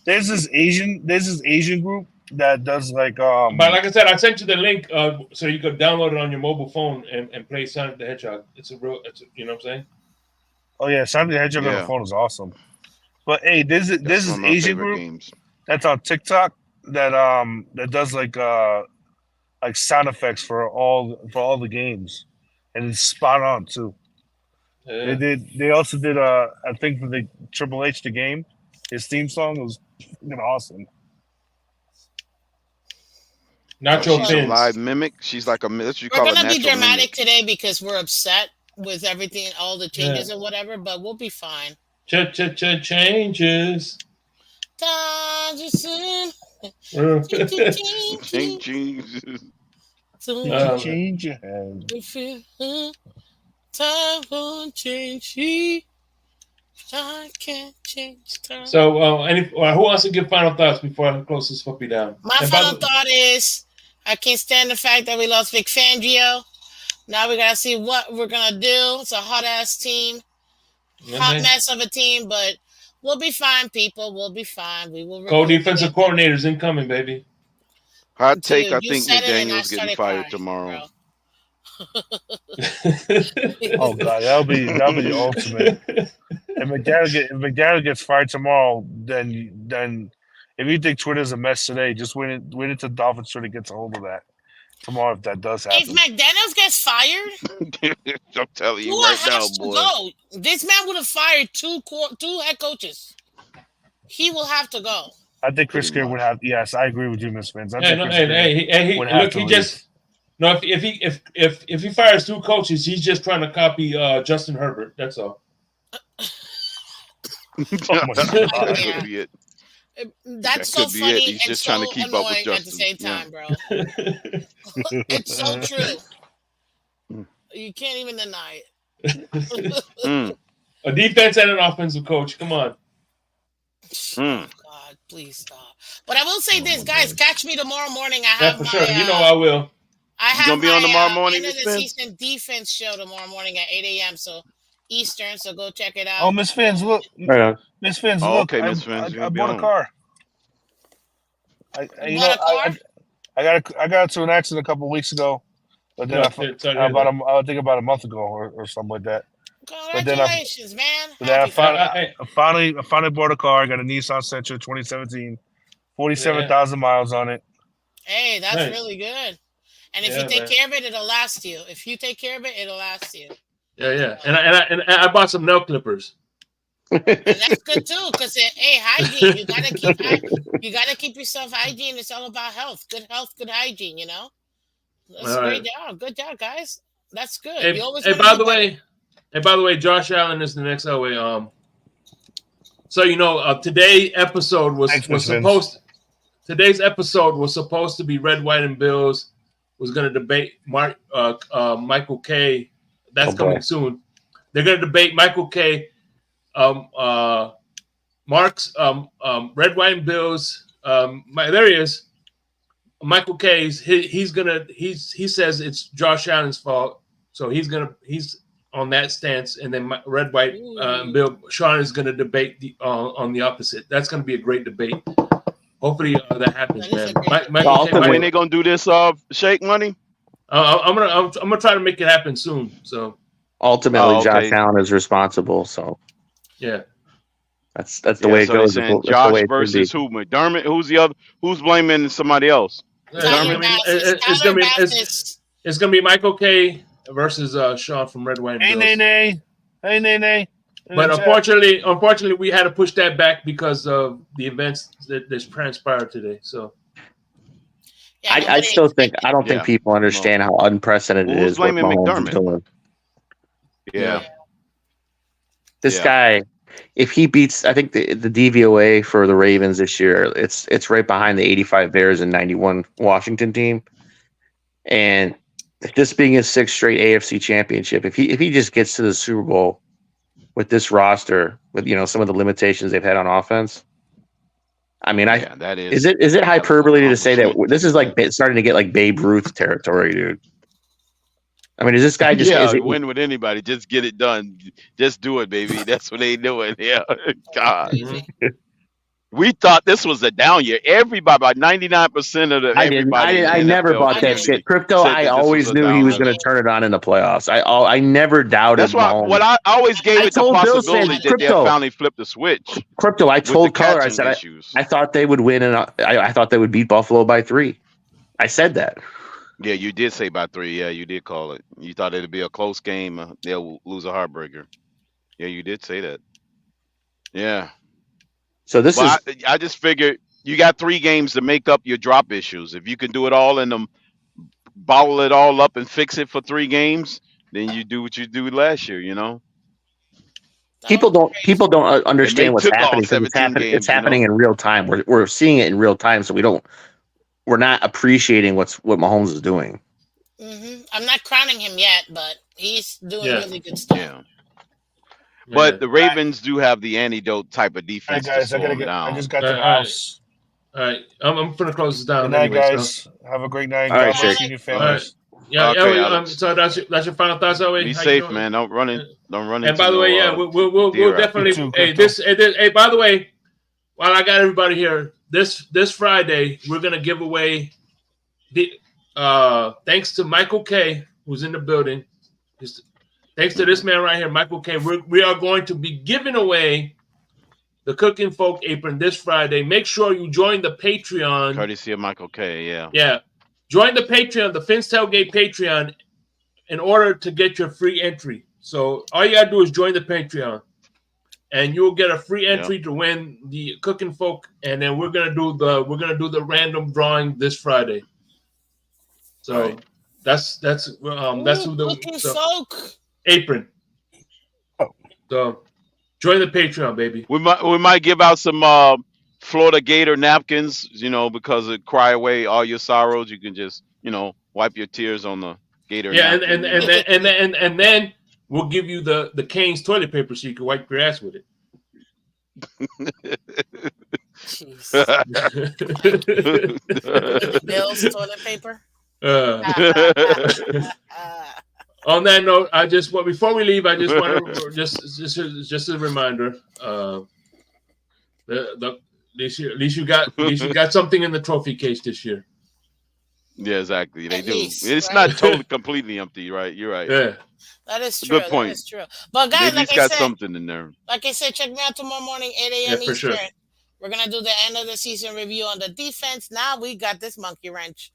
There's this Asian group that does like But like I said, I sent you the link so you could download it on your mobile phone and play Sonic the Hedgehog. You know what I'm saying? Oh yeah, Sonic the Hedgehog on the phone is awesome. But hey, there's this Asian group that's on TikTok, that does like sound effects for all the games, and it's spot on too. Yeah. They also did I think for the Triple H the game, his theme song was awesome. Nacho she's a live mimic. She's like that's what you We're call a gonna be natural dramatic mimic. today because we're upset with everything, all the changes or whatever, but we'll be fine. Changes. Time to soon. Changes. Change your hand. Time won't change. I can't change time. So, who wants to give final thoughts before I close this puppy down? My final thought is I can't stand the fact that we lost Vic Fangio. Now we gotta see what we're gonna do. It's a hot ass team, hot mess of a team, but we'll be fine, people. We'll be fine. We will. Co-defensive coordinators incoming, baby. Hot take. Dude, I you think said it and I McDaniel's getting started fired crying, tomorrow. Oh god, that'll be the ultimate. If McDaniel gets fired tomorrow, then if you think Twitter's a mess today, just wait until Dolphins Twitter gets a hold of that tomorrow. If that does happen, If McDaniels gets fired, I'm telling you Tua right now, has to boy. go. This man would have fired two head coaches. He will have to go. I think Chris Greer would have. Yes, I agree with you, Miss Vince. Look, if he fires two coaches, he's just trying to copy Justin Herbert. That's all. That could be it. That's so could be funny it. He's and just so trying to keep up with annoying at the Justin. same time, bro. It's so true. You can't even deny it. A defense and an offensive coach. Come on. Oh, God, please stop. But I will say this, guys. Catch me tomorrow morning. I Yeah, have for my, sure. You know I will. I You have gonna be on my tomorrow morning, end of Miss the Vince? season defense show tomorrow morning at 8 a.m. So Eastern. So go check it out. Oh, Miss Fins, look. Right on. Miss Fins, Oh, look. okay, Miss Fins, I bought a car. I got into an accident a couple of weeks ago, but then I think about a month ago or something like that. Congratulations, man! But then I finally bought a car. I got a Nissan Sentra 2017, 47,000 miles on it. Hey, that's really good. And if you take care of it, it'll last you. If you take care of it, it'll last you. Yeah. And I bought some nail clippers. And that's good too, because hey, hygiene. You gotta keep yourself hygiene. It's all about health, good hygiene. You know, that's a great job. Good job, guys. That's good. Hey, you always by the way, Josh Allen is the next Elway. So today's episode was supposed to be Red, White, and Bills was going to debate Michael K. That's coming soon. They're going to debate Michael K. Mark's Red, White, and Bills. There he is. Michael K. He says it's Josh Allen's fault, so he's on that stance, and then Red, White, and Bill Sean is going to debate on the opposite. That's going to be a great debate. Hopefully that happens, man. When they gonna do this? Shake money. I'm gonna try to make it happen soon. So ultimately, Josh Allen is responsible. So yeah, that's the way it goes. Josh versus who? McDermott. Who's the other? Who's blaming somebody else? It's gonna be Michael K. versus Sean from Red, White, and Bills. Hey, nay. But unfortunately, we had to push that back because of the events that transpired today. So, I still think I don't think people understand how unprecedented it is what Mahomes is doing. Yeah, this guy, if he beats, I think the DVOA for the Ravens this year, it's right behind the 85 Bears and 91 Washington team, and just being his 6th straight AFC championship. If he just gets to the Super Bowl with this roster, with some of the limitations they've had on offense, I mean, that is it hyperbole to say that this is like starting to get like Babe Ruth territory, dude? I mean, is this guy just win with anybody? Just get it done. Just do it, baby. That's what they doing. Yeah, God. We thought this was a down year. Everybody, about 99% of everybody in the I never NFL bought that community shit. Crypto, said I that this was always a knew he down was going year. to turn it on in the playoffs. I never doubted That's why. Mahomes. Well, I always gave I it the told Bills fans, possibility that they'll Crypto, finally flip the switch I with the told Color, I catching said issues. I thought they would win, and I thought they would beat Buffalo by 3. I said that. Yeah, you did say by 3. Yeah, you did call it. You thought it'd be a close game. They'll lose a heartbreaker. Yeah, you did say that. Yeah. So this is. I just figured you got 3 games to make up your drop issues. If you can do it all in them, bottle it all up and fix it for 3 games, then you do what you do last year. You know. People don't And they understand what's took all happening because 17 games. it's happening in real time. We're seeing it in real time, so we're not appreciating what Mahomes is doing. I'm not crowning him yet, but he's doing really good stuff. Yeah. But the Ravens do have the antidote type of defense to slow them down. I just got to the house. All right, I'm going to close this down. Good night, anyway, guys. So. Have a great night. All right, God bless Shake. you and your families. Yeah, Okay, Ellie, so that's your final thoughts, Ellie? Be How you safe, doing? man. Don't run into And by the way, yeah, we'll definitely. Hey, by the way, while I got everybody here, this Friday we're gonna give away the thanks to Michael K, who's in the building. Thanks to this man right here, Michael K. We are going to be giving away the Cooking Folk apron this Friday. Make sure you join the Patreon. Courtesy of Michael K. Yeah. Yeah. Join the Patreon, the Fins Tailgate Patreon, in order to get your free entry. So all you gotta do is join the Patreon, and you'll get a free entry to win the Cooking Folk. And then we're gonna do the random drawing this Friday. So that's who the Cooking Folk apron. So join the Patreon, baby. We might give out some Florida Gator napkins, because it cry away all your sorrows. You can just, wipe your tears on the Gator napkin. And then we'll give you the Cane's toilet paper so you can wipe your ass with it. Bill's toilet paper. On that note, before we leave, I just want to just a reminder. At least you got something in the trophy case this year. Yeah, exactly. They do. least, It's right? not totally completely empty, right? You're right. Yeah. That is true. Good point. That is true. But They guys, at like least I got said, something in there. like I said, check me out tomorrow morning, 8 a.m. Yeah, for Eastern. sure. We're gonna do the end of the season review on the defense. Now we got this monkey wrench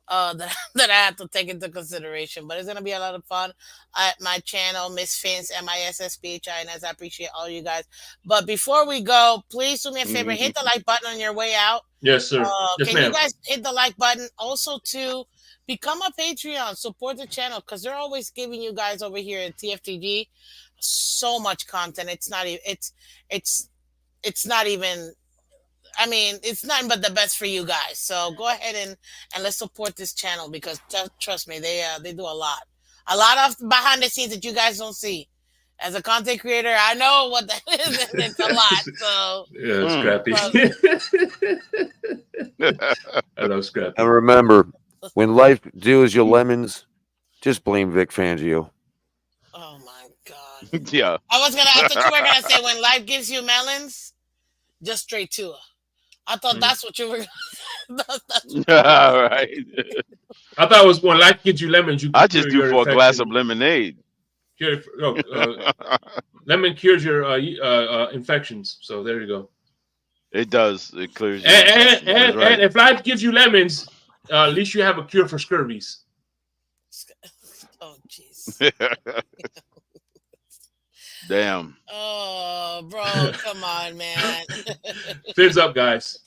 that I have to take into consideration. But it's gonna be a lot of fun at my channel, Miss Fins, MISSPHINS. I appreciate all you guys. But before we go, please do me a favor, hit the like button on your way out. Yes, sir. Yes, Can ma'am. you guys hit the like button? Also, to become a Patreon, support the channel, because they're always giving you guys over here at TFTG so much content. It's not even. It's not even. I mean, it's nothing but the best for you guys. So go ahead and let's support this channel, because trust me, they do a lot of behind the scenes that you guys don't see. As a content creator, I know what that is, and it's a lot. So yeah, Scrappy. I love Scrappy. And remember, when life deals you lemons, just blame Vic Fangio. Oh my God. Yeah. I thought you were gonna say when life gives you melons, just straight to her. I thought that's what you were. All right. I thought it was when life gives you lemons. I just do for a glass of lemonade. Lemon cures your infections. So there you go. It does. It clears. And if life gives you lemons, at least you have a cure for scurvies. Oh, jeez. Damn. Oh, bro, come on, man. Fins up, guys.